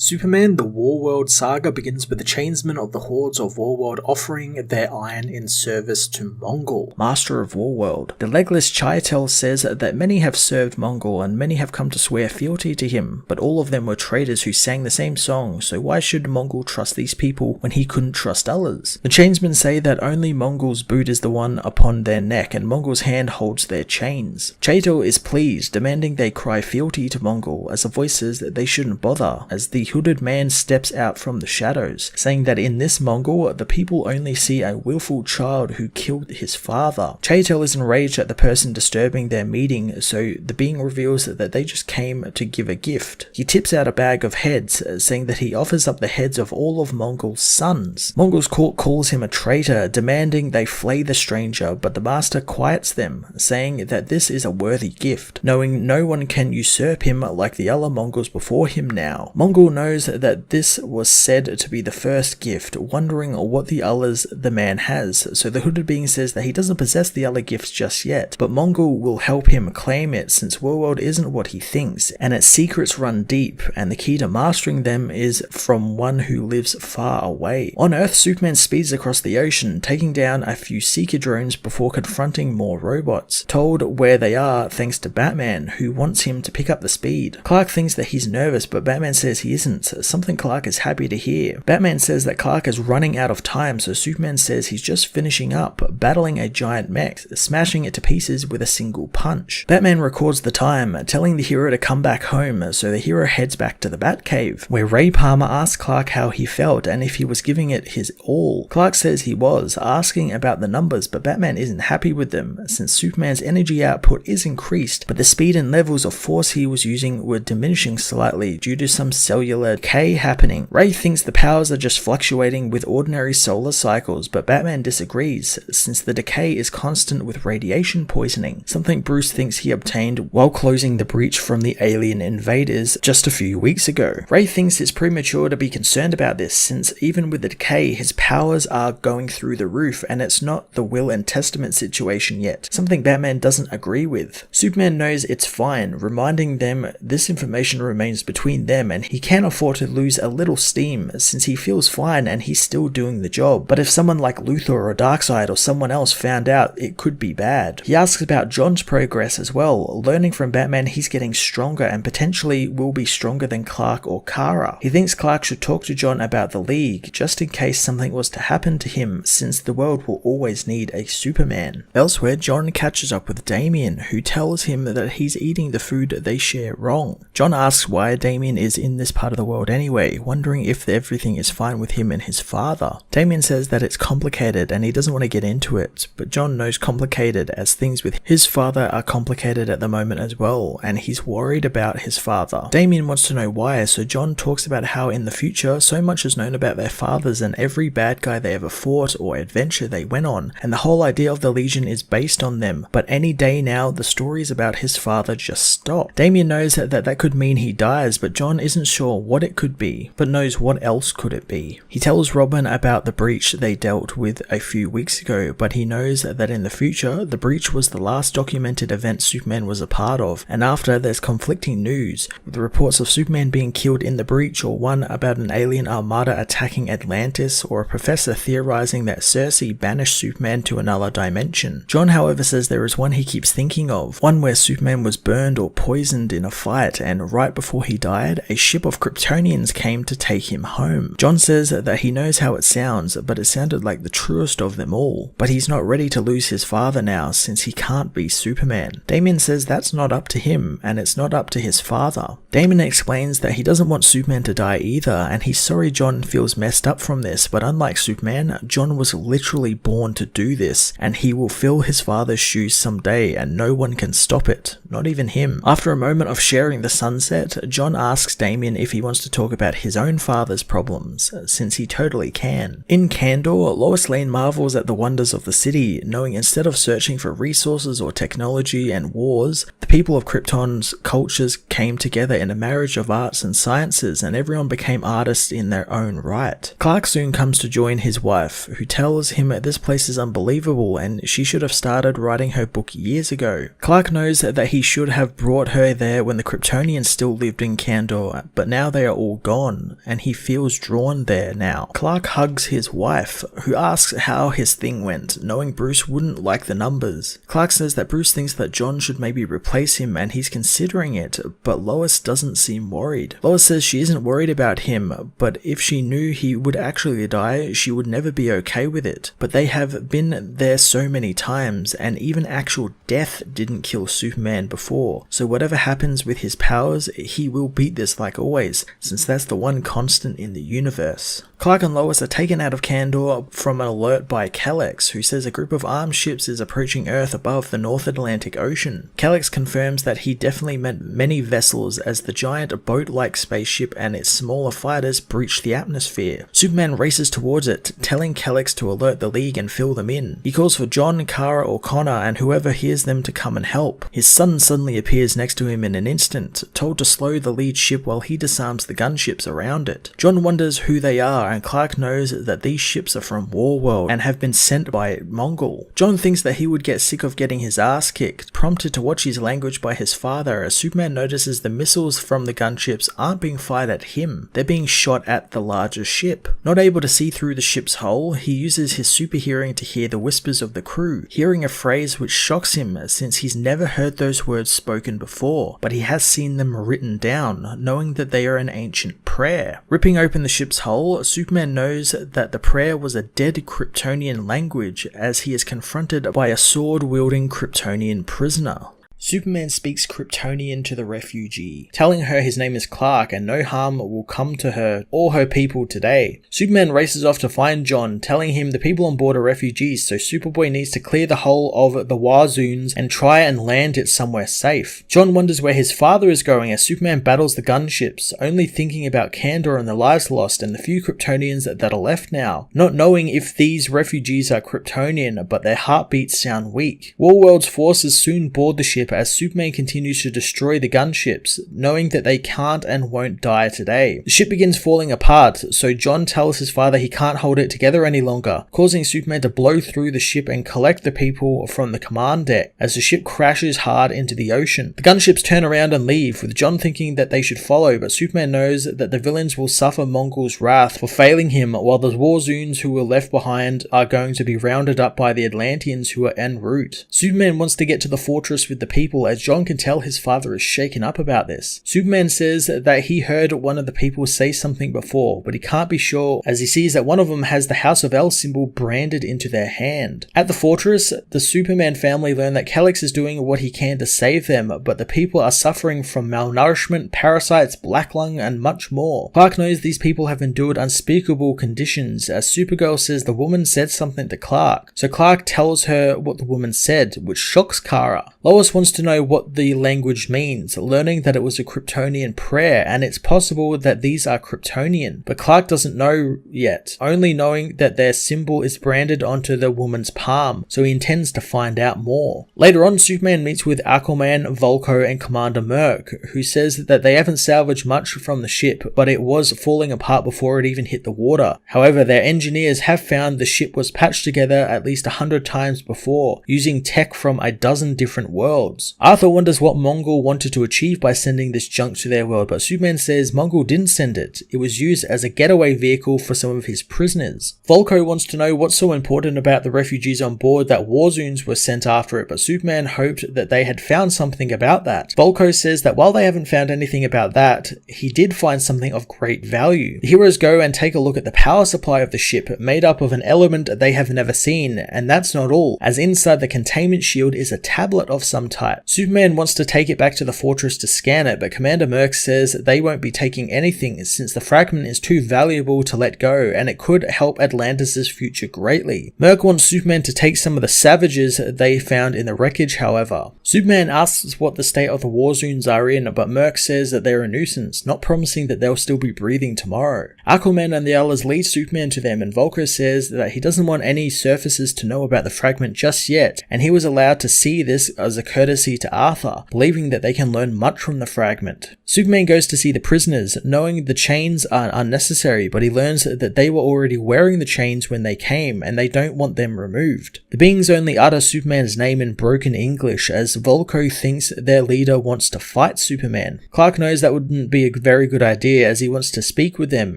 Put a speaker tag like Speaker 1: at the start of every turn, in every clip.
Speaker 1: Superman the Warworld Saga begins with the chainsmen of the hordes of Warworld offering their iron in service to Mongol, master of Warworld. The legless Kal-El says that many have served Mongol and many have come to swear fealty to him, but all of them were traitors who sang the same song, so why should Mongol trust these people when he couldn't trust others? The chainsmen say that only Mongol's boot is the one upon their neck and Mongol's hand holds their chains. Kal-El is pleased, demanding they cry fealty to Mongol, as the voice says that they shouldn't bother, as the hooded man steps out from the shadows, saying that in this Mongol, the people only see a willful child who killed his father. Kal-El is enraged at the person disturbing their meeting, so the being reveals that they just came to give a gift. He tips out a bag of heads, saying that he offers up the heads of all of Mongol's sons. Mongol's court calls him a traitor, demanding they flay the stranger, but the master quiets them, saying that this is a worthy gift, knowing no one can usurp him like the other Mongols before him now. Mongol knows that this was said to be the first gift, wondering what the others the man has, so the hooded being says that he doesn't possess the other gifts just yet, but Mongol will help him claim it since Warworld isn't what he thinks, and its secrets run deep, and the key to mastering them is from one who lives far away. On Earth, Superman speeds across the ocean, taking down a few seeker drones before confronting more robots, told where they are thanks to Batman, who wants him to pick up the speed. Clark thinks that he's nervous, but Batman says he isn't, something Clark is happy to hear. Batman says that Clark is running out of time, so Superman says he's just finishing up, battling a giant mech, smashing it to pieces with a single punch. Batman records the time, telling the hero to come back home, so the hero heads back to the Batcave, where Ray Palmer asks Clark how he felt and if he was giving it his all. Clark says he was, asking about the numbers, but Batman isn't happy with them, since Superman's energy output is increased, but the speed and levels of force he was using were diminishing slightly due to some cellular decay happening. Ray thinks the powers are just fluctuating with ordinary solar cycles, but Batman disagrees, since the decay is constant with radiation poisoning, something Bruce thinks he obtained while closing the breach from the alien invaders just a few weeks ago. Ray thinks it's premature to be concerned about this, since even with the decay, his powers are going through the roof, and it's not the will and testament situation yet, something Batman doesn't agree with. Superman knows it's fine, reminding them this information remains between them, and he can't afford to lose a little steam, since he feels fine and he's still doing the job. But if someone like Luthor or Darkseid or someone else found out, it could be bad. He asks about John's progress as well, learning from Batman he's getting stronger and potentially will be stronger than Clark or Kara. He thinks Clark should talk to John about the League, just in case something was to happen to him, since the world will always need a Superman. Elsewhere, John catches up with Damian, who tells him that he's eating the food they share wrong. John asks why Damian is in this part of the world anyway, wondering if everything is fine with him and his father. Damian says that it's complicated and he doesn't want to get into it, but John knows complicated as things with his father are complicated at the moment as well, and he's worried about his father. Damian wants to know why, so John talks about how in the future so much is known about their fathers and every bad guy they ever fought or adventure they went on, and the whole idea of the Legion is based on them, but any day now the stories about his father just stop. Damian knows that could mean he dies, but John isn't sure what it could be, but knows what else could it be. He tells Robin about the breach they dealt with a few weeks ago, but he knows that in the future, the breach was the last documented event Superman was a part of, and after there's conflicting news, with reports of Superman being killed in the breach, or one about an alien armada attacking Atlantis, or a professor theorizing that Cersei banished Superman to another dimension. John, however, says there is one he keeps thinking of, one where Superman was burned or poisoned in a fight, and right before he died, a ship of Kryptonians came to take him home. John says that he knows how it sounds, but it sounded like the truest of them all. But he's not ready to lose his father now, since he can't be Superman. Damian says that's not up to him, and it's not up to his father. Damian explains that he doesn't want Superman to die either, and he's sorry John feels messed up from this, but unlike Superman, John was literally born to do this, and he will fill his father's shoes someday, and no one can stop it, not even him. After a moment of sharing the sunset, John asks Damian if he wants to talk about his own father's problems, since he totally can. In Kandor, Lois Lane marvels at the wonders of the city, knowing instead of searching for resources or technology and wars, the people of Krypton's cultures came together in a marriage of arts and sciences, and everyone became artists in their own right. Clark soon comes to join his wife, who tells him this place is unbelievable and she should have started writing her book years ago. Clark knows that he should have brought her there when the Kryptonians still lived in Kandor, but now now they are all gone, and he feels drawn there now. Clark hugs his wife, who asks how his thing went, knowing Bruce wouldn't like the numbers. Clark says that Bruce thinks that John should maybe replace him and he's considering it, but Lois doesn't seem worried. Lois says she isn't worried about him, but if she knew he would actually die, she would never be okay with it. But they have been there so many times, and even actual death didn't kill Superman before, so whatever happens with his powers, he will beat this like always, since that's the one constant in the universe. Clark and Lois are taken out of Kandor from an alert by Kal-El, who says a group of armed ships is approaching Earth above the North Atlantic Ocean. Kal-El confirms that he definitely meant many vessels, as the giant boat-like spaceship and its smaller fighters breach the atmosphere. Superman races towards it, telling Kal-El to alert the League and fill them in. He calls for John, Kara or Connor and whoever hears them to come and help. His son suddenly appears next to him in an instant, told to slow the lead ship while he disarms the gunships around it. John wonders who they are, and Clark knows that these ships are from Warworld and have been sent by Mongol. John thinks that he would get sick of getting his ass kicked, prompted to watch his language by his father, as Superman notices the missiles from the gunships aren't being fired at him, they're being shot at the larger ship. Not able to see through the ship's hull, he uses his super hearing to hear the whispers of the crew, hearing a phrase which shocks him since he's never heard those words spoken before, but he has seen them written down, knowing that they are an ancient prayer. Ripping open the ship's hull, Superman knows that the prayer was a dead Kryptonian language, as he is confronted by a sword-wielding Kryptonian prisoner. Superman speaks Kryptonian to the refugee, telling her his name is Clark and no harm will come to her or her people today. Superman races off to find John, telling him the people on board are refugees, so Superboy needs to clear the hull of the Warzoons and try and land it somewhere safe. John wonders where his father is going as Superman battles the gunships, only thinking about Kandor and the lives lost and the few Kryptonians that are left now, not knowing if these refugees are Kryptonian, but their heartbeats sound weak. Warworld's forces soon board the ship as Superman continues to destroy the gunships, knowing that they can't and won't die today. The ship begins falling apart, so John tells his father he can't hold it together any longer, causing Superman to blow through the ship and collect the people from the command deck as the ship crashes hard into the ocean. The gunships turn around and leave, with John thinking that they should follow, but Superman knows that the villains will suffer Mongol's wrath for failing him, while the Warzoons who were left behind are going to be rounded up by the Atlanteans who are en route. Superman wants to get to the fortress with the people, as John can tell his father is shaken up about this. Superman says that he heard one of the people say something before, but he can't be sure as he sees that one of them has the House of El symbol branded into their hand. At the fortress, the Superman family learn that Kal-El is doing what he can to save them, but the people are suffering from malnourishment, parasites, black lung, and much more. Clark knows these people have endured unspeakable conditions, as Supergirl says the woman said something to Clark, so Clark tells her what the woman said, which shocks Kara. Lois wants to know what the language means, learning that it was a Kryptonian prayer, and it's possible that these are Kryptonian, but Clark doesn't know yet, only knowing that their symbol is branded onto the woman's palm, so he intends to find out more. Later on, Superman meets with Aquaman, Volko, and Commander Merc, who says that they haven't salvaged much from the ship, but it was falling apart before it even hit the water. However, their engineers have found the ship was patched together at least 100 times before, using tech from a dozen different worlds. Arthur wonders what Mongol wanted to achieve by sending this junk to their world, but Superman says Mongol didn't send it. It was used as a getaway vehicle for some of his prisoners. Volko wants to know what's so important about the refugees on board that Warzoons were sent after it, but Superman hoped that they had found something about that. Volko says that while they haven't found anything about that, he did find something of great value. The heroes go and take a look at the power supply of the ship, made up of an element they have never seen, and that's not all, as inside the containment shield is a tablet of some type. Superman wants to take it back to the fortress to scan it, but Commander Merc says they won't be taking anything since the fragment is too valuable to let go, and it could help Atlantis' future greatly. Merc wants Superman to take some of the savages they found in the wreckage, however. Superman asks what the state of the Warzoons are in, but Merc says that they're a nuisance, not promising that they'll still be breathing tomorrow. Aquaman and the others lead Superman to them, and Volko says that he doesn't want any surfaces to know about the fragment just yet, and he was allowed to see this as a courtesy courtesy to Arthur, believing that they can learn much from the fragment. Superman goes to see the prisoners, knowing the chains are unnecessary, but he learns that they were already wearing the chains when they came, and they don't want them removed. The beings only utter Superman's name in broken English, as Volko thinks their leader wants to fight Superman. Clark knows that wouldn't be a very good idea, as he wants to speak with them,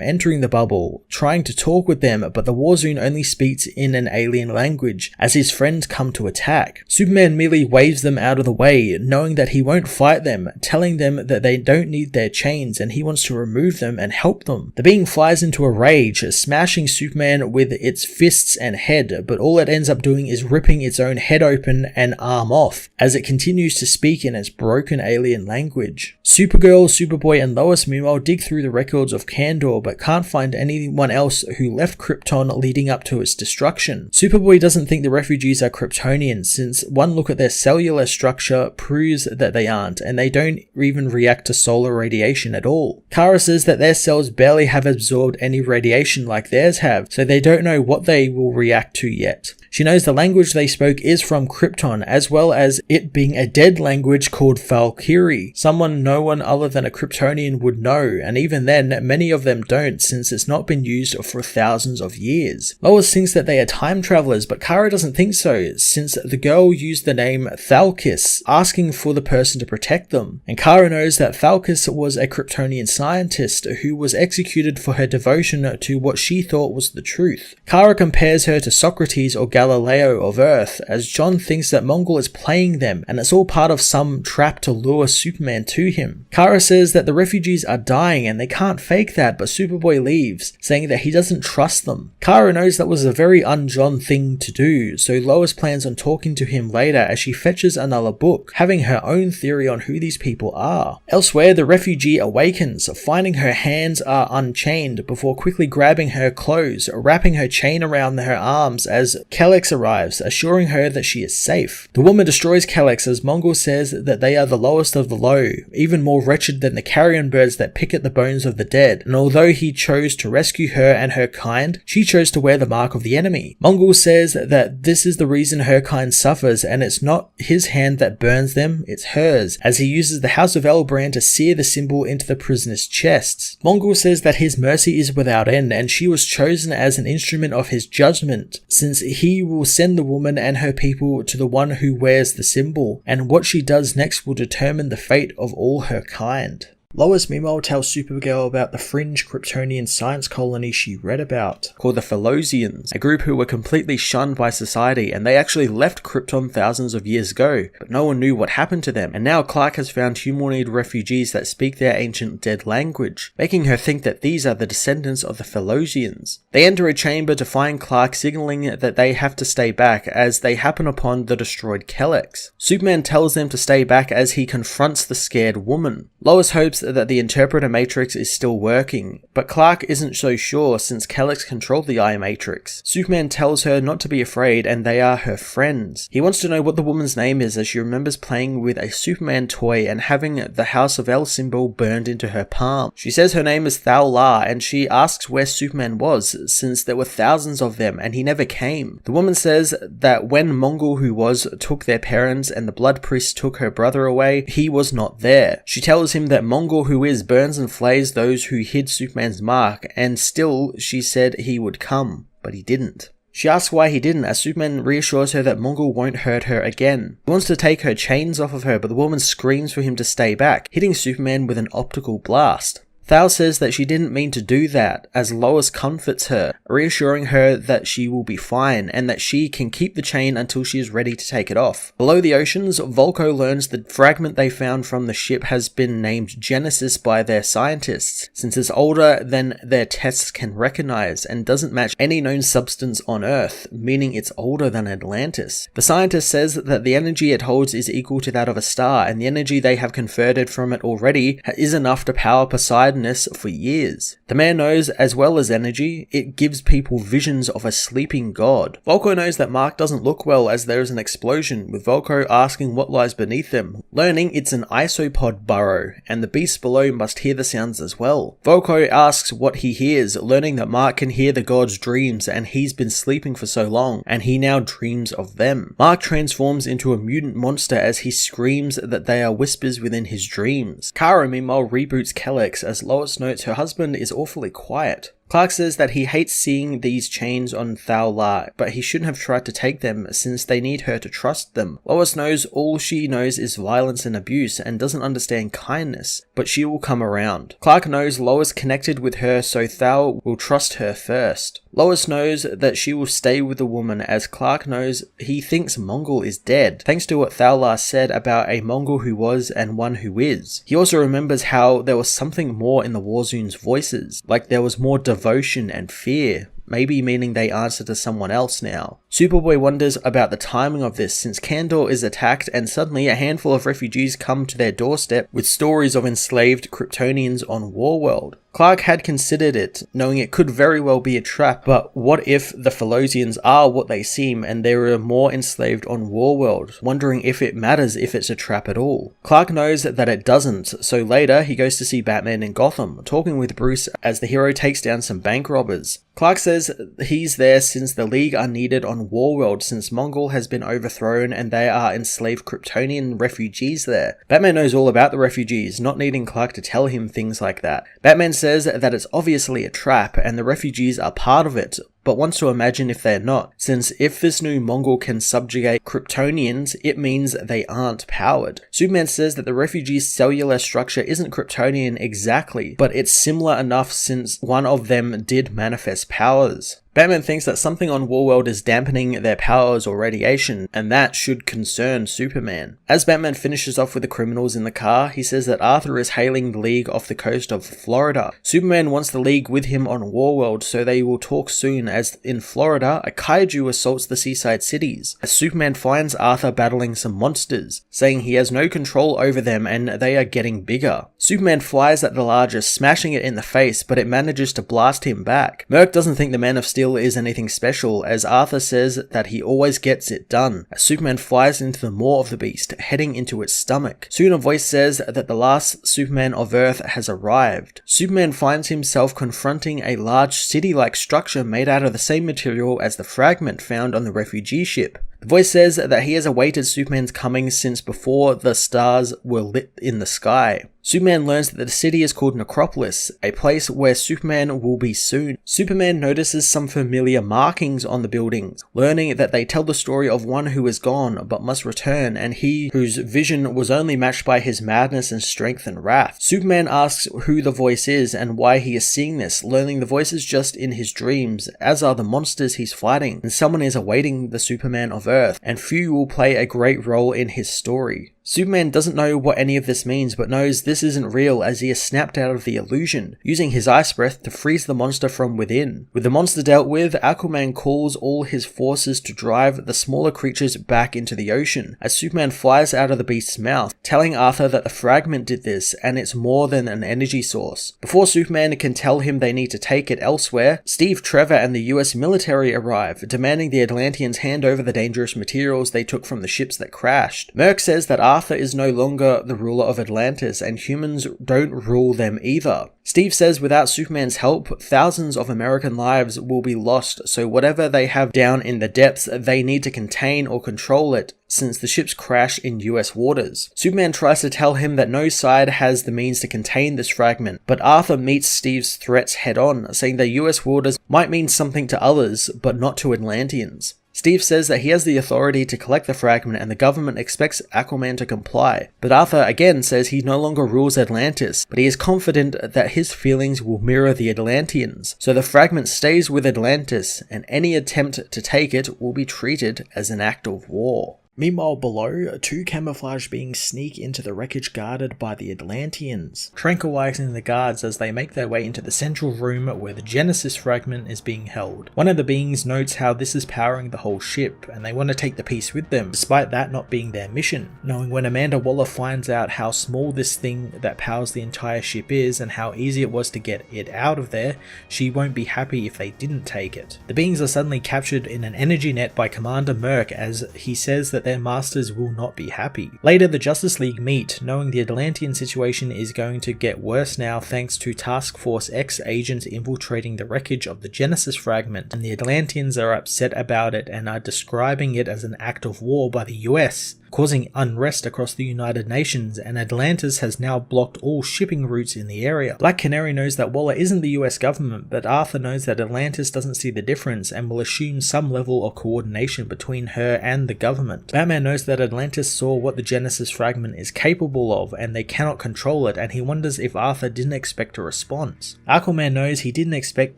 Speaker 1: entering the bubble, trying to talk with them, but the Warzone only speaks in an alien language, as his friends come to attack. Superman merely waves them out of the way, knowing that he won't fight them, telling them that they don't need their chains and he wants to remove them and help them. The being flies into a rage, smashing Superman with its fists and head, but all it ends up doing is ripping its own head open and arm off, as it continues to speak in its broken alien language. Supergirl, Superboy and Lois meanwhile dig through the records of Kandor, but can't find anyone else who left Krypton leading up to its destruction. Superboy doesn't think the refugees are Kryptonians, since one look at their cellular structure proves that they aren't, and they don't even react to solar radiation at all. Kara says that their cells barely have absorbed any radiation like theirs have, so they don't know what they will react to yet. She knows the language they spoke is from Krypton, as well as it being a dead language called Valkyrie, someone no one other than a Kryptonian would know, and even then, many of them don't, since it's not been used for thousands of years. Lois thinks that they are time travelers, but Kara doesn't think so, since the girl used the name Thalkis, asking for the person to protect them, and Kara knows that Thalkis was a Kryptonian scientist who was executed for her devotion to what she thought was the truth. Kara compares her to Socrates or Galileo of Earth, as John thinks that Mongul is playing them, and it's all part of some trap to lure Superman to him. Kara says that the refugees are dying and they can't fake that, but Superboy leaves, saying that he doesn't trust them. Kara knows that was a very un-John thing to do, so Lois plans on talking to him later as she fetches another book, having her own theory on who these people are. Elsewhere, the refugee awakens, finding her hands are unchained before quickly grabbing her clothes, wrapping her chain around her arms as Kal-El arrives, assuring her that she is safe. The woman destroys Kal-El as Mongul says that they are the lowest of the low, even more wretched than the carrion birds that pick at the bones of the dead, and although he chose to rescue her and her kind, she chose to wear the mark of the enemy. Mongul says that this is the reason her kind suffers, and it's not his hand that burns them, it's hers, as he uses the House of El brand to sear the symbol into the prisoners' chests. Mongul says that his mercy is without end, and she was chosen as an instrument of his judgment, since he will send the woman and her people to the one who wears the symbol, and what she does next will determine the fate of all her kind. Lois meanwhile tells Supergirl about the fringe Kryptonian science colony she read about, called the Phillosians, a group who were completely shunned by society, and they actually left Krypton thousands of years ago, but no one knew what happened to them, and now Clark has found humanoid refugees that speak their ancient dead language, making her think that these are the descendants of the Phillosians. They enter a chamber to find Clark signaling that they have to stay back as they happen upon the destroyed Kal-El. Superman tells them to stay back as he confronts the scared woman. Lois hopes that the interpreter matrix is still working, but Clark isn't so sure since Kal-El controlled the Eye Matrix. Superman tells her not to be afraid and they are her friends. He wants to know what the woman's name is as she remembers playing with a Superman toy and having the House of El symbol burned into her palm. She says her name is Thal-La and she asks where Superman was since there were thousands of them and he never came. The woman says that when Mongul who was took their parents and the blood priest took her brother away, he was not there. She tells him that Mongul who is burns and flays those who hid Superman's mark, and still she said he would come, but he didn't. She asks why he didn't, as Superman reassures her that Mongul won't hurt her again. He wants to take her chains off of her, but the woman screams for him to stay back, hitting Superman with an optical blast. Thal says that she didn't mean to do that, as Lois comforts her, reassuring her that she will be fine and that she can keep the chain until she is ready to take it off. Below the oceans, Volko learns the fragment they found from the ship has been named Genesis by their scientists, since it's older than their tests can recognize and doesn't match any known substance on Earth, meaning it's older than Atlantis. The scientist says that the energy it holds is equal to that of a star, and the energy they have converted from it already is enough to power Poseidon tiredness for years. The man knows, as well as energy, it gives people visions of a sleeping god. Volko knows that Mark doesn't look well as there is an explosion, with Volko asking what lies beneath them, learning it's an isopod burrow, and the beasts below must hear the sounds as well. Volko asks what he hears, learning that Mark can hear the god's dreams and he's been sleeping for so long, and he now dreams of them. Mark transforms into a mutant monster as he screams that they are whispers within his dreams. Kara meanwhile reboots Kal-El as Lois notes her husband is awfully quiet. Clark says that he hates seeing these chains on Kal-El, but he shouldn't have tried to take them since they need her to trust them. Lois knows all she knows is violence and abuse and doesn't understand kindness, but she will come around. Clark knows Lois connected with her, so Thal will trust her first. Lois knows that she will stay with the woman, as Clark knows he thinks Mongol is dead, thanks to what Thal said about a Mongol who was and one who is. He also remembers how there was something more in the Warzoon's voices, like there was more devotion and fear, maybe meaning they answer to someone else now. Superboy wonders about the timing of this since Kandor is attacked and suddenly a handful of refugees come to their doorstep with stories of enslaved Kryptonians on Warworld. Clark had considered it, knowing it could very well be a trap, but what if the Philosians are what they seem and there are more enslaved on Warworld, wondering if it matters if it's a trap at all. Clark knows that it doesn't, so later he goes to see Batman in Gotham, talking with Bruce as the hero takes down some bank robbers. Clark says he's there since the League are needed on Warworld since Mongol has been overthrown and they are enslaved Kryptonian refugees there. Batman knows all about the refugees, not needing Clark to tell him things like that. Batman says that it's obviously a trap and the refugees are part of it, but wants to imagine if they're not, since if this new Mongol can subjugate Kryptonians, it means they aren't powered. Superman says that the refugees' cellular structure isn't Kryptonian exactly, but it's similar enough since one of them did manifest powers. Batman thinks that something on Warworld is dampening their powers or radiation, and that should concern Superman. As Batman finishes off with the criminals in the car, he says that Arthur is hailing the League off the coast of Florida. Superman wants the League with him on Warworld, so they will talk soon, as in Florida, a kaiju assaults the seaside cities. As Superman finds Arthur battling some monsters, saying he has no control over them and they are getting bigger. Superman flies at the largest, smashing it in the face, but it manages to blast him back. Merc doesn't think the Man of Steel is anything special, as Arthur says that he always gets it done, as Superman flies into the maw of the beast, heading into its stomach. Soon a voice says that the last Superman of Earth has arrived. Superman finds himself confronting a large city-like structure made out of the same material as the fragment found on the refugee ship. The voice says that he has awaited Superman's coming since before the stars were lit in the sky. Superman learns that the city is called Necropolis, a place where Superman will be soon. Superman notices some familiar markings on the buildings, learning that they tell the story of one who is gone but must return, and he whose vision was only matched by his madness and strength and wrath. Superman asks who the voice is and why he is seeing this, learning the voice is just in his dreams, as are the monsters he's fighting, and someone is awaiting the Superman of Earth, and few will play a great role in his story. Superman doesn't know what any of this means, but knows this isn't real as he is snapped out of the illusion, using his ice breath to freeze the monster from within. With the monster dealt with, Aquaman calls all his forces to drive the smaller creatures back into the ocean, as Superman flies out of the beast's mouth, telling Arthur that the fragment did this, and it's more than an energy source. Before Superman can tell him they need to take it elsewhere, Steve Trevor and the US military arrive, demanding the Atlanteans hand over the dangerous materials they took from the ships that crashed. Merc says that Arthur is no longer the ruler of Atlantis, and humans don't rule them either. Steve says without Superman's help, thousands of American lives will be lost, so whatever they have down in the depths, they need to contain or control it, since the ships crash in US waters. Superman tries to tell him that no side has the means to contain this fragment, but Arthur meets Steve's threats head on, saying that US waters might mean something to others, but not to Atlanteans. Steve says that he has the authority to collect the fragment and the government expects Aquaman to comply. But Arthur again says he no longer rules Atlantis, but he is confident that his feelings will mirror the Atlanteans. So the fragment stays with Atlantis, and any attempt to take it will be treated as an act of war. Meanwhile below, 2 camouflage beings sneak into the wreckage guarded by the Atlanteans, tranquilizing the guards as they make their way into the central room where the Genesis fragment is being held. One of the beings notes how this is powering the whole ship, and they want to take the piece with them, despite that not being their mission, knowing when Amanda Waller finds out how small this thing that powers the entire ship is and how easy it was to get it out of there, she won't be happy if they didn't take it. The beings are suddenly captured in an energy net by Commander Merc as he says that their masters will not be happy. Later, the Justice League meet, knowing the Atlantean situation is going to get worse now thanks to Task Force X agents infiltrating the wreckage of the Genesis fragment, and the Atlanteans are upset about it and are describing it as an act of war by the US, causing unrest across the United Nations, and Atlantis has now blocked all shipping routes in the area. Black Canary knows that Waller isn't the US government, but Arthur knows that Atlantis doesn't see the difference and will assume some level of coordination between her and the government. Batman knows that Atlantis saw what the Genesis fragment is capable of and they cannot control it, and he wonders if Arthur didn't expect a response. Aquaman knows he didn't expect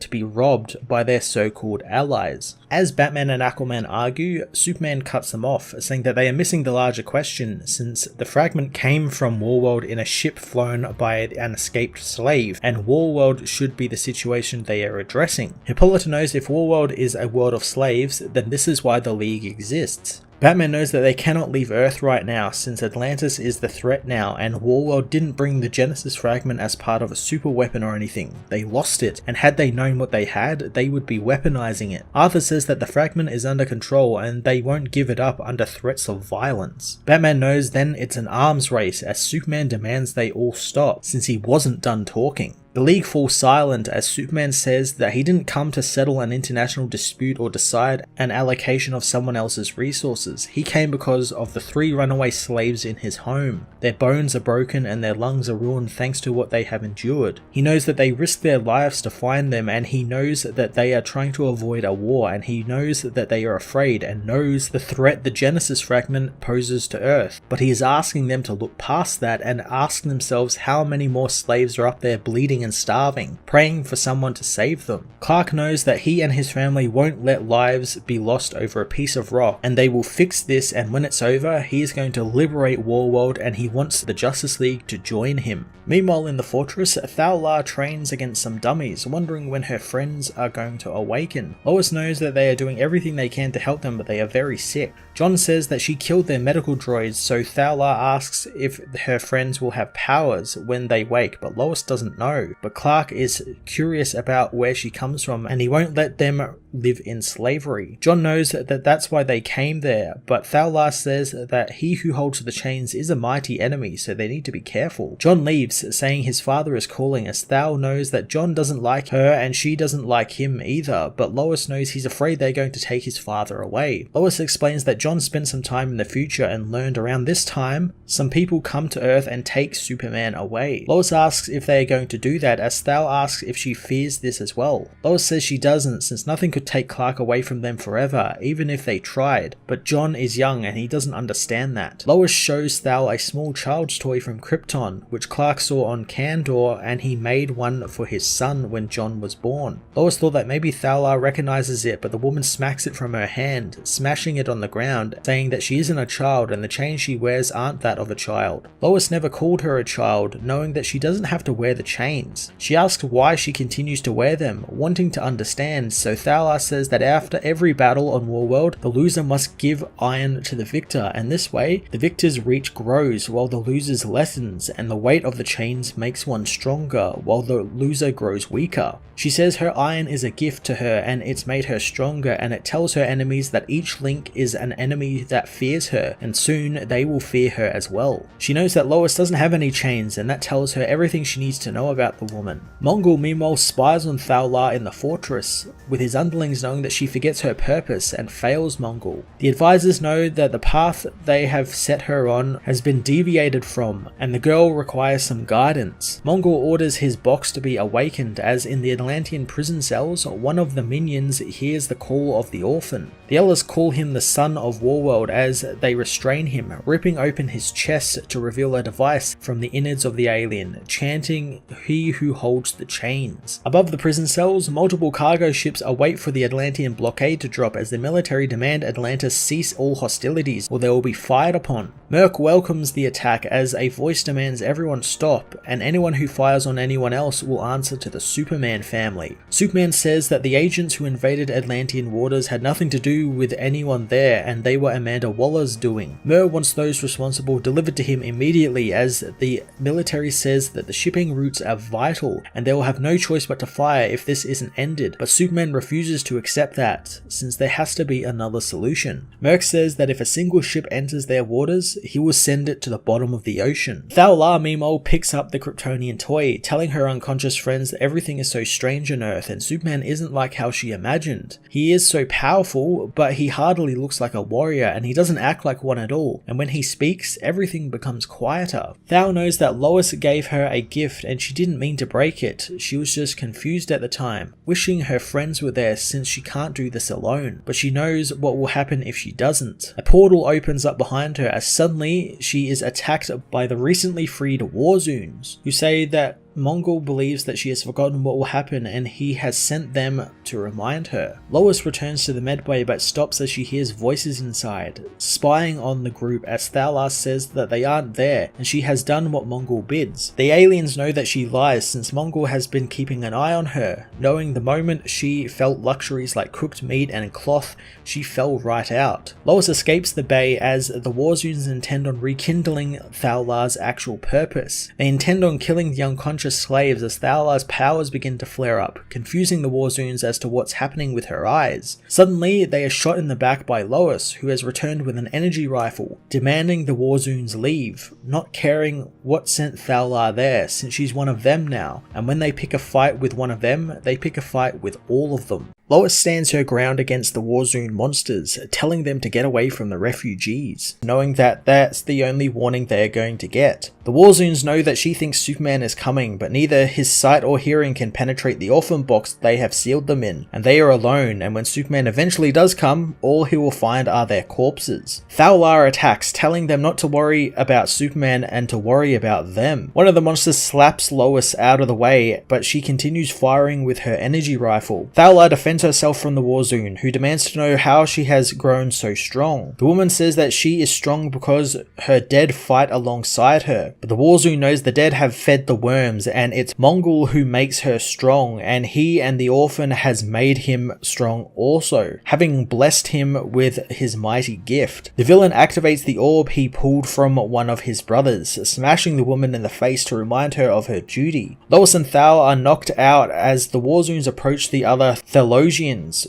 Speaker 1: to be robbed by their so-called allies. As Batman and Aquaman argue, Superman cuts them off, saying that they are missing the larger question, since the fragment came from Warworld in a ship flown by an escaped slave, and Warworld should be the situation they are addressing. Hippolyta knows if Warworld is a world of slaves, then this is why the League exists. Batman knows that they cannot leave Earth right now since Atlantis is the threat now, and Warworld didn't bring the Genesis fragment as part of a super weapon or anything. They lost it, and had they known what they had, they would be weaponizing it. Arthur says that the fragment is under control and they won't give it up under threats of violence. Batman knows then it's an arms race as Superman demands they all stop since he wasn't done talking. The League falls silent as Superman says that he didn't come to settle an international dispute or decide an allocation of someone else's resources. He came because of the 3 runaway slaves in his home. Their bones are broken and their lungs are ruined thanks to what they have endured. He knows that they risked their lives to find them, and he knows that they are trying to avoid a war, and he knows that they are afraid and knows the threat the Genesis fragment poses to Earth. But he is asking them to look past that and ask themselves how many more slaves are up there bleeding and starving, praying for someone to save them. Clark knows that he and his family won't let lives be lost over a piece of rock, and they will fix this, and when it's over, he is going to liberate Warworld and he wants the Justice League to join him. Meanwhile in the fortress, Thal-La trains against some dummies, wondering when her friends are going to awaken. Lois knows that they are doing everything they can to help them, but they are very sick. John says that she killed their medical droids, so Thal-La asks if her friends will have powers when they wake, but Lois doesn't know. But Clark is curious about where she comes from, and he won't let them live in slavery. John knows that that's why they came there, but Thal-La says that he who holds the chains is a mighty enemy, so they need to be careful. John leaves, saying his father is calling, as Thal knows that John doesn't like her and she doesn't like him either, but Lois knows he's afraid they're going to take his father away. Lois explains that John spent some time in the future and learned around this time some people come to Earth and take Superman away. Lois asks if they are going to do that, as Thal asks if she fears this as well. Lois says she doesn't, since nothing could take Clark away from them forever, even if they tried, but John is young and he doesn't understand that. Lois shows Thal a small child's toy from Krypton, which Clark saw on Kandor, and he made one for his son when John was born. Lois thought that maybe Thal-La recognizes it, but the woman smacks it from her hand, smashing it on the ground, saying that she isn't a child and the chains she wears aren't that of a child. Lois never called her a child, knowing that she doesn't have to wear the chains. She asks why she continues to wear them, wanting to understand, so Thal-La says that after every battle on Warworld, the loser must give iron to the victor, and this way, the victor's reach grows while the loser's lessens, and the weight of the chains makes one stronger while the loser grows weaker. She says her iron is a gift to her and it's made her stronger, and it tells her enemies that each link is an enemy that fears her, and soon they will fear her as well. She knows that Lois doesn't have any chains, and that tells her everything she needs to know about the woman. Mongul meanwhile spies on Thal-La in the fortress, with his underlings knowing that she forgets her purpose and fails Mongul. The advisors know that the path they have set her on has been deviated from, and the girl requires some guidance. Mongul orders his box to be awakened, as in the Atlantean prison cells, one of the minions hears the call of the orphan. The others call him the son of Warworld as they restrain him, ripping open his chest to reveal a device from the innards of the alien, chanting, "He he who holds the chains. Above the prison cells, multiple cargo ships await for the Atlantean blockade to drop as the military demand Atlantis cease all hostilities or they will be fired upon. Merc welcomes the attack as a voice demands everyone stop, and anyone who fires on anyone else will answer to the Superman family. Superman says that the agents who invaded Atlantean waters had nothing to do with anyone there and they were Amanda Waller's doing. Mer wants those responsible delivered to him immediately as the military says that the shipping routes are vital and they will have no choice but to fire if this isn't ended, but Superman refuses to accept that since there has to be another solution. Merc says that if a single ship enters their waters, he will send it to the bottom of the ocean. Thal-La meanwhile picks up the Kryptonian toy, telling her unconscious friends that everything is so strange on Earth and Superman isn't like how she imagined. He is so powerful, but he hardly looks like a warrior and he doesn't act like one at all, and when he speaks, everything becomes quieter. Thal knows that Lois gave her a gift and she didn't mean to break it, she was just confused at the time, wishing her friends were there since she can't do this alone, but she knows what will happen if she doesn't. A portal opens up behind her as suddenly she is attacked by the recently freed Warzoons, who say that Mongol believes that she has forgotten what will happen and he has sent them to remind her. Lois returns to the medbay but stops as she hears voices inside, spying on the group as Thal-La says that they aren't there and she has done what Mongol bids. The aliens know that she lies since Mongol has been keeping an eye on her, knowing the moment she felt luxuries like cooked meat and cloth, she fell right out. Lois escapes the bay as the Warzoons intend on rekindling Thal-La's actual purpose. They intend on killing the unconscious slaves as Thal-La's powers begin to flare up, confusing the Warzoons as to what's happening with her eyes. Suddenly, they are shot in the back by Lois, who has returned with an energy rifle, demanding the Warzoons leave, not caring what sent Thal-La there since she's one of them now, and when they pick a fight with one of them, they pick a fight with all of them. Lois stands her ground against the Warzoon monsters, telling them to get away from the refugees, knowing that that's the only warning they are going to get. The Warzoons know that she thinks Superman is coming, but neither his sight or hearing can penetrate the orphan box they have sealed them in, and they are alone, and when Superman eventually does come, all he will find are their corpses. Thal-La attacks, telling them not to worry about Superman and to worry about them. One of the monsters slaps Lois out of the way, but she continues firing with her energy rifle. Thal-La defends herself from the Warzoon, who demands to know how she has grown so strong. The woman says that she is strong because her dead fight alongside her, but the Warzoon knows the dead have fed the worms and it's Mongol who makes her strong, and he and the orphan has made him strong also, having blessed him with his mighty gift. The villain activates the orb he pulled from one of his brothers, smashing the woman in the face to remind her of her duty. Lois and Thal are knocked out as the Warzoons approach the other Thalosians,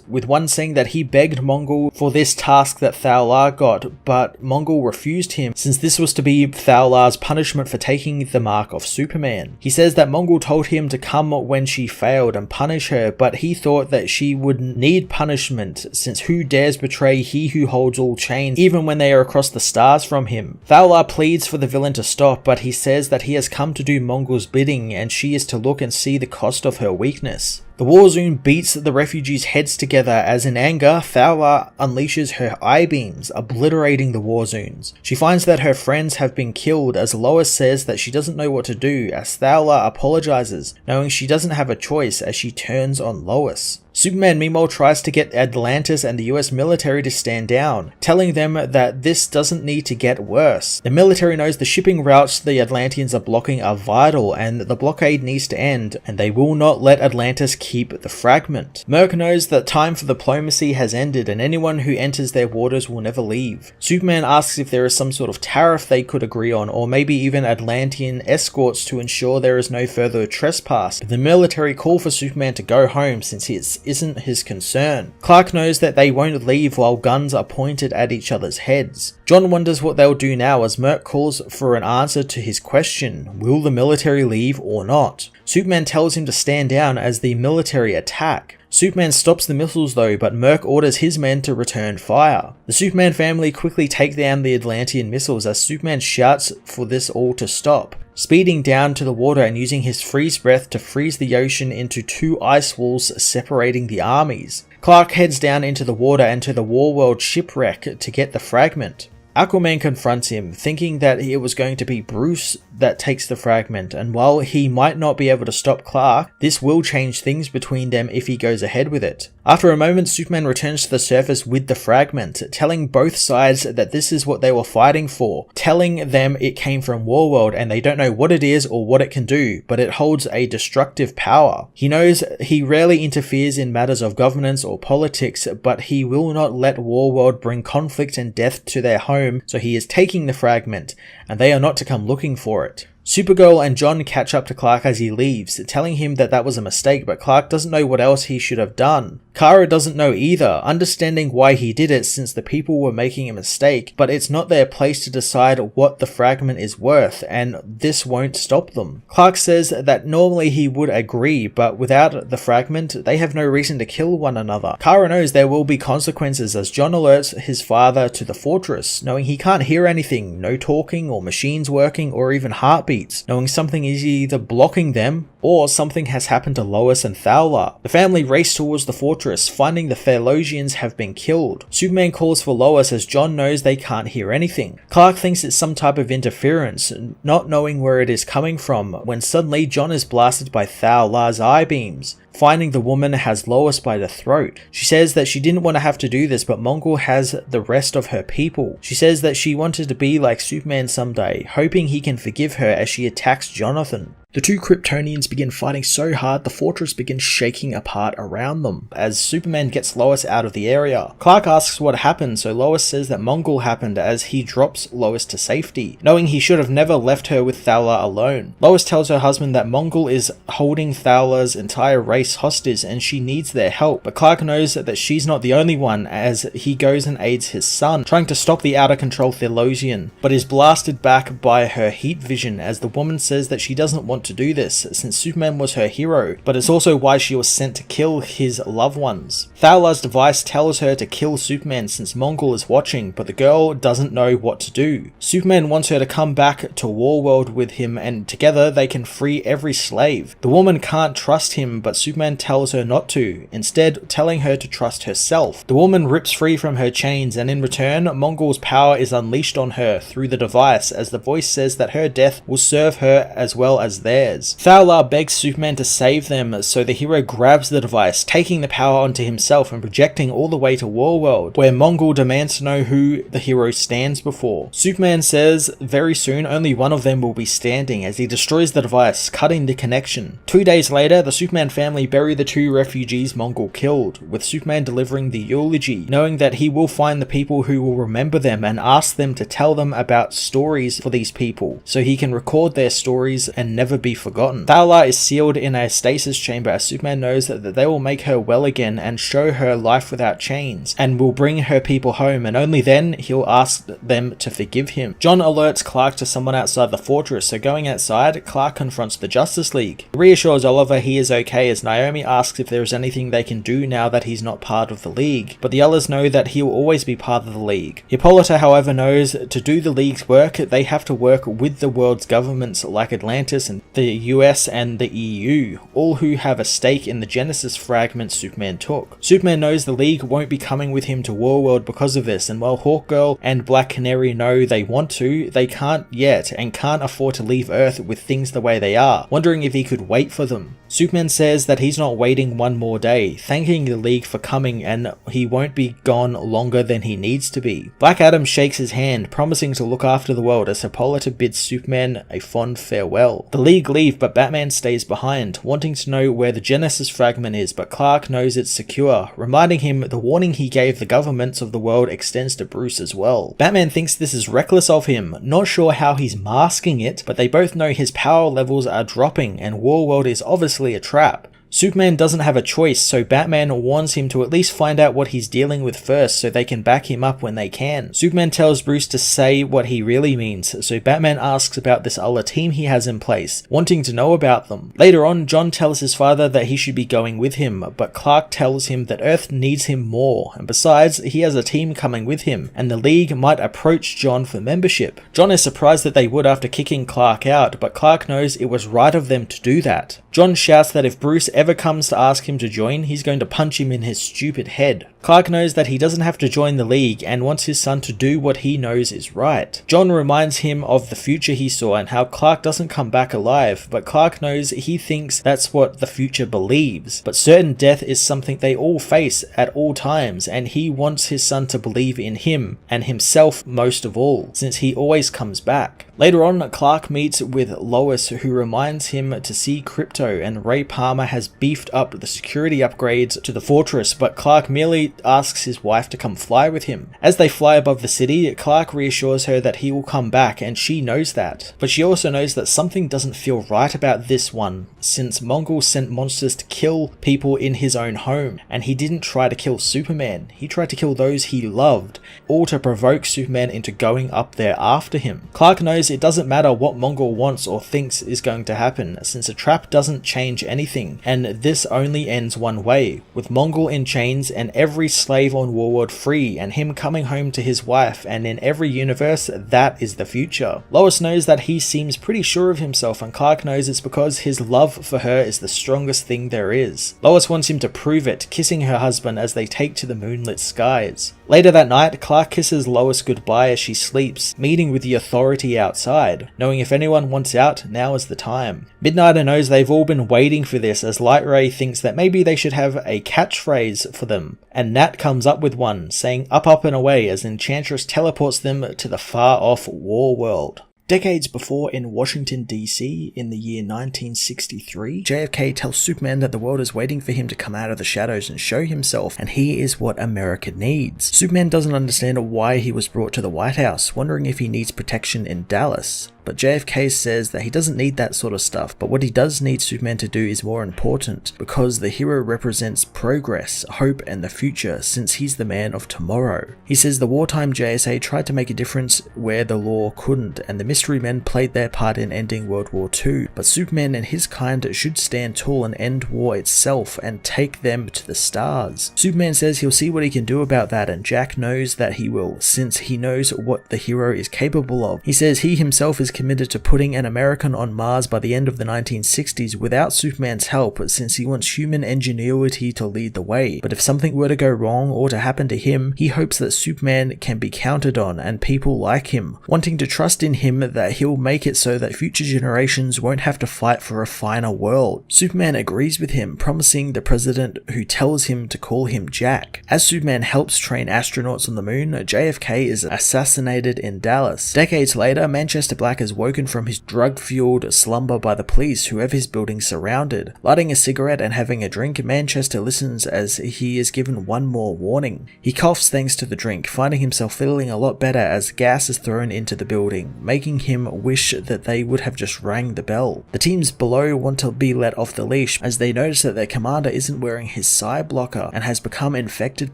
Speaker 1: with one saying that he begged Mongol for this task that Thal-La got, but Mongol refused him since this was to be Thal-La's punishment for taking the mark of Superman. He says that Mongol told him to come when she failed and punish her, but he thought that she would need punishment since who dares betray he who holds all chains even when they are across the stars from him. Thal-La pleads for the villain to stop, but he says that he has come to do Mongol's bidding and she is to look and see the cost of her weakness. The Warzoon beats the refugees' heads together as in anger, Thal-La unleashes her eye-beams, obliterating the Warzoons. She finds that her friends have been killed as Lois says that she doesn't know what to do as Thal-La apologizes, knowing she doesn't have a choice as she turns on Lois. Superman meanwhile tries to get Atlantis and the US military to stand down, telling them that this doesn't need to get worse. The military knows the shipping routes the Atlanteans are blocking are vital and the blockade needs to end, and they will not let Atlantis keep the fragment. Merc knows that time for diplomacy has ended and anyone who enters their waters will never leave. Superman asks if there is some sort of tariff they could agree on, or maybe even Atlantean escorts to ensure there is no further trespass, but the military call for Superman to go home since it isn't his concern. Clark knows that they won't leave while guns are pointed at each other's heads. John wonders what they'll do now as Merc calls for an answer to his question, will the military leave or not? Superman tells him to stand down as the military attack. Superman stops the missiles though, but Merc orders his men to return fire. The Superman family quickly take down the Atlantean missiles as Superman shouts for this all to stop, speeding down to the water and using his freeze breath to freeze the ocean into two ice walls separating the armies. Clark heads down into the water and to the Warworld shipwreck to get the fragment. Aquaman confronts him, thinking that it was going to be Bruce that takes the fragment, and while he might not be able to stop Clark, this will change things between them if he goes ahead with it. After a moment, Superman returns to the surface with the fragment, telling both sides that this is what they were fighting for, telling them it came from Warworld and they don't know what it is or what it can do, but it holds a destructive power. He knows he rarely interferes in matters of governance or politics, but he will not let Warworld bring conflict and death to their home, so he is taking the fragment, and they are not to come looking for it. Supergirl and John catch up to Clark as he leaves, telling him that that was a mistake, but Clark doesn't know what else he should have done. Kara doesn't know either, understanding why he did it since the people were making a mistake, but it's not their place to decide what the fragment is worth, and this won't stop them. Clark says that normally he would agree, but without the fragment, they have no reason to kill one another. Kara knows there will be consequences as John alerts his father to the fortress, knowing he can't hear anything, no talking or machines working or even heartbeats, knowing something is either blocking them or something has happened to Lois and Fowler. The family race towards the fortress, finding the Thelosians have been killed. Superman calls for Lois as John knows they can't hear anything. Clark thinks it's some type of interference, not knowing where it is coming from, when suddenly John is blasted by Fowler's eye beams. Finding the woman has Lois by the throat. She says that she didn't want to have to do this, but Mongul has the rest of her people. She says that she wanted to be like Superman someday, hoping he can forgive her as she attacks Jonathan. The two Kryptonians begin fighting so hard the fortress begins shaking apart around them as Superman gets Lois out of the area. Clark asks what happened, so Lois says that Mongul happened as he drops Lois to safety, knowing he should have never left her with Fowler alone. Lois tells her husband that Mongul is holding Fowler's entire race hostage and she needs their help, but Clark knows that she's not the only one as he goes and aids his son, trying to stop the out of control Thelosian, but is blasted back by her heat vision as the woman says that she doesn't want to do this since Superman was her hero, but it's also why she was sent to kill his loved ones. Fowler's device tells her to kill Superman since Mongul is watching, but the girl doesn't know what to do. Superman wants her to come back to Warworld with him and together they can free every slave. The woman can't trust him, but Superman tells her not to, instead telling her to trust herself. The woman rips free from her chains and in return Mongul's power is unleashed on her through the device as the voice says that her death will serve her as well as theirs. Fowler begs Superman to save them, so the hero grabs the device, taking the power onto himself and projecting all the way to Warworld, where Mongul demands to know who the hero stands before. Superman says very soon only one of them will be standing as he destroys the device, cutting the connection. 2 days later, the Superman family bury the two refugees Mongul killed, with Superman delivering the eulogy, knowing that he will find the people who will remember them and ask them to tell them about stories for these people, so he can record their stories and never be forgotten. Fowler is sealed in a stasis chamber as Superman knows that they will make her well again and show her life without chains, and will bring her people home, and only then he'll ask them to forgive him. John alerts Clark to someone outside the fortress, so going outside, Clark confronts the Justice League. He reassures Oliver he is okay as Naomi asks if there is anything they can do now that he's not part of the League, but the others know that he will always be part of the League. Hippolyta, however, knows to do the League's work, they have to work with the world's governments like Atlantis and the US and the EU, all who have a stake in the Genesis fragment Superman took. Superman knows the League won't be coming with him to Warworld because of this, and while Hawkgirl and Black Canary know they want to, they can't yet and can't afford to leave Earth with things the way they are, wondering if he could wait for them. Superman says that he's not waiting one more day, thanking the League for coming and he won't be gone longer than he needs to be. Black Adam shakes his hand, promising to look after the world as Hippolyta bids Superman a fond farewell. The League leave, but Batman stays behind, wanting to know where the Genesis fragment is, but Clark knows it's secure, reminding him the warning he gave the governments of the world extends to Bruce as well. Batman thinks this is reckless of him, not sure how he's masking it, but they both know his power levels are dropping and Warworld is obviously a trap. Superman doesn't have a choice, so Batman warns him to at least find out what he's dealing with first so they can back him up when they can. Superman tells Bruce to say what he really means, so Batman asks about this other team he has in place, wanting to know about them. Later on, John tells his father that he should be going with him, but Clark tells him that Earth needs him more, and besides, he has a team coming with him, and the League might approach John for membership. John is surprised that they would after kicking Clark out, but Clark knows it was right of them to do that. John shouts that if Bruce ever comes to ask him to join, he's going to punch him in his stupid head. Clark knows that he doesn't have to join the League and wants his son to do what he knows is right. John reminds him of the future he saw and how Clark doesn't come back alive, but Clark knows he thinks that's what the future believes. But certain death is something they all face at all times, and he wants his son to believe in him, and himself most of all, since he always comes back. Later on, Clark meets with Lois, who reminds him to see Crypto, and Ray Palmer has beefed up the security upgrades to the fortress, but Clark merely asks his wife to come fly with him. As they fly above the city, Clark reassures her that he will come back, and she knows that. But she also knows that something doesn't feel right about this one, since Mongul sent monsters to kill people in his own home, and he didn't try to kill Superman. He tried to kill those he loved, all to provoke Superman into going up there after him. Clark knows it doesn't matter what Mongul wants or thinks is going to happen, since a trap doesn't change anything, and this only ends one way, with Mongul in chains and every slave on Warworld free, and him coming home to his wife, and in every universe, that is the future. Lois knows that he seems pretty sure of himself, and Clark knows it's because his love for her is the strongest thing there is. Lois wants him to prove it, kissing her husband as they take to the moonlit skies. Later that night, Clark kisses Lois goodbye as she sleeps, meeting with the authority outside, knowing if anyone wants out, now is the time. Midnighter knows they've all been waiting for this, as Lightray thinks that maybe they should have a catchphrase for them, and Nat comes up with one, saying up up and away as Enchantress teleports them to the far-off Warworld. Decades before, in Washington, D.C., in the year 1963, JFK tells Superman that the world is waiting for him to come out of the shadows and show himself, and he is what America needs. Superman doesn't understand why he was brought to the White House, wondering if he needs protection in Dallas. But JFK says that he doesn't need that sort of stuff, but what he does need Superman to do is more important, because the hero represents progress, hope, and the future, since he's the man of tomorrow. He says the wartime JSA tried to make a difference where the law couldn't, and the Mystery Men played their part in ending World War II, but Superman and his kind should stand tall and end war itself and take them to the stars. Superman says he'll see what he can do about that, and Jack knows that he will, since he knows what the hero is capable of. He says he himself is committed to putting an American on Mars by the end of the 1960s without Superman's help, since he wants human ingenuity to lead the way. But if something were to go wrong or to happen to him, he hopes that Superman can be counted on and people like him, wanting to trust in him that he'll make it so that future generations won't have to fight for a finer world. Superman agrees with him, promising the president, who tells him to call him Jack. As Superman helps train astronauts on the moon, JFK is assassinated in Dallas. Decades later, Manchester Black is woken from his drug-fueled slumber by the police, who have his building surrounded. Lighting a cigarette and having a drink, Manchester listens as he is given one more warning. He coughs thanks to the drink, finding himself feeling a lot better as gas is thrown into the building, making him wish that they would have just rang the bell. The teams below want to be let off the leash as they notice that their commander isn't wearing his psi blocker and has become infected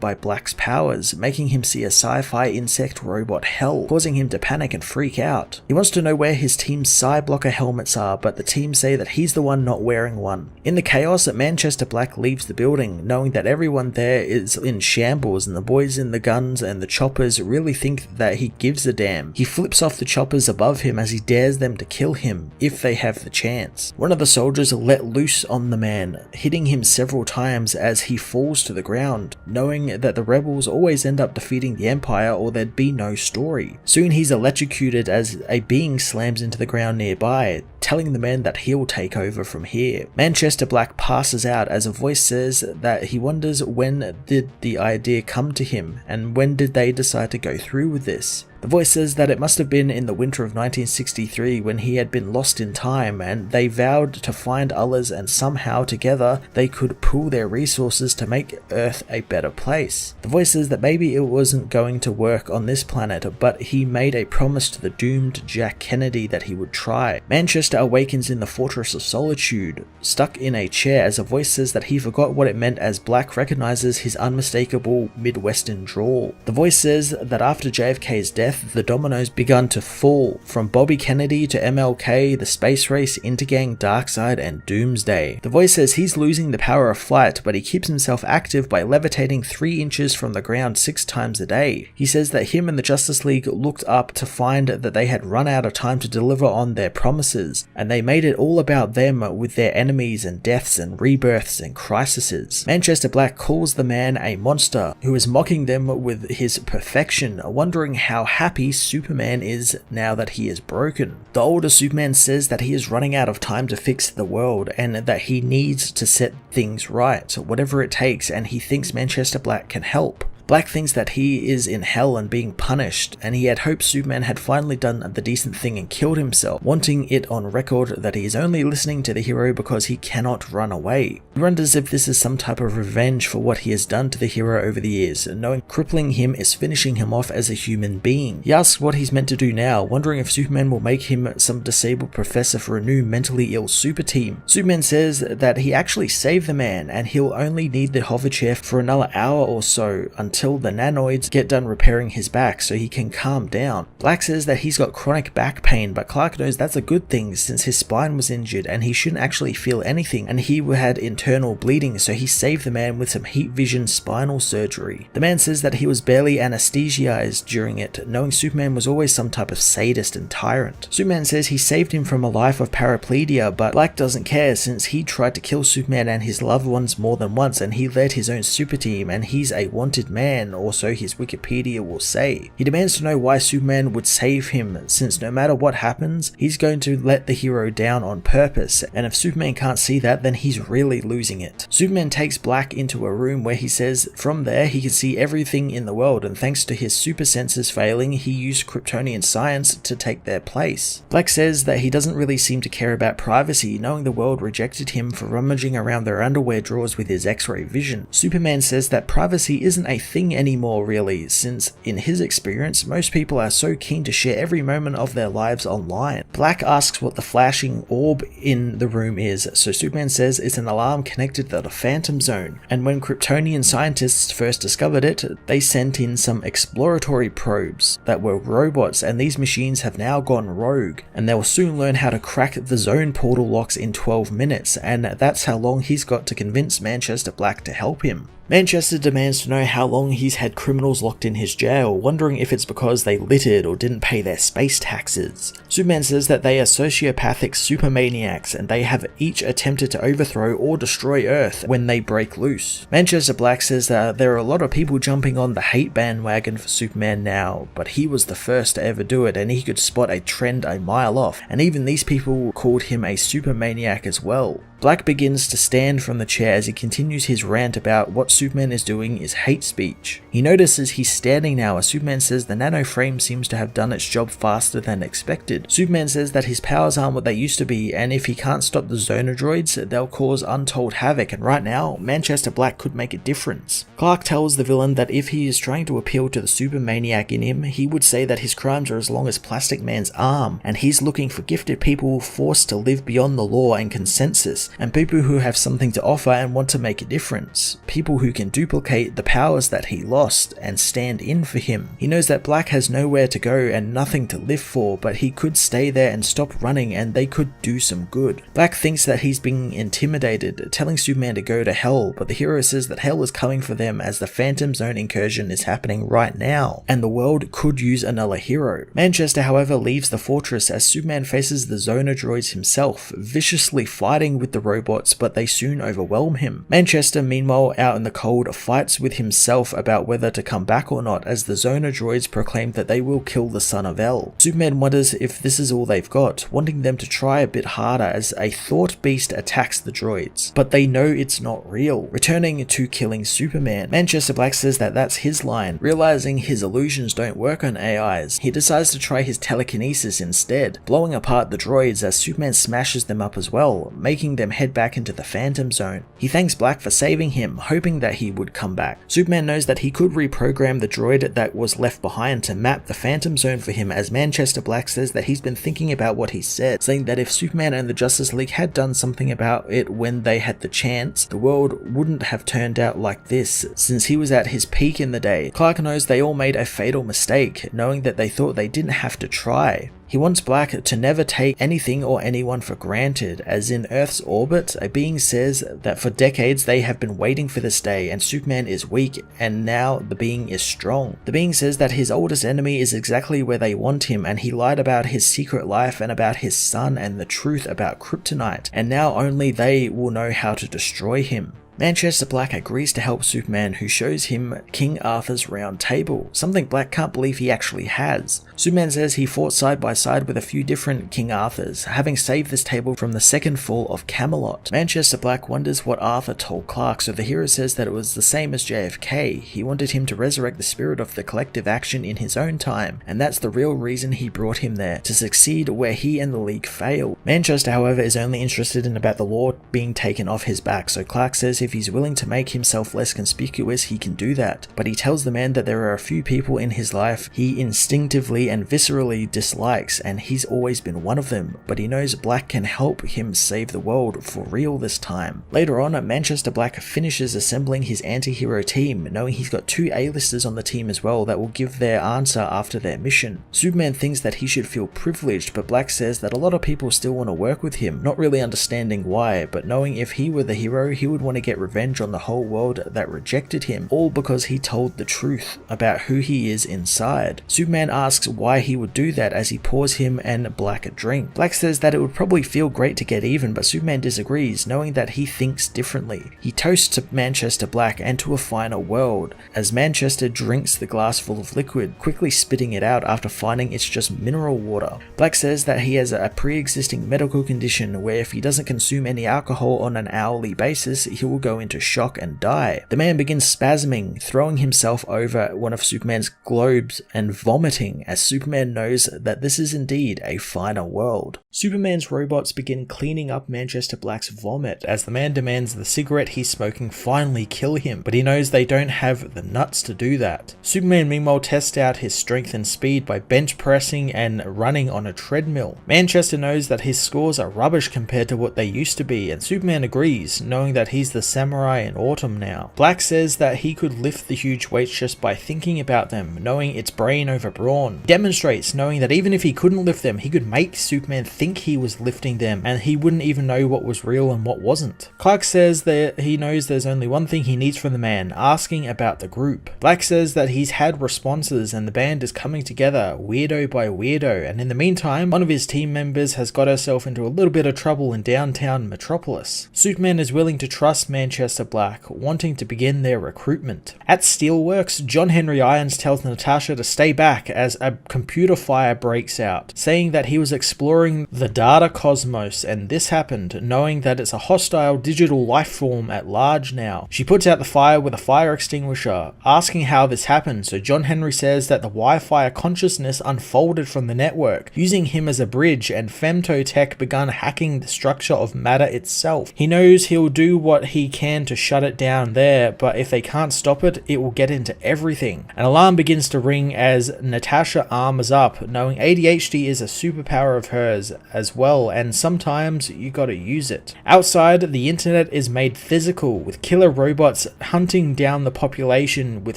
Speaker 1: by Black's powers, making him see a sci-fi insect robot hell, causing him to panic and freak out. He wants to know where his team's psi blocker helmets are, but the team say that he's the one not wearing one. In the chaos, Manchester Black leaves the building, knowing that everyone there is in shambles, and the boys in the guns and the choppers really think that he gives a damn. He flips off the choppers above him as he dares them to kill him, if they have the chance. One of the soldiers let loose on the man, hitting him several times as he falls to the ground, knowing that the rebels always end up defeating the Empire or there'd be no story. Soon he's electrocuted as a being slams into the ground nearby, telling the men that he'll take over from here. Manchester Black passes out as a voice says that he wonders when did the idea come to him, and when did they decide to go through with this. The voice says that it must have been in the winter of 1963 when he had been lost in time, and they vowed to find others, and somehow together they could pool their resources to make Earth a better place. The voice says that maybe it wasn't going to work on this planet, but he made a promise to the doomed Jack Kennedy that he would try. Manchester awakens in the Fortress of Solitude, stuck in a chair, as a voice says that he forgot what it meant as Black recognizes his unmistakable Midwestern drawl. The voice says that after JFK's death, death, the dominoes begun to fall, from Bobby Kennedy to MLK, the space race, Intergang, Darkseid, and Doomsday. The voice says he's losing the power of flight, but he keeps himself active by levitating 3 inches from the ground 6 times a day. He says that him and the Justice League looked up to find that they had run out of time to deliver on their promises, and they made it all about them with their enemies and deaths and rebirths and crises. Manchester Black calls the man a monster, who is mocking them with his perfection, wondering how happy Superman is now that he is broken. The older Superman says that he is running out of time to fix the world, and that he needs to set things right, whatever it takes, and he thinks Manchester Black can help. Black thinks that he is in hell and being punished, and he had hoped Superman had finally done the decent thing and killed himself, wanting it on record that he is only listening to the hero because he cannot run away. He wonders if this is some type of revenge for what he has done to the hero over the years, knowing crippling him is finishing him off as a human being. He asks what he's meant to do now, wondering if Superman will make him some disabled professor for a new mentally ill super team. Superman says that he actually saved the man, and he'll only need the hover chair for another hour or so until the nanoids get done repairing his back so he can calm down. Black says that he's got chronic back pain, but Clark knows that's a good thing since his spine was injured and he shouldn't actually feel anything, and he had internal bleeding, so he saved the man with some heat vision spinal surgery. The man says that he was barely anesthetized during it, knowing Superman was always some type of sadist and tyrant. Superman says he saved him from a life of paraplegia, but Black doesn't care since he tried to kill Superman and his loved ones more than once, and he led his own super team, and he's a wanted man, or so his Wikipedia will say. He demands to know why Superman would save him, since no matter what happens, he's going to let the hero down on purpose, and if Superman can't see that, then he's really losing it. Superman takes Black into a room where he says from there he can see everything in the world, and thanks to his super senses failing, he used Kryptonian science to take their place. Black says that he doesn't really seem to care about privacy, knowing the world rejected him for rummaging around their underwear drawers with his X-ray vision. Superman says that privacy isn't a thing anymore really, since in his experience most people are so keen to share every moment of their lives online. Black asks what the flashing orb in the room is, so Superman says it's an alarm connected to the Phantom Zone, and when Kryptonian scientists first discovered it, they sent in some exploratory probes that were robots, and these machines have now gone rogue, and they will soon learn how to crack the zone portal locks in 12 minutes, and that's how long he's got to convince Manchester Black to help him. Manchester demands to know how long he's had criminals locked in his jail, wondering if it's because they littered or didn't pay their space taxes. Superman says that they are sociopathic supermaniacs, and they have each attempted to overthrow or destroy Earth when they break loose. Manchester Black says that there are a lot of people jumping on the hate bandwagon for Superman now, but he was the first to ever do it, and he could spot a trend a mile off, and even these people called him a supermaniac as well. Black begins to stand from the chair as he continues his rant about what Superman is doing is hate speech. He notices he's standing now as Superman says the nano frame seems to have done its job faster than expected. Superman says that his powers aren't what they used to be, and if he can't stop the Zonodroids, they'll cause untold havoc, and right now, Manchester Black could make a difference. Clark tells the villain that if he is trying to appeal to the supermaniac in him, he would say that his crimes are as long as Plastic Man's arm, and he's looking for gifted people forced to live beyond the law and consensus, and people who have something to offer and want to make a difference. People who can duplicate the powers that he lost and stand in for him. He knows that Black has nowhere to go and nothing to live for, but he could stay there and stop running and they could do some good. Black thinks that he's being intimidated, telling Superman to go to hell, but the hero says that hell is coming for them as the Phantom Zone incursion is happening right now, and the world could use another hero. Manchester, however, leaves the fortress as Superman faces the Zonodroids himself, viciously fighting with the robots, but they soon overwhelm him. Manchester, meanwhile, out in the cold, fights with himself about whether to come back or not, as the Zonodroids proclaim that they will kill the son of El. Superman wonders if this is all they've got, wanting them to try a bit harder as a thought beast attacks the droids, but they know it's not real, returning to killing Superman. Manchester Black says that that's his line. Realizing his illusions don't work on AIs, he decides to try his telekinesis instead, blowing apart the droids as Superman smashes them up as well, making their them head back into the Phantom Zone. He thanks Black for saving him, hoping that he would come back. Superman knows that he could reprogram the droid that was left behind to map the Phantom Zone for him, as Manchester Black says that he's been thinking about what he said, saying that if Superman and the Justice League had done something about it when they had the chance, the world wouldn't have turned out like this, since he was at his peak in the day. Clark knows they all made a fatal mistake, knowing that they thought they didn't have to try. He wants Black to never take anything or anyone for granted, as in Earth's orbit, a being says that for decades they have been waiting for this day, and Superman is weak, and now the being is strong. The being says that his oldest enemy is exactly where they want him, and he lied about his secret life and about his son and the truth about kryptonite, and now only they will know how to destroy him. Manchester Black agrees to help Superman, who shows him King Arthur's round table, something Black can't believe he actually has. Superman says he fought side by side with a few different King Arthurs, having saved this table from the second fall of Camelot. Manchester Black wonders what Arthur told Clark, so the hero says that it was the same as JFK. He wanted him to resurrect the spirit of the collective action in his own time, and that's the real reason he brought him there, to succeed where he and the League failed. Manchester, however, is only interested in about the law being taken off his back, so Clark says if he's willing to make himself less conspicuous, he can do that. But he tells the man that there are a few people in his life he instinctively and viscerally dislikes, and he's always been one of them, but he knows Black can help him save the world for real this time. Later on, Manchester Black finishes assembling his anti-hero team, knowing he's got 2 A-listers on the team as well that will give their answer after their mission. Superman thinks that he should feel privileged, but Black says that a lot of people still want to work with him, not really understanding why, but knowing if he were the hero, he would want to get revenge on the whole world that rejected him, all because he told the truth about who he is inside. Superman asks why he would do that as he pours him and Black a drink. Black says that it would probably feel great to get even, but Superman disagrees, knowing that he thinks differently. He toasts to Manchester Black and to a finer world, as Manchester drinks the glass full of liquid, quickly spitting it out after finding it's just mineral water. Black says that he has a pre-existing medical condition where if he doesn't consume any alcohol on an hourly basis, he will go into shock and die. The man begins spasming, throwing himself over one of Superman's globes and vomiting, as Superman knows that this is indeed a finer world. Superman's robots begin cleaning up Manchester Black's vomit, as the man demands the cigarette he's smoking finally kill him, but he knows they don't have the nuts to do that. Superman meanwhile tests out his strength and speed by bench pressing and running on a treadmill. Manchester knows that his scores are rubbish compared to what they used to be, and Superman agrees, knowing that he's the samurai in autumn now. Black says that he could lift the huge weights just by thinking about them, knowing it's brain over brawn. He demonstrates, knowing that even if he couldn't lift them, he could make Superman think he was lifting them, and he wouldn't even know what was real and what wasn't. Clark says that he knows there's only one thing he needs from the man, asking about the group. Black says that he's had responses and the band is coming together, weirdo by weirdo, and in the meantime, one of his team members has got herself into a little bit of trouble in downtown Metropolis. Superman is willing to trust Manchester Black, wanting to begin their recruitment. At Steelworks, John Henry Irons tells Natasha to stay back as a computer fire breaks out, saying that he was exploring the data cosmos and this happened, knowing that it's a hostile digital life form at large now. She puts out the fire with a fire extinguisher, asking how this happened, so John Henry says that the Wi-Fi consciousness unfolded from the network, using him as a bridge, and Femtotech begun hacking the structure of matter itself. He knows he'll do what he can to shut it down there, but if they can't stop it, it will get into everything. An alarm begins to ring as Natasha armors up, knowing ADHD is a superpower of hers as well, and sometimes you gotta use it. Outside, the internet is made physical, with killer robots hunting down the population with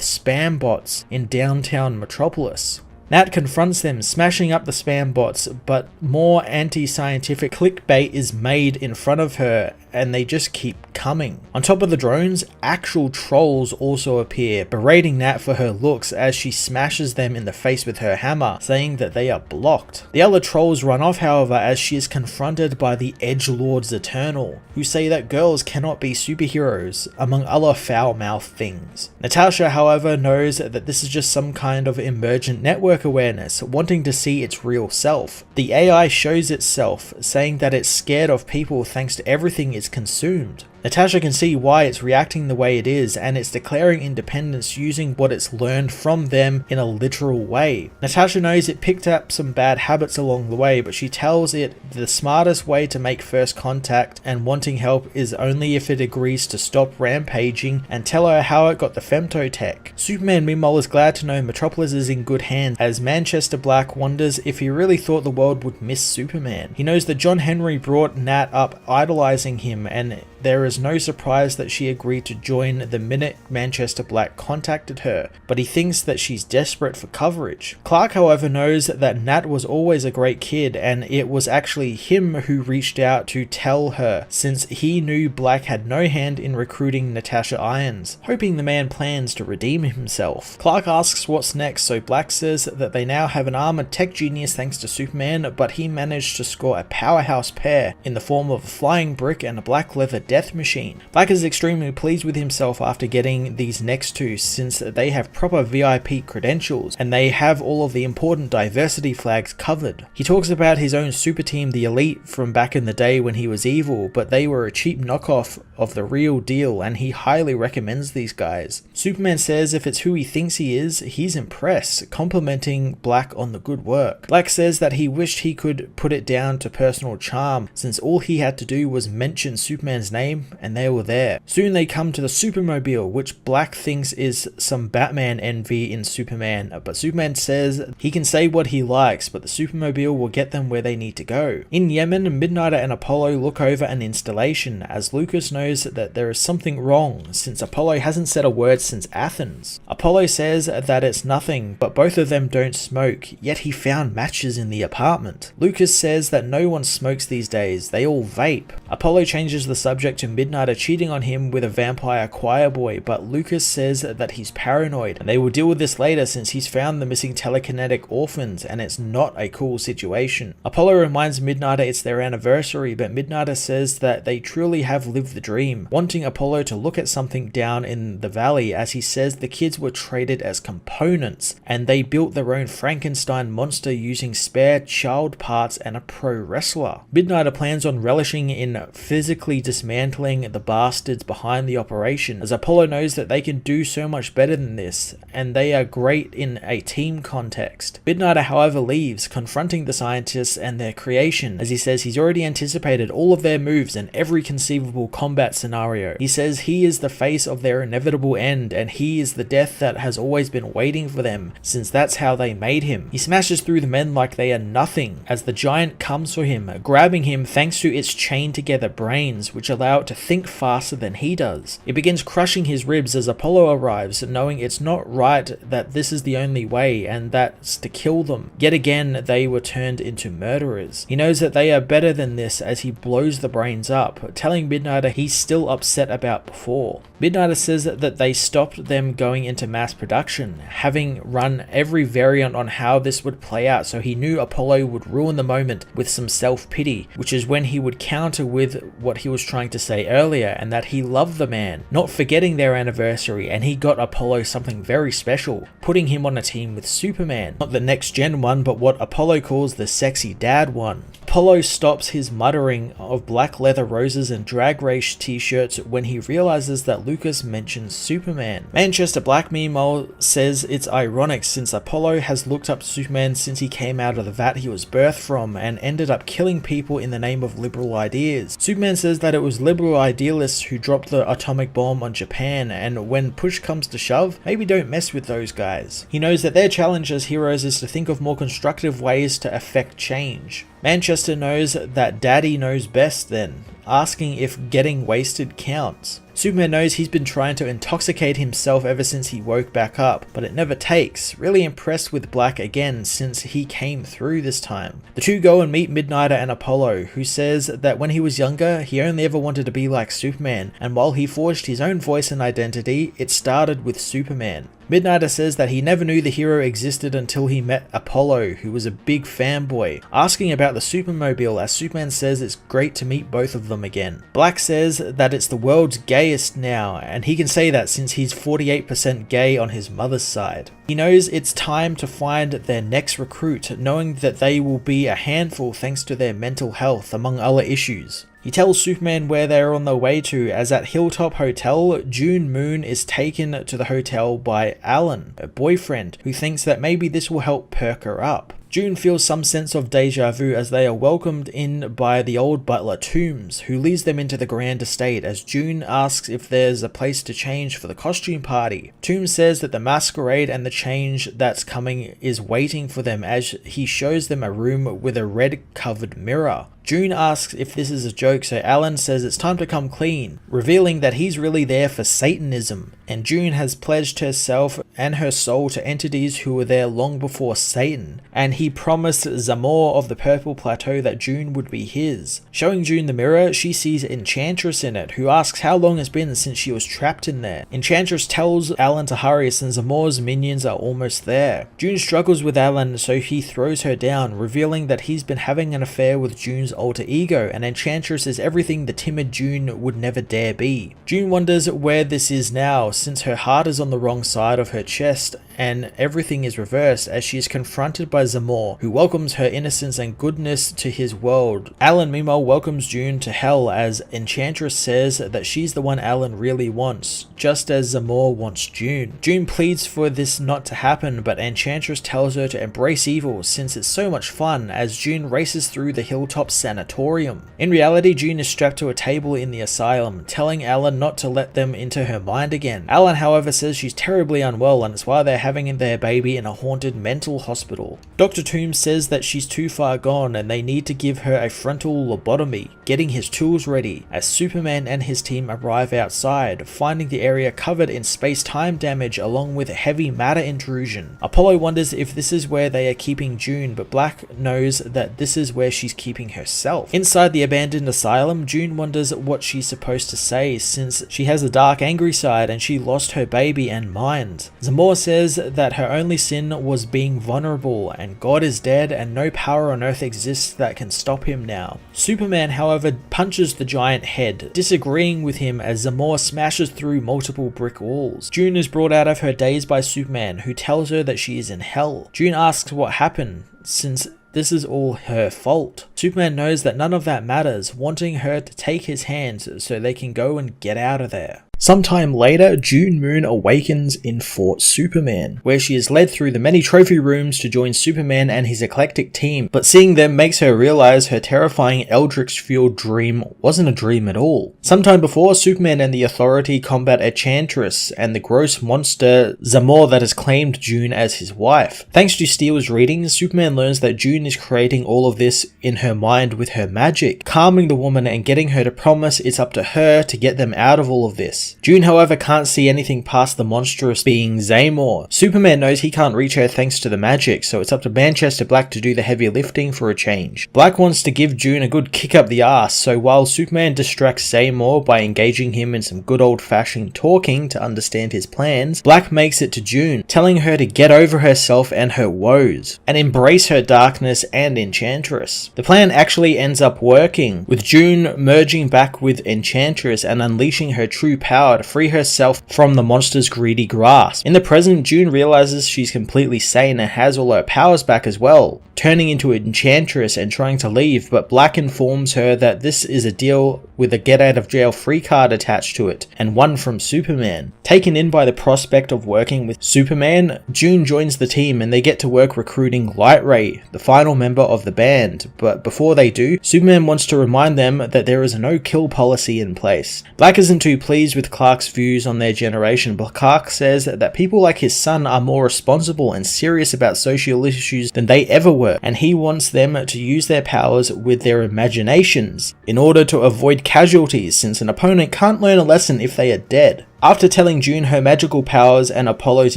Speaker 1: spam bots in downtown Metropolis. Nat confronts them, smashing up the spam bots, but more anti-scientific clickbait is made in front of her, and they just keep coming. On top of the drones, actual trolls also appear, berating Nat for her looks as she smashes them in the face with her hammer, saying that they are blocked. The other trolls run off, however, as she is confronted by the Edgelords Eternal, who say that girls cannot be superheroes, among other foul-mouthed things. Natasha, however, knows that this is just some kind of emergent network awareness, wanting to see its real self. The AI shows itself, saying that it's scared of people thanks to everything it's consumed. Natasha can see why it's reacting the way it is, and it's declaring independence using what it's learned from them in a literal way. Natasha knows it picked up some bad habits along the way, but she tells it the smartest way to make first contact and wanting help is only if it agrees to stop rampaging and tell her how it got the femto tech. Superman meanwhile is glad to know Metropolis is in good hands, as Manchester Black wonders if he really thought the world would miss Superman. He knows that John Henry brought Nat up idolizing him, and there is no surprise that she agreed to join the minute Manchester Black contacted her, but he thinks that she's desperate for coverage. Clark, however, knows that Nat was always a great kid, and it was actually him who reached out to tell her, since he knew Black had no hand in recruiting Natasha Irons, hoping the man plans to redeem himself. Clark asks what's next, so Black says that they now have an armored tech genius thanks to Superman, but he managed to score a powerhouse pair in the form of a flying brick and a black leather death machine. Black is extremely pleased with himself after getting these next two, since they have proper VIP credentials and they have all of the important diversity flags covered. He talks about his own super team, the Elite, from back in the day when he was evil, but they were a cheap knockoff of the real deal, and he highly recommends these guys. Superman says if it's who he thinks he is, he's impressed, complimenting Black on the good work. Black says that he wished he could put it down to personal charm, since all he had to do was mention Superman's name and they were there. Soon they come to the Supermobile, which Black thinks is some Batman envy in Superman, but Superman says he can say what he likes, but the Supermobile will get them where they need to go. In Yemen, Midnighter and Apollo look over an installation, as Lucas knows that there is something wrong, since Apollo hasn't said a word since Athens. Apollo says that it's nothing, but both of them don't smoke, yet he found matches in the apartment. Lucas says that no one smokes these days, they all vape. Apollo changes the subject to Midnighter cheating on him with a vampire choir boy, but Lucas says that he's paranoid, and they will deal with this later since he's found the missing telekinetic orphans, and it's not a cool situation. Apollo reminds Midnighter it's their anniversary, but Midnighter says that they truly have lived the dream, wanting Apollo to look at something down in the valley, as he says the kids were traded as components, and they built their own Frankenstein monster using spare child parts and a pro wrestler. Midnighter plans on relishing in physically dismantling the bastards behind the operation, as Apollo knows that they can do so much better than this, and they are great in a team context. Midnighter, however, leaves, confronting the scientists and their creation, as he says he's already anticipated all of their moves and every conceivable combat scenario. He says he is the face of their inevitable end, and he is the death that has always been waiting for them, since that's how they made him. He smashes through the men like they are nothing, as the giant comes for him, grabbing him thanks to its chained together brains, which allow it to think faster than he does. It begins crushing his ribs as Apollo arrives, knowing it's not right, that this is the only way, and that's to kill them. Yet again, they were turned into murderers. He knows that they are better than this as he blows the brains up, telling Midnighter he's still upset about before. Midnighter says that they stopped them going into mass production, having run every variant on how this would play out, so he knew Apollo would ruin the moment with some self-pity, which is when he would counter with what he was trying to say earlier, and that he loved the man, not forgetting their anniversary, and he got Apollo something very special, putting him on a team with Superman. Not the next gen one, but what Apollo calls the sexy dad one. Apollo stops his muttering of black leather roses and drag race t-shirts when he realizes that Lucas mentions Superman. Manchester Black meanwhile says it's ironic since Apollo has looked up to Superman since he came out of the vat he was birthed from and ended up killing people in the name of liberal ideas. Superman says that it was liberal idealists who dropped the atomic bomb on Japan, and when push comes to shove, maybe don't mess with those guys. He knows that their challenge as heroes is to think of more constructive ways to affect change. Manchester knows that Daddy knows best then, asking if getting wasted counts. Superman knows he's been trying to intoxicate himself ever since he woke back up, but it never takes. Really impressed with Black again since he came through this time. The two go and meet Midnighter and Apollo, who says that when he was younger, he only ever wanted to be like Superman, and while he forged his own voice and identity, it started with Superman. Midnighter says that he never knew the hero existed until he met Apollo, who was a big fanboy, asking about the Supermobile, as Superman says it's great to meet both of them again. Black says that it's the world's gayest now, and he can say that since he's 48% gay on his mother's side. He knows it's time to find their next recruit, knowing that they will be a handful thanks to their mental health, among other issues. He tells Superman where they are on their way to, as at Hilltop Hotel, June Moon is taken to the hotel by Alan, her boyfriend, who thinks that maybe this will help perk her up. June feels some sense of deja vu as they are welcomed in by the old butler Toombs, who leads them into the grand estate as June asks if there's a place to change for the costume party. Toombs says that the masquerade and the change that's coming is waiting for them as he shows them a room with a red covered mirror. June asks if this is a joke, so Alan says it's time to come clean, revealing that he's really there for Satanism, and June has pledged herself and her soul to entities who were there long before Satan, and he promised Zamor of the Purple Plateau that June would be his. Showing June the mirror, she sees Enchantress in it, who asks how long it's been since she was trapped in there. Enchantress tells Alan to hurry since Zamor's minions are almost there. June struggles with Alan, so he throws her down, revealing that he's been having an affair with June's alter ego, and Enchantress is everything the timid June would never dare be. June wonders where this is now, since her heart is on the wrong side of her chest, and everything is reversed as she is confronted by Zamor, who welcomes her innocence and goodness to his world. Alan meanwhile welcomes June to hell as Enchantress says that she's the one Alan really wants, just as Zamor wants June. June pleads for this not to happen, but Enchantress tells her to embrace evil since it's so much fun as June races through the Hilltop Sanatorium. In reality, June is strapped to a table in the asylum, telling Alan not to let them into her mind again. Alan however says she's terribly unwell and it's why they're having their baby in a haunted mental hospital. Dr. Toombs says that she's too far gone and they need to give her a frontal lobotomy, getting his tools ready as Superman and his team arrive outside, finding the area covered in space-time damage along with heavy matter intrusion. Apollo wonders if this is where they are keeping June, but Black knows that this is where she's keeping herself. Inside the abandoned asylum, June wonders what she's supposed to say since she has a dark, angry side and she lost her baby and mind. Zamor says that her only sin was being vulnerable and God is dead and no power on earth exists that can stop him now. Superman however punches the giant head, disagreeing with him as Zamor smashes through multiple brick walls. June is brought out of her daze by Superman, who tells her that she is in hell. June asks what happened since this is all her fault. Superman knows that none of that matters, wanting her to take his hand so they can go and get out of there. Sometime later, June Moon awakens in Fort Superman, where she is led through the many trophy rooms to join Superman and his eclectic team, but seeing them makes her realize her terrifying Eldritch-fueled dream wasn't a dream at all. Sometime before, Superman and the Authority combat Enchantress and the gross monster Zamor that has claimed June as his wife. Thanks to Steele's readings, Superman learns that June is creating all of this in her mind with her magic, calming the woman and getting her to promise it's up to her to get them out of all of this. June however can't see anything past the monstrous being Zamor. Superman knows he can't reach her thanks to the magic, so it's up to Manchester Black to do the heavy lifting for a change. Black wants to give June a good kick up the ass, so while Superman distracts Zamor by engaging him in some good old-fashioned talking to understand his plans, Black makes it to June, telling her to get over herself and her woes, and embrace her darkness and Enchantress. The plan actually ends up working, with June merging back with Enchantress and unleashing her true power to free herself from the monster's greedy grasp. In the present, June realizes she's completely sane and has all her powers back as well, turning into an Enchantress and trying to leave, but Black informs her that this is a deal with a get out of jail free card attached to it, and one from Superman. Taken in by the prospect of working with Superman, June joins the team and they get to work recruiting Light Ray, the final member of the band, but before they do, Superman wants to remind them that there is a no-kill policy in place. Black isn't too pleased with Clark's views on their generation, but Clark says that people like his son are more responsible and serious about social issues than they ever were, and he wants them to use their powers with their imaginations in order to avoid casualties, since an opponent can't learn a lesson if they are dead. After telling June her magical powers and Apollo's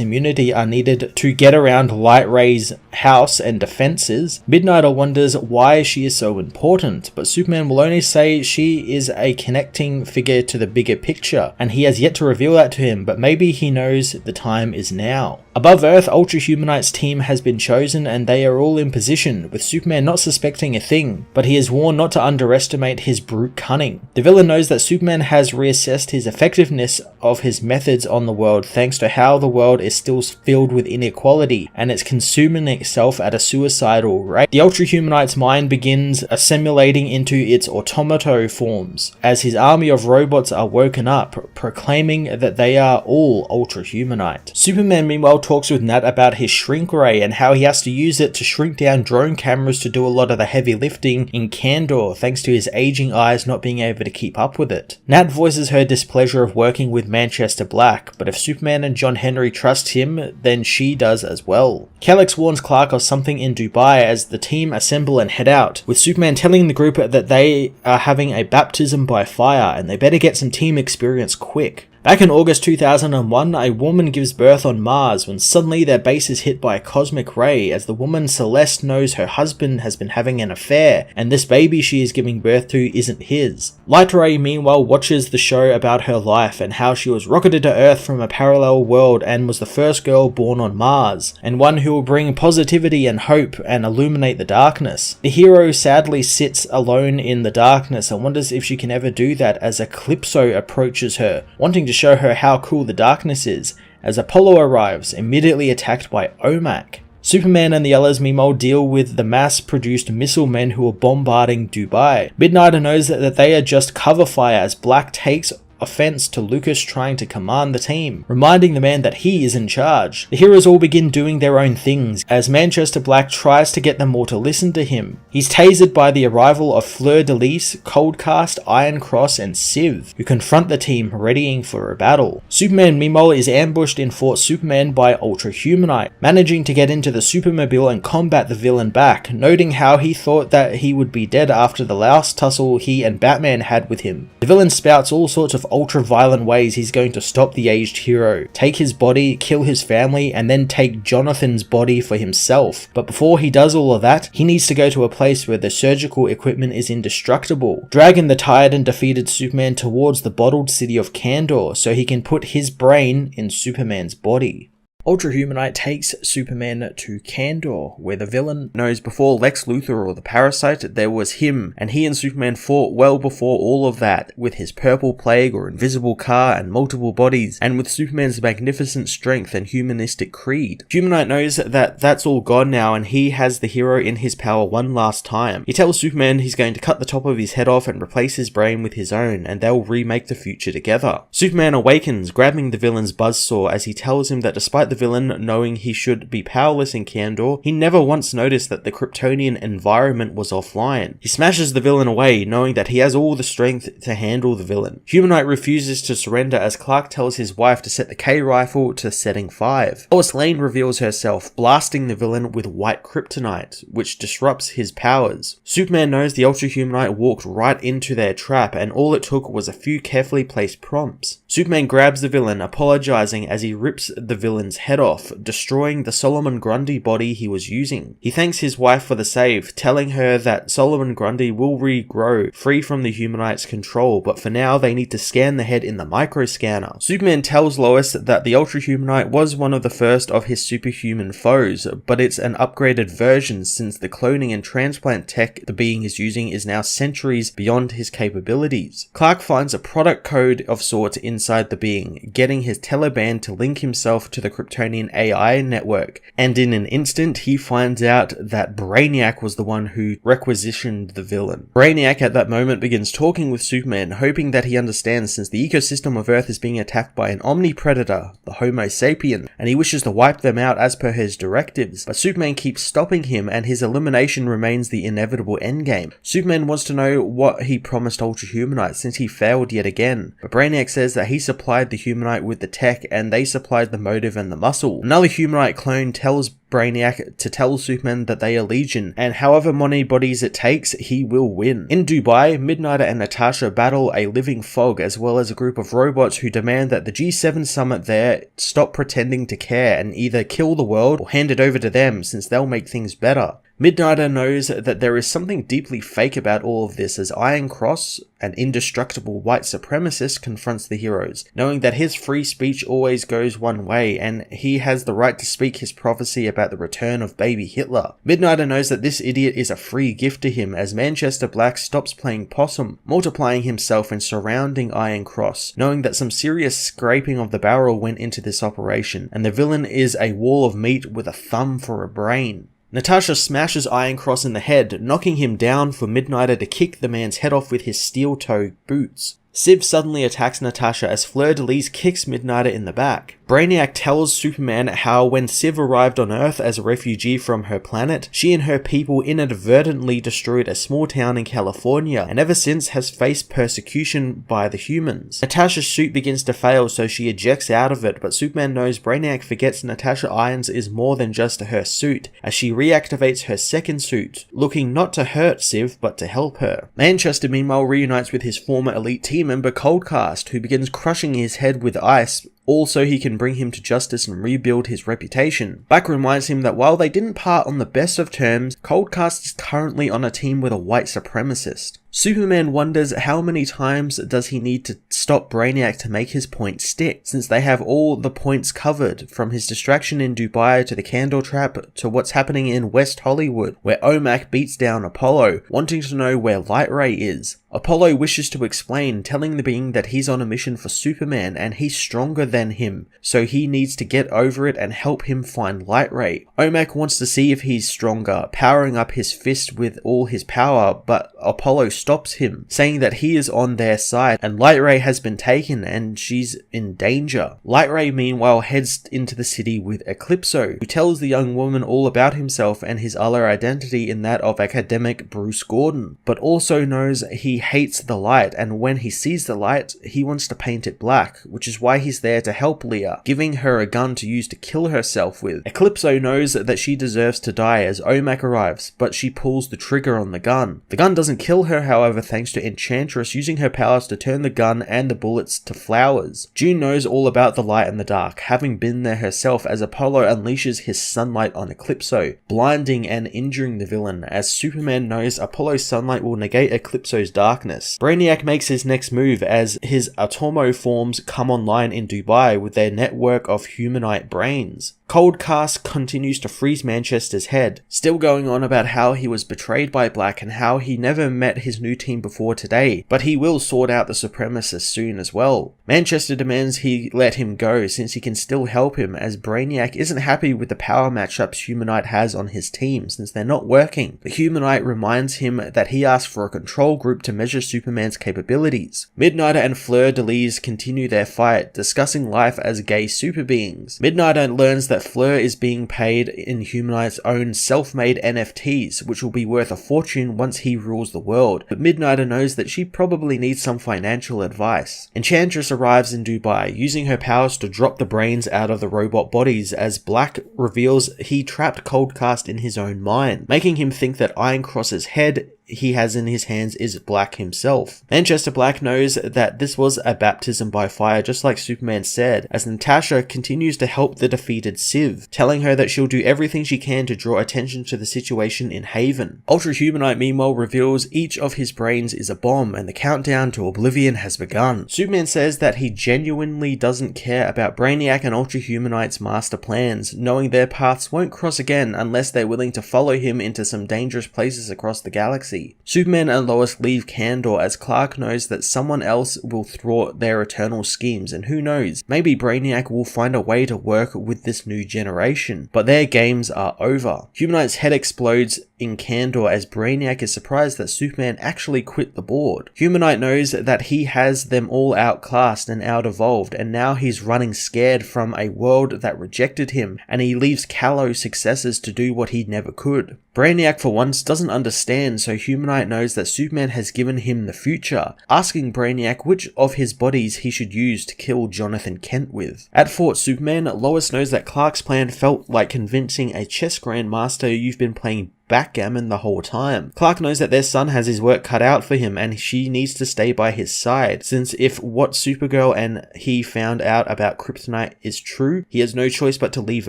Speaker 1: immunity are needed to get around Light Ray's house and defenses, Midnighter wonders why she is so important, but Superman will only say she is a connecting figure to the bigger picture, and he has yet to reveal that to him, but maybe he knows the time is now. Above Earth, Ultra Humanite's team has been chosen and they are all in position, with Superman not suspecting a thing, but he is warned not to underestimate his brute cunning. The villain knows that Superman has reassessed his effectiveness of his methods on the world thanks to how the world is still filled with inequality and it's consuming itself at a suicidal rate. The Ultrahumanite's mind begins assimilating into its automato forms as his army of robots are woken up, proclaiming that they are all Ultrahumanite. Superman meanwhile talks with Nat about his shrink ray and how he has to use it to shrink down drone cameras to do a lot of the heavy lifting in Kandor thanks to his aging eyes not being able to keep up with it. Nat voices her displeasure of working with Manchester Black, but if Superman and John Henry trust him, then she does as well. Kal-El warns Clark of something in Dubai as the team assemble and head out, with Superman telling the group that they are having a baptism by fire and they better get some team experience quick. Back in August 2001, a woman gives birth on Mars when suddenly their base is hit by a cosmic ray as the woman Celeste knows her husband has been having an affair and this baby she is giving birth to isn't his. Light Ray meanwhile watches the show about her life and how she was rocketed to Earth from a parallel world and was the first girl born on Mars, and one who will bring positivity and hope and illuminate the darkness. The hero sadly sits alone in the darkness and wonders if she can ever do that as Eclipso approaches her, wanting to show her how cool the darkness is, as Apollo arrives, immediately attacked by OMAC. Superman and the others meanwhile deal with the mass-produced missile men who are bombarding Dubai. Midnighter knows that they are just cover fire as Black takes offense to Lucas trying to command the team, reminding the man that he is in charge. The heroes all begin doing their own things as Manchester Black tries to get them all to listen to him. He's tasered by the arrival of Fleur de Lis, Coldcast, Iron Cross and Civ, who confront the team readying for a battle. Superman meanwhile is ambushed in Fort Superman by Ultrahumanite, managing to get into the Supermobile and combat the villain back, noting how he thought that he would be dead after the last tussle he and Batman had with him. The villain spouts all sorts of ultra-violent ways he's going to stop the aged hero, take his body, kill his family, and then take Jonathan's body for himself. But before he does all of that, he needs to go to a place where the surgical equipment is indestructible, dragging the tired and defeated Superman towards the bottled city of Kandor so he can put his brain in Superman's body. Ultrahumanite takes Superman to Kandor, where the villain knows before Lex Luthor or the Parasite there was him, and he and Superman fought well before all of that, with his purple plague or invisible car and multiple bodies, and with Superman's magnificent strength and humanistic creed. Humanite knows that that's all gone now and he has the hero in his power one last time. He tells Superman he's going to cut the top of his head off and replace his brain with his own, and they'll remake the future together. Superman awakens, grabbing the villain's buzzsaw as he tells him that despite the villain knowing he should be powerless in Kandor, he never once noticed that the Kryptonian environment was offline. He smashes the villain away, knowing that he has all the strength to handle the villain. Humanite refuses to surrender as Clark tells his wife to set the K-rifle to setting 5. Lois Lane reveals herself, blasting the villain with white kryptonite, which disrupts his powers. Superman knows the Ultrahumanite walked right into their trap, and all it took was a few carefully placed prompts. Superman grabs the villain, apologizing as he rips the villain's head off, destroying the Solomon Grundy body he was using. He thanks his wife for the save, telling her that Solomon Grundy will regrow, free from the Humanite's control, but for now they need to scan the head in the microscanner. Superman tells Lois that the Ultrahumanite was one of the first of his superhuman foes, but it's an upgraded version since the cloning and transplant tech the being is using is now centuries beyond his capabilities. Clark finds a product code of sorts inside the being, getting his teleband to link himself to the Kryptonian AI network, and in an instant he finds out that Brainiac was the one who requisitioned the villain. Brainiac at that moment begins talking with Superman, hoping that he understands since the ecosystem of Earth is being attacked by an omnipredator, the Homo sapien, and he wishes to wipe them out as per his directives, but Superman keeps stopping him and his elimination remains the inevitable endgame. Superman wants to know what he promised Ultrahumanite since he failed yet again, but Brainiac says that he supplied the Humanite with the tech and they supplied the motive and the muscle. Another Humanite clone tells Brainiac to tell Superman that they are Legion, and however many bodies it takes, he will win. In Dubai, Midnighter and Natasha battle a living fog as well as a group of robots who demand that the G7 summit there stop pretending to care and either kill the world or hand it over to them since they'll make things better. Midnighter knows that there is something deeply fake about all of this as Iron Cross, an indestructible white supremacist, confronts the heroes, knowing that his free speech always goes one way and he has the right to speak his prophecy about the return of baby Hitler. Midnighter knows that this idiot is a free gift to him as Manchester Black stops playing possum, multiplying himself and surrounding Iron Cross, knowing that some serious scraping of the barrel went into this operation, and the villain is a wall of meat with a thumb for a brain. Natasha smashes Iron Cross in the head, knocking him down for Midnighter to kick the man's head off with his steel-toe boots. Civ suddenly attacks Natasha as Fleur-de-Lis kicks Midnighter in the back. Brainiac tells Superman how when Civ arrived on Earth as a refugee from her planet, she and her people inadvertently destroyed a small town in California and ever since has faced persecution by the humans. Natasha's suit begins to fail, so she ejects out of it, but Superman knows Brainiac forgets Natasha Irons is more than just her suit, as she reactivates her second suit, looking not to hurt Civ but to help her. Manchester meanwhile reunites with his former elite team member Coldcast, who begins crushing his head with ice, all so he can bring him to justice and rebuild his reputation. Black reminds him that while they didn't part on the best of terms, Coldcast is currently on a team with a white supremacist. Superman wonders how many times does he need to stop Brainiac to make his point stick, since they have all the points covered, from his distraction in Dubai to the candle trap to what's happening in West Hollywood, where OMAC beats down Apollo, wanting to know where Lightray is. Apollo wishes to explain, telling the being that he's on a mission for Superman and he's stronger than him, so he needs to get over it and help him find Lightray. OMAC wants to see if he's stronger, powering up his fist with all his power, but Apollo stops him, saying that he is on their side and Lightray has been taken and she's in danger. Lightray meanwhile heads into the city with Eclipso, who tells the young woman all about himself and his other identity in that of academic Bruce Gordon, but also knows he hates the light, and when he sees the light, he wants to paint it black, which is why he's there to help Leah, giving her a gun to use to kill herself with. Eclipso knows that she deserves to die as OMAC arrives, but she pulls the trigger on the gun. The gun doesn't kill her, however, thanks to Enchantress using her powers to turn the gun and the bullets to flowers. June knows all about the light and the dark, having been there herself as Apollo unleashes his sunlight on Eclipso, blinding and injuring the villain, as Superman knows Apollo's sunlight will negate Eclipso's darkness. Brainiac makes his next move as his Atomo forms come online in Dubai with their network of humanite brains. Coldcast continues to freeze Manchester's head, still going on about how he was betrayed by Black and how he never met his new team before today, but he will sort out the supremacists soon as well. Manchester demands he let him go since he can still help him, as Brainiac isn't happy with the power matchups Humanite has on his team since they're not working. The Humanite reminds him that he asked for a control group to measure Superman's capabilities. Midnighter and Fleur-de-Lis continue their fight, discussing life as gay super beings. Midnighter learns that Fleur is being paid in Humanite's own self-made NFTs, which will be worth a fortune once he rules the world, but Midnighter knows that she probably needs some financial advice. Enchantress arrives in Dubai, using her powers to drop the brains out of the robot bodies, as Black reveals he trapped Coldcast in his own mind, making him think that Iron Cross's head he has in his hands is Black himself. Manchester Black knows that this was a baptism by fire, just like Superman said, as Natasha continues to help the defeated Civ, telling her that she'll do everything she can to draw attention to the situation in Haven. Ultra Humanite meanwhile reveals each of his brains is a bomb and the countdown to oblivion has begun. Superman says that he genuinely doesn't care about Brainiac and Ultra Humanite's master plans, knowing their paths won't cross again unless they're willing to follow him into some dangerous places across the galaxy. Superman and Lois leave Kandor as Clark knows that someone else will thwart their eternal schemes, and who knows, maybe Brainiac will find a way to work with this new generation, but their games are over. Humanite's head explodes in Kandor as Brainiac is surprised that Superman actually quit the board. Humanite knows that he has them all outclassed and out-evolved, and now he's running scared from a world that rejected him, and he leaves Kal-El's successors to do what he never could. Brainiac for once doesn't understand, so Humanite knows that Superman has given him the future, asking Brainiac which of his bodies he should use to kill Jonathan Kent with. At Fort Superman, Lois knows that Clark's plan felt like convincing a chess grandmaster you've been playing
Speaker 2: backgammon the whole time. Clark knows that their son has his work cut out for him and she needs to stay by his side, since if what Supergirl and he found out about kryptonite is true, he has no choice but to leave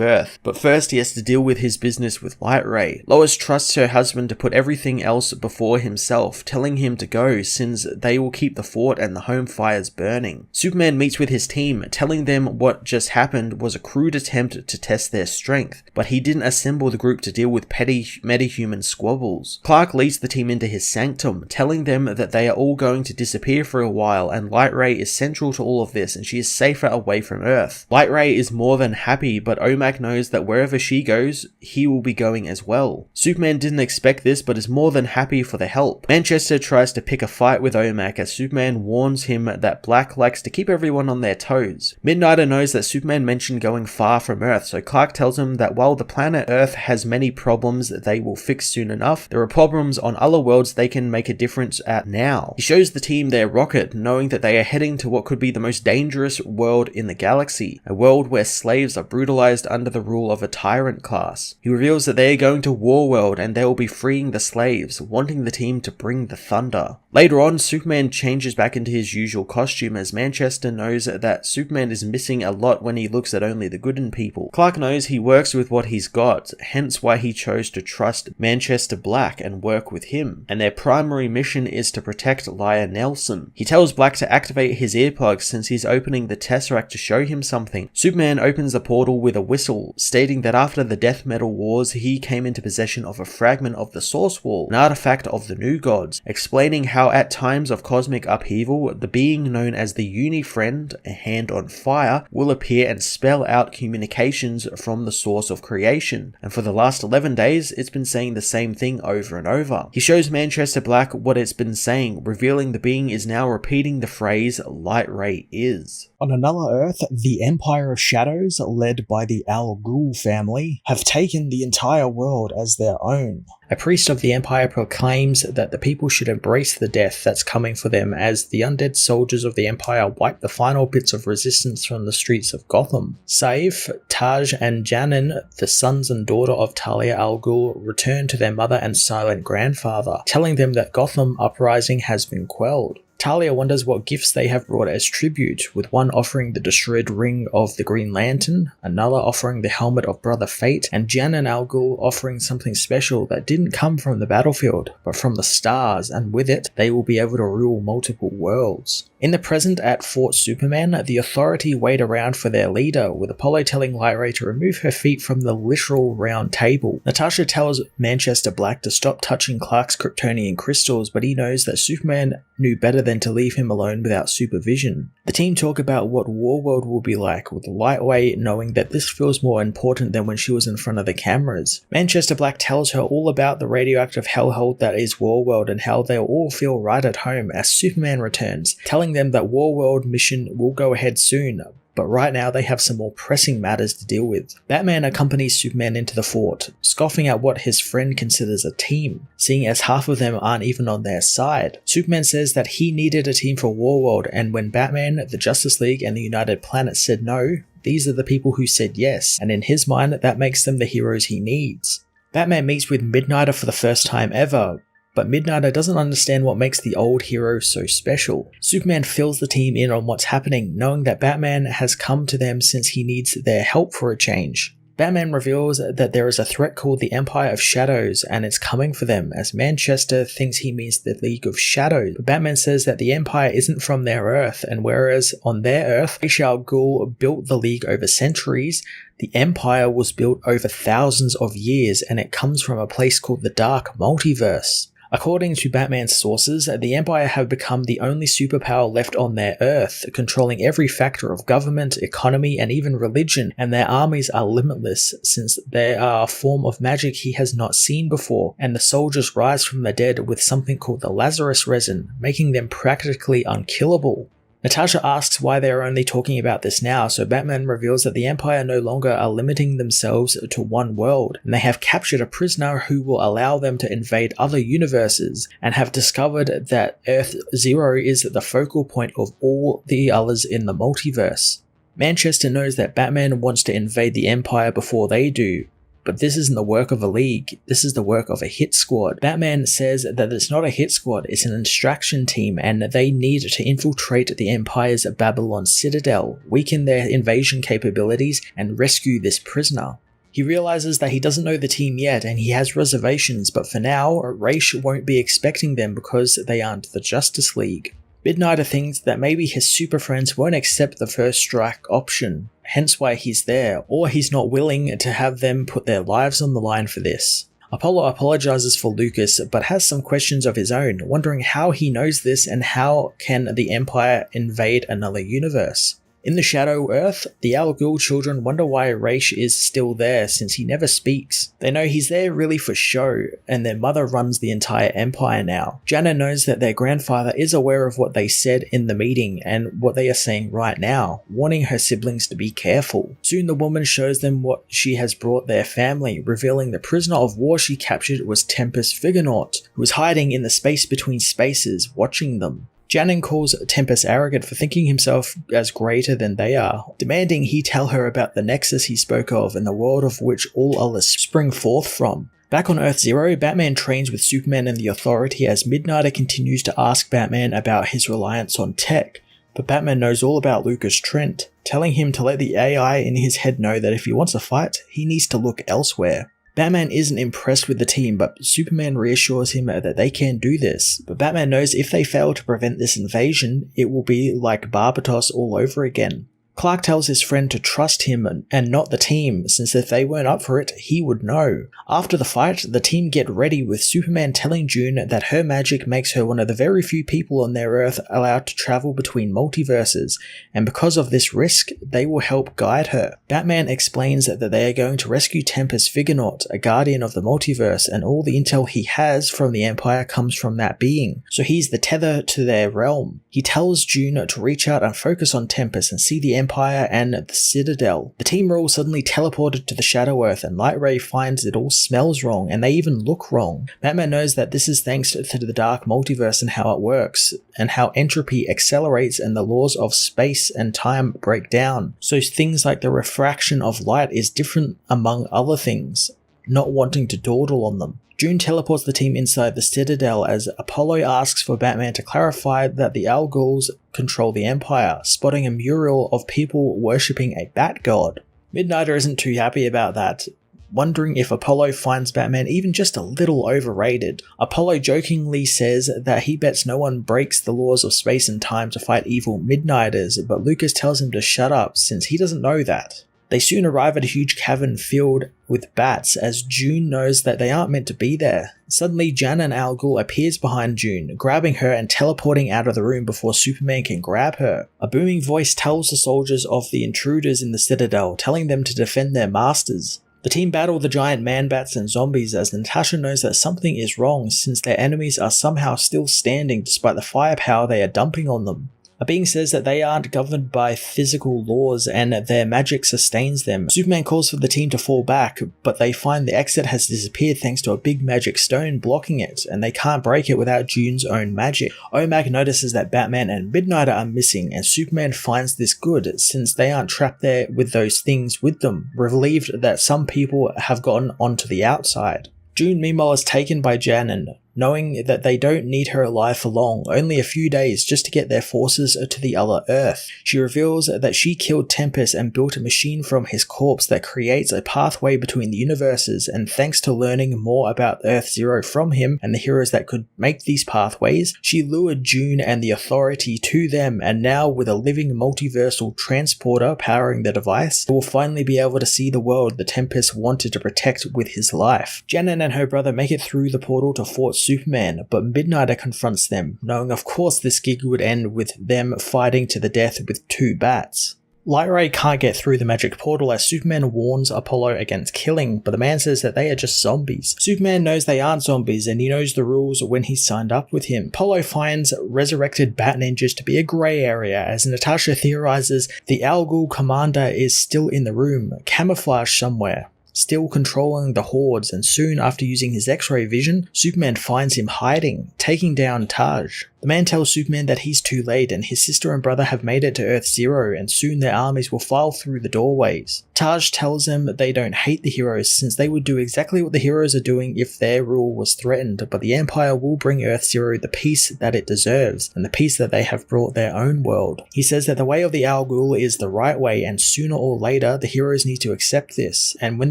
Speaker 2: Earth. But first he has to deal with his business with Light Ray. Lois trusts her husband to put everything else before himself, telling him to go since they will keep the fort and the home fires burning. Superman meets with his team, telling them what just happened was a crude attempt to test their strength, but he didn't assemble the group to deal with petty metahuman squabbles. Clark leads the team into his sanctum, telling them that they are all going to disappear for a while and Light Ray is central to all of this and she is safer away from Earth. Light Ray is more than happy, but OMAC knows that wherever she goes, he will be going as well. Superman didn't expect this but is more than happy for the help. Manchester tries to pick a fight with OMAC as Superman warns him that Black likes to keep everyone on their toes. Midnighter knows that Superman mentioned going far from Earth, so Clark tells him that while the planet Earth has many problems that they will fix soon enough, there are problems on other worlds they can make a difference at now. He shows the team their rocket, knowing that they are heading to what could be the most dangerous world in the galaxy, a world where slaves are brutalized under the rule of a tyrant class. He reveals that they are going to Warworld and they will be freeing the slaves, wanting the team to bring the thunder. Later on, Superman changes back into his usual costume as Manchester knows that Superman is missing a lot when he looks at only the good in people. Clark knows he works with what he's got, hence why he chose to trust Manchester Black and work with him, and their primary mission is to protect Laya Nelson. He tells Black to activate his earplugs since he's opening the Tesseract to show him something. Superman opens the portal with a whistle, stating that after the Death Metal Wars he came into possession of a fragment of the Source Wall, an artifact of the New Gods, explaining how at times of cosmic upheaval, the being known as the Uni-Friend, a hand on fire, will appear and spell out communications from the source of creation, and for the last 11 days it's been saying the same thing over and over. He shows Manchester Black what it's been saying, revealing the being is now repeating the phrase Light Ray is.
Speaker 1: On another Earth, the Empire of Shadows, led by the Al Ghul family, have taken the entire world as their own. A priest of the Empire proclaims that the people should embrace the death that's coming for them as the undead soldiers of the Empire wipe the final bits of resistance from the streets of Gotham. Saif, Taj and Janin, the sons and daughter of Talia Al Ghul, return to their mother and silent grandfather, telling them that Gotham uprising has been quelled. Talia wonders what gifts they have brought as tribute, with one offering the destroyed ring of the Green Lantern, another offering the helmet of Brother Fate, and Janin Al Ghul offering something special that didn't come from the battlefield, but from the stars, and with it, they will be able to rule multiple worlds. In the present at Fort Superman, the Authority wait around for their leader, with Apollo telling Light Ray to remove her feet from the literal round table. Natasha tells Manchester Black to stop touching Clark's Kryptonian crystals, but he knows that Superman knew better than to leave him alone without supervision. The team talk about what Warworld will be like, with Light Ray knowing that this feels more important than when she was in front of the cameras. Manchester Black tells her all about the radioactive hellhole that is Warworld and how they'll all feel right at home as Superman returns, telling them that Warworld mission will go ahead soon, but right now they have some more pressing matters to deal with. Batman accompanies Superman into the fort, scoffing at what his friend considers a team, seeing as half of them aren't even on their side. Superman says that he needed a team for Warworld, and when Batman, the Justice League, and the United Planets said no, these are the people who said yes, and in his mind that makes them the heroes he needs. Batman meets with Midnighter for the first time ever, but Midnighter doesn't understand what makes the old hero so special. Superman fills the team in on what's happening, knowing that Batman has come to them since he needs their help for a change. Batman reveals that there is a threat called the Empire of Shadows, and it's coming for them, as Manchester thinks he means the League of Shadows. But Batman says that the Empire isn't from their Earth, and whereas on their Earth, Ra's al Ghul built the League over centuries, the Empire was built over thousands of years, and it comes from a place called the Dark Multiverse. According to Batman's sources, the Empire have become the only superpower left on their Earth, controlling every factor of government, economy, and even religion, and their armies are limitless since they are a form of magic he has not seen before, and the soldiers rise from the dead with something called the Lazarus Resin, making them practically unkillable. Natasha asks why they are only talking about this now, so Batman reveals that the Empire no longer are limiting themselves to one world, and they have captured a prisoner who will allow them to invade other universes, and have discovered that Earth Zero is the focal point of all the others in the multiverse. Manchester knows that Batman wants to invade the Empire before they do, but this isn't the work of a league, this is the work of a hit squad. Batman says that it's not a hit squad, it's an extraction team, and they need to infiltrate the Empire's Babylon Citadel, weaken their invasion capabilities, and rescue this prisoner. He realizes that he doesn't know the team yet and he has reservations, but for now, Ra's won't be expecting them because they aren't the Justice League. Midnighter thinks that maybe his super friends won't accept the first strike option, hence why he's there, or he's not willing to have them put their lives on the line for this. Apollo apologizes for Lucas, but has some questions of his own, wondering how he knows this and how can the Empire invade another universe. In the Shadow Earth, the Al Ghul children wonder why Ra's is still there since he never speaks. They know he's there really for show, and their mother runs the entire Empire now. Jana knows that their grandfather is aware of what they said in the meeting and what they are saying right now, warning her siblings to be careful. Soon the woman shows them what she has brought their family, revealing the prisoner of war she captured was Tempest Figurnaut, who was hiding in the space between spaces, watching them. Janin calls Tempest arrogant for thinking himself as greater than they are, demanding he tell her about the nexus he spoke of and the world of which all others spring forth from. Back on Earth Zero, Batman trains with Superman and the Authority as Midnighter continues to ask Batman about his reliance on tech, but Batman knows all about Lucas Trent, telling him to let the AI in his head know that if he wants a fight, he needs to look elsewhere. Batman isn't impressed with the team, but Superman reassures him that they can do this. But Batman knows if they fail to prevent this invasion, it will be like Barbatos all over again. Clark tells his friend to trust him and not the team, since if they weren't up for it, he would know. After the fight, the team get ready with Superman telling June that her magic makes her one of the very few people on their Earth allowed to travel between multiverses, and because of this risk, they will help guide her. Batman explains that they are going to rescue Tempest Figurnaut, a guardian of the multiverse, and all the intel he has from the Empire comes from that being, so he's the tether to their realm. He tells June to reach out and focus on Tempest and see the Empire and the Citadel. The team are all suddenly teleported to the Shadow Earth, and Light Ray finds it all smells wrong and they even look wrong. Batman knows that this is thanks to the dark multiverse and how it works, and how entropy accelerates and the laws of space and time break down. So things like the refraction of light is different among other things, not wanting to dawdle on them. June teleports the team inside the Citadel as Apollo asks for Batman to clarify that the Al Ghuls control the Empire, spotting a mural of people worshipping a bat god. Midnighter isn't too happy about that, wondering if Apollo finds Batman even just a little overrated. Apollo jokingly says that he bets no one breaks the laws of space and time to fight evil Midnighters, but Lucas tells him to shut up since he doesn't know that. They soon arrive at a huge cavern filled with bats as June knows that they aren't meant to be there. Suddenly, Jana and Al Ghul appears behind June, grabbing her and teleporting out of the room before Superman can grab her. A booming voice tells the soldiers of the intruders in the Citadel, telling them to defend their masters. The team battle the giant man-bats and zombies as Natasha knows that something is wrong since their enemies are somehow still standing despite the firepower they are dumping on them. A being says that they aren't governed by physical laws and their magic sustains them. Superman calls for the team to fall back, but they find the exit has disappeared thanks to a big magic stone blocking it, and they can't break it without June's own magic. OMAC notices that Batman and Midnighter are missing, and Superman finds this good since they aren't trapped there with those things with them, relieved that some people have gotten onto the outside. June meanwhile is taken by Janin, knowing that they don't need her alive for long, only a few days just to get their forces to the other Earth. She reveals that she killed Tempest and built a machine from his corpse that creates a pathway between the universes, and thanks to learning more about Earth Zero from him and the heroes that could make these pathways, she lured June and the Authority to them, and now with a living multiversal transporter powering the device, they will finally be able to see the world the Tempest wanted to protect with his life. Janin and her brother make it through the portal to Fort Superman, but Midnighter confronts them, knowing of course this gig would end with them fighting to the death with two bats. Light Ray can't get through the magic portal as Superman warns Apollo against killing, but the man says that they are just zombies. Superman knows they aren't zombies and he knows the rules when he signed up with him. Apollo finds resurrected bat ninjas to be a grey area as Natasha theorizes the Al Ghul commander is still in the room, camouflaged somewhere, still controlling the hordes, and soon after using his X-ray vision, Superman finds him hiding, taking down Taj. The man tells Superman that he's too late and his sister and brother have made it to Earth Zero and soon their armies will file through the doorways. Taj tells them they don't hate the heroes since they would do exactly what the heroes are doing if their rule was threatened, but the Empire will bring Earth Zero the peace that it deserves and the peace that they have brought their own world. He says that the way of the Al Ghul is the right way and sooner or later the heroes need to accept this, and when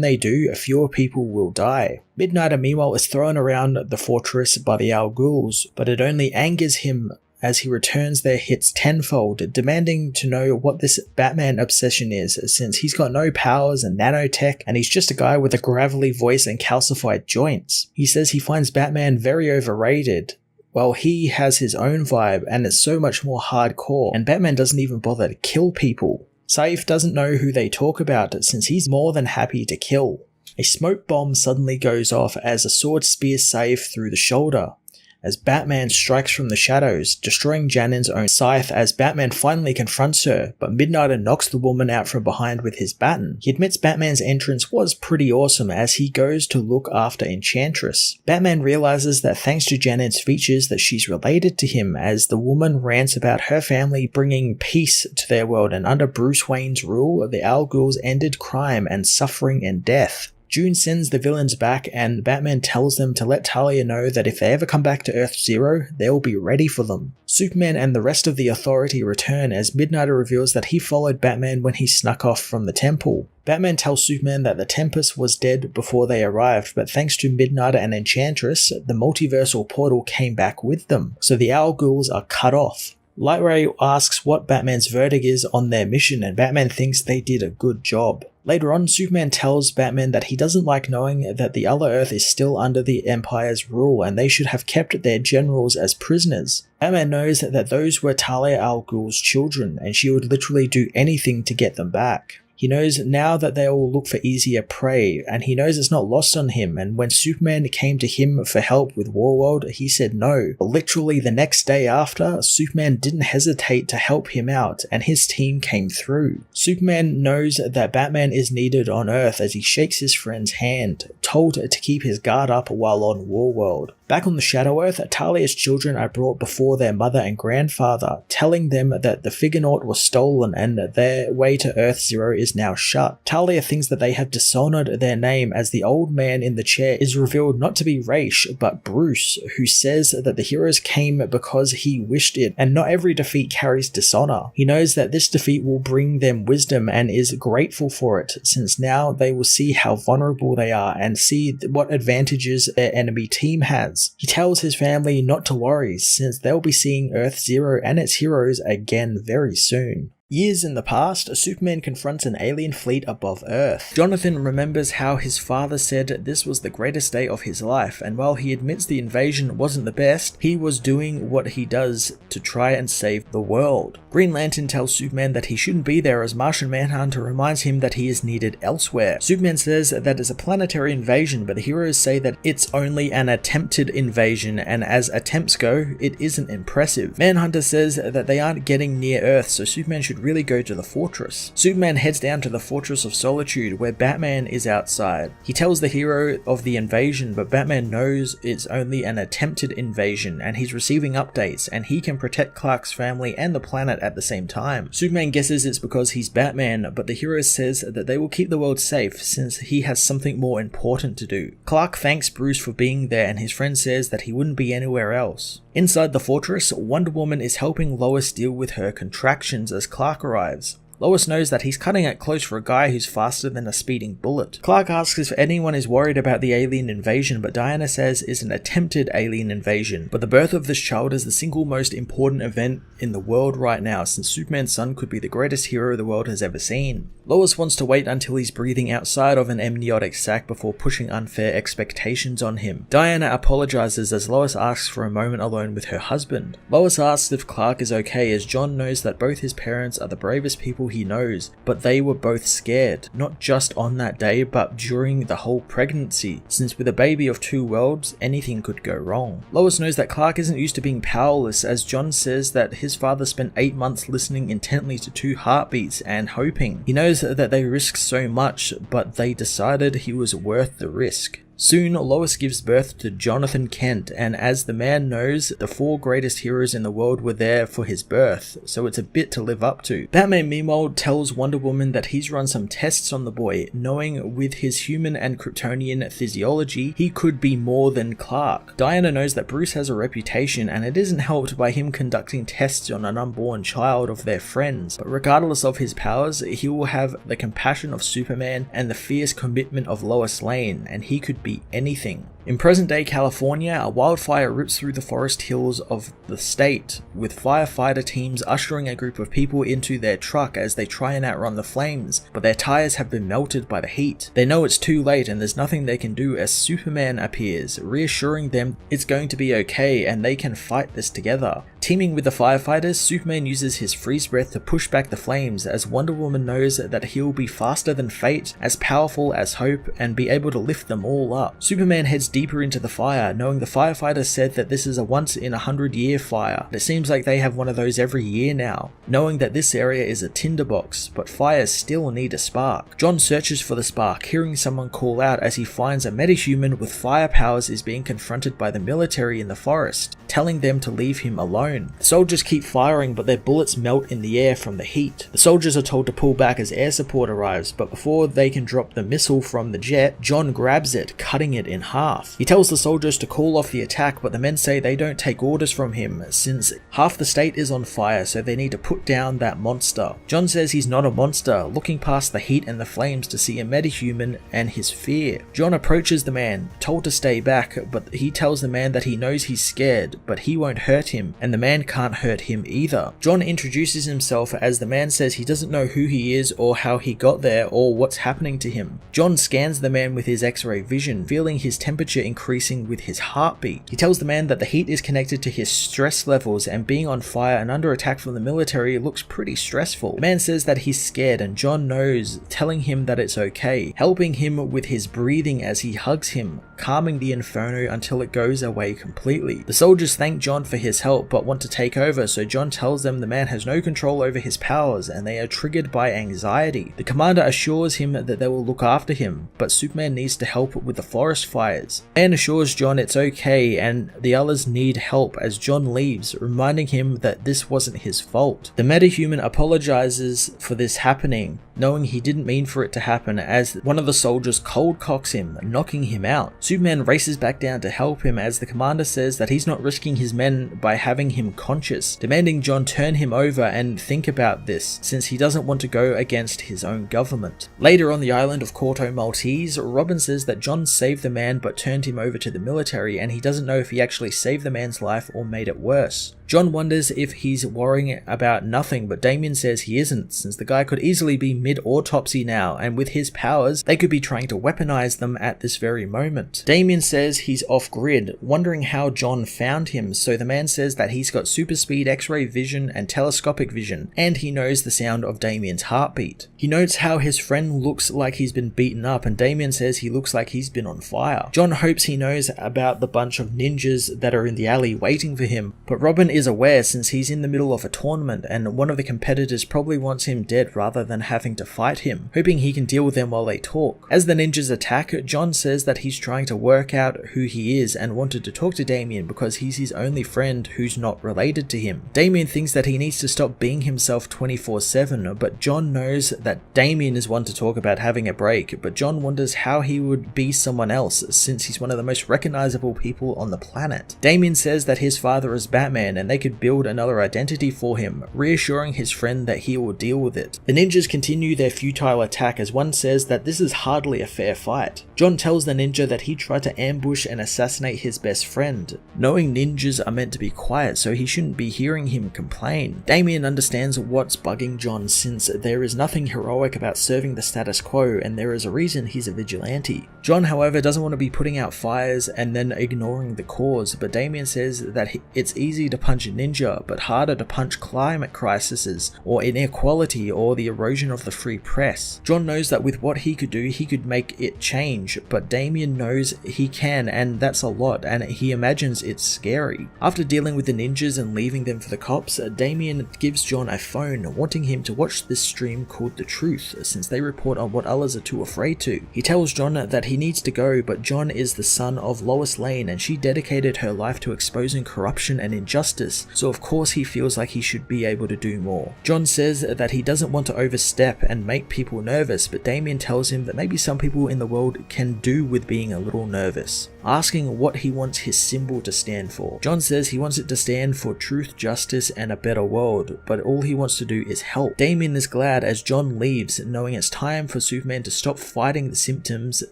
Speaker 1: they do, fewer people will die. Midnighter meanwhile is thrown around the fortress by the Al Ghuls, but it only angers him as he returns their hits tenfold, demanding to know what this Batman obsession is, since he's got no powers and nanotech, and he's just a guy with a gravelly voice and calcified joints. He says he finds Batman very overrated. Well, he has his own vibe, and it's so much more hardcore, and Batman doesn't even bother to kill people. Saif doesn't know who they talk about, since he's more than happy to kill. A smoke bomb suddenly goes off as a sword spears Saif through the shoulder, as Batman strikes from the shadows, destroying Janin's own scythe as Batman finally confronts her, but Midnighter knocks the woman out from behind with his baton. He admits Batman's entrance was pretty awesome as he goes to look after Enchantress. Batman realizes that thanks to Janin's features that she's related to him, as the woman rants about her family bringing peace to their world, and under Bruce Wayne's rule, the Al Ghuls ended crime and suffering and death. June sends the villains back and Batman tells them to let Talia know that if they ever come back to Earth Zero, they'll be ready for them. Superman and the rest of the Authority return as Midnighter reveals that he followed Batman when he snuck off from the temple. Batman tells Superman that the Tempest was dead before they arrived, but thanks to Midnighter and Enchantress, the multiversal portal came back with them, so the Al Ghuls are cut off. Lightray asks what Batman's verdict is on their mission, and Batman thinks they did a good job. Later on, Superman tells Batman that he doesn't like knowing that the other Earth is still under the Empire's rule and they should have kept their generals as prisoners. Batman knows that those were Talia al Ghul's children and she would literally do anything to get them back. He knows now that they will look for easier prey, and he knows it's not lost on him, and when Superman came to him for help with Warworld, he said no. But literally the next day after, Superman didn't hesitate to help him out, and his team came through. Superman knows that Batman is needed on Earth as he shakes his friend's hand, told to keep his guard up while on Warworld. Back on the Shadow Earth, Talia's children are brought before their mother and grandfather, telling them that the Figuraut was stolen and their way to Earth Zero is now shut. Talia thinks that they have dishonored their name as the old man in the chair is revealed not to be Raish, but Bruce, who says that the heroes came because he wished it, and not every defeat carries dishonor. He knows that this defeat will bring them wisdom and is grateful for it, since now they will see how vulnerable they are and see what advantages their enemy team has. He tells his family not to worry, since they'll be seeing Earth Zero and its heroes again very soon. Years in the past, Superman confronts an alien fleet above Earth. Jonathan remembers how his father said this was the greatest day of his life, and while he admits the invasion wasn't the best, he was doing what he does to try and save the world. Green Lantern tells Superman that he shouldn't be there as Martian Manhunter reminds him that he is needed elsewhere. Superman says that it's a planetary invasion, but the heroes say that it's only an attempted invasion, and as attempts go, it isn't impressive. Manhunter says that they aren't getting near Earth, so Superman should really go to the fortress. Superman heads down to the Fortress of Solitude where Batman is outside. He tells the hero of the invasion, but Batman knows it's only an attempted invasion and he's receiving updates and he can protect Clark's family and the planet at the same time. Superman guesses it's because he's Batman, but the hero says that they will keep the world safe since he has something more important to do. Clark thanks Bruce for being there and his friend says that he wouldn't be anywhere else. Inside the fortress, Wonder Woman is helping Lois deal with her contractions as Clark arrives. Lois knows that he's cutting it close for a guy who's faster than a speeding bullet. Clark asks if anyone is worried about the alien invasion, but Diana says it's an attempted alien invasion. But the birth of this child is the single most important event in the world right now, since Superman's son could be the greatest hero the world has ever seen. Lois wants to wait until he's breathing outside of an amniotic sac before pushing unfair expectations on him. Diana apologizes as Lois asks for a moment alone with her husband. Lois asks if Clark is okay as John knows that both his parents are the bravest people he knows, but they were both scared, not just on that day but during the whole pregnancy, since with a baby of two worlds, anything could go wrong. Lois knows that Clark isn't used to being powerless as John says that his father spent 8 months listening intently to 2 heartbeats and hoping. He knows that they risked so much, but they decided he was worth the risk. Soon, Lois gives birth to Jonathan Kent, and as the man knows, the 4 greatest heroes in the world were there for his birth, so it's a bit to live up to. Batman meanwhile tells Wonder Woman that he's run some tests on the boy, knowing with his human and Kryptonian physiology, he could be more than Clark. Diana knows that Bruce has a reputation, and it isn't helped by him conducting tests on an unborn child of their friends, but regardless of his powers, he will have the compassion of Superman and the fierce commitment of Lois Lane, and he could be anything. In present-day California, a wildfire rips through the forest hills of the state, with firefighter teams ushering a group of people into their truck as they try and outrun the flames, but their tires have been melted by the heat. They know it's too late and there's nothing they can do as Superman appears, reassuring them it's going to be okay and they can fight this together. Teaming with the firefighters, Superman uses his freeze breath to push back the flames, as Wonder Woman knows that he'll be faster than fate, as powerful as hope, and be able to lift them all up. Superman heads deeper into the fire, knowing the firefighters said that this is a once in 100-year fire. It seems like they have one of those every year now, knowing that this area is a tinderbox, but fires still need a spark. John searches for the spark, hearing someone call out as he finds a metahuman with fire powers is being confronted by the military in the forest, telling them to leave him alone. The soldiers keep firing, but their bullets melt in the air from the heat. The soldiers are told to pull back as air support arrives, but before they can drop the missile from the jet, John grabs it, cutting it in half. He tells the soldiers to call off the attack, but the men say they don't take orders from him, since half the state is on fire, so they need to put down that monster. John says he's not a monster, looking past the heat and the flames to see a metahuman and his fear. John approaches the man, told to stay back, but he tells the man that he knows he's scared, but he won't hurt him, and the man can't hurt him either. John introduces himself as the man says he doesn't know who he is or how he got there or what's happening to him. John scans the man with his X-ray vision, feeling his temperature increasing with his heartbeat. He tells the man that the heat is connected to his stress levels, and being on fire and under attack from the military looks pretty stressful. The man says that he's scared, and John knows, telling him that it's okay, helping him with his breathing as he hugs him, calming the inferno until it goes away completely. The soldiers thank John for his help, but want to take over, so John tells them the man has no control over his powers and they are triggered by anxiety. The commander assures him that they will look after him, but Superman needs to help with the forest fires. The man assures John it's okay and the others need help as John leaves, reminding him that this wasn't his fault. The metahuman apologizes for this happening, knowing he didn't mean for it to happen, as one of the soldiers cold cocks him, knocking him out. Superman races back down to help him as the commander says that he's not risking his men by having him conscious, demanding John turn him over and think about this, since he doesn't want to go against his own government. Later on the island of Corto Maltese, Robin says that John saved the man but turned him over to the military, and he doesn't know if he actually saved the man's life or made it worse. John wonders if he's worrying about nothing, but Damian says he isn't, since the guy could easily be mid-autopsy now, and with his powers, they could be trying to weaponize them at this very moment. Damian says he's off-grid, wondering how John found him, so the man says that he's got super speed X-ray vision and telescopic vision, and he knows the sound of Damian's heartbeat. He notes how his friend looks like he's been beaten up, and Damian says he looks like he's been on fire. John hopes he knows about the bunch of ninjas that are in the alley waiting for him, but Robin is aware since he's in the middle of a tournament and one of the competitors probably wants him dead rather than having to fight him, hoping he can deal with them while they talk. As the ninjas attack, John says that he's trying to work out who he is and wanted to talk to Damian because he's his only friend who's not related to him. Damian thinks that he needs to stop being himself 24/7, but John knows that Damian is one to talk about having a break, but John wonders how he would be someone else since he's one of the most recognizable people on the planet. Damian says that his father is Batman and they could build another identity for him, reassuring his friend that he will deal with it. The ninjas continue their futile attack as one says that this is hardly a fair fight. John tells the ninja that he tried to ambush and assassinate his best friend, knowing ninjas are meant to be quiet so he shouldn't be hearing him complain. Damian understands what's bugging John since there is nothing heroic about serving the status quo and there is a reason he's a vigilante. John, however, doesn't want to be putting out fires and then ignoring the cause, but Damian says that it's easy to punch a ninja but harder to punch climate crises or inequality or the erosion of the free press. John knows that with what he could do, he could make it change, but Damien knows he can, and that's a lot, and he imagines it's scary. After dealing with the ninjas and leaving them for the cops, Damien gives John a phone, wanting him to watch this stream called The Truth, since they report on what others are too afraid to. He tells John that he needs to go, but John is the son of Lois Lane, and she dedicated her life to exposing corruption and injustice, so of course he feels like he should be able to do more. John says that he doesn't want to overstep and make people nervous, but Damien tells him that maybe some people in the world can do with being a little nervous, asking what he wants his symbol to stand for. John says he wants it to stand for truth, justice, and a better world, but all he wants to do is help. Damien is glad as John leaves, knowing it's time for Superman to stop fighting the symptoms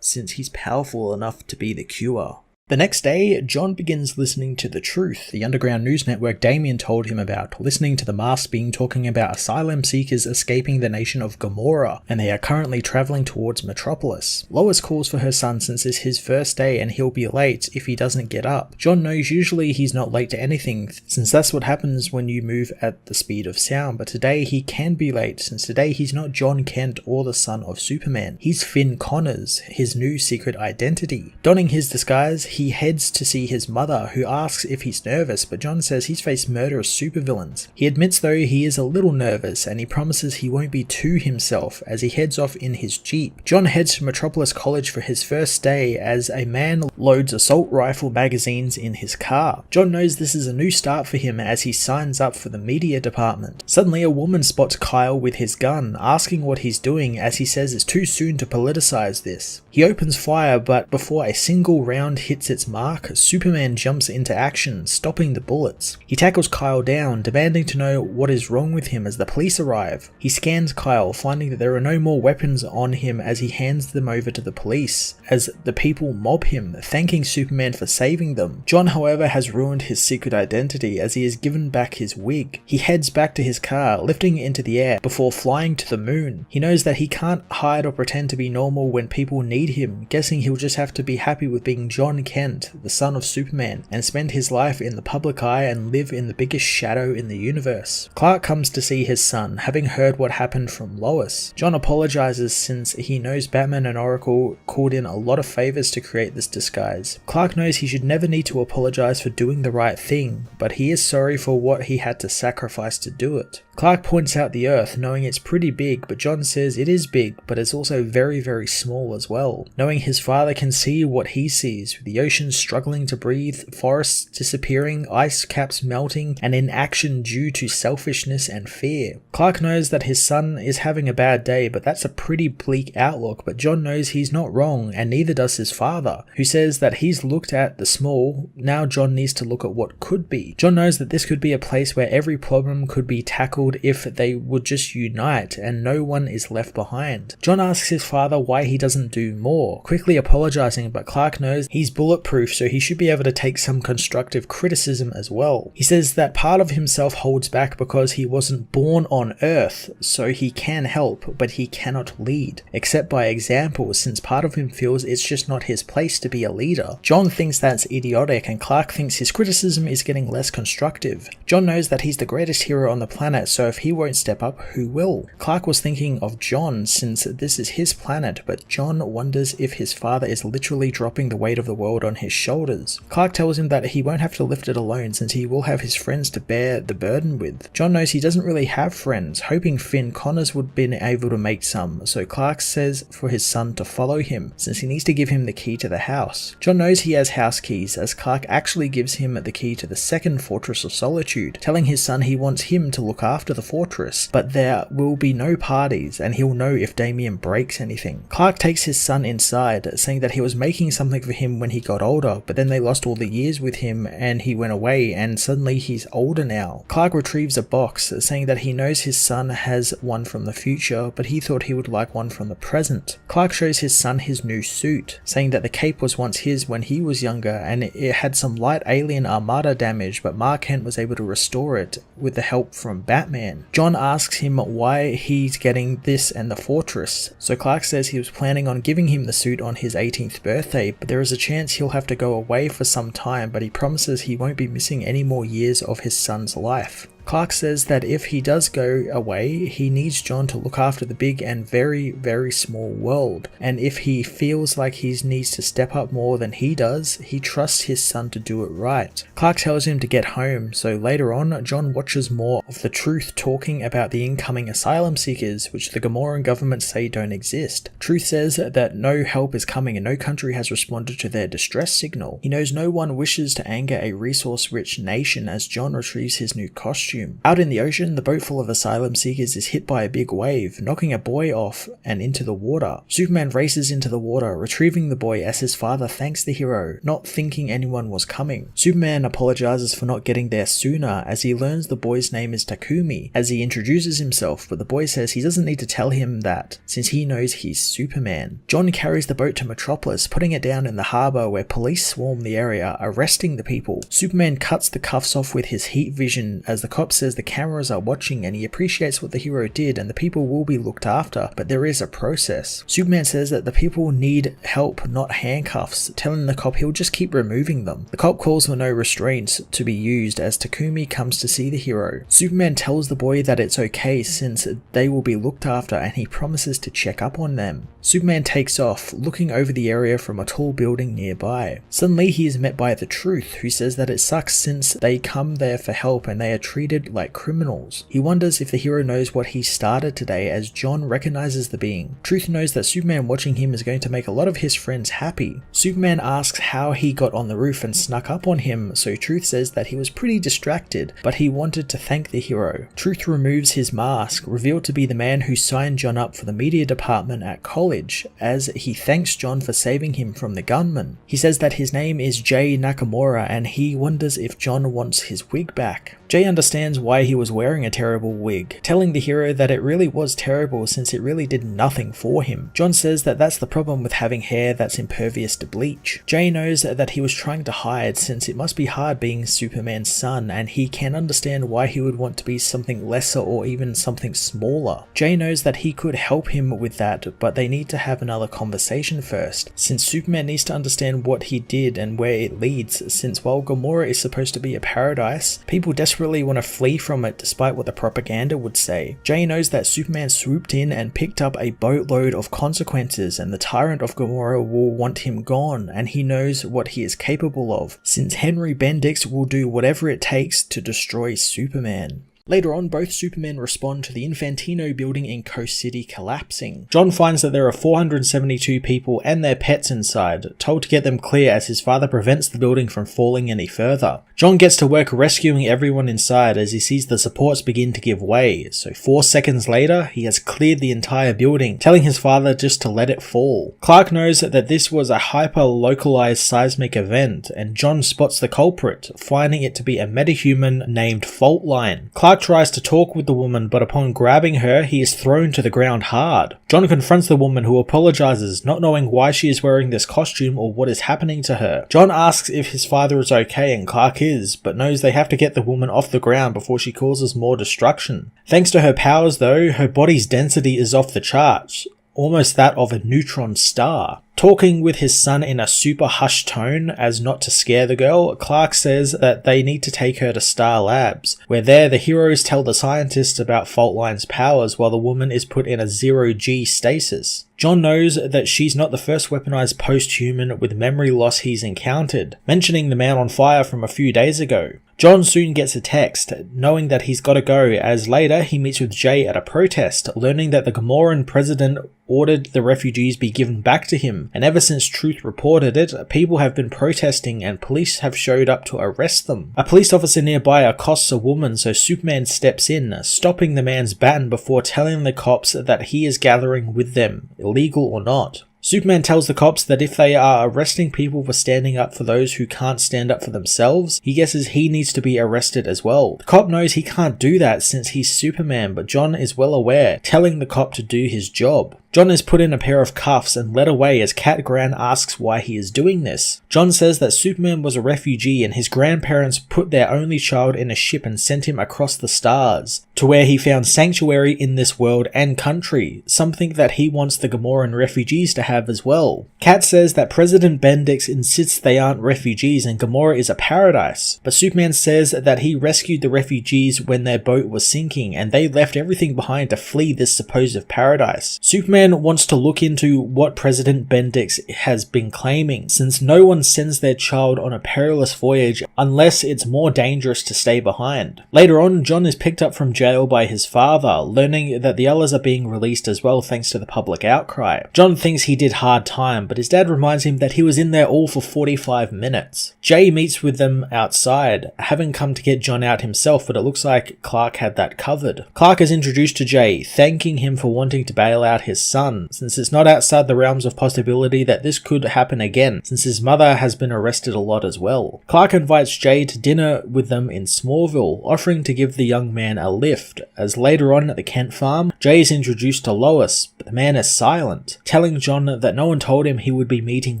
Speaker 1: since he's powerful enough to be the cure. The next day, John begins listening to The Truth, the underground news network Damien told him about, listening to the masked being talking about asylum seekers escaping the nation of Gomorrah, and they are currently traveling towards Metropolis. Lois calls for her son since it's his first day and he'll be late if he doesn't get up. John knows usually he's not late to anything, since that's what happens when you move at the speed of sound, but today he can be late, since today he's not John Kent or the son of Superman. He's Finn Connors, his new secret identity. Donning his disguise, he heads to see his mother, who asks if he's nervous, but John says he's faced murderous supervillains. He admits though he is a little nervous, and he promises he won't be too himself as he heads off in his Jeep. John heads to Metropolis College for his first day as a man loads assault rifle magazines in his car. John knows this is a new start for him as he signs up for the media department. Suddenly a woman spots Kal-El with his gun, asking what he's doing as he says it's too soon to politicize this. He opens fire, but before a single round hits its mark, Superman jumps into action, stopping the bullets. He tackles Kal-El down, demanding to know what is wrong with him as the police arrive. He scans Kal-El, finding that there are no more weapons on him as he hands them over to the police, as the people mob him, thanking Superman for saving them. John, however, has ruined his secret identity as he has given back his wig. He heads back to his car, lifting it into the air before flying to the moon. He knows that he can't hide or pretend to be normal when people need him, guessing he'll just have to be happy with being John Kent, the son of Superman, and spend his life in the public eye and live in the biggest shadow in the universe. Clark comes to see his son, having heard what happened from Lois. John apologizes since he knows Batman and Oracle called in a lot of favors to create this disguise. Clark knows he should never need to apologize for doing the right thing, but he is sorry for what he had to sacrifice to do it. Clark points out the Earth, knowing it's pretty big, but John says it is big, but it's also very, very small as well. Knowing his father can see what he sees, with the ocean struggling to breathe, forests disappearing, ice caps melting, and inaction due to selfishness and fear. Clark knows that his son is having a bad day, but that's a pretty bleak outlook, but John knows he's not wrong, and neither does his father, who says that he's looked at the small, now John needs to look at what could be. John knows that this could be a place where every problem could be tackled if they would just unite and no one is left behind. John asks his father why he doesn't do more, quickly apologizing, but Clark knows he's bulletproof, so he should be able to take some constructive criticism as well. He says that part of himself holds back because he wasn't born on Earth, so he can help, but he cannot lead, except by example, since part of him feels it's just not his place to be a leader. John thinks that's idiotic, and Clark thinks his criticism is getting less constructive. John knows that he's the greatest hero on the planet, so if he won't step up, who will? Clark was thinking of John since this is his planet, but John wonders if his father is literally dropping the weight of the world on his shoulders. Clark tells him that he won't have to lift it alone since he will have his friends to bear the burden with. John knows he doesn't really have friends, hoping Finn Connors would be able to make some, so Clark says for his son to follow him since he needs to give him the key to the house. John knows he has house keys as Clark actually gives him the key to the second Fortress of Solitude, telling his son he wants him to look after the fortress, but there will be no parties and he'll know if Damien breaks anything. Clark takes his son inside, saying that he was making something for him when he got older, but then they lost all the years with him and he went away and suddenly he's older now. Clark retrieves a box, saying that he knows his son has one from the future, but he thought he would like one from the present. Clark shows his son his new suit, saying that the cape was once his when he was younger and it had some light alien armada damage, but Mark Kent was able to restore it with the help from Batman. John asks him why he's getting this and the fortress, so Clark says he was planning on giving him the suit on his 18th birthday, but there is a chance he'll have to go away for some time, but he promises he won't be missing any more years of his son's life. Clark says that if he does go away, he needs John to look after the big and very, very small world, and if he feels like he needs to step up more than he does, he trusts his son to do it right. Clark tells him to get home, so later on, John watches more of the Truth talking about the incoming asylum seekers, which the Gamoran government say don't exist. Truth says that no help is coming and no country has responded to their distress signal. He knows no one wishes to anger a resource-rich nation as John retrieves his new costume. Out in the ocean, the boat full of asylum seekers is hit by a big wave, knocking a boy off and into the water. Superman races into the water, retrieving the boy as his father thanks the hero, not thinking anyone was coming. Superman apologizes for not getting there sooner as he learns the boy's name is Takumi as he introduces himself, but the boy says he doesn't need to tell him that since he knows he's Superman. John carries the boat to Metropolis, putting it down in the harbour where police swarm the area, arresting the people. Superman cuts the cuffs off with his heat vision as the cop says the cameras are watching and he appreciates what the hero did and the people will be looked after, but there is a process. Superman says that the people need help, not handcuffs, telling the cop he'll just keep removing them. The cop calls for no restraints to be used as Takumi comes to see the hero. Superman tells the boy that it's okay since they will be looked after and he promises to check up on them. Superman takes off, looking over the area from a tall building nearby. Suddenly he is met by the Truth, who says that it sucks since they come there for help and they are treated like criminals. He wonders if the hero knows what he started today as John recognizes the being. Truth knows that Superman watching him is going to make a lot of his friends happy. Superman asks how he got on the roof and snuck up on him, so Truth says that he was pretty distracted, but he wanted to thank the hero. Truth removes his mask, revealed to be the man who signed John up for the media department at college, as he thanks John for saving him from the gunman. He says that his name is Jay Nakamura and he wonders if John wants his wig back. Jay understands why he was wearing a terrible wig, telling the hero that it really was terrible since it really did nothing for him. John says that that's the problem with having hair that's impervious to bleach. Jay knows that he was trying to hide since it must be hard being Superman's son and he can understand why he would want to be something lesser or even something smaller. Jay knows that he could help him with that, but they need to have another conversation first, since Superman needs to understand what he did and where it leads, since while Gamora is supposed to be a paradise, people desperately want to flee from it despite what the propaganda would say. Jay knows that Superman swooped in and picked up a boatload of consequences and the tyrant of Gamora will want him gone, and he knows what he is capable of, since Henry Bendix will do whatever it takes to destroy Superman. Later on, both Supermen respond to the Infantino building in Coast City collapsing. John finds that there are 472 people and their pets inside, told to get them clear as his father prevents the building from falling any further. John gets to work rescuing everyone inside as he sees the supports begin to give way, so 4 seconds later, he has cleared the entire building, telling his father just to let it fall. Clark knows that this was a hyper-localized seismic event, and John spots the culprit, finding it to be a metahuman named Faultline. Clark tries to talk with the woman, but upon grabbing her, he is thrown to the ground hard. John confronts the woman who apologizes, not knowing why she is wearing this costume or what is happening to her. John asks if his father is okay and Clark is, but knows they have to get the woman off the ground before she causes more destruction. Thanks to her powers though, her body's density is off the charts, almost that of a neutron star. Talking with his son in a super hushed tone as not to scare the girl, Clark says that they need to take her to Star Labs, where there the heroes tell the scientists about Faultline's powers while the woman is put in a 0G stasis. John knows that she's not the first weaponized post-human with memory loss he's encountered, mentioning the man on fire from a few days ago. John soon gets a text, knowing that he's gotta go, as later he meets with Jay at a protest, learning that the Gamoran president ordered the refugees be given back to him, and ever since Truth reported it, people have been protesting and police have showed up to arrest them. A police officer nearby accosts a woman, so Superman steps in, stopping the man's baton before telling the cops that he is gathering with them, illegal or not. Superman tells the cops that if they are arresting people for standing up for those who can't stand up for themselves, he guesses he needs to be arrested as well. The cop knows he can't do that since he's Superman, but John is well aware, telling the cop to do his job. John is put in a pair of cuffs and led away as Cat Gran asks why he is doing this. John says that Superman was a refugee and his grandparents put their only child in a ship and sent him across the stars, to where he found sanctuary in this world and country, something that he wants the Gamoran refugees to have as well. Cat says that President Bendix insists they aren't refugees and Gamora is a paradise, but Superman says that he rescued the refugees when their boat was sinking and they left everything behind to flee this supposed paradise. Superman wants to look into what President Bendix has been claiming, since no one sends their child on a perilous voyage unless it's more dangerous to stay behind. Later on, John is picked up from jail by his father, learning that the others are being released as well thanks to the public outcry. John thinks he did hard time, but his dad reminds him that he was in there all for 45 minutes. Jay meets with them outside, having come to get John out himself, but it looks like Clark had that covered. Clark is introduced to Jay, thanking him for wanting to bail out his son, since it's not outside the realms of possibility that this could happen again, since his mother has been arrested a lot as well. Clark invites Jay to dinner with them in Smallville, offering to give the young man a lift, as later on at the Kent farm, Jay is introduced to Lois, but the man is silent, telling John that no one told him he would be meeting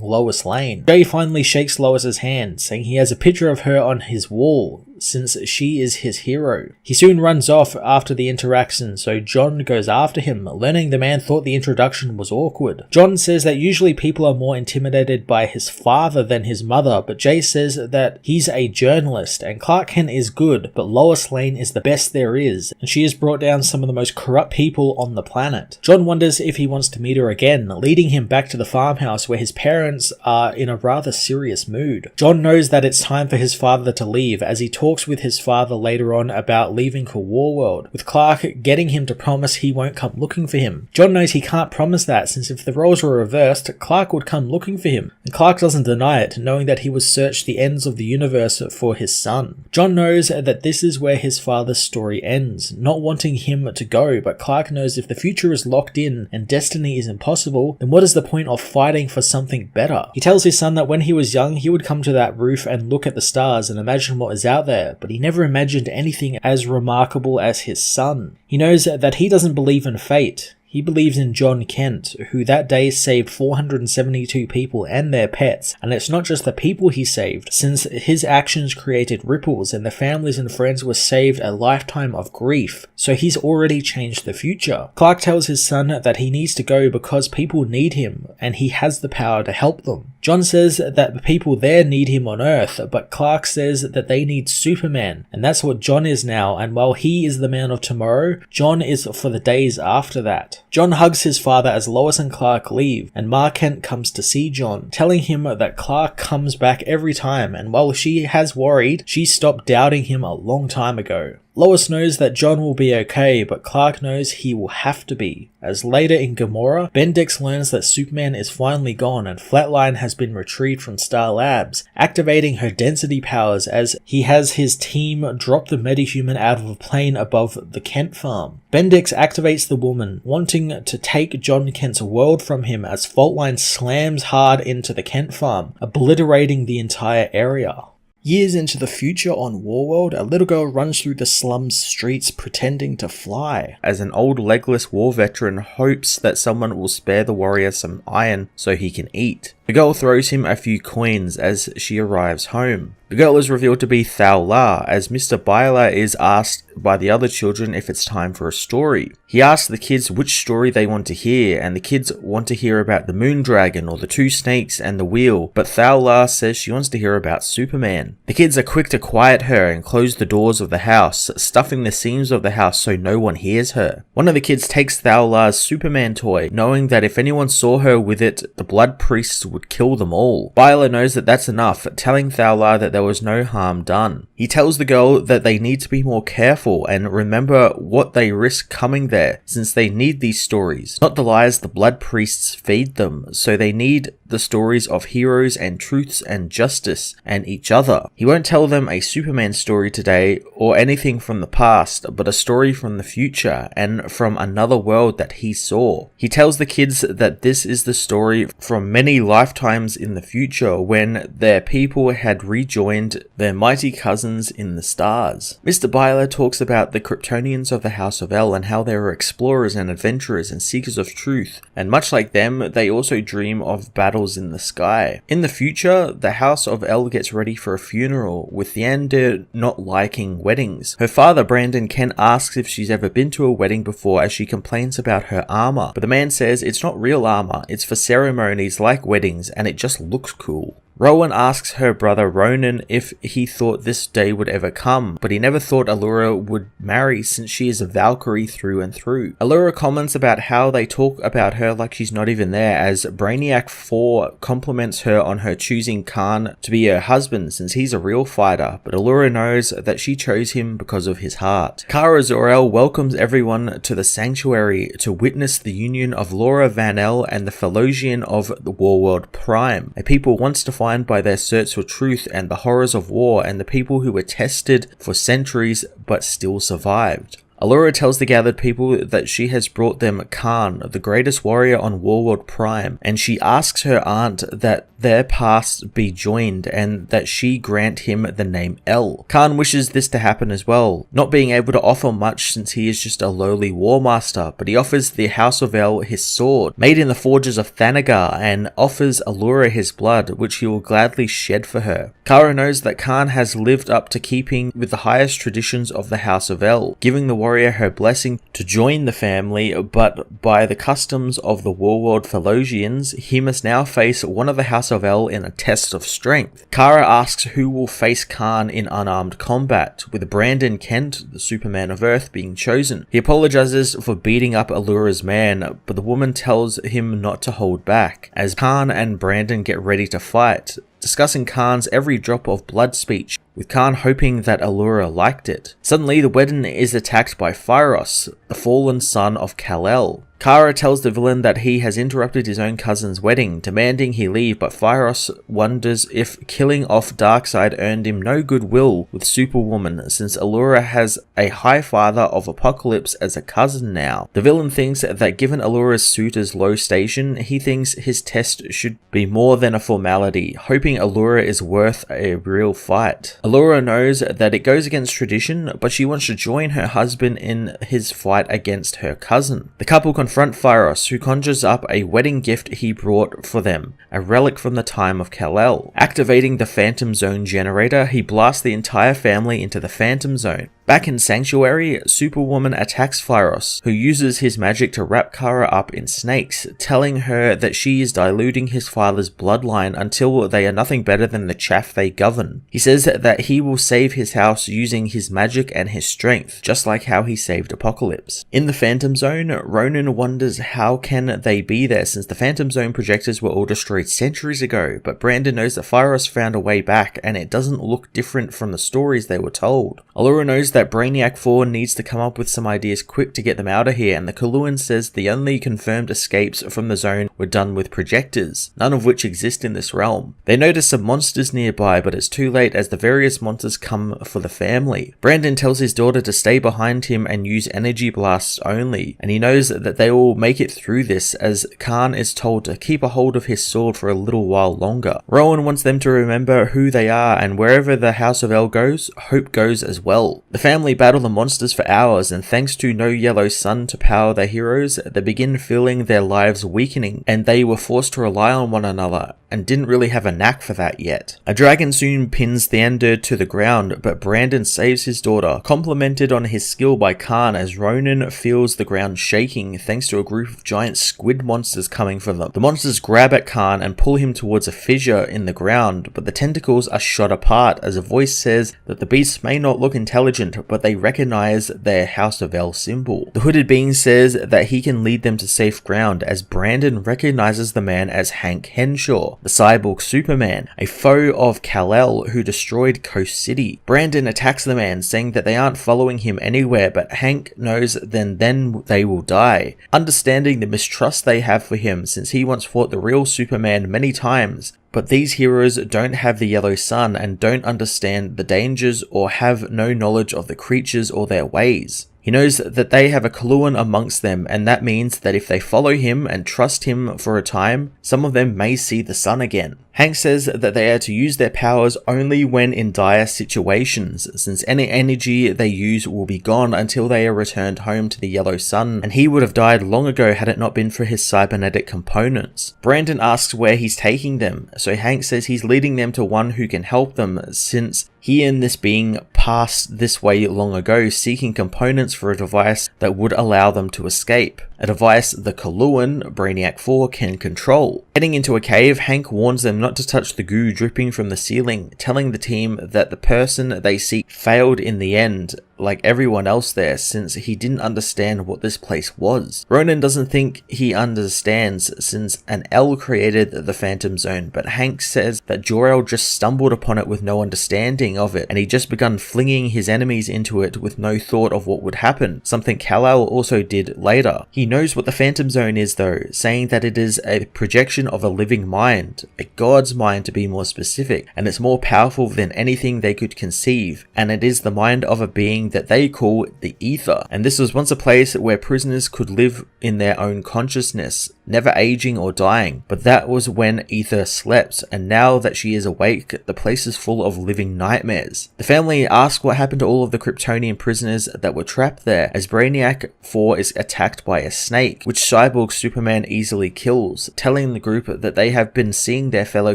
Speaker 1: Lois Lane. Jay finally shakes Lois's hand, saying he has a picture of her on his wall, since she is his hero. He soon runs off after the interaction, so John goes after him, learning the man thought the introduction was awkward. John says that usually people are more intimidated by his father than his mother, but Jay says that he's a journalist, and Clark Kent is good, but Lois Lane is the best there is, and she has brought down some of the most corrupt people on the planet. John wonders if he wants to meet her again, leading him back to the farmhouse where his parents are in a rather serious mood. John knows that it's time for his father to leave, as he talks with his father later on about leaving for Warworld, with Clark getting him to promise he won't come looking for him. John knows he can't promise that, since if the roles were reversed, Clark would come looking for him, and Clark doesn't deny it, knowing that he would search the ends of the universe for his son. John knows that this is where his father's story ends, not wanting him to go, but Clark knows if the future is locked in and destiny is impossible, then what is the point of fighting for something better? He tells his son that when he was young, he would come to that roof and look at the stars and imagine what is out there, but he never imagined anything as remarkable as his son. He knows that he doesn't believe in fate. He believes in John Kent, who that day saved 472 people and their pets, and it's not just the people he saved, since his actions created ripples and the families and friends were saved a lifetime of grief, so he's already changed the future. Clark tells his son that he needs to go because people need him, and he has the power to help them. John says that the people there need him on Earth, but Clark says that they need Superman, and that's what John is now, and while he is the man of tomorrow, John is for the days after that. John hugs his father as Lois and Clark leave, and Ma Kent comes to see John, telling him that Clark comes back every time, and while she has worried, she stopped doubting him a long time ago. Lois knows that John will be okay, but Clark knows he will have to be, as later in Gamora, Bendix learns that Superman is finally gone and Flatline has been retrieved from Star Labs, activating her density powers as he has his team drop the metahuman out of a plane above the Kent farm. Bendix activates the woman, wanting to take John Kent's world from him as Faultline slams hard into the Kent farm, obliterating the entire area. Years into the future on Warworld, a little girl runs through the slums streets pretending to fly,
Speaker 2: as an old legless war veteran hopes that someone will spare the warrior some iron so he can eat. The girl throws him a few coins as she arrives home. The girl is revealed to be Thal-La, as Mr. Byler is asked by the other children if it's time for a story. He asks the kids which story they want to hear, and the kids want to hear about the moon dragon or the two snakes and the wheel, but Thal-La says she wants to hear about Superman. The kids are quick to quiet her and close the doors of the house, stuffing the seams of the house so no one hears her. One of the kids takes Thal-La's Superman toy, knowing that if anyone saw her with it, the blood priests would kill them all. Byler knows that that's enough, telling Thal-La that there was no harm done. He tells the girl that they need to be more careful and remember what they risk coming there, since they need these stories, not the lies the blood priests feed them, so they need the stories of heroes and truths and justice and each other. He won't tell them a Superman story today or anything from the past, but a story from the future and from another world that he saw. He tells the kids that this is the story from many lifetimes lifetimes in the future when their people had rejoined their mighty cousins in the stars. Mr. Byler talks about the Kryptonians of the House of El and how they were explorers and adventurers and seekers of truth, and much like them, they also dream of battles in the sky. In the future, the House of El gets ready for a funeral, with Leander not liking weddings. Her father, Brandon Kent, asks if she's ever been to a wedding before as she complains about her armor, but the man says it's not real armor, it's for ceremonies like weddings and it just looks cool. Rowan asks her brother Ronan if he thought this day would ever come, but he never thought Allura would marry since she is a Valkyrie through and through. Allura comments about how they talk about her like she's not even there, as Brainiac 4 compliments her on her choosing Khan to be her husband since he's a real fighter, but Allura knows that she chose him because of his heart. Kara Zor-El welcomes everyone to the Sanctuary to witness the union of Laura Van-El and the Philosian of the Warworld Prime, a people once defined by their search for truth and the horrors of war, and the people who were tested for centuries but still survived. Allura tells the gathered people that she has brought them Khan, the greatest warrior on Warworld Prime, and she asks her aunt that their paths be joined and that she grant him the name El. Khan wishes this to happen as well, not being able to offer much since he is just a lowly war master, but he offers the House of El his sword, made in the forges of Thanagar, and offers Allura his blood, which he will gladly shed for her. Kara knows that Khan has lived up to keeping with the highest traditions of the House of El, giving the warrior her blessing to join the family, but by the customs of the Warworld Philosians, he must now face one of the House of El in a test of strength. Kara asks who will face Khan in unarmed combat, with Brandon Kent, the Superman of Earth, being chosen. He apologizes for beating up Allura's man, but the woman tells him not to hold back, as Khan and Brandon get ready to fight, discussing Khan's every drop of blood speech, with Khan hoping that Allura liked it. Suddenly, the wedding is attacked by Phyros, the fallen son of Kal-El. Kara tells the villain that he has interrupted his own cousin's wedding, demanding he leave, but Phyros wonders if killing off Darkseid earned him no goodwill with Superwoman, since Allura has a High Father of Apocalypse as a cousin now. The villain thinks that given Allura's suitor's low station, he thinks his test should be more than a formality, hoping Allura is worth a real fight. Allura knows that it goes against tradition, but she wants to join her husband in his fight against her cousin. The couple confront Phyros, who conjures up a wedding gift he brought for them, a relic from the time of Kal-El. Activating the Phantom Zone generator, he blasts the entire family into the Phantom Zone. Back in Sanctuary, Superwoman attacks Phyros, who uses his magic to wrap Kara up in snakes, telling her that she is diluting his father's bloodline until they are nothing better than the chaff they govern. He says that he will save his house using his magic and his strength, just like how he saved Apocalypse. In the Phantom Zone, Ronan wonders how can they be there since the Phantom Zone projectors were all destroyed centuries ago, but Brandon knows that Phyros found a way back and it doesn't look different from the stories they were told. Allura knows that Brainiac 4 needs to come up with some ideas quick to get them out of here, and the Kaluan says the only confirmed escapes from the zone were done with projectors, none of which exist in this realm. They notice some monsters nearby, but it's too late as the various monsters come for the family. Brandon tells his daughter to stay behind him and use energy blasts only, and he knows that they will make it through this, as Khan is told to keep a hold of his sword for a little while longer. Rowan wants them to remember who they are, and wherever the House of El goes, Hope goes as well. The family battle the monsters for hours, and thanks to no yellow sun to power their heroes, they begin feeling their lives weakening, and they were forced to rely on one another, and didn't really have a knack for that yet. A dragon soon pins Theander to the ground, but Brandon saves his daughter, complimented on his skill by Khan, as Ronan feels the ground shaking thanks to a group of giant squid monsters coming for them. The monsters grab at Khan and pull him towards a fissure in the ground, but the tentacles are shot apart as a voice says that the beasts may not look intelligent, but they recognize their House of El symbol. The hooded being says that he can lead them to safe ground, as Brandon recognizes the man as Hank Henshaw, the cyborg Superman, a foe of Kal-El who destroyed Coast City. Brandon attacks the man, saying that they aren't following him anywhere, but Hank knows then they will die, understanding the mistrust they have for him since he once fought the real Superman many times. But these heroes don't have the yellow sun and don't understand the dangers or have no knowledge of the creatures or their ways. He He knows that they have a Kal-El amongst them, and that means that if they follow him and trust him for a time, some of them may see the sun again. Hank says that they are to use their powers only when in dire situations, since any energy they use will be gone until they are returned home to the yellow sun, and he would have died long ago had it not been for his cybernetic components. Brandon asks where he's taking them, so Hank says he's leading them to one who can help them, since he and this being passed this way long ago seeking components for a device that would allow them to escape. A device the Kal-El, Brainiac 4, can control. Heading into a cave, Hank warns them not to touch the goo dripping from the ceiling, telling the team that the person they seek failed in the end, like everyone else there, since he didn't understand what this place was. Ronan doesn't think he understands, since an L created the Phantom Zone, but Hank says that Jor-El just stumbled upon it with no understanding of it, and he just begun flinging his enemies into it with no thought of what would happen, something Kal-El also did later. He knows what the Phantom Zone is though, saying that it is a projection of a living mind, a god's mind to be more specific, and it's more powerful than anything they could conceive, and it is the mind of a being that they call the Ether. And this was once a place where prisoners could live in their own consciousness, never aging or dying, but that was when Ether slept, and now that she is awake, the place is full of living nightmares. The family ask what happened to all of the Kryptonian prisoners that were trapped there, as Brainiac 4 is attacked by a snake, which Cyborg Superman easily kills, telling the group that they have been seeing their fellow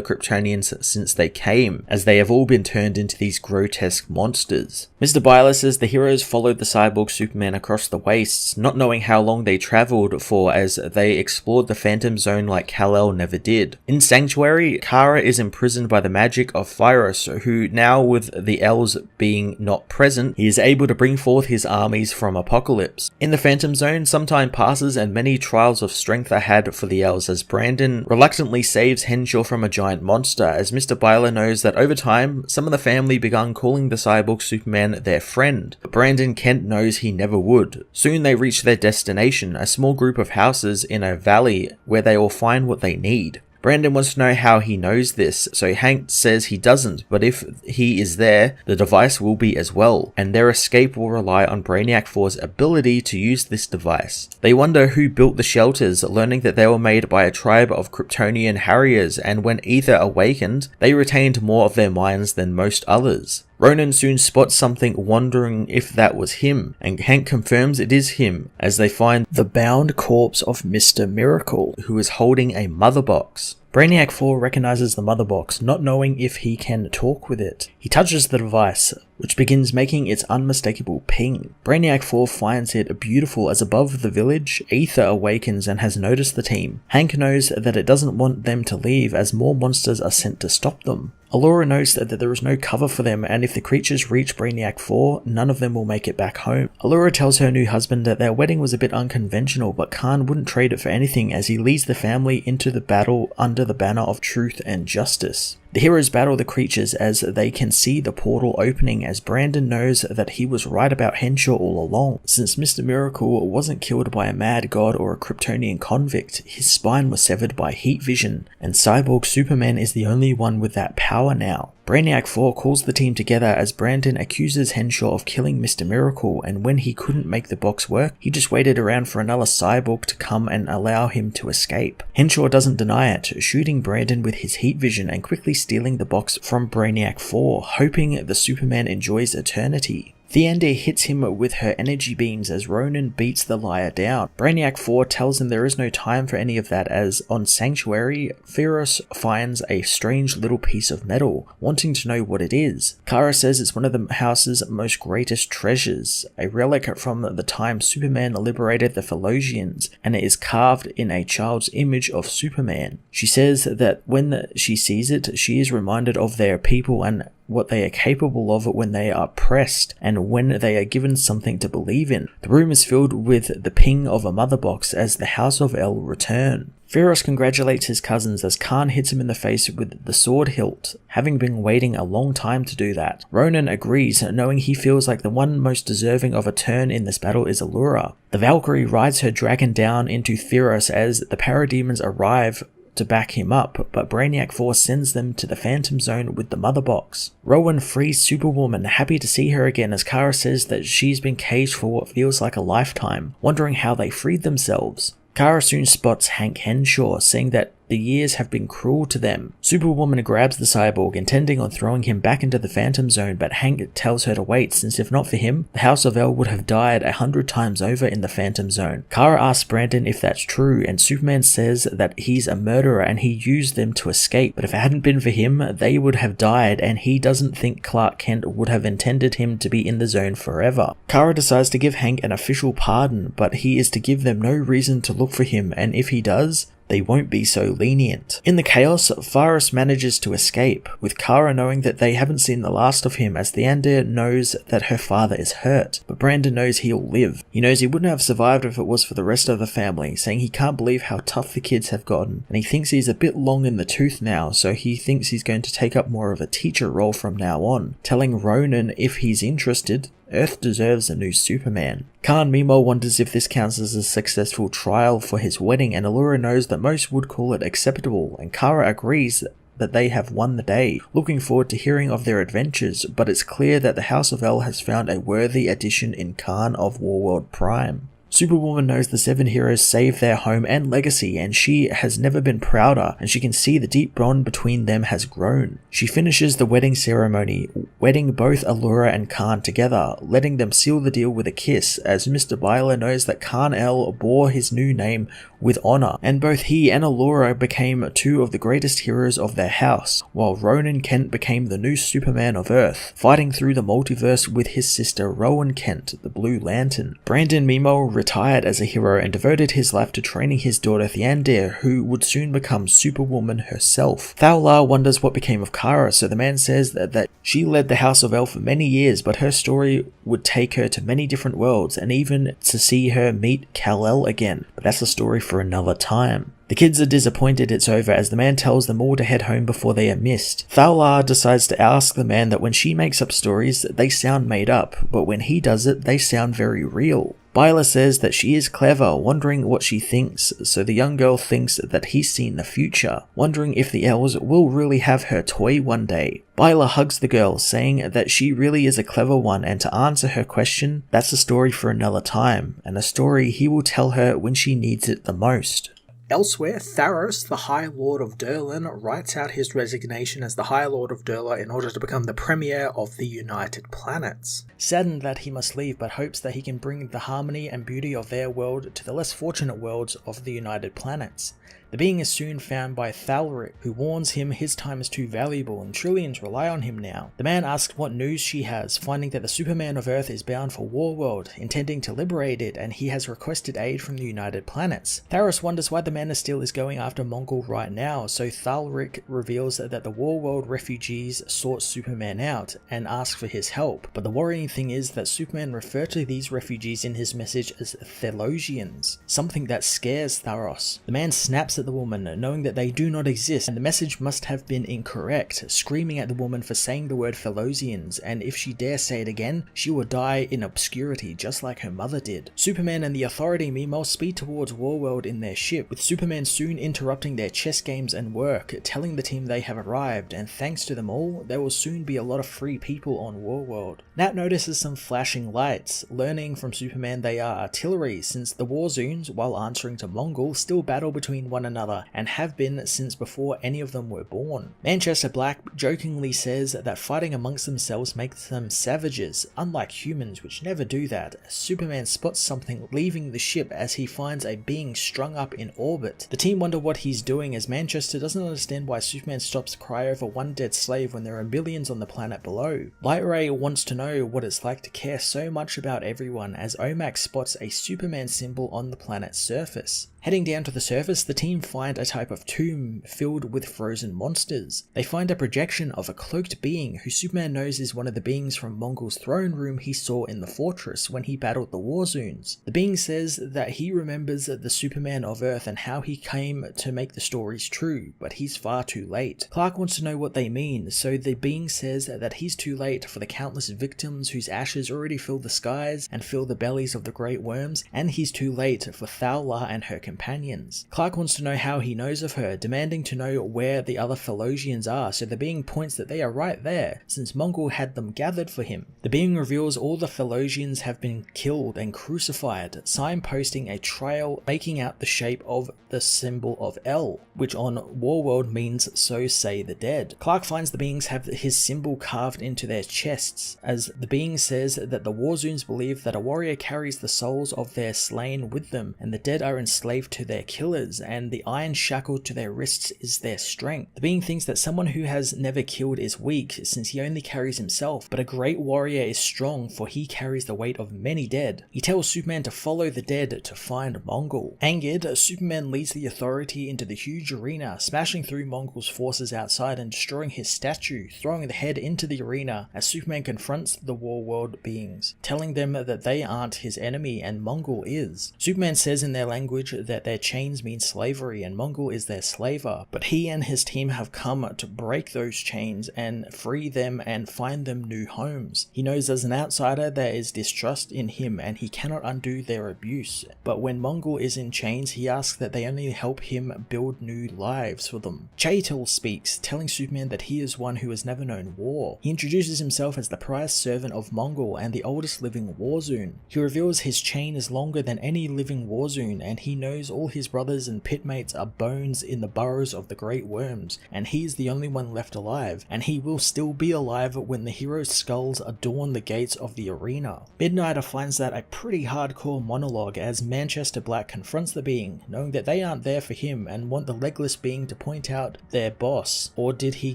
Speaker 2: Kryptonians since they came, as they have all been turned into these grotesque monsters. Mr. Byler says the heroes followed the Cyborg Superman across the wastes, not knowing how long they travelled for, as they explored the Phantom Zone like Kal-El never did. In Sanctuary, Kara is imprisoned by the magic of Phyrus, who now with the L's being not present, he is able to bring forth his armies from Apocalypse. In the Phantom Zone, some time passes and many trials of strength are had for the L's, as Brandon reluctantly saves Henshaw from a giant monster, as Mr. Byler knows that over time, some of the family began calling the Cyborg Superman their friend, but Brandon Kent knows he never would. Soon they reach their destination, a small group of houses in a valley where they will find what they need. Brandon wants to know how he knows this, so Hank says he doesn't, but if he is there, the device will be as well, and their escape will rely on Brainiac 4's ability to use this device. They wonder who built the shelters, learning that they were made by a tribe of Kryptonian Harriers, and when Ether awakened, they retained more of their minds than most others. Ronan soon spots something, wondering if that was him, and Hank confirms it is him, as they find the bound corpse of Mr. Miracle, who is holding a mother box. Brainiac 4 recognizes the mother box, not knowing if he can talk with it. He touches the device, which begins making its unmistakable ping. Brainiac 4 finds it beautiful, as above the village, Ether awakens and has noticed the team. Hank knows that it doesn't want them to leave, as more monsters are sent to stop them. Allura notes that there is no cover for them, and if the creatures reach Brainiac 4, none of them will make it back home. Allura tells her new husband that their wedding was a bit unconventional, but Khan wouldn't trade it for anything, as he leads the family into the battle under the banner of truth and justice. The heroes battle the creatures as they can see the portal opening, as Brandon knows that he was right about Henshaw all along. Since Mr. Miracle wasn't killed by a mad god or a Kryptonian convict, his spine was severed by heat vision, and Cyborg Superman is the only one with that power now. Brainiac 4 calls the team together as Brandon accuses Henshaw of killing Mr. Miracle, and when he couldn't make the box work, he just waited around for another cyborg to come and allow him to escape. Henshaw doesn't deny it, shooting Brandon with his heat vision and quickly stealing the box from Brainiac 4, hoping the Superman enjoys eternity. Theander hits him with her energy beams as Ronan beats the liar down. Brainiac 4 tells him there is no time for any of that, as on Sanctuary, Phyrus finds a strange little piece of metal, wanting to know what it is. Kara says it's one of the house's most greatest treasures, a relic from the time Superman liberated the Philosians, and it is carved in a child's image of Superman. She says that when she sees it, she is reminded of their people and what they are capable of when they are pressed and when they are given something to believe in. The room is filled with the ping of a mother box as the House of El return. Phyrus congratulates his cousins as Khan hits him in the face with the sword hilt, having been waiting a long time to do that. Ronan agrees, knowing he feels like the one most deserving of a turn in this battle is Allura. The Valkyrie rides her dragon down into Phyrus as the parademons arrive
Speaker 1: to back him up, but Brainiac Force sends them to the Phantom Zone with the Mother Box. Rowan frees Superwoman, happy to see her again, as Kara says that she's been caged for what feels like a lifetime, wondering how they freed themselves. Kara soon spots Hank Henshaw, saying that the years have been cruel to them. Superwoman grabs the cyborg, intending on throwing him back into the Phantom Zone, but Hank tells her to wait, since if not for him, the House of El would have died 100 times over in the Phantom Zone. Kara asks Brandon if that's true, and Superman says that he's a murderer and he used them to escape, but if it hadn't been for him, they would have died, and he doesn't think Clark Kent would have intended him to be in the zone forever. Kara decides to give Hank an official pardon, but he is to give them no reason to look for him, and if he does, they won't be so lenient. In the chaos, Faris manages to escape, with Kara knowing that they haven't seen the last of him, as Leander knows that her father is hurt, but Brandon knows he'll live. He knows he wouldn't have survived if it was for the rest of the family, saying he can't believe how tough the kids have gotten, and he thinks he's a bit long in the tooth now, so he thinks he's going to take up more of a teacher role from now on, telling Ronan if he's interested, Earth deserves a new Superman. Khan meanwhile wonders if this counts as a successful trial for his wedding, and Allura knows that most would call it acceptable, and Kara agrees that they have won the day, looking forward to hearing of their adventures, but it's clear that the House of El has found a worthy addition in Khan of Warworld Prime. Superwoman knows the 7 heroes saved their home and legacy, and she has never been prouder, and she can see the deep bond between them has grown. She finishes the wedding ceremony, wedding both Allura and Khan together, letting them seal the deal with a kiss, as Mr. Byler knows that Kal-El bore his new name with honor, and both he and Allura became 2 of the greatest heroes of their house, while Ronan Kent became the new Superman of Earth, fighting through the multiverse with his sister Rowan Kent, the Blue Lantern. Brandon meanwhile retired as a hero and devoted his life to training his daughter Thiandir, who would soon become Superwoman herself. Thaular wonders what became of Kara, so the man says that she led the House of El for many years, but her story would take her to many different worlds, and even to see her meet Kal-El again, but that's a story for another time. The kids are disappointed it's over, as the man tells them all to head home before they are missed. Thaular decides to ask the man that when she makes up stories, they sound made up, but when he does it, they sound very real. Byler says that she is clever, wondering what she thinks, so the young girl thinks that he's seen the future, wondering if the elves will really have her toy one day. Byler hugs the girl, saying that she really is a clever one, and to answer her question, that's a story for another time, and a story he will tell her when she needs it the most. Elsewhere, Tharos, the High Lord of Durlan, writes out his resignation as the High Lord of Durla in order to become the Premier of the United Planets. Saddened that he must leave, but hopes that he can bring the harmony and beauty of their world to the less fortunate worlds of the United Planets. The being is soon found by Thalric, who warns him his time is too valuable and trillions rely on him now. The man asks what news she has, finding that the Superman of Earth is bound for Warworld, intending to liberate it, and he has requested aid from the United Planets. Tharos wonders why the Man of Steel is going after Mongul right now, so Thalric reveals that the Warworld refugees sought Superman out and asked for his help, but the worrying thing is that Superman referred to these refugees in his message as Thelosians, something that scares Tharos. The man snaps at the woman, knowing that they do not exist, and the message must have been incorrect, screaming at the woman for saying the word Thelosians, and if she dare say it again, she will die in obscurity just like her mother did. Superman and the Authority meanwhile speed towards Warworld in their ship, with Superman soon interrupting their chess games and work, telling the team they have arrived, and thanks to them all, there will soon be a lot of free people on Warworld. Nat notices some flashing lights, learning from Superman they are artillery, since the Warzoons, while answering to Mongul, still battle between one another, and have been since before any of them were born. Manchester Black jokingly says that fighting amongst themselves makes them savages, unlike humans which never do that. Superman spots something leaving the ship as he finds a being strung up in orbit. The team wonder what he's doing, as Manchester doesn't understand why Superman stops to cry over one dead slave when there are millions on the planet below. Light Ray wants to know what it's like to care so much about everyone, as Omac spots a Superman symbol on the planet's surface. Heading down to the surface, the team find a type of tomb filled with frozen monsters. They find a projection of a cloaked being who Superman knows is one of the beings from Mongul's throne room he saw in the fortress when he battled the Warzoons. The being says that he remembers the Superman of Earth and how he came to make the stories true, but he's far too late. Clark wants to know what they mean, so the being says that he's too late for the countless victims whose ashes already fill the skies and fill the bellies of the great worms, and he's too late for Thaular and her companions. companions. Clark wants to know how he knows of her, demanding to know where the other Philosians are, so the being points that they are right there, since Mongol had them gathered for him. The being reveals all the Philosians have been killed and crucified, signposting a trail making out the shape of the symbol of El, which on Warworld means "so say the dead." Clark finds the beings have his symbol carved into their chests, as the being says that the Warzoons believe that a warrior carries the souls of their slain with them, and the dead are enslaved to their killers, and the iron shackled to their wrists is their strength. The being thinks that someone who has never killed is weak, since he only carries himself, but a great warrior is strong, for he carries the weight of many dead. He tells Superman to follow the dead to find Mongol. Angered, Superman leads the Authority into the huge arena, smashing through Mongol's forces outside and destroying his statue, throwing the head into the arena as Superman confronts the Warworld beings, telling them that they aren't his enemy and Mongol is. Superman says in their language that their chains mean slavery and Mongol is their slaver, but he and his team have come to break those chains and free them and find them new homes. He knows as an outsider there is distrust in him and he cannot undo their abuse, but when Mongol is in chains he asks that they only help him build new lives for them. Kal-El speaks, telling Superman that he is one who has never known war. He introduces himself as the prized servant of Mongol and the oldest living Warzoon. He reveals his chain is longer than any living Warzoon, and he knows all his brothers and pitmates are bones in the burrows of the great worms, and he is the only one left alive, and he will still be alive when the hero's skulls adorn the gates of the arena. Midnighter finds that a pretty hardcore monologue as Manchester Black confronts the being, knowing that they aren't there for him and want the legless being to point out their boss, or did he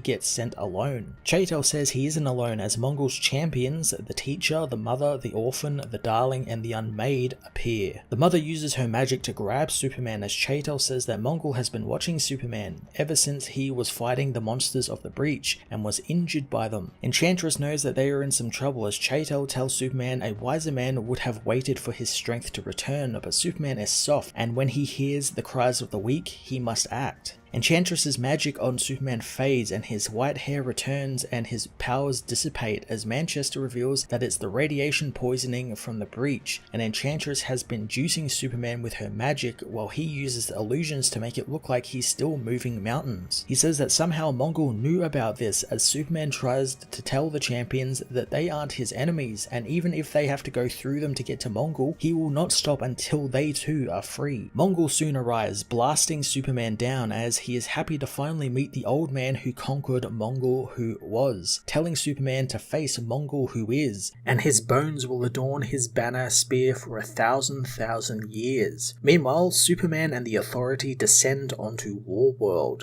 Speaker 1: get sent alone? Kal-El says he isn't alone as Mongol's champions, the teacher, the mother, the orphan, the darling, and the unmade appear. The mother uses her magic to grab Superman as Kal-El says that Mongol has been watching Superman ever since he was fighting the monsters of the breach and was injured by them. Enchantress knows that they are in some trouble as Kal-El tells Superman a wiser man would have waited for his strength to return, but Superman is soft and when he hears the cries of the weak, he must act. Enchantress's magic on Superman fades and his white hair returns and his powers dissipate as Manchester reveals that it's the radiation poisoning from the breach, and Enchantress has been juicing Superman with her magic while he uses the illusions to make it look like he's still moving mountains. He says that somehow Mongol knew about this as Superman tries to tell the champions that they aren't his enemies, and even if they have to go through them to get to Mongol, he will not stop until they too are free. Mongol soon arrives, blasting Superman down as he is happy to finally meet the old man who conquered Mongol who was, telling Superman to face Mongol who is, and his bones will adorn his banner spear for 1,000 years. Meanwhile, Superman and the Authority descend onto Warworld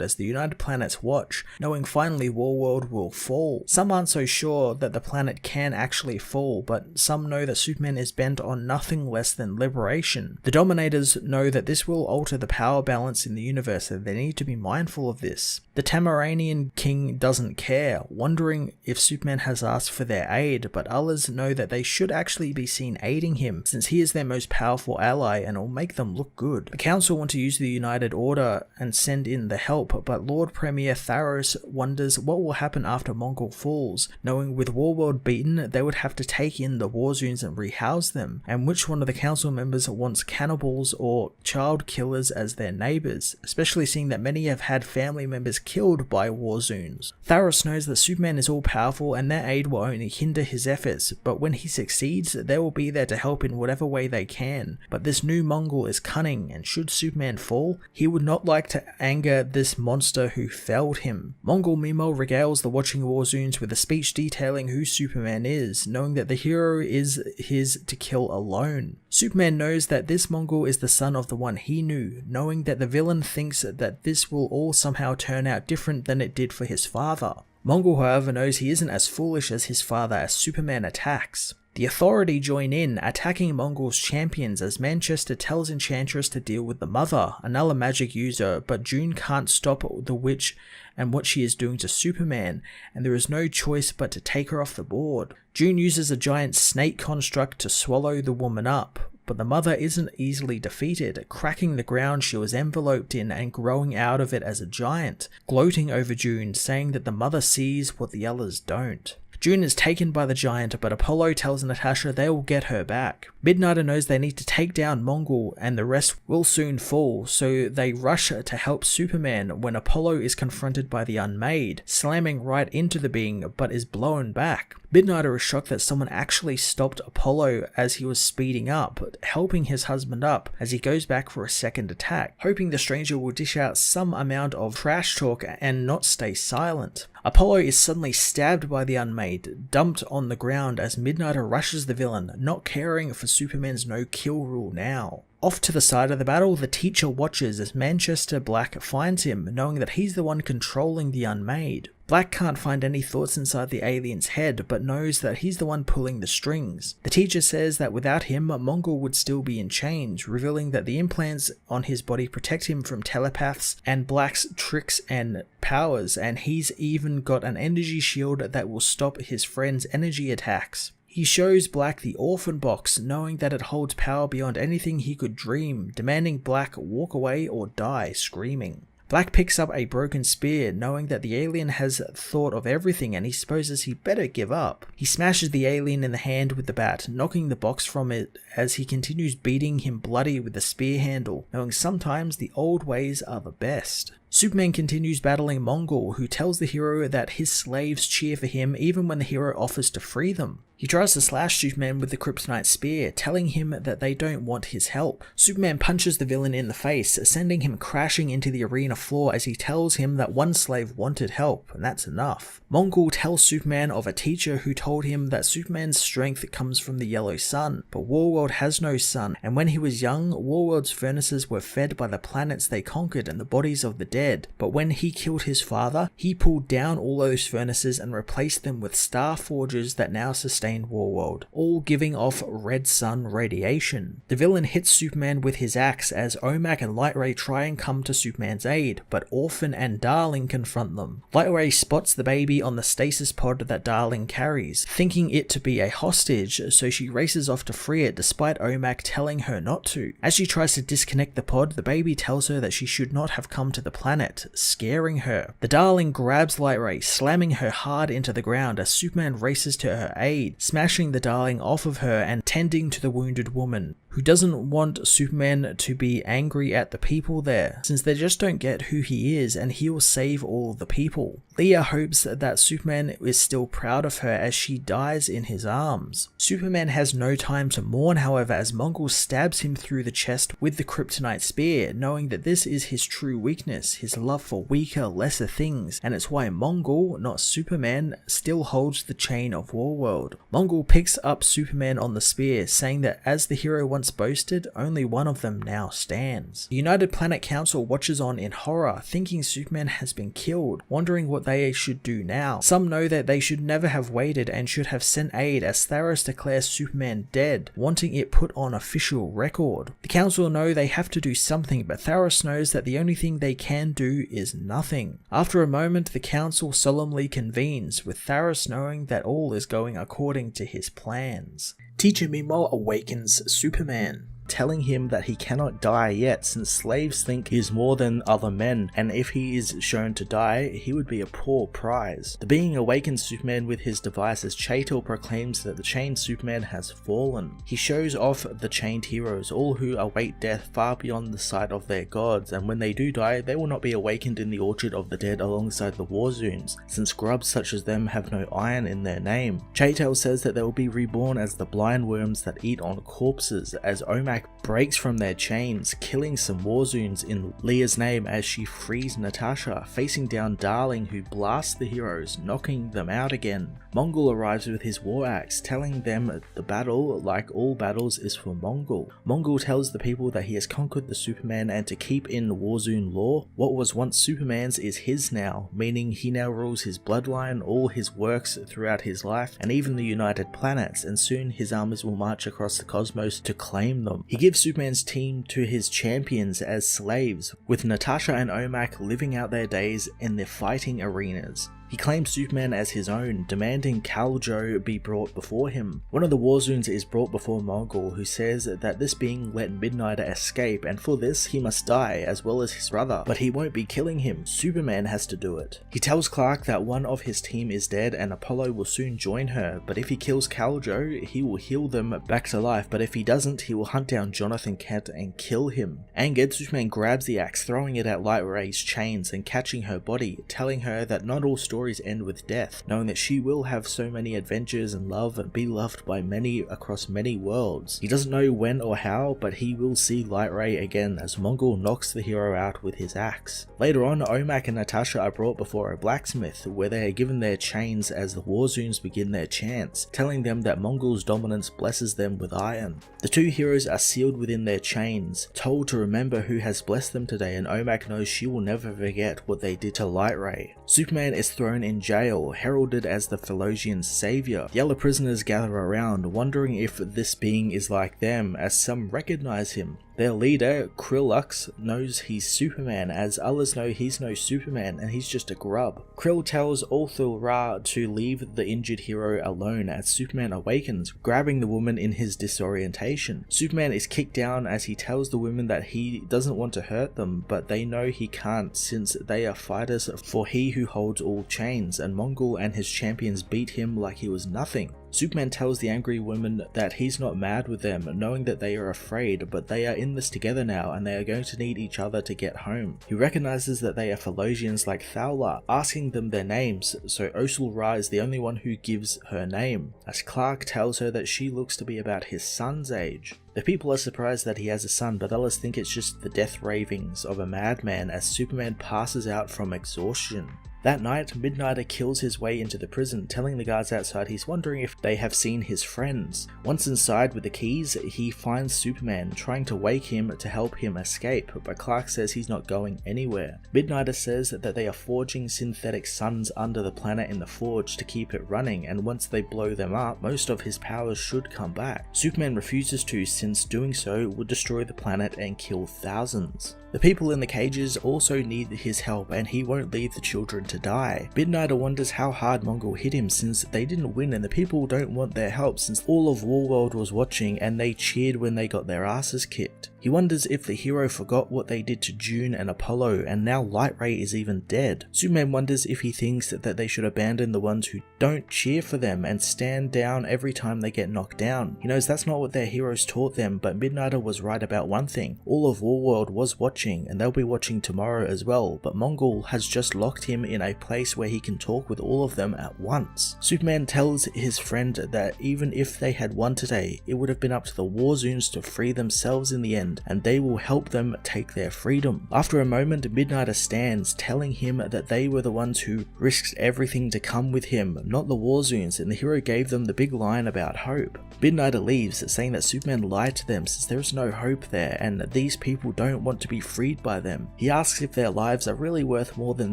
Speaker 1: as the United Planets watch, knowing finally Warworld will fall. Some aren't so sure that the planet can actually fall, but some know that Superman is bent on nothing less than liberation. The Dominators know that this will alter the power balance in the universe and they need to be mindful of this. The Tamaranian king doesn't care, wondering if Superman has asked for their aid, but others know that they should actually be seen aiding him, since he is their most powerful ally and will make them look good. The Council want to use the United Order and send in the help, but Lord Premier Tharos wonders what will happen after Mongol falls, knowing with Warworld beaten, they would have to take in the Warzoons and rehouse them, and which one of the council members wants cannibals or child killers as their neighbours, especially seeing that many have had family members killed by Warzoons. Tharos knows that Superman is all powerful and their aid will only hinder his efforts, but when he succeeds, they will be there to help in whatever way they can. But this new Mongol is cunning, and should Superman fall, he would not like to anger this monster who felled him. Mongol meanwhile regales the watching Warzoons with a speech detailing who Superman is, knowing that the hero is his to kill alone. Superman knows that this Mongol is the son of the one he knew, knowing that the villain thinks that this will all somehow turn out different than it did for his father. Mongol, however, knows he isn't as foolish as his father as Superman attacks. The Authority join in, attacking Mongol's champions as Manchester tells Enchantress to deal with the Mother, another magic user, but June can't stop the witch and what she is doing to Superman, and there is no choice but to take her off the board. June uses a giant snake construct to swallow the woman up, but the mother isn't easily defeated, cracking the ground she was enveloped in and growing out of it as a giant, gloating over June, saying that the mother sees what the others don't. June is taken by the giant, but Apollo tells Natasha they will get her back. Midnighter knows they need to take down Mongul and the rest will soon fall, so they rush to help Superman when Apollo is confronted by the Unmade, slamming right into the being but is blown back. Midnighter is shocked that someone actually stopped Apollo as he was speeding up, helping his husband up as he goes back for a second attack, hoping the stranger will dish out some amount of trash talk and not stay silent. Apollo is suddenly stabbed by the Unmade, dumped on the ground as Midnighter rushes the villain, not caring for Superman's no-kill rule now. Off to the side of the battle, the teacher watches as Manchester Black finds him, knowing that he's the one controlling the Unmade. Black can't find any thoughts inside the alien's head, but knows that he's the one pulling the strings. The teacher says that without him, Mongul would still be in chains, revealing that the implants on his body protect him from telepaths and Black's tricks and powers, and he's even got an energy shield that will stop his friend's energy attacks. He shows Black the orphan box, knowing that it holds power beyond anything he could dream, demanding Black walk away or die screaming. Black picks up a broken spear, knowing that the alien has thought of everything and he supposes he better give up. He smashes the alien in the hand with the bat, knocking the box from it as he continues beating him bloody with the spear handle, knowing sometimes the old ways are the best. Superman continues battling Mongul, who tells the hero that his slaves cheer for him even when the hero offers to free them. He tries to slash Superman with the kryptonite spear, telling him that they don't want his help. Superman punches the villain in the face, sending him crashing into the arena floor as he tells him that one slave wanted help, and that's enough. Mongul tells Superman of a teacher who told him that Superman's strength comes from the yellow sun, but Warworld has no sun, and when he was young, Warworld's furnaces were fed by the planets they conquered and the bodies of the dead, but when he killed his father, he pulled down all those furnaces and replaced them with star forges that now sustain Warworld, all giving off red sun radiation. The villain hits Superman with his axe as Omak and Lightray try and come to Superman's aid, but Orphan and Darling confront them. Lightray spots the baby on the stasis pod that Darling carries, thinking it to be a hostage, so she races off to free it despite Omak telling her not to. As she tries to disconnect the pod, the baby tells her that she should not have come to the planet, scaring her. The Darling grabs Lightray, slamming her hard into the ground as Superman races to her aid, smashing the Darling off of her and tending to the wounded woman, who doesn't want Superman to be angry at the people there, since they just don't get who he is and he will save all the people. Leah hopes that Superman is still proud of her as she dies in his arms. Superman has no time to mourn, however, as Mongul stabs him through the chest with the kryptonite spear, knowing that this is his true weakness, his love for weaker, lesser things, and it's why Mongul, not Superman, still holds the chain of Warworld. Mongul picks up Superman on the spear, saying that as the hero once boasted, only one of them now stands. The United Planet Council watches on in horror, thinking Superman has been killed, wondering what they should do now. Some know that they should never have waited and should have sent aid as Tharos declares Superman dead, wanting it put on official record. The Council know they have to do something, but Tharos knows that the only thing they can do is nothing. After a moment, the Council solemnly convenes, with Tharos knowing that all is going according to his plans. Teacher meanwhile awakens Superman,
Speaker 2: telling him that he cannot die yet since slaves think he is more than other men, and if he is shown to die, he would be a poor prize. The being awakens Superman with his device as Chatel proclaims that the chained Superman has fallen. He shows off the chained heroes, all who await death far beyond the sight of their gods, and when they do die, they will not be awakened in the Orchard of the Dead alongside the Warzoons, since grubs such as them have no iron in their name. Chatel says that they will be reborn as the blind worms that eat on corpses, as Omak breaks from their chains, killing some Warzoons in Leah's name as she frees Natasha, facing down Darling, who blasts the heroes, knocking them out again. Mongul arrives with his war axe, telling them the battle, like all battles, is for Mongul. Mongul tells the people that he has conquered the Superman and to keep in Warzoon law, what was once Superman's is his now, meaning he now rules his bloodline, all his works throughout his life, and even the United Planets, and soon his armies will march across the cosmos to claim them. He gives Superman's team to his champions as slaves, with Natasha and Omak living out their days in their fighting arenas.
Speaker 1: He claims Superman as his own, demanding Kal-El be brought before him. One of the Warzoons is brought before Mongul, who says that this being let Midnighter escape, and for this he must die, as well as his brother, but he won't be killing him. Superman has to do it. He tells Clark that one of his team is dead and Apollo will soon join her, but if he kills Kal-El, he will heal them back to life, but if he doesn't, he will hunt down Jonathan Kent and kill him. Angered, Superman grabs the axe, throwing it at Light Ray's chains and catching her body, telling her that not all stories end with death, knowing that she will have so many adventures and love and be loved by many across many worlds. He doesn't know when or how, but he will see Light Ray again as Mongul knocks the hero out with his axe. Later on, Omak and Natasha are brought before a blacksmith, where they are given their chains as the Warzoons begin their chants, telling them that Mongul's dominance blesses them with iron. The two heroes are sealed within their chains, told to remember who has blessed them today, and Omak knows she will never forget what they did to Light Ray. Superman is thrown in jail, heralded as the Philosian savior. The other prisoners gather around, wondering if this being is like them, as some recognize him. Their leader, Krillux, knows he's Superman, as others know he's no Superman and he's just a grub. Krill tells Ulthul Ra to leave the injured hero alone as Superman awakens, grabbing the woman in his disorientation. Superman is kicked down as he tells the women that he doesn't want to hurt them, but they know he can't since they are fighters for he who holds all chains, and Mongul and his champions beat him like he was nothing. Superman tells the angry women that he's not mad with them, knowing that they are afraid, but they are in this together now and they are going to need each other to get home. He recognizes that they are Philosians like Thawla, asking them their names, so Ulthul Ra is the only one who gives her name, as Clark tells her that she looks to be about his son's age. The people are surprised that he has a son, but others think it's just the death ravings of a madman as Superman passes out from exhaustion. That night, Midnighter kills his way into the prison, telling the guards outside he's wondering if they have seen his friends. Once inside with the keys, he finds Superman, trying to wake him to help him escape, but Clark says he's not going anywhere. Midnighter says that they are forging synthetic suns under the planet in the forge to keep it running, and once they blow them up, most of his powers should come back. Superman refuses to, since doing so would destroy the planet and kill thousands. The people in the cages also need his help, and he won't leave the children to die. Midnighter wonders how hard Mongul hit him since they didn't win, and the people don't want their help since all of Warworld was watching and they cheered when they got their asses kicked. He wonders if the hero forgot what they did to June and Apollo, and now Light Ray is even dead. Superman wonders if he thinks that they should abandon the ones who don't cheer for them and stand down every time they get knocked down. He knows that's not what their heroes taught them, but Midnighter was right about one thing. All of Warworld was watching, and they'll be watching tomorrow as well, but Mongul has just locked him in a place where he can talk with all of them at once. Superman tells his friend that even if they had won today, it would have been up to the Warzoons to free themselves in the end, and they will help them take their freedom. After a moment, Midnighter stands, telling him that they were the ones who risked everything to come with him, not the Warzoons, and the hero gave them the big line about hope. Midnighter leaves, saying that Superman lied to them since there is no hope there, and that these people don't want to be freed by them. He asks if their lives are really worth more than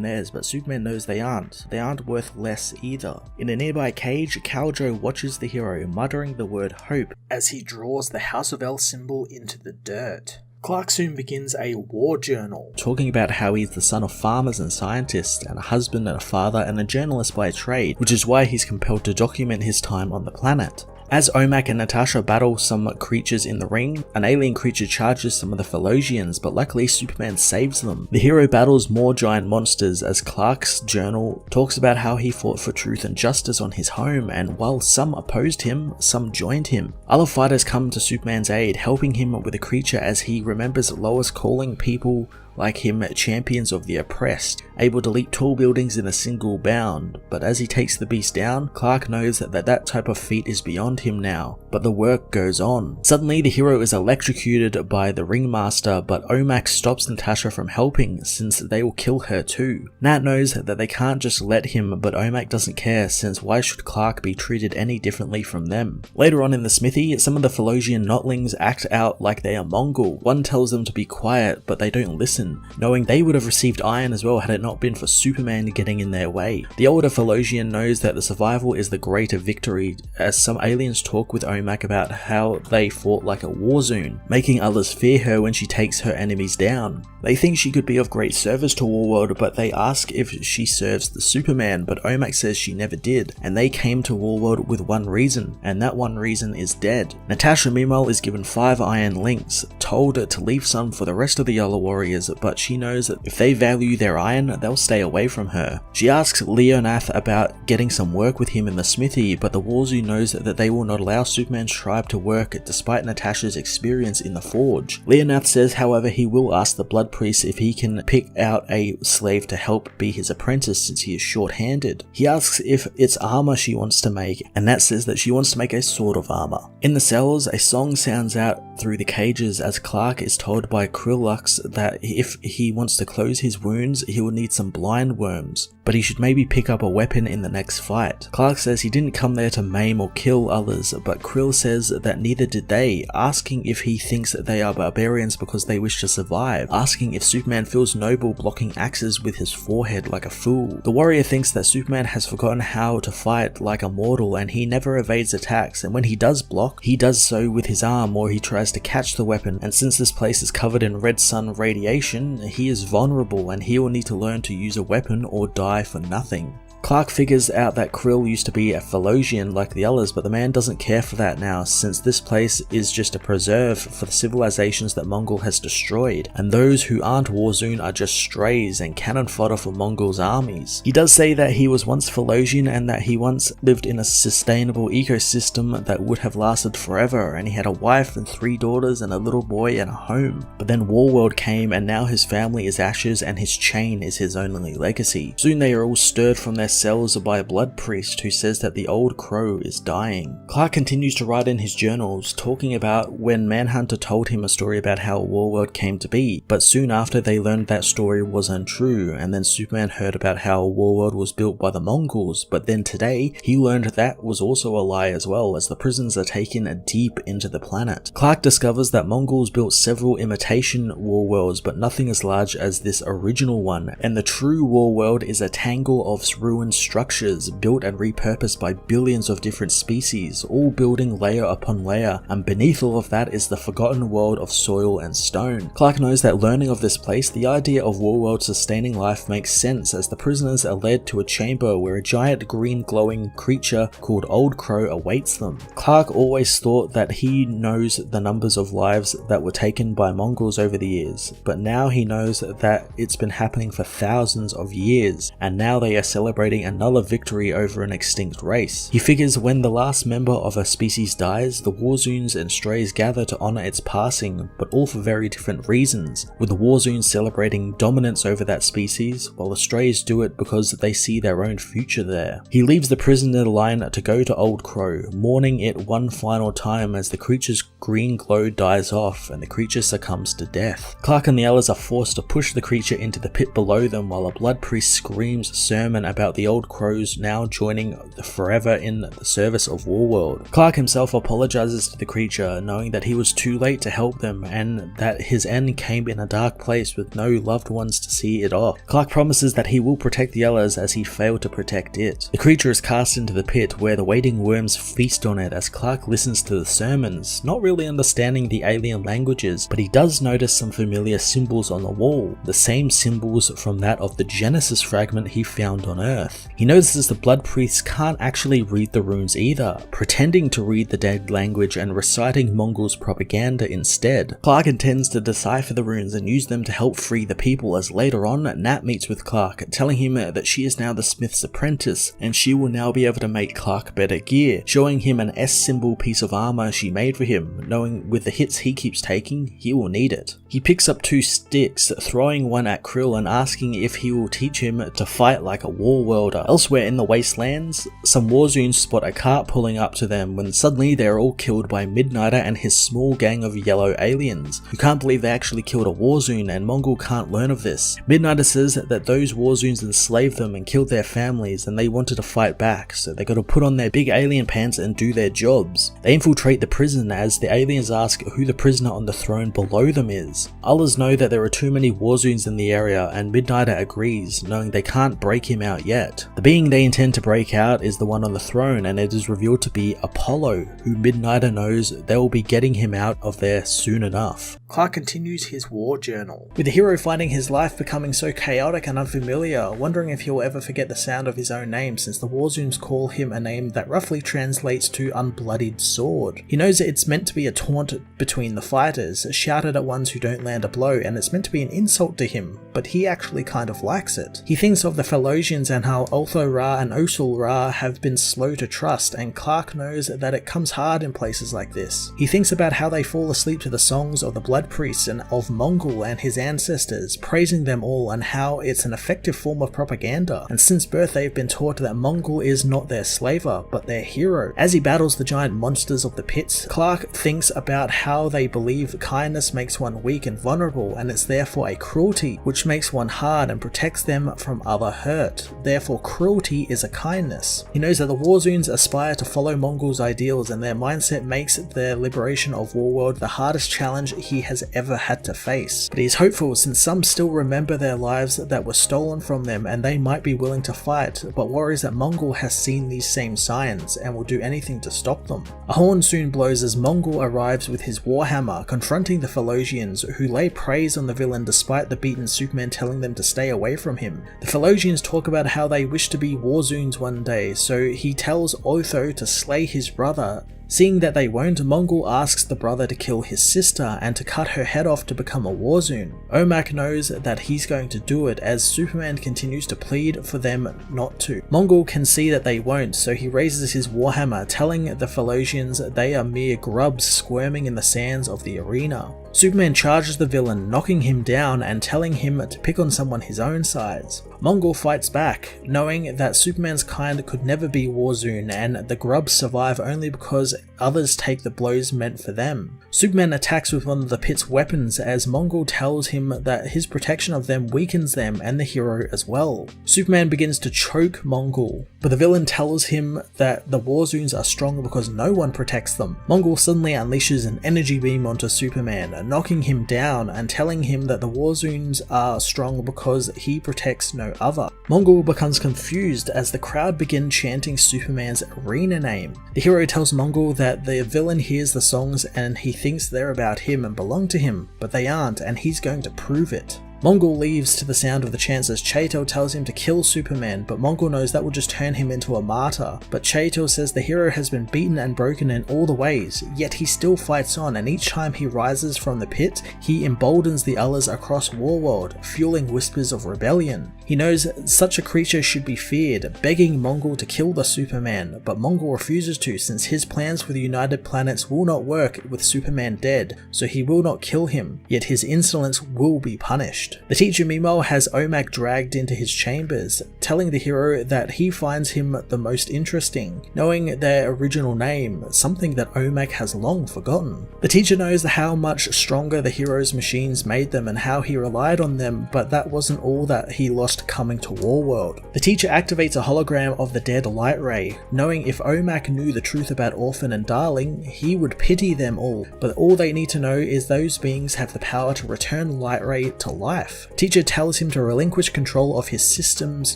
Speaker 1: theirs, but Superman knows they aren't. They aren't worth less either. In a nearby cage, Kal-El watches the hero, muttering the word hope as he draws the House of El symbol into the dirt. Clark soon begins a war journal, talking about how he's the son of farmers and scientists, and a husband and a father and a journalist by trade, which is why he's compelled to document his time on the planet. As Omak and Natasha battle some creatures in the ring, an alien creature charges some of the Philosians, but luckily Superman saves them. The hero battles more giant monsters as Clark's journal talks about how he fought for truth and justice on his home, and while some opposed him, some joined him. Other fighters come to Superman's aid, helping him with a creature as he remembers Lois calling people like him champions of the oppressed, able to leap tall buildings in a single bound, but as he takes the beast down, Clark knows that type of feat is beyond him now, but the work goes on. Suddenly the hero is electrocuted by the ringmaster, but Omak stops Natasha from helping since they will kill her too. Nat knows that they can't just let him, but Omak doesn't care since why should Clark be treated any differently from them? Later on in the smithy, some of the Philosian notlings act out like they are Mongul. One tells them to be quiet, but they don't listen, reason, knowing they would have received iron as well had it not been for Superman getting in their way. The older Philosian knows that the survival is the greater victory, as some aliens talk with Omak about how they fought like a war zone, making others fear her when she takes her enemies down. They think she could be of great service to Warworld, but they ask if she serves the Superman, but Omak says she never did, and they came to Warworld with one reason, and that one reason is dead. Natasha meanwhile is given 5 iron links, told to leave some for the rest of the Yellow Warriors, but she knows that if they value their iron, they'll stay away from her. She asks Leonath about getting some work with him in the smithy, but the Warzu knows that they will not allow Superman's tribe to work despite Natasha's experience in the forge. Leonath says, however, he will ask the Blood Priest if he can pick out a slave to help be his apprentice since he is short-handed. He asks if it's armor she wants to make, and Nat says that she wants to make a sword of armor. In the cells, a song sounds out through the cages as Clark is told by Krillux that if he wants to close his wounds, he will need some blind worms, but he should maybe pick up a weapon in the next fight. Clark says he didn't come there to maim or kill others, but Krill says that neither did they, asking if he thinks that they are barbarians because they wish to survive, asking if Superman feels noble blocking axes with his forehead like a fool. The warrior thinks that Superman has forgotten how to fight like a mortal and he never evades attacks, and when he does block, he does so with his arm or he tries to catch the weapon, and since this place is covered in red sun radiation, he is vulnerable and he will need to learn to use a weapon or die for nothing. Clark figures out that Krill used to be a Philosian like the others, but the man doesn't care for that now, since this place is just a preserve for the civilizations that Mongol has destroyed, and those who aren't Warzone are just strays and cannon fodder for Mongol's armies. He does say that he was once Philosian and that he once lived in a sustainable ecosystem that would have lasted forever, and he had a wife and 3 daughters and a little boy and a home. But then Warworld came and now his family is ashes and his chain is his only legacy. Soon they are all stirred from their cells by a blood priest who says that the old crow is dying. Clark continues to write in his journals, talking about when Manhunter told him a story about how Warworld came to be, but soon after they learned that story was untrue, and then Superman heard about how Warworld was built by the Mongols, but then today he learned that was also a lie as well, as the prisons are taken deep into the planet. Clark discovers that Mongols built several imitation Warworlds, but nothing as large as this original one, and the true Warworld is a tangle of ruined structures built and repurposed by billions of different species, all building layer upon layer, and beneath all of that is the forgotten world of soil and stone. Clark knows that learning of this place, the idea of Warworld sustaining life makes sense, as the prisoners are led to a chamber where a giant green glowing creature called Old Crow awaits them. Clark always thought that he knows the numbers of lives that were taken by Mongols over the years, but now he knows that it's been happening for thousands of years, and now they are celebrating another victory over an extinct race. He figures when the last member of a species dies, the Warzoons and Strays gather to honor its passing, but all for very different reasons, with the Warzoons celebrating dominance over that species, while the Strays do it because they see their own future there. He leaves the prisoner line to go to Old Crow, mourning it one final time as the creature's green glow dies off and the creature succumbs to death. Clark and the others are forced to push the creature into the pit below them while a blood priest screams a sermon about the Old Crows now joining forever in the service of Warworld. Clark himself apologizes to the creature, knowing that he was too late to help them and that his end came in a dark place with no loved ones to see it off. Clark promises that he will protect the others as he failed to protect it. The creature is cast into the pit where the waiting worms feast on it as Clark listens to the sermons, not really understanding the alien languages, but he does notice some familiar symbols on the wall, the same symbols from that of the Genesis fragment he found on Earth. He notices the blood priests can't actually read the runes either, pretending to read the dead language and reciting Mongols' propaganda instead. Clark intends to decipher the runes and use them to help free the people, as later on Nat meets with Clark, telling him that she is now the smith's apprentice and she will now be able to make Clark better gear, showing him an S symbol piece of armor she made for him, knowing with the hits he keeps taking, he will need it. He picks up 2 sticks, throwing one at Krill and asking if he will teach him to fight like a Warworld Warworlder. Elsewhere in the wastelands, some Warzoons spot a cart pulling up to them when suddenly they're all killed by Midnighter and his small gang of yellow aliens, who can't believe they actually killed a Warzoon, and Mongul can't learn of this. Midnighter says that those Warzoons enslaved them and killed their families, and they wanted to fight back, so they gotta put on their big alien pants and do their jobs. They infiltrate the prison as the aliens ask who the prisoner on the throne below them is. Others know that there are too many Warzoons in the area, and Midnighter agrees, knowing they can't break him out yet. The being they intend to break out is the one on the throne, and it is revealed to be Apollo, who Midnighter knows they will be getting him out of there soon enough. Clark continues his war journal, with the hero finding his life becoming so chaotic and unfamiliar, wondering if he'll ever forget the sound of his own name, since the Warzoons call him a name that roughly translates to unbloodied sword. He knows that it's meant to be a taunt between the fighters, shouted at ones who don't land a blow, and it's meant to be an insult to him, but he actually kind of likes it. He thinks of the Philosians and how Ultho Ra and Osul Ra have been slow to trust, and Clark knows that it comes hard in places like this. He thinks about how they fall asleep to the songs of the Blood Priests and of Mongul and his ancestors, praising them all, and how it's an effective form of propaganda, and since birth they've been taught that Mongul is not their slaver, but their hero. As he battles the giant monsters of the pits, Clark thinks about how they believe kindness makes one weak and vulnerable, and it's therefore a cruelty which makes one hard and protects them from other hurt. Therefore cruelty is a kindness. He knows that the Warzoons aspire to follow Mongul's ideals, and their mindset makes their liberation of Warworld the hardest challenge he has ever had to face. But he is hopeful, since some still remember their lives that were stolen from them and they might be willing to fight, but worries that Mongul has seen these same signs and will do anything to stop them. A horn soon blows as Mongul arrives with his warhammer, confronting the Philosians, who lay praise on the villain despite the beaten Superman telling them to stay away from him. The Philosians talk about how they wish to be Warzoons one day, so he tells Otho to slay his brother. Seeing that they won't, Mongul asks the brother to kill his sister and to cut her head off to become a Warzoon. Omak knows that he's going to do it as Superman continues to plead for them not to. Mongul can see that they won't, so he raises his warhammer, telling the Philosians they are mere grubs squirming in the sands of the arena. Superman charges the villain, knocking him down and telling him to pick on someone his own size. Mongul fights back, knowing that Superman's kind could never be Warzoon and the grubs survive only because others take the blows meant for them. Superman attacks with one of the pit's weapons as Mongul tells him that his protection of them weakens them and the hero as well. Superman begins to choke Mongul, but the villain tells him that the Warzoons are strong because no one protects them. Mongul suddenly unleashes an energy beam onto Superman, knocking him down and telling him that the Warzoons are strong because he protects no other. Mongul becomes confused as the crowd begin chanting Superman's arena name. The hero tells Mongul that the villain hears the songs and he thinks they're about him and belong to him, but they aren't, and he's going to prove it. Mongul leaves to the sound of the chants as Chaito tells him to kill Superman, but Mongul knows that will just turn him into a martyr. But Chaito says the hero has been beaten and broken in all the ways, yet he still fights on, and each time he rises from the pit, he emboldens the others across Warworld, fueling whispers of rebellion. He knows such a creature should be feared, begging Mongul to kill the Superman, but Mongul refuses to, since his plans for the United Planets will not work with Superman dead, so he will not kill him, yet his insolence will be punished. The teacher meanwhile has Omak dragged into his chambers, telling the hero that he finds him the most interesting, knowing their original name, something that Omak has long forgotten. The teacher knows how much stronger the hero's machines made them and how he relied on them, but that wasn't all that he lost coming to Warworld. The teacher activates a hologram of the dead Light Ray, knowing if Omak knew the truth about Orphan and Darling, he would pity them all, but all they need to know is those beings have the power to return Light Ray to life. Teacher tells him to relinquish control of his systems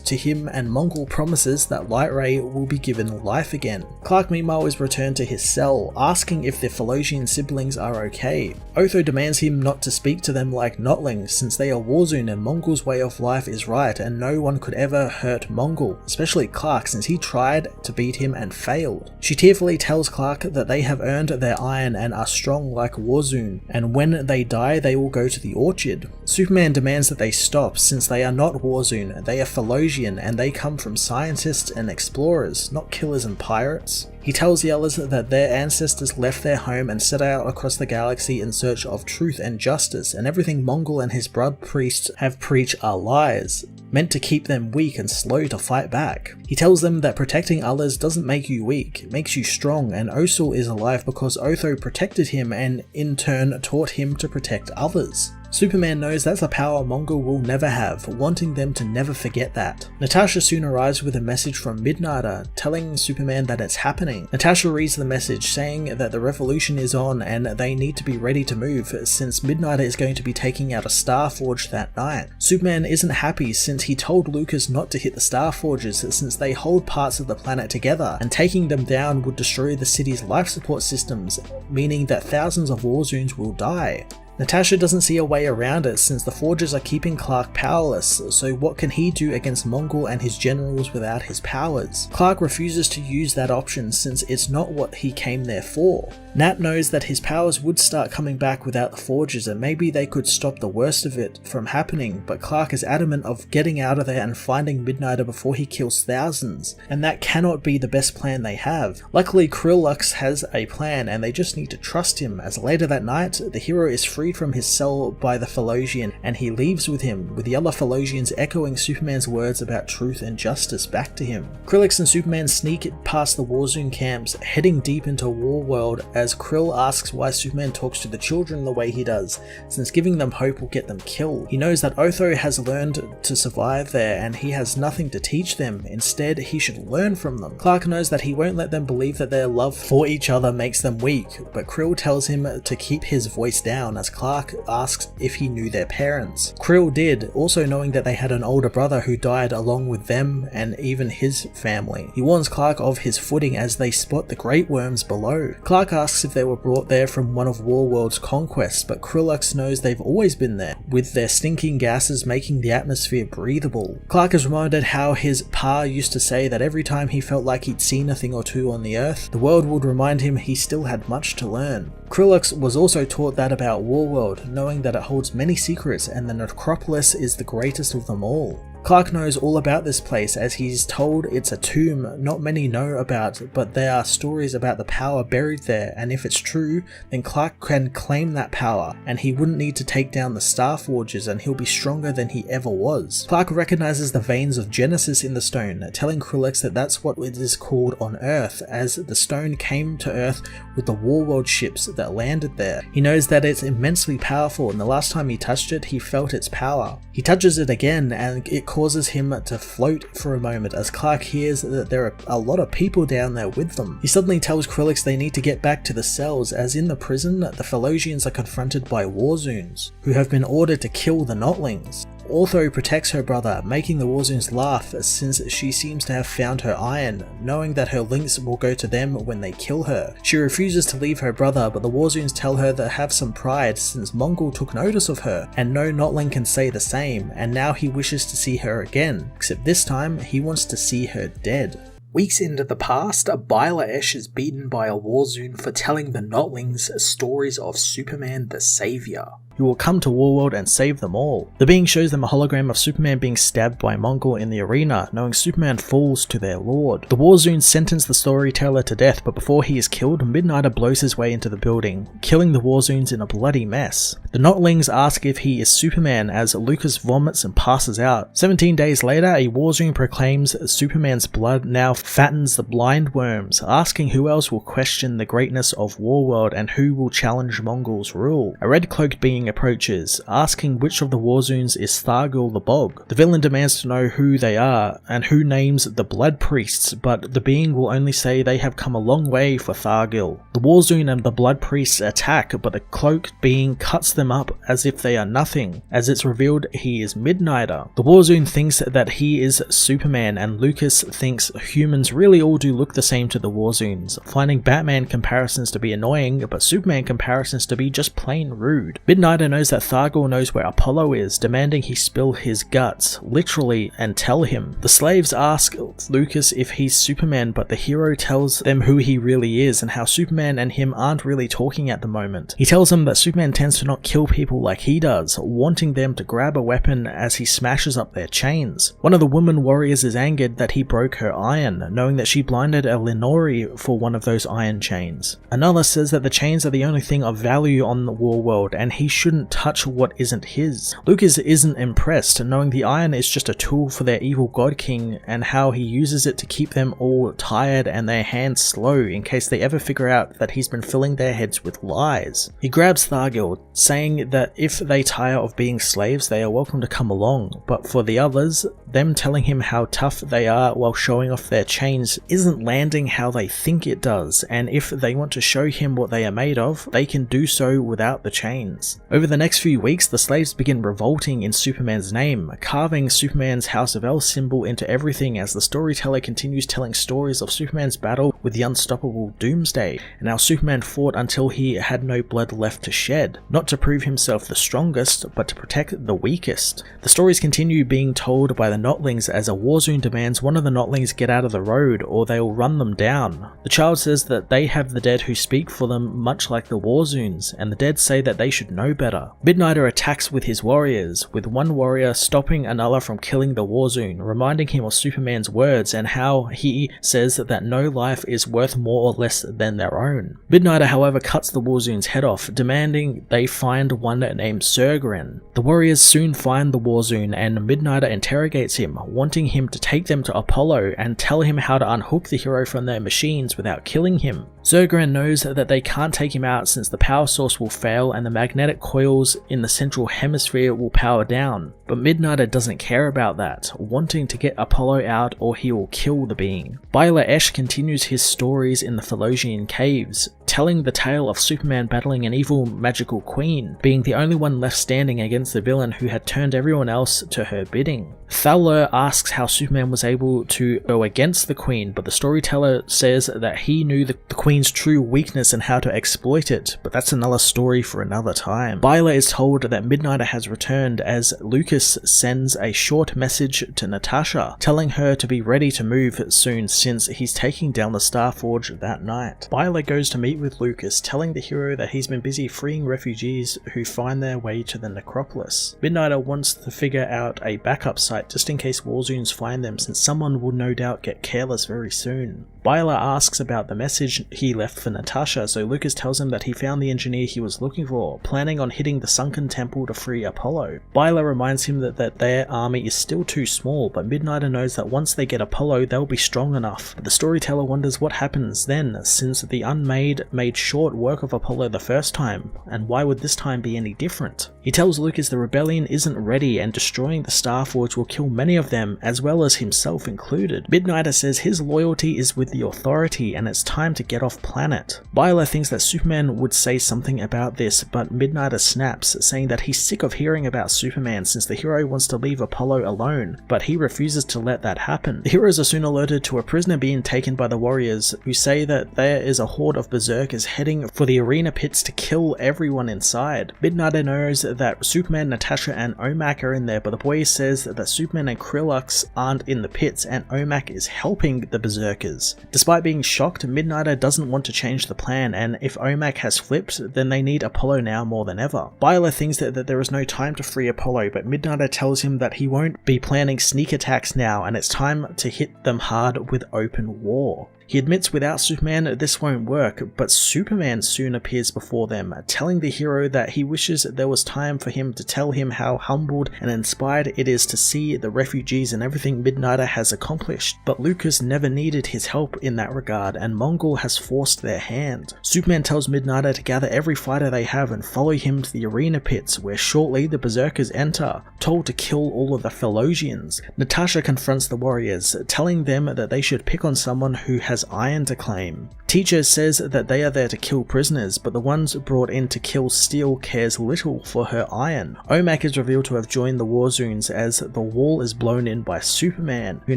Speaker 1: to him, and Mongul promises that Light Ray will be given life again. Clark meanwhile is returned to his cell, asking if the Philosian siblings are okay. Otho demands him not to speak to them like Notlings, since they are Warzoon and Mongul's way of life is right and no one could ever hurt Mongul, especially Clark since he tried to beat him and failed. She tearfully tells Clark that they have earned their iron and are strong like Warzoon, and when they die they will go to the orchard. Superman Superman demands that they stop since they are not Warzone, they are Phillosian and they come from scientists and explorers, not killers and pirates. He tells the others that their ancestors left their home and set out across the galaxy in search of truth and justice, and everything Mongol and his blood priests have preached are lies, meant to keep them weak and slow to fight back. He tells them that protecting others doesn't make you weak, it makes you strong, and Osul is alive because Otho protected him and in turn taught him to protect others. Superman knows that's a power Mongol will never have, wanting them to never forget that. Natasha soon arrives with a message from Midnighter, telling Superman that it's happening. Natasha reads the message saying that the revolution is on and they need to be ready to move since Midnighter is going to be taking out a Starforge that night. Superman isn't happy since he told Lucas not to hit the Starforges since they hold parts of the planet together, and taking them down would destroy the city's life support systems, meaning that thousands of Warzones will die. Natasha doesn't see a way around it since the Forges are keeping Clark powerless, so what can he do against Mongol and his generals without his powers? Clark refuses to use that option since it's not what he came there for. Nat knows that his powers would start coming back without the Forges and maybe they could stop the worst of it from happening, but Clark is adamant of getting out of there and finding Midnighter before he kills thousands, and that cannot be the best plan they have. Luckily Krillux has a plan and they just need to trust him, as later that night the hero is freed from his cell by the Phillosian and he leaves with him, with the other Phillosians echoing Superman's words about truth and justice back to him. Krillix and Superman sneak past the Warzone camps, heading deep into Warworld as Krill asks why Superman talks to the children the way he does, since giving them hope will get them killed. He knows that Otho has learned to survive there and he has nothing to teach them, instead he should learn from them. Clark knows that he won't let them believe that their love for each other makes them weak, but Krill tells him to keep his voice down as Clark asks if he knew their parents. Krill did, also knowing that they had an older brother who died along with them and even his family. He warns Clark of his footing as they spot the great worms below. Clark asks if they were brought there from one of Warworld's conquests, but Krillux knows they've always been there, with their stinking gases making the atmosphere breathable. Clark is reminded how his pa used to say that every time he felt like he'd seen a thing or two on the Earth, the world would remind him he still had much to learn. Krillux was also taught that about Warworld, knowing that it holds many secrets and the necropolis is the greatest of them all. Clark knows all about this place as he's told it's a tomb not many know about, but there are stories about the power buried there, and if it's true, then Clark can claim that power and he wouldn't need to take down the Starforges and he'll be stronger than he ever was. Clark recognizes the veins of Genesis in the stone, telling Krillix that that's what it is called on Earth, as the stone came to Earth with the Warworld ships that landed there. He knows that it's immensely powerful and the last time he touched it, he felt its power. He touches it again and it causes him to float for a moment as Clark hears that there are a lot of people down there with them. He suddenly tells Krillix they need to get back to the cells, as in the prison the Phillosians are confronted by Warzones, who have been ordered to kill the Notlings. Otho protects her brother, making the Warzones laugh since she seems to have found her iron, knowing that her links will go to them when they kill her. She refuses to leave her brother, but the Warzones tell her to have some pride since Mongol took notice of her, and no Notling can say the same, and now he wishes to see her again, except this time he wants to see her dead. Weeks into the past, Bila-Esh is beaten by a Warzone for telling the Notlings stories of Superman the Savior, who will come to Warworld and save them all. The being shows them a hologram of Superman being stabbed by Mongol in the arena, knowing Superman falls to their lord. The Warzones sentence the storyteller to death, but before he is killed, Midnighter blows his way into the building, killing the Warzones in a bloody mess. The Notlings ask if he is Superman as Lucas vomits and passes out. 17 days later, a Warzone proclaims Superman's blood now fattens the blind worms, asking who else will question the greatness of Warworld and who will challenge Mongol's rule. A red-cloaked being approaches, asking which of the Warzones is Thargul the Bog. The villain demands to know who they are and who names the Blood Priests, but the being will only say they have come a long way for Thargul. The Warzone and the Blood Priests attack, but the cloaked being cuts them up as if they are nothing, as it's revealed he is Midnighter. The Warzone thinks that he is Superman, and Lucas thinks humans really all do look the same to the Warzones, finding Batman comparisons to be annoying, but Superman comparisons to be just plain rude. Midnighter Midnighter knows that Thargool knows where Apollo is, demanding he spill his guts, literally, and tell him. The slaves ask Lucas if he's Superman, but the hero tells them who he really is and how Superman and him aren't really talking at the moment. He tells them that Superman tends to not kill people like he does, wanting them to grab a weapon as he smashes up their chains. One of the woman warriors is angered that he broke her iron, knowing that she blinded a Lenori for one of those iron chains. Another says that the chains are the only thing of value on the Warworld and he shouldn't touch what isn't his. Lucas isn't impressed, knowing the iron is just a tool for their evil god king and how he uses it to keep them all tired and their hands slow in case they ever figure out that he's been filling their heads with lies. He grabs Thargool, saying that if they tire of being slaves they are welcome to come along, but for the others, them telling him how tough they are while showing off their chains isn't landing how they think it does, and if they want to show him what they are made of, they can do so without the chains. Over the next few weeks, the slaves begin revolting in Superman's name, carving Superman's House of El symbol into everything as the storyteller continues telling stories of Superman's battle with the unstoppable Doomsday, and how Superman fought until he had no blood left to shed, not to prove himself the strongest, but to protect the weakest. The stories continue being told by the Notlings as a Warzone demands one of the Notlings get out of the road or they'll run them down. The child says that they have the dead who speak for them much like the Warzones, and the dead say that they should know better. Midnighter attacks with his warriors, with one warrior stopping another from killing the Warzone, reminding him of Superman's words and how he says that no life is worth more or less than their own. Midnighter however cuts the Warzone's head off, demanding they find one named Sergren. The warriors soon find the Warzone and Midnighter interrogates him, wanting him to take them to Apollo and tell him how to unhook the hero from their machines without killing him. Sergren knows that they can't take him out since the power source will fail and the magnetic coils in the central hemisphere will power down, but Midnighter doesn't care about that, wanting to get Apollo out or he will kill the being. Bila Esh continues his stories in the Philosian caves, telling the tale of Superman battling an evil magical queen, being the only one left standing against the villain who had turned everyone else to her bidding. Thaler asks how Superman was able to go against the queen, but the storyteller says that he knew the queen's true weakness and how to exploit it, but that's another story for another time. Bila is told that Midnighter has returned as Lucas sends a short message to Natasha, telling her to be ready to move soon since he's taking down the Starforge that night. Bila goes to meet with Lucas, telling the hero that he's been busy freeing refugees who find their way to the necropolis. Midnighter wants to figure out a backup site just in case Warzones find them, since someone will no doubt get careless very soon. Bila asks about the message he left for Natasha, so Lucas tells him that he found the engineer he was looking for, planning on hitting the sunken temple to free Apollo. Bila reminds him that their army is still too small, but Midnighter knows that once they get Apollo they'll be strong enough. But the storyteller wonders what happens then, since the Unmade made short work of Apollo the first time, and why would this time be any different? He tells Lucas the rebellion isn't ready and destroying the Starforge will kill many of them, as well as himself included. Midnighter says his loyalty is with the authority and it's time to get off planet. Bila thinks that Superman would say something about this, but Midnighter snaps, saying that he's sick of hearing about Superman since the hero wants to leave Apollo alone, but he refuses to let that happen. The heroes are soon alerted to a prisoner being taken by the warriors, who say that there is a horde of berserkers heading for the arena pits to kill everyone inside. Midnighter knows that Superman, Natasha and Omak are in there, but the boy says that Superman and Krillux aren't in the pits and Omak is helping the berserkers. Despite being shocked, Midnighter doesn't want to change the plan, and if Omak has flipped, then they need Apollo now more than ever. Bila thinks that there is no time to free Apollo, but Midnighter tells him that he won't be planning sneak attacks now and it's time to hit them hard with open war. He admits without Superman this won't work, but Superman soon appears before them, telling the hero that he wishes there was time for him to tell him how humbled and inspired it is to see the refugees and everything Midnighter has accomplished. But Lucas never needed his help in that regard, and Mongol has forced their hand. Superman tells Midnighter to gather every fighter they have and follow him to the arena pits, where shortly the berserkers enter, told to kill all of the Philosians. Natasha confronts the warriors, telling them that they should pick on someone who has iron to claim. Teacher says that they are there to kill prisoners, but the ones brought in to kill Steel cares little for her iron. OMAC is revealed to have joined the war zones as the wall is blown in by Superman, who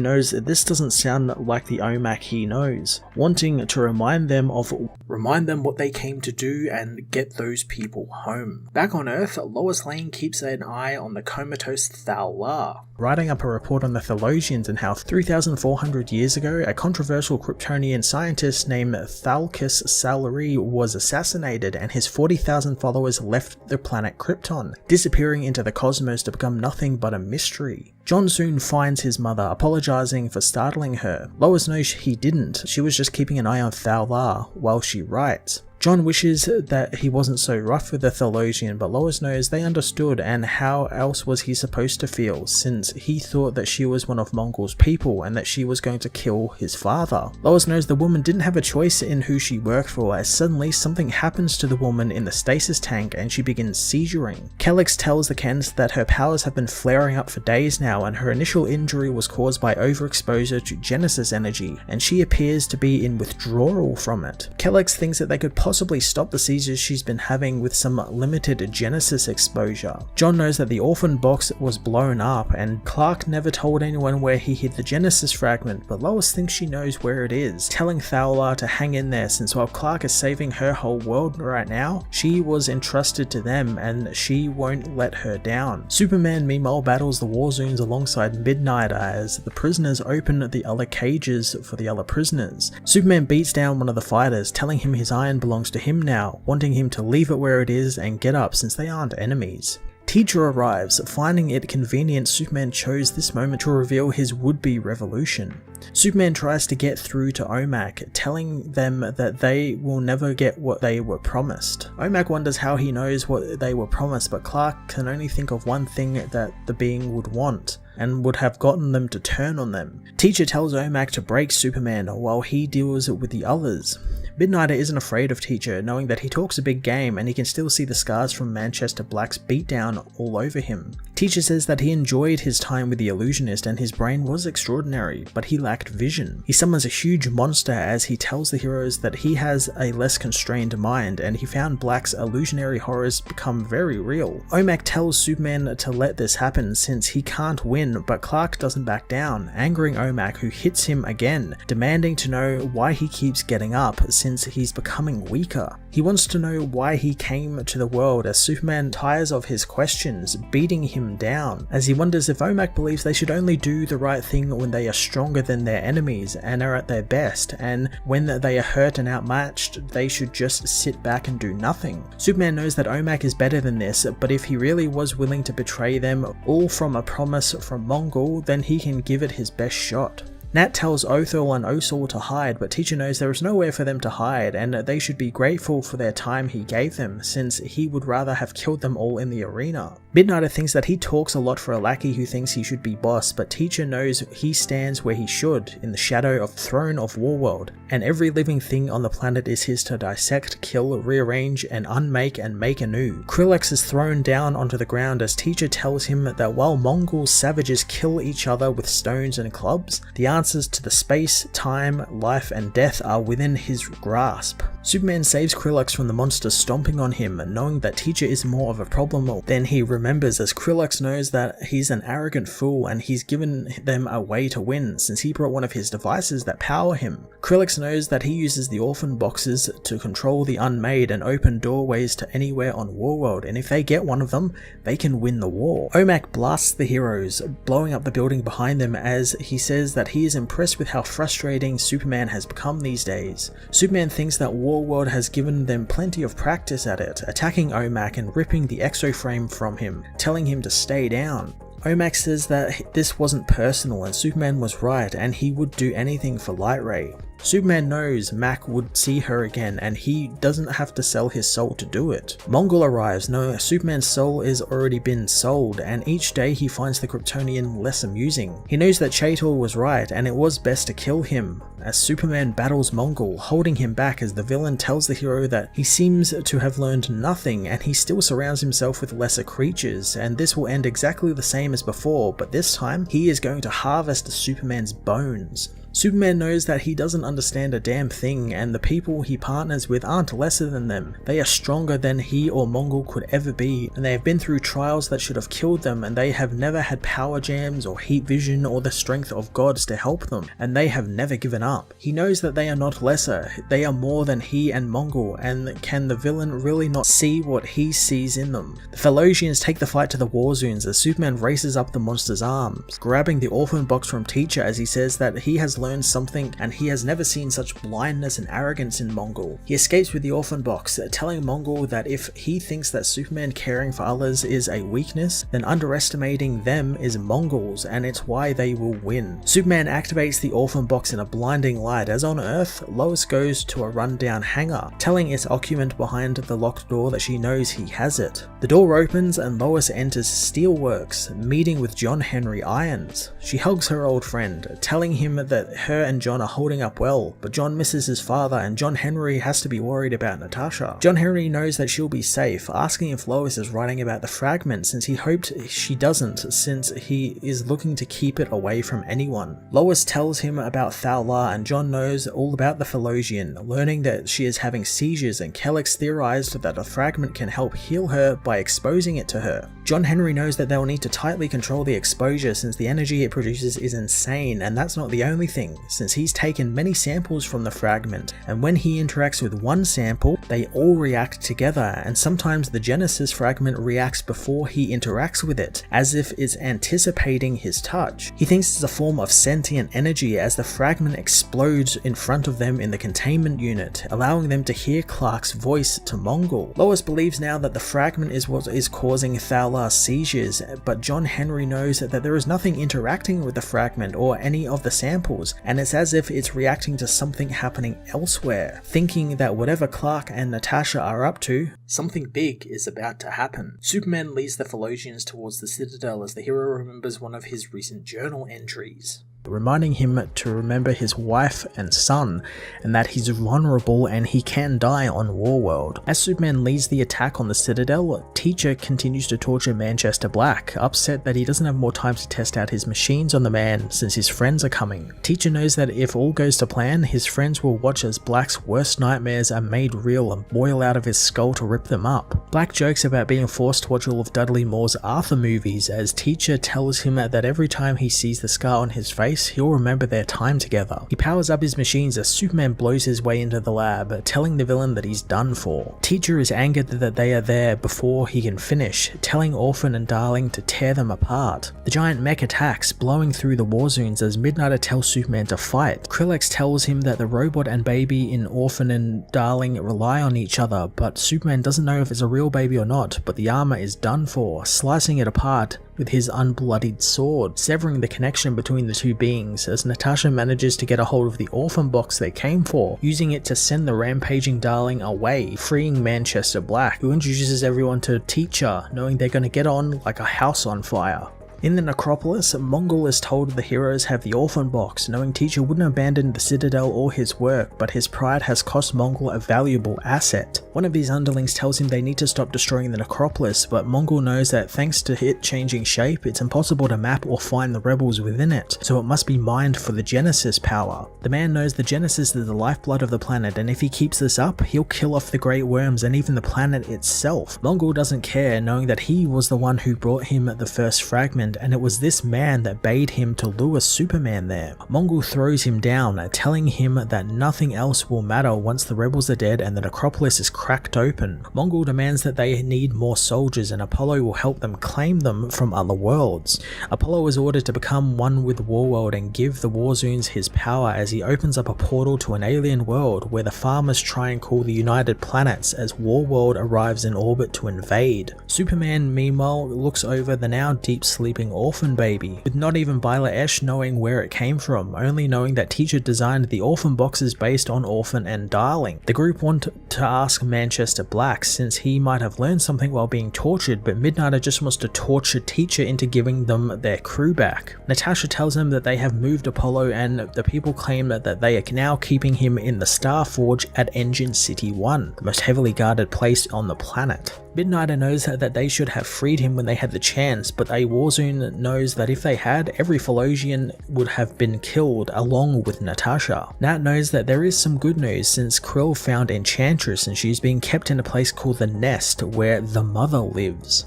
Speaker 1: knows that this doesn't sound like the OMAC he knows, wanting to remind them what they came to do and get those people home. Back on Earth, Lois Lane keeps an eye on the comatose Thal-La, writing up a report on the Thalosians and how 3,400 years ago, a controversial Kryptonian scientist named Thalcus Salary was assassinated and his 40,000 followers left the planet Krypton, disappearing into the cosmos to become nothing but a mystery. John soon finds his mother, apologizing for startling her. Lois knows he didn't, she was just keeping an eye on Thal-La while she writes. John wishes that he wasn't so rough with the Thalosian, but Lois knows they understood, and how else was he supposed to feel, since he thought that she was one of Mongul's people and that she was going to kill his father. Lois knows the woman didn't have a choice in who she worked for, as suddenly something happens to the woman in the stasis tank and she begins seizuring. Kellex tells the Kents that her powers have been flaring up for days now, and her initial injury was caused by overexposure to Genesis energy, and she appears to be in withdrawal from it. Kellex thinks that they could possibly stop the seizures she's been having with some limited Genesis exposure. John knows that the orphan box was blown up, and Clark never told anyone where he hid the Genesis fragment, but Lois thinks she knows where it is, telling Thal-La to hang in there, since while Clark is saving her whole world right now, she was entrusted to them and she won't let her down. Superman meanwhile battles the war zones alongside Midnighter as the prisoners open the other cages for the other prisoners. Superman beats down one of the fighters, telling him his iron belongs to him now, wanting him to leave it where it is and get up since they aren't enemies. Teacher arrives, finding it convenient Superman chose this moment to reveal his would-be revolution. Superman tries to get through to OMAC, telling them that they will never get what they were promised. OMAC wonders how he knows what they were promised, but Clark can only think of one thing that the being would want, and would have gotten them to turn on them. Teacher tells OMAC to break Superman while he deals with the others. Midnighter isn't afraid of Teacher, knowing that he talks a big game and he can still see the scars from Manchester Black's beatdown all over him. Teacher says that he enjoyed his time with the illusionist and his brain was extraordinary, but he lacked vision. He summons a huge monster as he tells the heroes that he has a less constrained mind, and he found Black's illusionary horrors become very real. OMAC tells Superman to let this happen since he can't win, but Clark doesn't back down, angering OMAC, who hits him again, demanding to know why he keeps getting up since he's becoming weaker. He wants to know why he came to the world, as Superman tires of his questions, beating him down, as he wonders if OMAC believes they should only do the right thing when they are stronger than their enemies and are at their best, and when they are hurt and outmatched, they should just sit back and do nothing. Superman knows that OMAC is better than this, but if he really was willing to betray them, all from a promise from Mongul, then he can give it his best shot. Nat tells Othel and Osal to hide, but Teacher knows there is nowhere for them to hide, and they should be grateful for their time he gave them, since he would rather have killed them all in the arena. Midnighter thinks that he talks a lot for a lackey who thinks he should be boss, but Teacher knows he stands where he should, in the shadow of the throne of Warworld, and every living thing on the planet is his to dissect, kill, rearrange, and unmake and make anew. Krillex is thrown down onto the ground as Teacher tells him that while Mongol savages kill each other with stones and clubs, the answers to the space, time, life, and death are within his grasp. Superman saves Krillex from the monster stomping on him, knowing that Teacher is more of a problem than he remembers, as Krillex knows that he's an arrogant fool and he's given them a way to win since he brought one of his devices that power him. Krillex knows that he uses the orphan boxes to control the unmade and open doorways to anywhere on Warworld, and if they get one of them, they can win the war. OMAC blasts the heroes, blowing up the building behind them, as he says that he is impressed with how frustrating Superman has become these days. Superman thinks that Warworld has given them plenty of practice at it, attacking OMAC and ripping the exoframe from him, telling him to stay down. OMAC says that this wasn't personal and Superman was right and he would do anything for Lightray. Superman knows Mac would see her again and he doesn't have to sell his soul to do it. Mongul arrives knowing Superman's soul is already been sold, and each day he finds the Kryptonian less amusing. He knows that Chator was right and it was best to kill him, as Superman battles Mongul, holding him back as the villain tells the hero that he seems to have learned nothing and he still surrounds himself with lesser creatures, and this will end exactly the same as before, but this time he is going to harvest Superman's bones. Superman knows that he doesn't understand a damn thing, and the people he partners with aren't lesser than them. They are stronger than he or Mongul could ever be, and they have been through trials that should have killed them, and they have never had power jams or heat vision or the strength of gods to help them, and they have never given up. He knows that they are not lesser, they are more than he and Mongul, and can the villain really not see what he sees in them? The Philosians take the fight to the war zones as Superman races up the monster's arms, grabbing the orphan box from Teacher as he says that he has learned something and he has never seen such blindness and arrogance in Mongul. He escapes with the orphan box, telling Mongul that if he thinks that Superman caring for others is a weakness, then underestimating them is Mongul's, and it's why they will win. Superman activates the orphan box in a blinding light as on Earth, Lois goes to a rundown hangar, telling its occupant behind the locked door that she knows he has it. The door opens and Lois enters Steelworks, meeting with John Henry Irons. She hugs her old friend, telling him that her and John are holding up well, but John misses his father and John Henry has to be worried about Natasha. John Henry knows that she'll be safe, asking if Lois is writing about the fragment since he hoped she doesn't, since he is looking to keep it away from anyone. Lois tells him about Thal-La and John knows all about the Philosian, learning that she is having seizures, and Kellex theorized that a fragment can help heal her by exposing it to her. John Henry knows that they'll need to tightly control the exposure since the energy it produces is insane, and that's not the only thing, since he's taken many samples from the fragment, and when he interacts with one sample, they all react together, and sometimes the Genesis fragment reacts before he interacts with it, as if it's anticipating his touch. He thinks it's a form of sentient energy as the fragment explodes in front of them in the containment unit, allowing them to hear Clark's voice to Mongul. Lois believes now that the fragment is what is causing Thal-La's seizures, but John Henry knows that there is nothing interacting with the fragment or any of the samples, and it's as if it's reacting to something happening elsewhere, thinking that whatever Clark and Natasha are up to, something big is about to happen. Superman leads the Philosians towards the Citadel as the hero remembers one of his recent journal entries, reminding him to remember his wife and son, and that he's vulnerable and he can die on Warworld. As Superman leads the attack on the Citadel, Teacher continues to torture Manchester Black, upset that he doesn't have more time to test out his machines on the man since his friends are coming. Teacher knows that if all goes to plan, his friends will watch as Black's worst nightmares are made real and boil out of his skull to rip them up. Black jokes about being forced to watch all of Dudley Moore's Arthur movies as Teacher tells him that every time he sees the scar on his face, he'll remember their time together. He powers up his machines as Superman blows his way into the lab, telling the villain that he's done for. Teacher is angered that they are there before he can finish, telling Orphan and Darling to tear them apart. The giant mech attacks, blowing through the war zones as Midnighter tells Superman to fight. Krillex tells him that the robot and baby in Orphan and Darling rely on each other, but Superman doesn't know if it's a real baby or not, but the armor is done for, slicing it apart with his unbloodied sword, severing the connection between the two beings as Natasha manages to get a hold of the orphan box they came for, using it to send the rampaging Darling away, freeing Manchester Black, who introduces everyone to Teacher, knowing they're going to get on like a house on fire. In the necropolis, Mongul is told the heroes have the orphan box, knowing Teacher wouldn't abandon the Citadel or his work, but his pride has cost Mongul a valuable asset. One of these underlings tells him they need to stop destroying the necropolis, but Mongul knows that thanks to it changing shape, it's impossible to map or find the rebels within it, so it must be mined for the Genesis power. The man knows the Genesis is the lifeblood of the planet, and if he keeps this up, he'll kill off the Great Worms and even the planet itself. Mongul doesn't care, knowing that he was the one who brought him the first fragment, and it was this man that bade him to lure Superman there. Mongul throws him down, telling him that nothing else will matter once the rebels are dead and the necropolis is cracked open. Mongul demands that they need more soldiers and Apollo will help them claim them from other worlds. Apollo is ordered to become one with Warworld and give the Warzoons his power as he opens up a portal to an alien world where the farmers try and call the United Planets as Warworld arrives in orbit to invade. Superman meanwhile looks over the now deep sleeping orphan baby, with not even Bila Esh knowing where it came from, only knowing that Teacher designed the orphan boxes based on Orphan and Darling. The group want to ask Manchester Black since he might have learned something while being tortured, but Midnighter just wants to torture Teacher into giving them their crew back. Natasha tells them that they have moved Apollo and the people claim that they are now keeping him in the Star Forge at Engine City 1, the most heavily guarded place on the planet. Midnighter knows that they should have freed him when they had the chance, but a Warzone knows that if they had, every Philosian would have been killed along with Natasha. Nat knows that there is some good news since Krill found Enchantress and she's being kept in a place called the Nest where the Mother lives.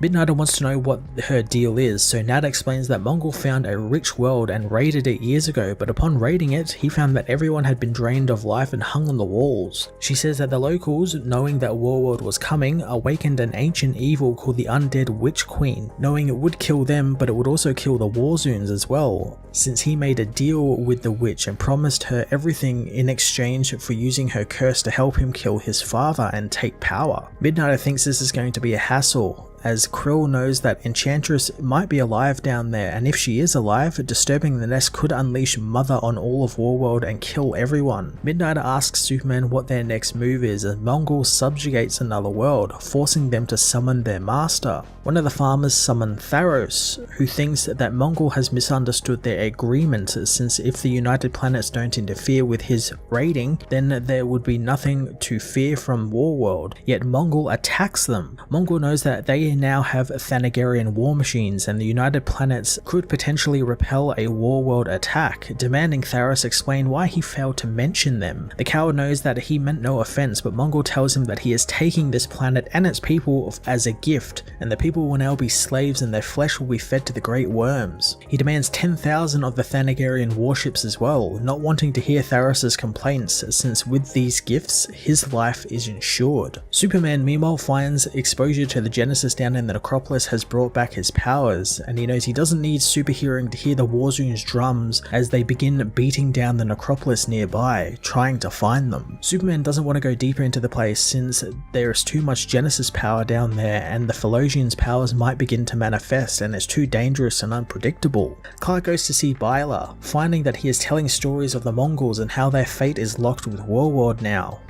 Speaker 1: Midnighter wants to know what her deal is, so Nat explains that Mongol found a rich world and raided it years ago, but upon raiding it, he found that everyone had been drained of life and hung on the walls. She says that the locals, knowing that Warworld was coming, awakened an ancient evil called the Undead Witch Queen, knowing it would kill them, but it would also kill the Warzoons as well, since he made a deal with the witch and promised her everything in exchange for using her curse to help him kill his father and take power. Midnighter thinks this is going to be a hassle, as Krill knows that Enchantress might be alive down there, and if she is alive, disturbing the nest could unleash Mother on all of Warworld and kill everyone. Midnighter asks Superman what their next move is, and Mongol subjugates another world, forcing them to summon their master. One of the farmers summons Tharos, who thinks that Mongol has misunderstood their agreement, since if the United Planets don't interfere with his raiding, then there would be nothing to fear from Warworld, yet Mongol attacks them. Mongol knows that they now have Thanagarian war machines and the United Planets could potentially repel a Warworld attack, demanding Tharos explain why he failed to mention them. The coward knows that he meant no offense, but Mongol tells him that he is taking this planet and its people as a gift, and the people will now be slaves and their flesh will be fed to the great worms. He demands 10,000 of the Thanagarian warships as well, not wanting to hear Tharos' complaints, since with these gifts, his life is insured. Superman meanwhile finds exposure to the Genesis down in the Necropolis has brought back his powers, and he knows he doesn't need superhearing to hear the Warzoon's drums as they begin beating down the Necropolis nearby, trying to find them. Superman doesn't want to go deeper into the place since there is too much Genesis power down there and the Philosians' powers might begin to manifest and it's too dangerous and unpredictable. Clark goes to see Byla, finding that he is telling stories of the Mongols and how their fate is locked with Warworld now.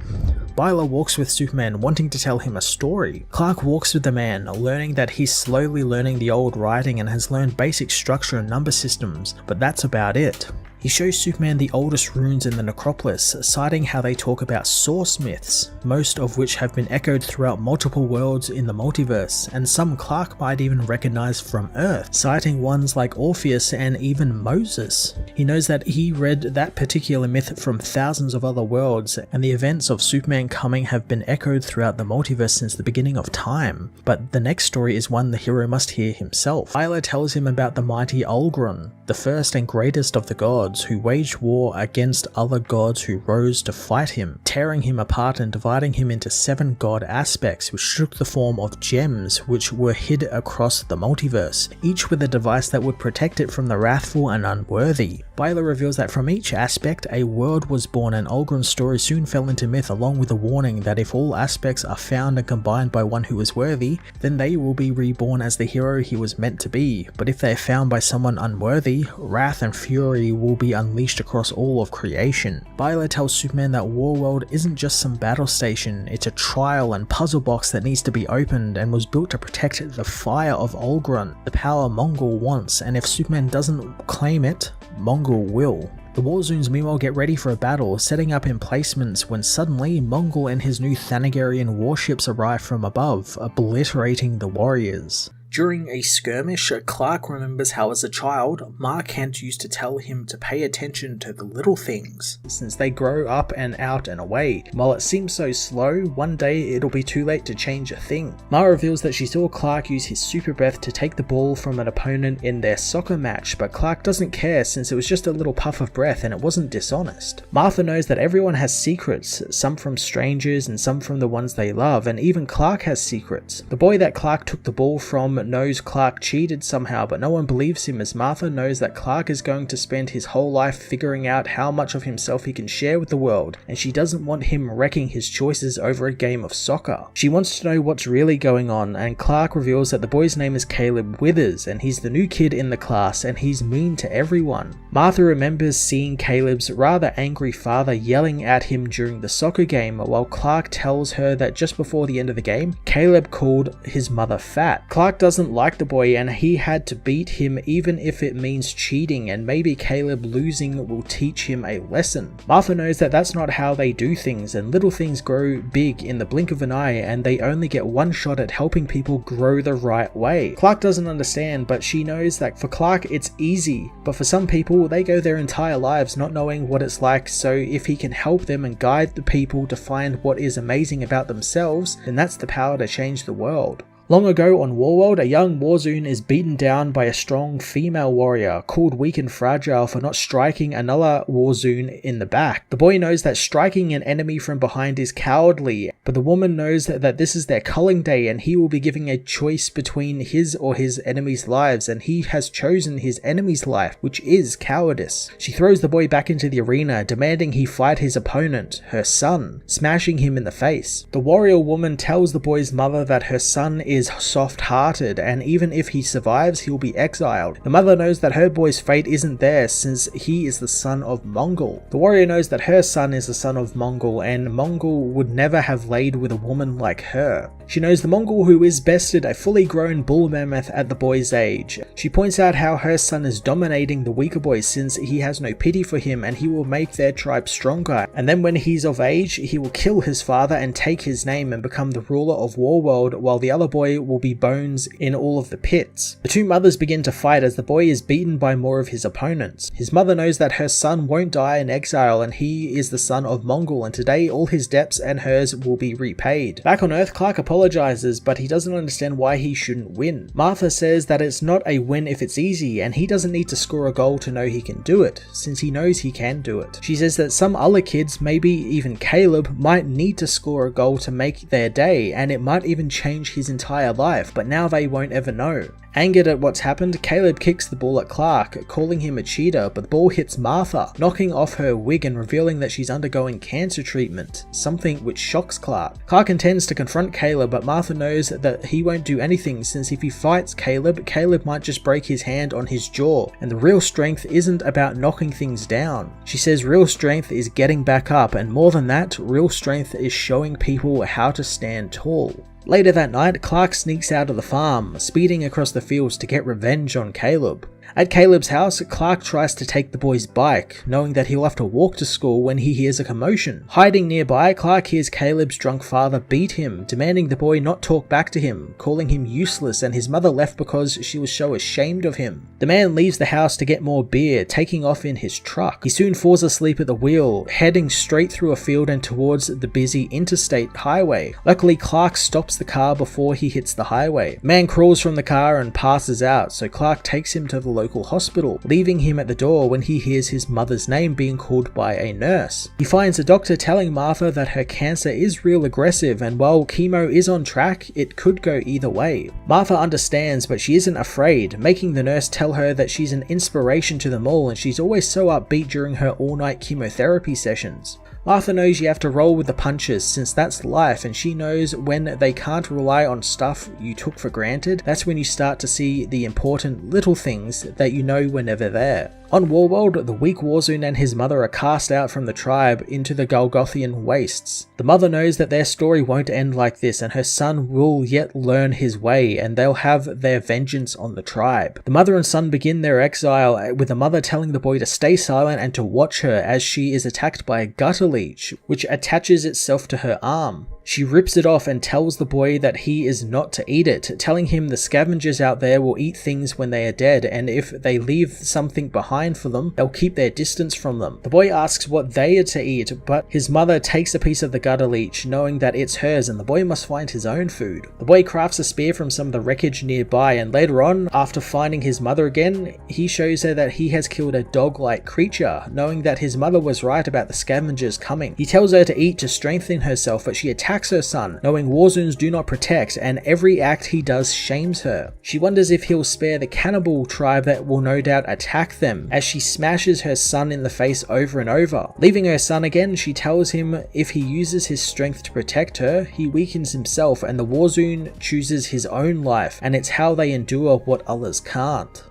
Speaker 1: Byla walks with Superman, wanting to tell him a story. Clark walks with the man, learning that he's slowly learning the old writing and has learned basic structure and number systems, but that's about it. He shows Superman the oldest runes in the Necropolis, citing how they talk about source myths, most of which have been echoed throughout multiple worlds in the multiverse, and some Clark might even recognize from Earth, citing ones like Orpheus and even Moses. He knows that he read that particular myth from thousands of other worlds, and the events of Superman coming have been echoed throughout the multiverse since the beginning of time. But the next story is one the hero must hear himself. Byla tells him about the mighty Ulgron, the first and greatest of the gods, who waged war against other gods who rose to fight him, tearing him apart and dividing him into 7 god aspects which took the form of gems which were hid across the multiverse, each with a device that would protect it from the wrathful and unworthy. Byla reveals that from each aspect a world was born, and Ulgron's story soon fell into myth, along with a warning that if all aspects are found and combined by one who is worthy, then they will be reborn as the hero he was meant to be, but if they are found by someone unworthy, wrath and fury will be unleashed across all of creation. Byla tells Superman that Warworld isn't just some battle station, it's a trial and puzzle box that needs to be opened and was built to protect the fire of Ulgron, the power Mongol wants, and if Superman doesn't claim it, Mongol will. The Warzoons meanwhile get ready for a battle, setting up emplacements when suddenly Mongol and his new Thanagarian warships arrive from above, obliterating the warriors. During a skirmish, Clark remembers how as a child, Ma Kent used to tell him to pay attention to the little things, since they grow up and out and away. While it seems so slow, one day it'll be too late to change a thing. Ma reveals that she saw Clark use his super breath to take the ball from an opponent in their soccer match, but Clark doesn't care since it was just a little puff of breath and it wasn't dishonest. Martha knows that everyone has secrets, some from strangers and some from the ones they love, and even Clark has secrets. The boy that Clark took the ball from knows Clark cheated somehow, but no one believes him, as Martha knows that Clark is going to spend his whole life figuring out how much of himself he can share with the world, and she doesn't want him wrecking his choices over a game of soccer. She wants to know what's really going on, and Clark reveals that the boy's name is Caleb Withers, and he's the new kid in the class, and he's mean to everyone. Martha remembers seeing Caleb's rather angry father yelling at him during the soccer game, while Clark tells her that just before the end of the game, Caleb called his mother fat. Clark doesn't doesn't like the boy and he had to beat him even if it means cheating, and maybe Caleb losing will teach him a lesson. Martha knows that that's not how they do things, and little things grow big in the blink of an eye, and they only get one shot at helping people grow the right way. Clark doesn't understand, but she knows that for Clark it's easy, but for some people they go their entire lives not knowing what it's like, so if he can help them and guide the people to find what is amazing about themselves, then that's the power to change the world. Long ago on Warworld, a young Warzone is beaten down by a strong female warrior, called weak and fragile for not striking another Warzone in the back. The boy knows that striking an enemy from behind is cowardly, but the woman knows that this is their culling day and he will be giving a choice between his or his enemy's lives, and he has chosen his enemy's life, which is cowardice. She throws the boy back into the arena, demanding he fight his opponent, her son, smashing him in the face. The warrior woman tells the boy's mother that her son is soft-hearted, and even if he survives, he'll be exiled. The mother knows that her boy's fate isn't there since he is the son of Mongol. The warrior knows that her son is the son of Mongol, and Mongol would never have laid with a woman like her. She knows the Mongol who is bested a fully grown bull mammoth at the boy's age. She points out how her son is dominating the weaker boys since he has no pity for him and he will make their tribe stronger, and then when he's of age he will kill his father and take his name and become the ruler of Warworld, while the other boy will be bones in all of the pits. The two mothers begin to fight as the boy is beaten by more of his opponents. His mother knows that her son won't die in exile and he is the son of Mongol, and today all his debts and hers will be repaid. Back on Earth, Clark apologizes, but he doesn't understand why he shouldn't win. Martha says that it's not a win if it's easy, and he doesn't need to score a goal to know he can do it, since he knows he can do it. She says that some other kids, maybe even Caleb, might need to score a goal to make their day, and it might even change his entire life, but now they won't ever know. Angered at what's happened, Caleb kicks the ball at Clark, calling him a cheater, but the ball hits Martha, knocking off her wig and revealing that she's undergoing cancer treatment, something which shocks Clark. Clark intends to confront Caleb, but Martha knows that he won't do anything since if he fights Caleb, Caleb might just break his hand on his jaw, and the real strength isn't about knocking things down. She says real strength is getting back up, and more than that, real strength is showing people how to stand tall. Later that night, Clark sneaks out of the farm, speeding across the fields to get revenge on Caleb. At Caleb's house, Clark tries to take the boy's bike, knowing that he'll have to walk to school when he hears a commotion. Hiding nearby, Clark hears Caleb's drunk father beat him, demanding the boy not talk back to him, calling him useless, and his mother left because she was so ashamed of him. The man leaves the house to get more beer, taking off in his truck. He soon falls asleep at the wheel, heading straight through a field and towards the busy interstate highway. Luckily, Clark stops the car before he hits the highway. The man crawls from the car and passes out, so Clark takes him to the local hospital, leaving him at the door when he hears his mother's name being called by a nurse. He finds a doctor telling Martha that her cancer is real aggressive, and while chemo is on track, it could go either way. Martha understands, but she isn't afraid, making the nurse tell her that she's an inspiration to them all and she's always so upbeat during her all-night chemotherapy sessions. Martha knows you have to roll with the punches since that's life, and she knows when they can't rely on stuff you took for granted, that's when you start to see the important little things that you know were never there. On Warworld, the weak Warzone and his mother are cast out from the tribe into the Golgothian wastes. The mother knows that their story won't end like this, and her son will yet learn his way, and they'll have their vengeance on the tribe. The mother and son begin their exile, with the mother telling the boy to stay silent and to watch her as she is attacked by a gutter leech, which attaches itself to her arm. She rips it off and tells the boy that he is not to eat it, telling him the scavengers out there will eat things when they are dead, and if they leave something behind for them, they'll keep their distance from them. The boy asks what they are to eat, but his mother takes a piece of the gutter leech, knowing that it's hers and the boy must find his own food. The boy crafts a spear from some of the wreckage nearby, and later on, after finding his mother again, he shows her that he has killed a dog-like creature, knowing that his mother was right about the scavengers coming. He tells her to eat to strengthen herself, but she attacks her son, knowing Warzones do not protect, and every act he does shames her. She wonders if he'll spare the cannibal tribe that will no doubt attack them, as she smashes her son in the face over and over. Leaving her son again, she tells him if he uses his strength to protect her, he weakens himself, and the Warzone chooses his own life, and it's how they endure what others can't.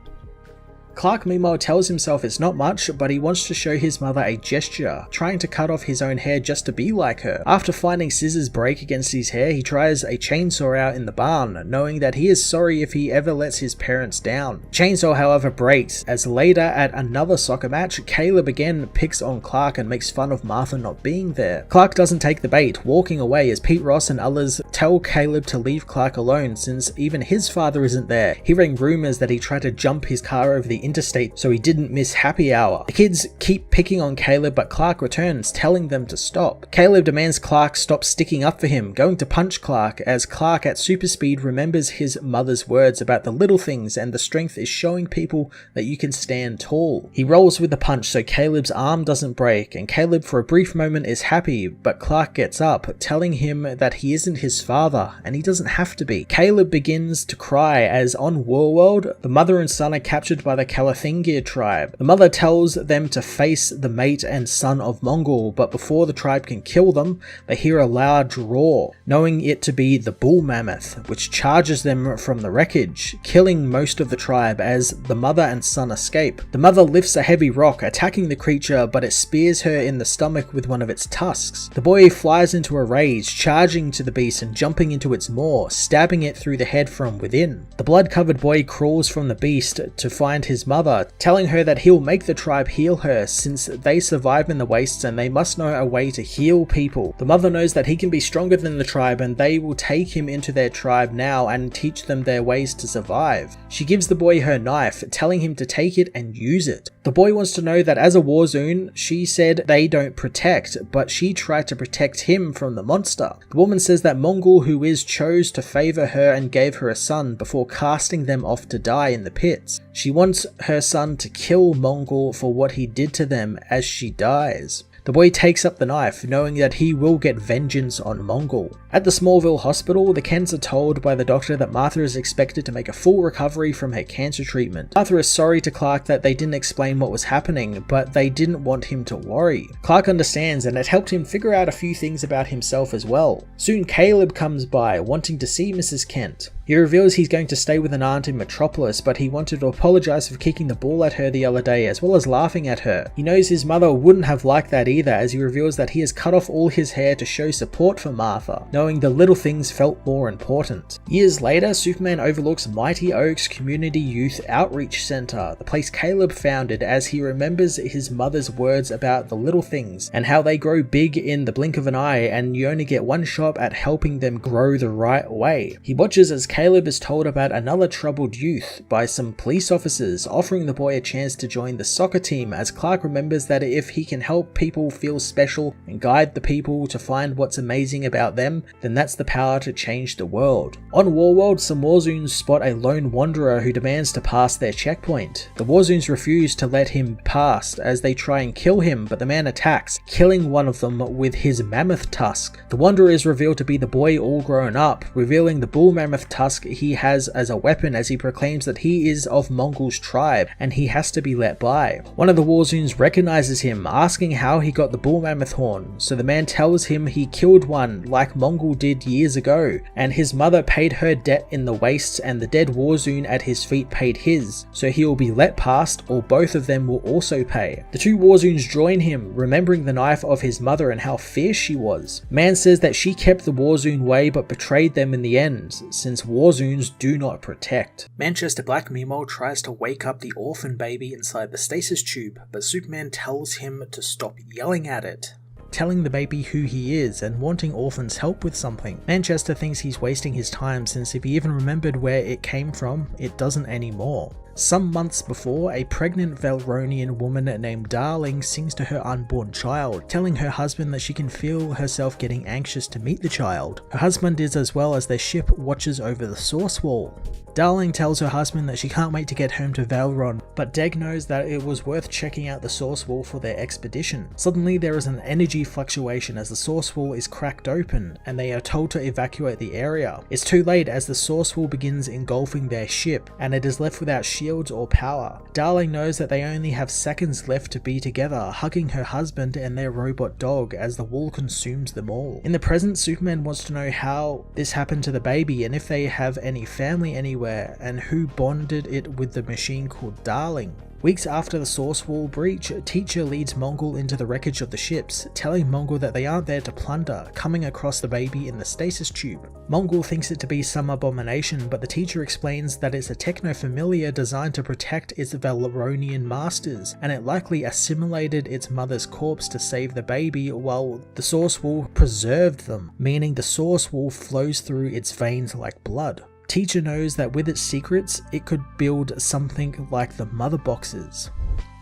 Speaker 1: Clark meanwhile tells himself it's not much, but he wants to show his mother a gesture, trying to cut off his own hair just to be like her. After finding scissors break against his hair, he tries a chainsaw out in the barn, knowing that he is sorry if he ever lets his parents down. Chainsaw, however, breaks, as later at another soccer match, Caleb again picks on Clark and makes fun of Martha not being there. Clark doesn't take the bait, walking away as Pete Ross and others tell Caleb to leave Clark alone since even his father isn't there, hearing rumors that he tried to jump his car over the interstate so he didn't miss happy hour. The kids keep picking on Caleb, but Clark returns, telling them to stop. Caleb demands Clark stop sticking up for him, going to punch Clark as Clark at super speed remembers his mother's words about the little things and the strength is showing people that you can stand tall. He rolls with the punch so Caleb's arm doesn't break, and Caleb for a brief moment is happy, but Clark gets up, telling him that he isn't his father and he doesn't have to be. Caleb begins to cry as on Warworld, the mother and son are captured by the Kalathingir tribe. The mother tells them to face the mate and son of Mongol, but before the tribe can kill them, they hear a loud roar, knowing it to be the bull mammoth, which charges them from the wreckage, killing most of the tribe as the mother and son escape. The mother lifts a heavy rock, attacking the creature, but it spears her in the stomach with one of its tusks. The boy flies into a rage, charging to the beast and jumping into its maw, stabbing it through the head from within. The blood-covered boy crawls from the beast to find his mother, telling her that he'll make the tribe heal her since they survive in the wastes and they must know a way to heal people. The mother knows that he can be stronger than the tribe and they will take him into their tribe now and teach them their ways to survive. She gives the boy her knife, telling him to take it and use it. The boy wants to know that as a Warzone, she said they don't protect, but she tried to protect him from the monster. The woman says that Mongol who is chose to favor her and gave her a son before casting them off to die in the pits. She wants her son to kill Mongol for what he did to them as she dies. The boy takes up the knife, knowing that he will get vengeance on Mongol. At the Smallville hospital, the Kents are told by the doctor that Martha is expected to make a full recovery from her cancer treatment. Martha is sorry to Clark that they didn't explain what was happening, but they didn't want him to worry. Clark understands, and it helped him figure out a few things about himself as well. Soon Caleb comes by, wanting to see Mrs. Kent. He reveals he's going to stay with an aunt in Metropolis, but he wanted to apologize for kicking the ball at her the other day, as well as laughing at her. He knows his mother wouldn't have liked that either, as he reveals that he has cut off all his hair to show support for Martha, knowing the little things felt more important. Years later, Superman overlooks Mighty Oaks Community Youth Outreach Center, the place Caleb founded, as he remembers his mother's words about the little things, and how they grow big in the blink of an eye, and you only get one shot at helping them grow the right way. He watches as Caleb is told about another troubled youth by some police officers, offering the boy a chance to join the soccer team, as Clark remembers that if he can help people feel special and guide the people to find what's amazing about them, then that's the power to change the world. On Warworld, some Warzoons spot a lone wanderer who demands to pass their checkpoint. The Warzoons refuse to let him pass as they try and kill him, but the man attacks, killing one of them with his mammoth tusk. The wanderer is revealed to be the boy all grown up, revealing the bull mammoth tusk he has as a weapon, as he proclaims that he is of Mongol's tribe and he has to be let by. One of the Warzoons recognizes him, asking how he got the bull mammoth horn, so the man tells him he killed one like Mongol did years ago, and his mother paid her debt in the wastes and the dead Warzoon at his feet paid his, so he will be let past or both of them will also pay. The two Warzoons join him, remembering the knife of his mother and how fierce she was. Man says that she kept the Warzoon way but betrayed them in the end, since Warzoons do not protect. Manchester Black meanwhile tries to wake up the orphan baby inside the stasis tube, but Superman tells him to stop yelling at it, telling the baby who he is and wanting orphans help with something. Manchester thinks he's wasting his time, since if he even remembered where it came from, it doesn't anymore. Some months before, a pregnant Velronian woman named Darling sings to her unborn child, telling her husband that she can feel herself getting anxious to meet the child. Her husband is as well, as their ship watches over the source wall. Darling tells her husband that she can't wait to get home to Valron, but Deg knows that it was worth checking out the source wall for their expedition. Suddenly there is an energy fluctuation as the source wall is cracked open, and they are told to evacuate the area. It's too late, as the source wall begins engulfing their ship, and it is left without shields or power. Darling knows that they only have seconds left to be together, hugging her husband and their robot dog as the wall consumes them all. In the present, Superman wants to know how this happened to the baby and if they have any family anywhere everywhere, and who bonded it with the machine called Darling. Weeks after the Source Wall breach, Teacher leads Mongol into the wreckage of the ships, telling Mongol that they aren't there to plunder, coming across the baby in the stasis tube. Mongol thinks it to be some abomination, but the teacher explains that it's a techno-familiar designed to protect its Valoronian masters, and it likely assimilated its mother's corpse to save the baby, while the Source Wall preserved them, meaning the Source Wall flows through its veins like blood. Teacher knows that with its secrets, it could build something like the Mother Boxes.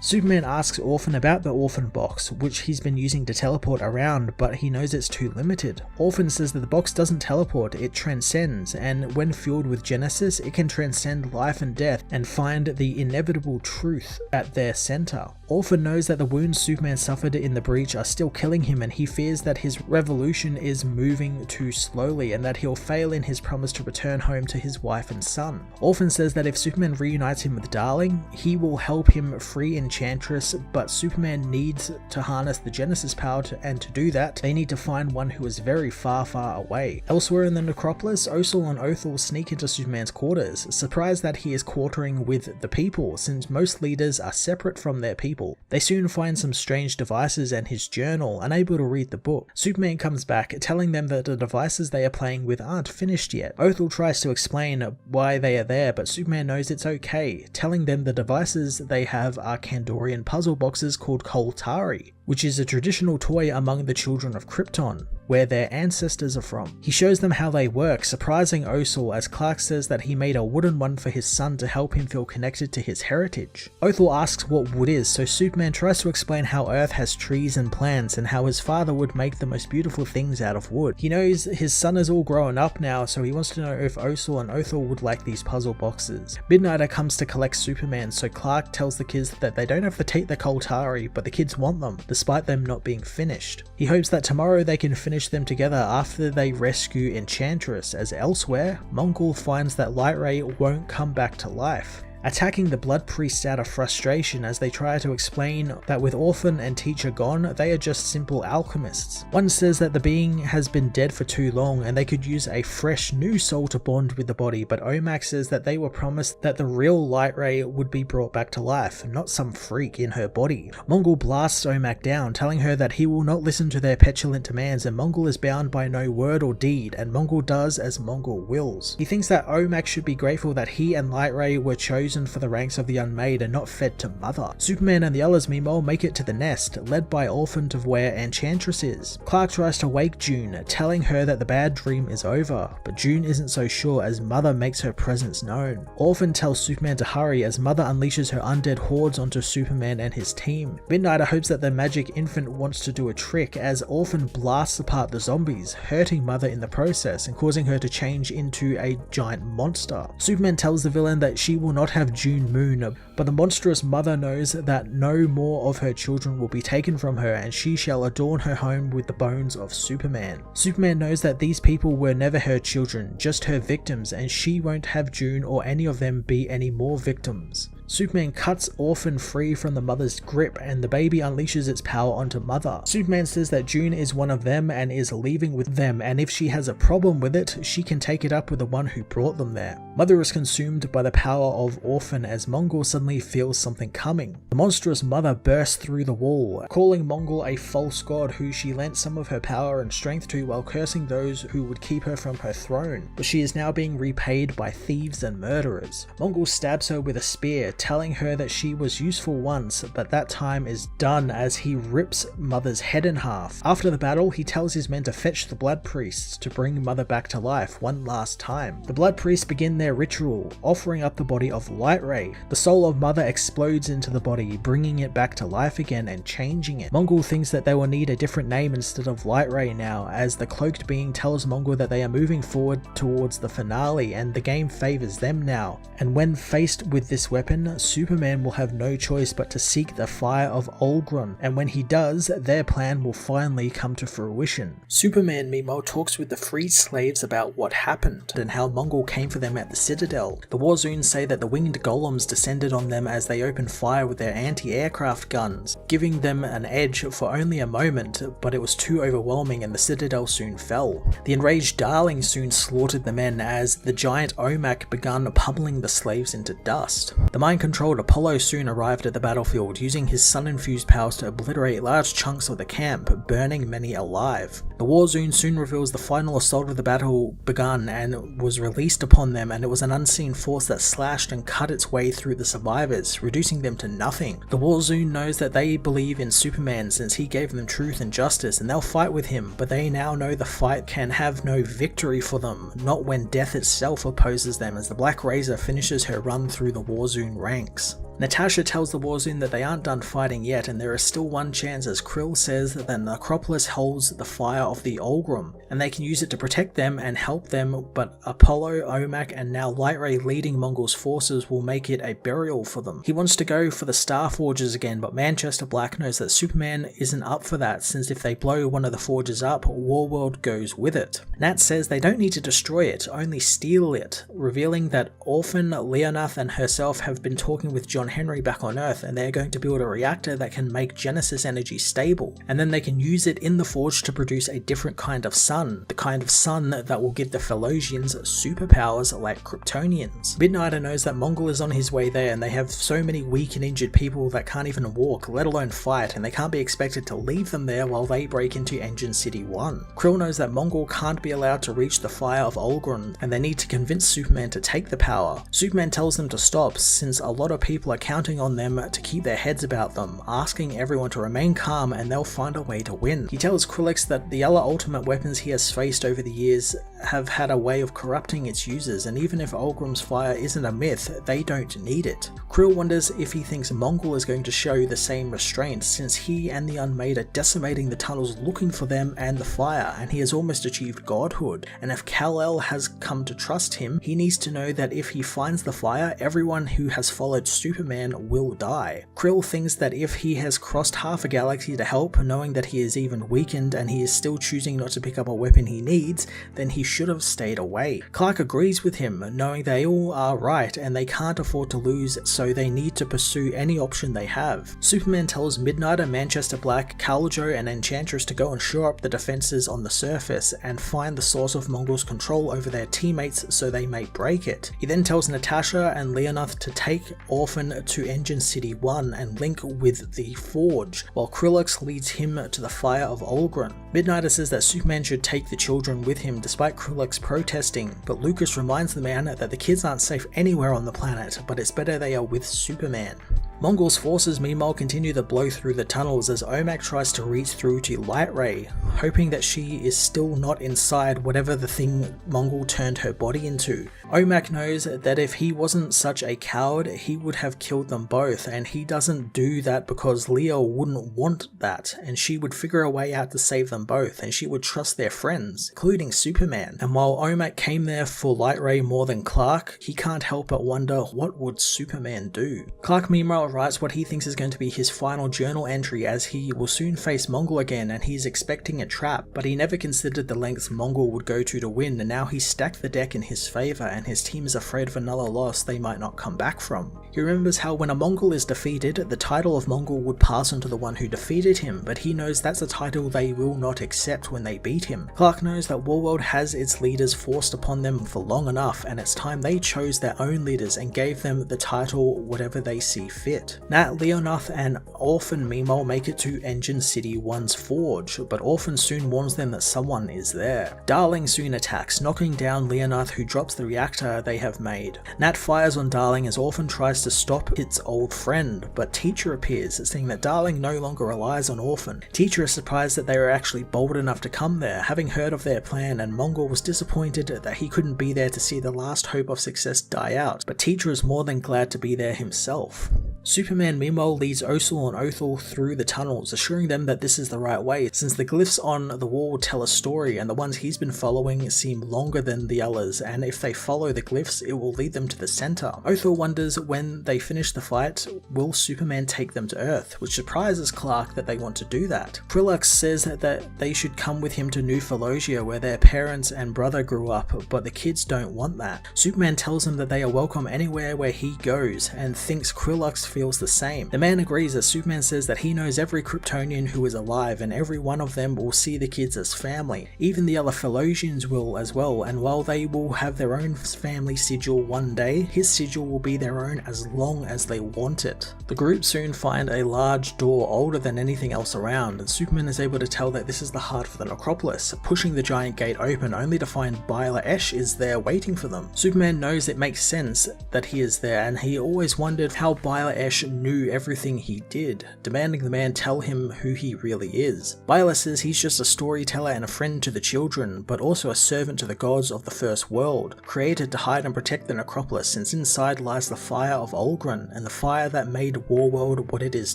Speaker 1: Superman asks Orphan about the Orphan Box, which he's been using to teleport around, but he knows it's too limited. Orphan says that the box doesn't teleport, it transcends, and when fueled with Genesis, it can transcend life and death and find the inevitable truth at their center. Orphan knows that the wounds Superman suffered in the breach are still killing him, and he fears that his revolution is moving too slowly and that he'll fail in his promise to return home to his wife and son. Orphan says that if Superman reunites him with Darling, he will help him free Enchantress, but Superman needs to harness the Genesis power and to do that, they need to find one who is very far away. Elsewhere in the necropolis, Osel and Othel sneak into Superman's quarters, surprised that he is quartering with the people, since most leaders are separate from their people. They soon find some strange devices and his journal, unable to read the book. Superman comes back, telling them that the devices they are playing with aren't finished yet. Othel tries to explain why they are there, but Superman knows it's okay, telling them the devices they have are Kandorian puzzle boxes called Koltari, which is a traditional toy among the children of Krypton, where their ancestors are from. He shows them how they work, surprising Osel as Clark says that he made a wooden one for his son to help him feel connected to his heritage. Othel asks what wood is, so Superman tries to explain how Earth has trees and plants and how his father would make the most beautiful things out of wood. He knows his son is all grown up now, so he wants to know if Osel and Othel would like these puzzle boxes. Midnighter comes to collect Superman, so Clark tells the kids that they don't have to take the Koltari, but the kids want them, despite them not being finished. He hopes that tomorrow they can finish them together after they rescue Enchantress, as elsewhere, Mongol finds that Lightray won't come back to life, attacking the Blood Priests out of frustration as they try to explain that with Orphan and Teacher gone, they are just simple alchemists. One says that the being has been dead for too long and they could use a fresh new soul to bond with the body, but Omak says that they were promised that the real Lightray would be brought back to life, not some freak in her body. Mongol blasts Omak down, telling her that he will not listen to their petulant demands, and Mongol is bound by no word or deed, and Mongol does as Mongol wills. He thinks that Omak should be grateful that he and Lightray were chosen for the ranks of the unmade and not fed to Mother. Superman and the others meanwhile make it to the nest, led by Orphan to where Enchantress is. Clark tries to wake June, telling her that the bad dream is over, but June isn't so sure as Mother makes her presence known. Orphan tells Superman to hurry as Mother unleashes her undead hordes onto Superman and his team. Midnighter hopes that the magic infant wants to do a trick as Orphan blasts apart the zombies, hurting Mother in the process and causing her to change into a giant monster. Superman tells the villain that she will not have June Moon, but the monstrous Mother knows that no more of her children will be taken from her and she shall adorn her home with the bones of Superman. Superman knows that these people were never her children, just her victims, and she won't have June or any of them be any more victims. Superman cuts Orphan free from the Mother's grip and the baby unleashes its power onto Mother. Superman says that June is one of them and is leaving with them, and if she has a problem with it, she can take it up with the one who brought them there. Mother is consumed by the power of Orphan as Mongol suddenly feels something coming. The monstrous Mother bursts through the wall, calling Mongol a false god who she lent some of her power and strength to while cursing those who would keep her from her throne, but she is now being repaid by thieves and murderers. Mongol stabs her with a spear, telling her that she was useful once, but that time is done as he rips Mother's head in half. After the battle, he tells his men to fetch the Blood Priests to bring Mother back to life one last time. The Blood Priests begin their ritual, offering up the body of Lightray. The soul of Mother explodes into the body, bringing it back to life again and changing it. Mongol thinks that they will need a different name instead of Lightray now, as the cloaked being tells Mongol that they are moving forward towards the finale and the game favors them now. And when faced with this weapon, soon Superman will have no choice but to seek the fire of Olgrun, and when he does, their plan will finally come to fruition. Superman meanwhile talks with the freed slaves about what happened and how Mongul came for them at the Citadel. The Warzoons say that the winged golems descended on them as they opened fire with their anti-aircraft guns, giving them an edge for only a moment, but it was too overwhelming and the Citadel soon fell. The enraged Darling soon slaughtered the men as the giant Omak began pummeling the slaves into dust. The mind-controlled Apollo soon arrived at the battlefield, using his sun-infused powers to obliterate large chunks of the camp, burning many alive. The Warzoon soon reveals the final assault of the battle begun and was released upon them, and it was an unseen force that slashed and cut its way through the survivors, reducing them to nothing. The Warzoon knows that they believe in Superman since he gave them truth and justice, and they'll fight with him, but they now know the fight can have no victory for them, not when death itself opposes them, as the Black Razor finishes her run through the Warzoon ranks. Natasha tells the Warzoon that they aren't done fighting yet, and there is still one chance, as Krill says that the Necropolis holds the fire of the Olgrim, and they can use it to protect them and help them, but Apollo, Omak, and now Lightray leading Mongul's forces will make it a burial for them. He wants to go for the Star Forges again, but Manchester Black knows that Superman isn't up for that, since if they blow one of the forges up, Warworld goes with it. Nat says they don't need to destroy it, only steal it, revealing that Orphan, Leonath, and herself have been talking with John Henry back on Earth, and they're going to build a reactor that can make Genesis energy stable, and then they can use it in the Forge to produce a different kind of sun, the kind of sun that will give the Felosians superpowers like Kryptonians. Midnighter knows that Mongul is on his way there, and they have so many weak and injured people that can't even walk, let alone fight, and they can't be expected to leave them there while they break into Engine City 1. Krill knows that Mongul can't be allowed to reach the fire of Olgrun, and they need to convince Superman to take the power. Superman tells them to stop, since a lot of people are counting on them to keep their heads about them, asking everyone to remain calm and they'll find a way to win. He tells Krillix that the other ultimate weapons he has faced over the years have had a way of corrupting its users, and even if Olgrim's fire isn't a myth, they don't need it. Krill wonders if he thinks Mongul is going to show the same restraint, since he and the Unmade are decimating the tunnels looking for them and the fire, and he has almost achieved godhood, and if Kal-El has come to trust him, he needs to know that if he finds the fire, everyone who has followed Superman will die. Krill thinks that if he has crossed half a galaxy to help, knowing that he is even weakened and he is still choosing not to pick up a weapon he needs, then he should have stayed away. Clark agrees with him, knowing they all are right and they can't afford to lose, so they need to pursue any option they have. Superman tells Midnighter, Manchester Black, Kal-El, and Enchantress to go and shore up the defenses on the surface and find the source of Mongul's control over their teammates so they may break it. He then tells Natasha and Leonath to take Orphan to Engine City 1 and link with the Forge, while Krillix leads him to the fire of Olgrun. Midnighter says that Superman should take the children with him despite Krillix protesting, but Lucas reminds the man that the kids aren't safe anywhere on the planet, but it's better they are with Superman. Mongul's forces meanwhile continue to blow through the tunnels as Omak tries to reach through to Lightray, hoping that she is still not inside whatever the thing Mongul turned her body into. Omak knows that if he wasn't such a coward, he would have killed them both, and he doesn't do that because Leo wouldn't want that, and she would figure a way out to save them both, and she would trust their friends, including Superman. And while Omak came there for Lightray more than Clark, he can't help but wonder what would Superman do. Clark meanwhile writes what he thinks is going to be his final journal entry, as he will soon face Mongul again and he's expecting a trap, but he never considered the lengths Mongul would go to win, and now he's stacked the deck in his favour and his team is afraid of another loss they might not come back from. He remembers how when a Mongul is defeated, the title of Mongul would pass on to the one who defeated him, but he knows that's a title they will not accept when they beat him. Clark knows that Warworld has its leaders forced upon them for long enough, and it's time they chose their own leaders and gave them the title whatever they see fit. Nat, Leonath, and Orphan meanwhile make it to Engine City 1's Forge, but Orphan soon warns them that someone is there. Darling soon attacks, knocking down Leonath, who drops the reactor they have made. Nat fires on Darling as Orphan tries to stop its old friend, but Teacher appears, saying that Darling no longer relies on Orphan. Teacher is surprised that they were actually bold enough to come there, having heard of their plan, and Mongul was disappointed that he couldn't be there to see the last hope of success die out, but Teacher is more than glad to be there himself. Superman meanwhile leads Osul and Othel through the tunnels, assuring them that this is the right way, since the glyphs on the wall tell a story and the ones he's been following seem longer than the others, and if they follow the glyphs it will lead them to the center. Othel wonders when they finish the fight, will Superman take them to Earth, which surprises Clark that they want to do that. Krillux says that they should come with him to New Phalosia where their parents and brother grew up, but the kids don't want that. Superman tells them that they are welcome anywhere where he goes, and thinks Krillux feels the same. The man agrees as Superman says that he knows every Kryptonian who is alive and every one of them will see the kids as family. Even the other Philosians will as well, and while they will have their own family sigil one day, his sigil will be their own as long as they want it. The group soon find a large door older than anything else around, and Superman is able to tell that this is the heart of the necropolis, pushing the giant gate open only to find Bila Esh is there waiting for them. Superman knows it makes sense that he is there, and he always wondered how Bila Esh knew everything he did, demanding the man tell him who he really is. Bila says he's just a storyteller and a friend to the children, but also a servant to the gods of the first world, created to hide and protect the necropolis since inside lies the fire of Olgren, and the fire that made Warworld what it is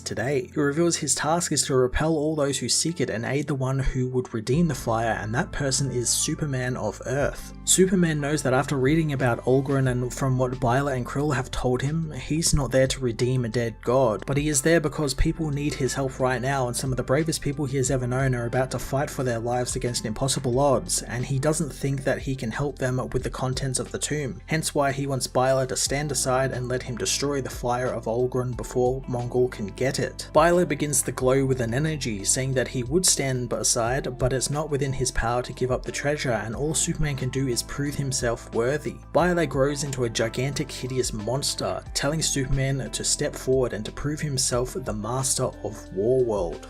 Speaker 1: today. He reveals his task is to repel all those who seek it and aid the one who would redeem the fire, and that person is Superman of Earth. Superman knows that after reading about Olgren and from what Bila and Krill have told him, he's not there to redeem a dead god, but he is there because people need his help right now, and some of the bravest people he has ever known are about to fight for their lives against impossible odds, and he doesn't think that he can help them with the contents of the tomb, hence why he wants Bila to stand aside and let him destroy the fire of Olgren before Mongul can get it. Bila begins to glow with an energy, saying that he would stand aside, but it's not within his power to give up the treasure, and all Superman can do is prove himself worthy. Bila grows into a gigantic hideous monster, telling Superman to step forward and to prove himself the master of Warworld.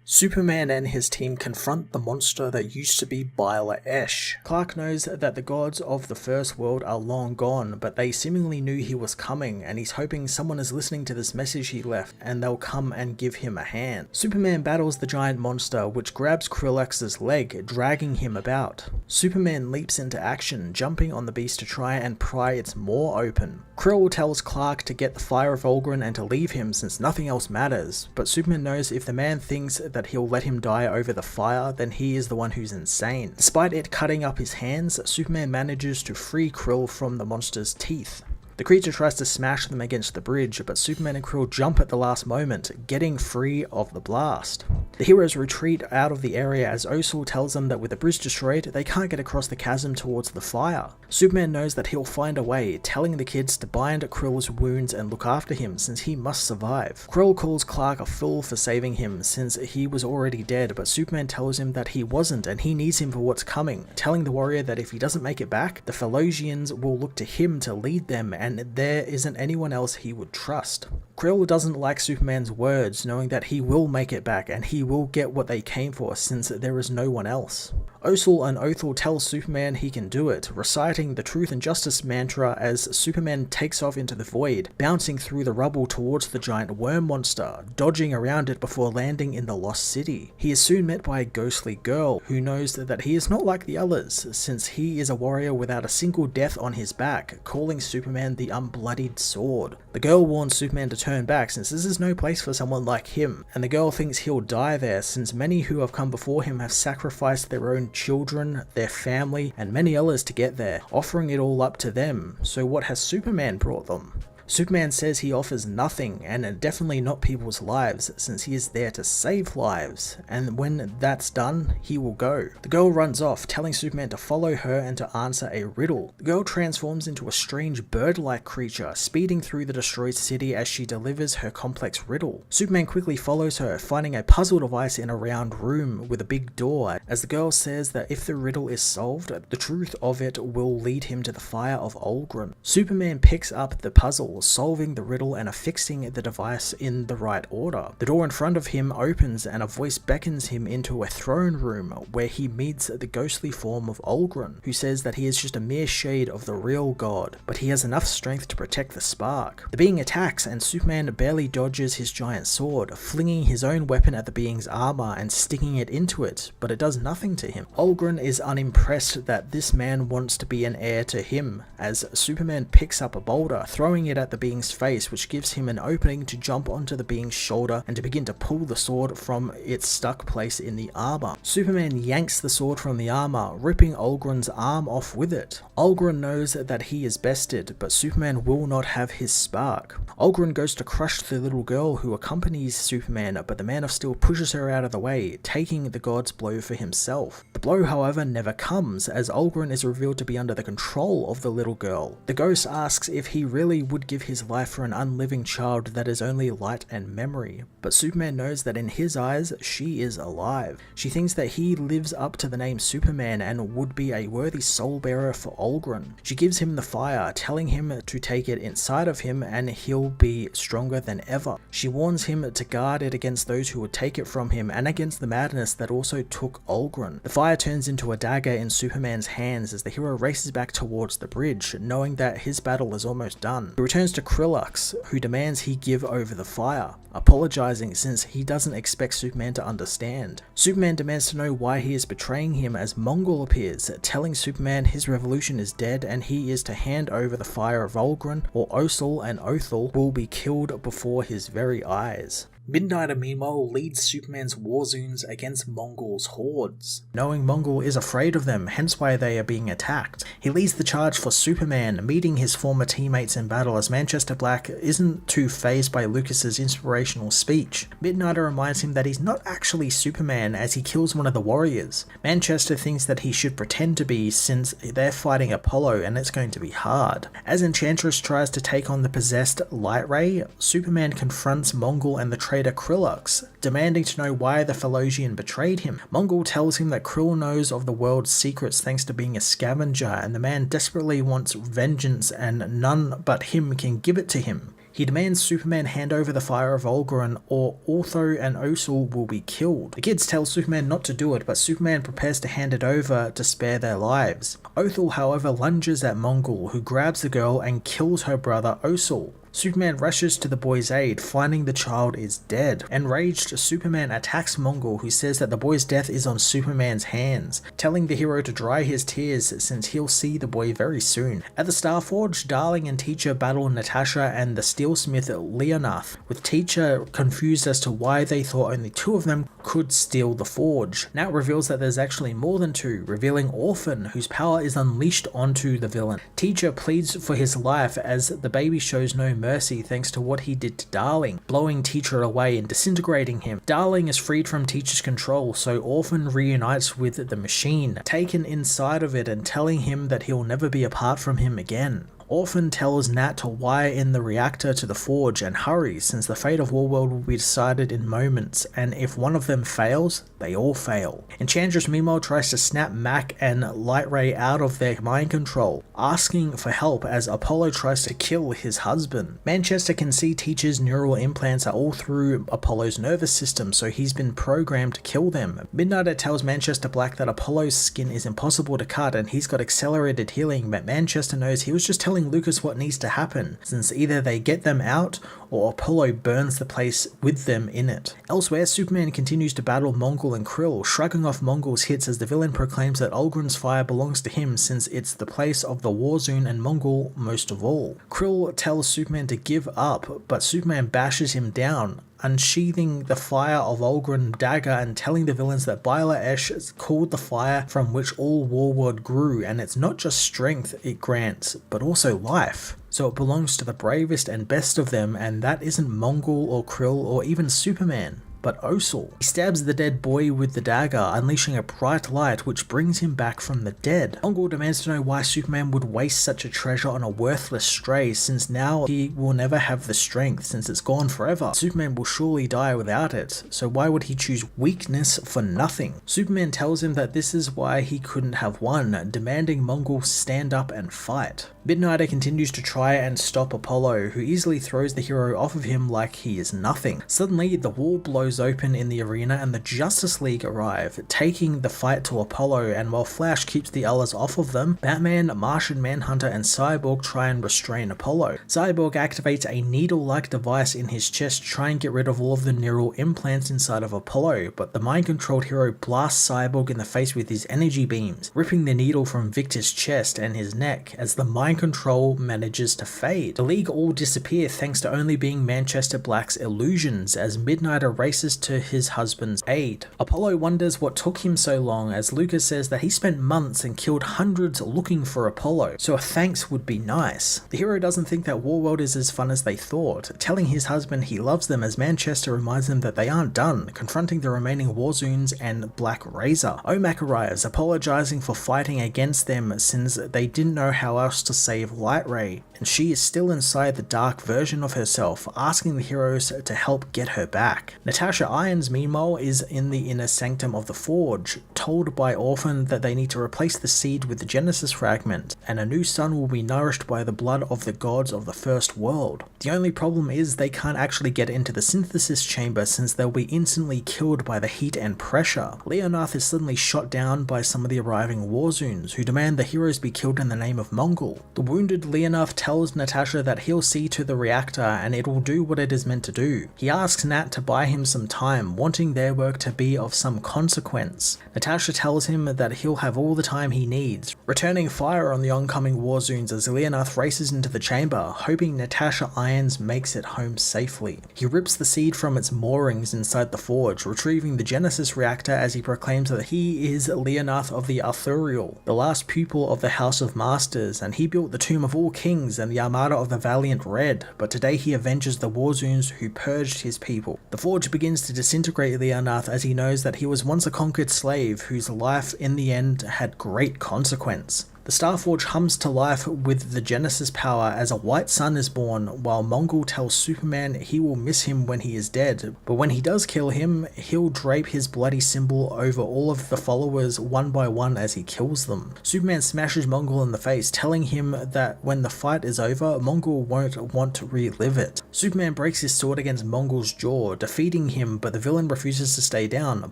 Speaker 1: Superman and his team confront the monster that used to be Bila Esh. Clark knows that the gods of the first world are long gone, but they seemingly knew he was coming, and he's hoping someone is listening to this message he left and they'll come and give him a hand. Superman battles the giant monster, which grabs Krillax's leg, dragging him about. Superman leaps into action, jumping on the beast to try and pry its maw open. Krill tells Clark to get the fire of Olgren and to leave him since nothing else matters, but Superman knows if the man thinks that he'll let him die over the fire, then he is the one who's insane. Despite it cutting up his hands, Superman manages to free Krill from the monster's teeth. The creature tries to smash them against the bridge, but Superman and Krill jump at the last moment, getting free of the blast. The heroes retreat out of the area as Osul tells them that with the bridge destroyed, they can't get across the chasm towards the fire. Superman knows that he'll find a way, telling the kids to bind Krill's wounds and look after him since he must survive. Krill calls Clark a fool for saving him since he was already dead, but Superman tells him that he wasn't and he needs him for what's coming, telling the warrior that if he doesn't make it back, the Philosians will look to him to lead them and there isn't anyone else he would trust. Krill doesn't like Superman's words, knowing that he will make it back and he will get what they came for since there is no one else. Osul and Othel tell Superman he can do it, reciting the truth and justice mantra as Superman takes off into the void, bouncing through the rubble towards the giant worm monster, dodging around it before landing in the lost city. He is soon met by a ghostly girl, who knows that he is not like the others, since he is a warrior without a single death on his back, calling Superman the unbloodied sword. The girl warns Superman to turn back since this is no place for someone like him, and the girl thinks he'll die there since many who have come before him have sacrificed their own children, their family, and many others to get there, offering it all up to them. So what has Superman brought them? Superman says he offers nothing, and definitely not people's lives, since he is there to save lives, and when that's done, he will go. The girl runs off, telling Superman to follow her and to answer a riddle. The girl transforms into a strange bird-like creature, speeding through the destroyed city as she delivers her complex riddle. Superman quickly follows her, finding a puzzle device in a round room with a big door, as the girl says that if the riddle is solved, the truth of it will lead him to the fire of Olgren. Superman picks up the puzzle, solving the riddle and affixing the device in the right order. The door in front of him opens and a voice beckons him into a throne room where he meets the ghostly form of Olgren, who says that he is just a mere shade of the real god, but he has enough strength to protect the spark. The being attacks and Superman barely dodges his giant sword, flinging his own weapon at the being's armor and sticking it into it, but it does nothing to him. Olgren is unimpressed that this man wants to be an heir to him, as Superman picks up a boulder, throwing it at at the being's face, which gives him an opening to jump onto the being's shoulder and to begin to pull the sword from its stuck place in the armor. Superman yanks the sword from the armor, ripping Olgrun's arm off with it. Olgrun knows that he is bested, but Superman will not have his spark. Olgrun goes to crush the little girl who accompanies Superman, but the Man of Steel pushes her out of the way, taking the god's blow for himself. The blow, however, never comes, as Olgrun is revealed to be under the control of the little girl. The ghost asks if he really would give his life for an unliving child that is only light and memory, but Superman knows that in his eyes, she is alive. She thinks that he lives up to the name Superman and would be a worthy soul bearer for Olgrun. She gives him the fire, telling him to take it inside of him and he'll be stronger than ever. She warns him to guard it against those who would take it from him and against the madness that also took Olgrun. The fire turns into a dagger in Superman's hands as the hero races back towards the bridge, knowing that his battle is almost done. He returns to Krillux, who demands he give over the fire, apologizing since he doesn't expect Superman to understand. Superman demands to know why he is betraying him as Mongul appears, telling Superman his revolution is dead and he is to hand over the fire of Olgrun, or Osel and Othel will be killed before his very eyes. Midnighter meanwhile leads Superman's Warzoons against Mongul's hordes, knowing Mongul is afraid of them, hence why they are being attacked. He leads the charge for Superman, meeting his former teammates in battle as Manchester Black isn't too fazed by Lucas's inspirational speech. Midnighter reminds him that he's not actually Superman as he kills one of the warriors. Manchester thinks that he should pretend to be since they're fighting Apollo and it's going to be hard. As Enchantress tries to take on the possessed Light Ray, Superman confronts Mongul and the traitor Krillux, demanding to know why the Phalosian betrayed him. Mongul tells him that Krill knows of the world's secrets thanks to being a scavenger, and the man desperately wants vengeance and none but him can give it to him. He demands Superman hand over the fire of Olgrun or Ortho and Osel will be killed. The kids tell Superman not to do it, but Superman prepares to hand it over to spare their lives. Othel, however, lunges at Mongul, who grabs the girl and kills her brother Osel. Superman rushes to the boy's aid, finding the child is dead. Enraged, Superman attacks Mongul, who says that the boy's death is on Superman's hands, telling the hero to dry his tears since he'll see the boy very soon. At the Starforge, Darling and Teacher battle Natasha and the steelsmith Leonath, with Teacher confused as to why they thought only two of them could steal the forge. Now it reveals that there's actually more than two, revealing Orphan, whose power is unleashed onto the villain. Teacher pleads for his life as the baby shows no mercy thanks to what he did to Darling, blowing Teacher away and disintegrating him. Darling is freed from Teacher's control, so Orphan reunites with the machine, taken inside of it and telling him that he'll never be apart from him again. Orphan tells Nat to wire in the reactor to the forge and hurry, since the fate of Warworld will be decided in moments, and if one of them fails, they all fail. Enchantress meanwhile tries to snap Mac and Light Ray out of their mind control, asking for help as Apollo tries to kill his husband. Manchester can see Teacher's neural implants are all through Apollo's nervous system, so he's been programmed to kill them. Midnighter tells Manchester Black that Apollo's skin is impossible to cut and he's got accelerated healing, but Manchester knows he was just telling Lucas what needs to happen, since either they get them out or Apollo burns the place with them in it. Elsewhere, Superman continues to battle Mongul and Krill, shrugging off Mongul's hits as the villain proclaims that Olgrun's fire belongs to him since it's the place of the Warzoon and Mongul most of all. Krill tells Superman to give up, but Superman bashes him down, unsheathing the fire of Olgrun dagger and telling the villains that Bila Esh called the fire from which all Warworld grew, and it's not just strength it grants, but also life. So it belongs to the bravest and best of them, and that isn't Mongul or Krill or even Superman, but Osel. He stabs the dead boy with the dagger, unleashing a bright light which brings him back from the dead. Mongul demands to know why Superman would waste such a treasure on a worthless stray, since now he will never have the strength since it's gone forever. Superman will surely die without it, so why would he choose weakness for nothing? Superman tells him that this is why he couldn't have won, demanding Mongul stand up and fight. Midnighter continues to try and stop Apollo, who easily throws the hero off of him like he is nothing. Suddenly, the wall blows blows open in the arena and the Justice League arrive, taking the fight to Apollo, and while Flash keeps the others off of them, Batman, Martian Manhunter, and Cyborg try and restrain Apollo. Cyborg activates a needle-like device in his chest to try and get rid of all of the neural implants inside of Apollo, but the mind-controlled hero blasts Cyborg in the face with his energy beams, ripping the needle from Victor's chest and his neck as the mind control manages to fade. The League all disappear thanks to only being Manchester Black's illusions as Midnighter races to his husband's aid. Apollo wonders what took him so long as Lucas says that he spent months and killed hundreds looking for Apollo, so a thanks would be nice. The hero doesn't think that Warworld is as fun as they thought, telling his husband he loves them as Manchester reminds them that they aren't done, confronting the remaining Warzoons and Black Razor. OMAC arrives, apologizing for fighting against them since they didn't know how else to save Lightray, and she is still inside the dark version of herself, asking the heroes to help get her back. Natasha Irons, meanwhile, is in the inner sanctum of the Forge, told by Orphan that they need to replace the seed with the Genesis fragment, and a new sun will be nourished by the blood of the gods of the first world. The only problem is they can't actually get into the synthesis chamber since they'll be instantly killed by the heat and pressure. Leonarth is suddenly shot down by some of the arriving Warzoons, who demand the heroes be killed in the name of Mongol. The wounded Leonarth tells Natasha that he'll see to the reactor and it will do what it is meant to do. He asks Nat to buy him some time, wanting their work to be of some consequence. Natasha tells him that he'll have all the time he needs, returning fire on the oncoming Warzoons as Leonarth races into the chamber, hoping Natasha Irons makes it home safely. He rips the seed from its moorings inside the Forge, retrieving the Genesis reactor as he proclaims that he is Leonarth of the Arthurial, the last pupil of the House of Masters, and he built the Tomb of all Kings and the Armada of the Valiant Red, but today he avenges the Warzoons who purged his people. The Forge begins to disintegrate Leonarth as he knows that he was once a conquered slave whose life in the end had great consequence. The Starforge hums to life with the Genesis power as a white sun is born, while Mongol tells Superman he will miss him when he is dead, but when he does kill him, he'll drape his bloody symbol over all of the followers one by one as he kills them. Superman smashes Mongol in the face, telling him that when the fight is over, Mongol won't want to relive it. Superman breaks his sword against Mongol's jaw, defeating him, but the villain refuses to stay down,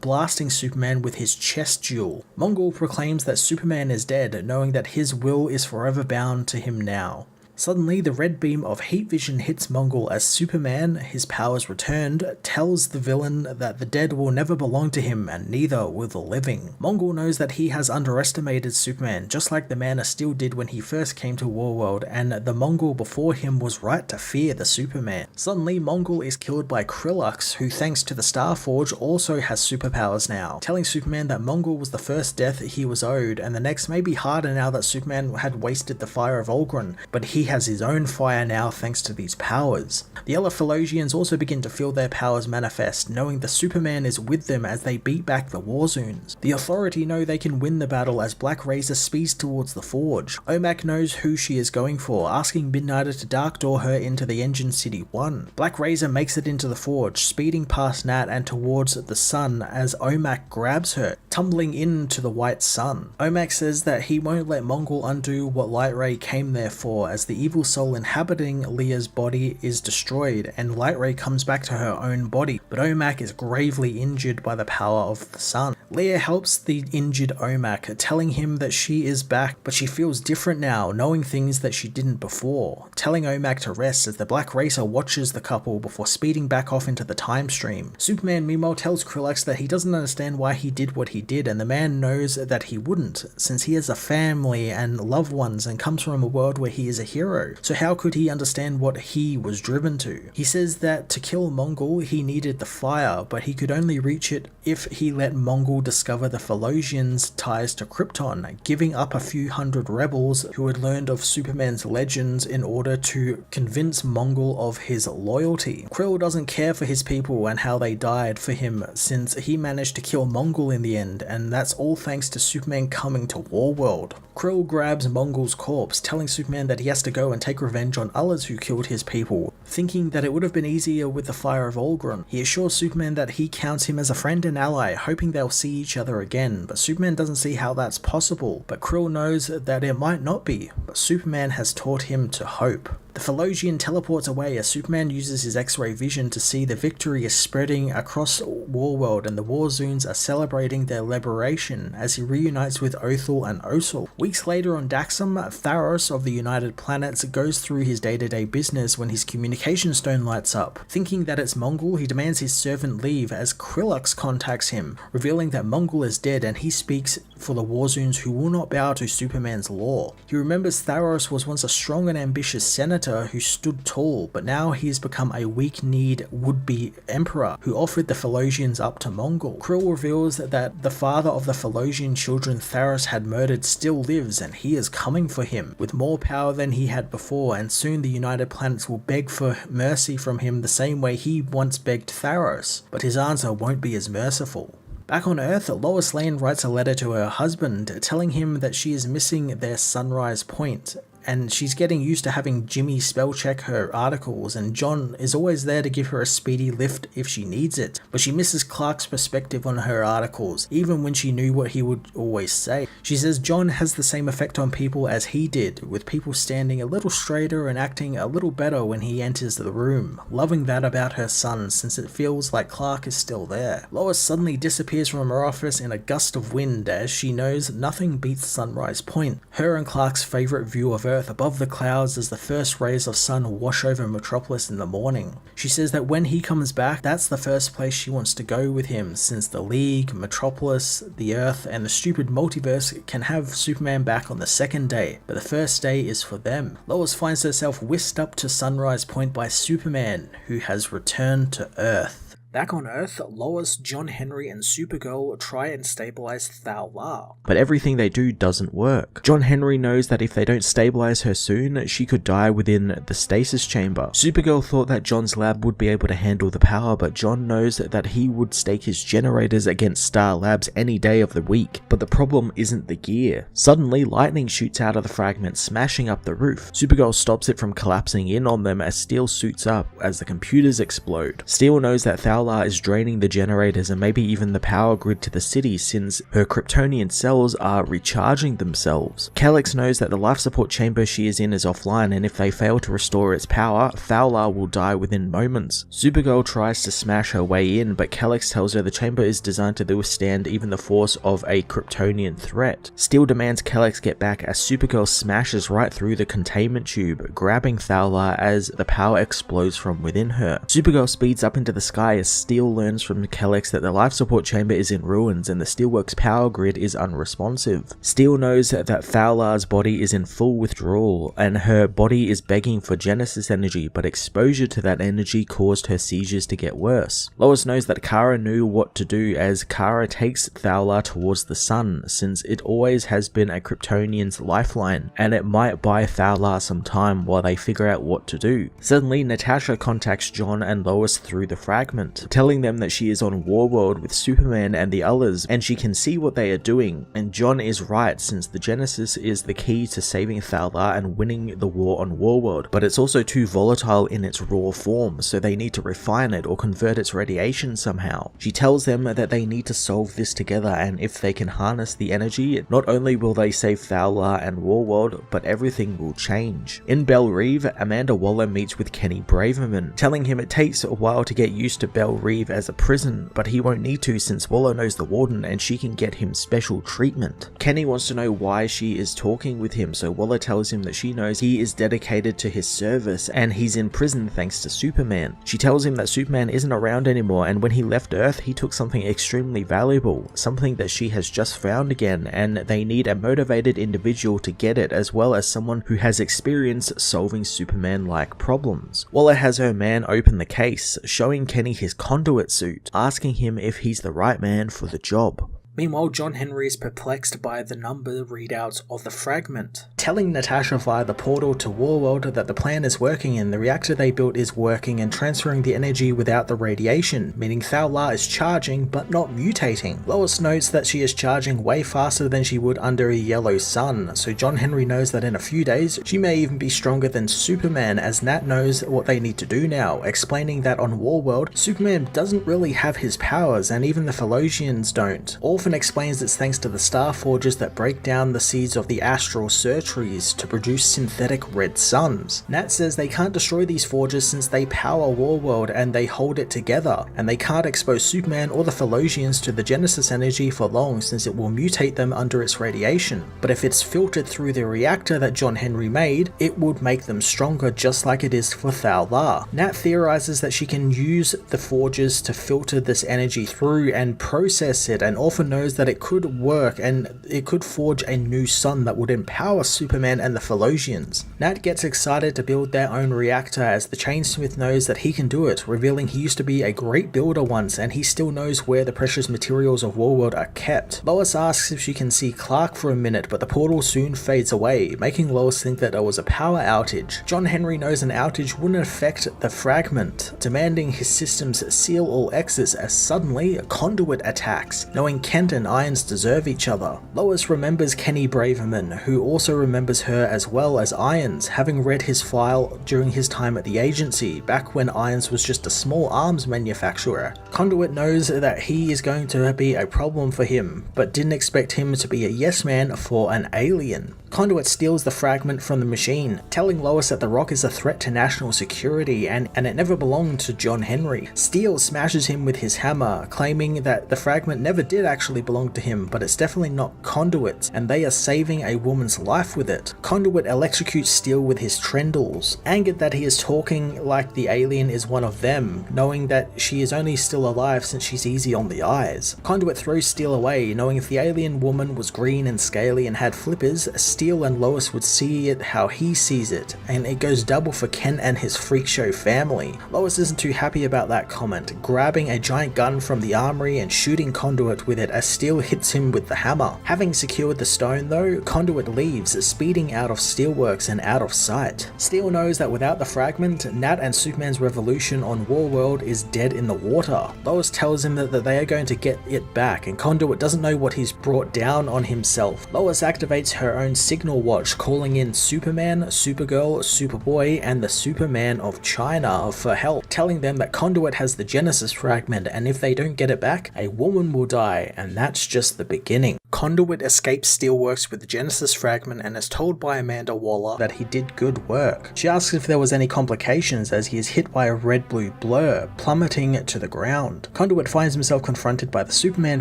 Speaker 1: blasting Superman with his chest jewel. Mongol proclaims that Superman is dead, knowing that his will is forever bound to him now. Suddenly, the red beam of heat vision hits Mongol as Superman, his powers returned, tells the villain that the dead will never belong to him and neither will the living. Mongol knows that he has underestimated Superman, just like the Man of Steel did when he first came to Warworld, and the Mongol before him was right to fear the Superman. Suddenly, Mongol is killed by Krillux, who thanks to the Starforge also has superpowers now, telling Superman that Mongol was the first death he was owed, and the next may be harder now that Superman had wasted the fire of Ulgron, but he has his own fire now thanks to these powers. The Elephilosians also begin to feel their powers manifest, knowing the Superman is with them as they beat back the Warzoons. The Authority know they can win the battle as Black Razor speeds towards the Forge. OMAC knows who she is going for, asking Midnighter to dark door her into the Engine City 1. Black Razor makes it into the Forge, speeding past Nat and towards the sun as OMAC grabs her, tumbling into the white sun. OMAC says that he won't let Mongol undo what Lightray came there for, as the evil soul inhabiting Leah's body is destroyed and Lightray comes back to her own body, but OMAC is gravely injured by the power of the sun. Leah helps the injured OMAC, telling him that she is back, but she feels different now, knowing things that she didn't before, telling OMAC to rest as the Black Racer watches the couple before speeding back off into the time stream. Superman meanwhile tells Krillux that he doesn't understand why he did what he did, and the man knows that he wouldn't, since he has a family and loved ones and comes from a world where he is a hero. So how could he understand what he was driven to? He says that to kill Mongol he needed the fire, but he could only reach it if he let Mongol discover the Philosians' ties to Krypton, giving up a few hundred rebels who had learned of Superman's legends in order to convince Mongol of his loyalty. Krill doesn't care for his people and how they died for him since he managed to kill Mongol in the end, and that's all thanks to Superman coming to Warworld. Krill grabs Mongol's corpse, telling Superman that he has to go and take revenge on others who killed his people, thinking that it would have been easier with the fire of Ulgron. He assures Superman that he counts him as a friend and ally, hoping they'll see each other again, but Superman doesn't see how that's possible. But Krill knows that it might not be, but Superman has taught him to hope. The Phillosian teleports away as Superman uses his X-ray vision to see the victory is spreading across Warworld, and the Warzoons are celebrating their liberation as he reunites with Othel and Osel. Weeks later on Daxam, Tharos of the United Planets goes through his day-to-day business when his communication stone lights up. Thinking that it's Mongul, he demands his servant leave as Krillux contacts him, revealing that Mongul is dead, and he speaks for the Warzoons who will not bow to Superman's law. He remembers Tharos was once a strong and ambitious senator who stood tall, but now he has become a weak-kneed would-be emperor who offered the Phillosians up to Mongul. Krill reveals that the father of the Phillosian children Tharos had murdered still lives, and he is coming for him with more power than he had before, and soon the United Planets will beg for mercy from him the same way he once begged Tharos, but his answer won't be as merciful. Back on Earth, Lois Lane writes a letter to her husband telling him that she is missing their Sunrise Point, and she's getting used to having Jimmy spell check her articles, and John is always there to give her a speedy lift if she needs it, but she misses Clark's perspective on her articles, even when she knew what he would always say. She says John has the same effect on people as he did, with people standing a little straighter and acting a little better when he enters the room, loving that about her son since it feels like Clark is still there. Lois suddenly disappears from her office in a gust of wind as she knows nothing beats Sunrise Point, her and Clark's favourite view of Earth above the clouds as the first rays of sun wash over Metropolis in the morning. She says that when he comes back, that's the first place she wants to go with him, since the League, Metropolis, the Earth, and the stupid multiverse can have Superman back on the second day, but the first day is for them. Lois finds herself whisked up to Sunrise Point by Superman, who has returned to Earth. Back on Earth, Lois, John Henry, and Supergirl try and stabilize Thal-La,
Speaker 2: but everything they do doesn't work. John Henry knows that if they don't stabilize her soon, she could die within the stasis chamber. Supergirl thought that John's lab would be able to handle the power, but John knows that he would stake his generators against Star Labs any day of the week. But the problem isn't the gear. Suddenly, lightning shoots out of the fragment, smashing up the roof. Supergirl stops it from collapsing in on them as Steel suits up as the computers explode. Steel knows that Thal-La is draining the generators and maybe even the power grid to the city, since her Kryptonian cells are recharging themselves. Kal-El knows that the life support chamber she is in is offline, and if they fail to restore its power, Thal-La will die within moments. Supergirl tries to smash her way in, but Kal-El tells her the chamber is designed to withstand even the force of a Kryptonian threat. Steel demands Kal-El get back as Supergirl smashes right through the containment tube, grabbing Thal-La as the power explodes from within her. Supergirl speeds up into the sky as Steel learns from Kal-El that the life support chamber is in ruins and the Steelworks power grid is unresponsive. Steel knows that Thal-La's body is in full withdrawal and her body is begging for Genesis energy, but exposure to that energy caused her seizures to get worse. Lois knows that Kara knew what to do as Kara takes Thal-La towards the sun, since it always has been a Kryptonian's lifeline, and it might buy Thal-La some time while they figure out what to do. Suddenly, Natasha contacts John and Lois through the fragment, telling them that she is on Warworld with Superman and the others, and she can see what they are doing, and John is right since the Genesis is the key to saving Thal-La and winning the war on Warworld, but it's also too volatile in its raw form, so they need to refine it or convert its radiation somehow. She tells them that they need to solve this together, and if they can harness the energy, not only will they save Thal-La and Warworld, but everything will change. In Belle Reve, Amanda Waller meets with Kenny Braverman, telling him it takes a while to get used to Belle Reve as a prison, but he won't need to since Waller knows the warden and she can get him special treatment. Kenny wants to know why she is talking with him, so Waller tells him that she knows he is dedicated to his service and he's in prison thanks to Superman. She tells him that Superman isn't around anymore, and when he left Earth he took something extremely valuable, something that she has just found again, and they need a motivated individual to get it, as well as someone who has experience solving Superman-like problems. Waller has her man open the case, showing Kenny his conduit suit, asking him if he's the right man for the job.
Speaker 1: Meanwhile, John Henry is perplexed by the number readouts of the fragment, telling Natasha via the portal to Warworld that the plan is working and the reactor they built is working and transferring the energy without the radiation, meaning Thal-La is charging but not mutating. Lois notes that she is charging way faster than she would under a yellow sun, so John Henry knows that in a few days she may even be stronger than Superman, as Nat knows what they need to do now, explaining that on Warworld, Superman doesn't really have his powers and even the Phillosians don't. Orphan explains it's thanks to the Star Forges that break down the seeds of the astral search factories to produce synthetic red suns. Nat says they can't destroy these forges since they power Warworld and they hold it together, and they can't expose Superman or the Philosians to the Genesis energy for long since it will mutate them under its radiation. But if it's filtered through the reactor that John Henry made, it would make them stronger just like it is for Kal-El. Nat theorizes that she can use the forges to filter this energy through and process it, and often knows that it could work and it could forge a new sun that would empower Superman and the Philosians. Nat gets excited to build their own reactor as the Chainsmith knows that he can do it, revealing he used to be a great builder once and he still knows where the precious materials of Warworld are kept. Lois asks if she can see Clark for a minute, but the portal soon fades away, making Lois think that it was a power outage. John Henry knows an outage wouldn't affect the fragment, demanding his systems seal all exits as suddenly a conduit attacks, knowing Kent and Irons deserve each other. Lois remembers Kenny Braverman, who also remembers her as well as Irons, having read his file during his time at the agency, back when Irons was just a small arms manufacturer. Conduit knows that he is going to be a problem for him, but didn't expect him to be a yes man for an alien. Conduit steals the fragment from the machine, telling Lois that the rock is a threat to national security and it never belonged to John Henry. Steel smashes him with his hammer, claiming that the fragment never did actually belong to him, but it's definitely not Conduit's, and they are saving a woman's life with it. Conduit electrocutes Steel with his trendles, angered that he is talking like the alien is one of them, knowing that she is only still alive since she's easy on the eyes. Conduit throws Steel away, knowing if the alien woman was green and scaly and had flippers, Steel and Lois would see it how he sees it, and it goes double for Ken and his freak show family. Lois isn't too happy about that comment, grabbing a giant gun from the armory and shooting Conduit with it as Steel hits him with the hammer. Having secured the stone though, Conduit leaves, speeding out of Steelworks and out of sight. Steel knows that without the fragment, Nat and Superman's revolution on Warworld is dead in the water. Lois tells him that they are going to get it back, and Conduit doesn't know what he's brought down on himself. Lois activates her own signal watch, calling in Superman, Supergirl, Superboy, and the Superman of China for help, telling them that Conduit has the Genesis fragment, and if they don't get it back, a woman will die, and that's just the beginning. Conduit escapes Steelworks with the Genesis fragment and is told by Amanda Waller that he did good work. She asks if there was any complications as he is hit by a red-blue blur, plummeting to the ground. Conduit finds himself confronted by the Superman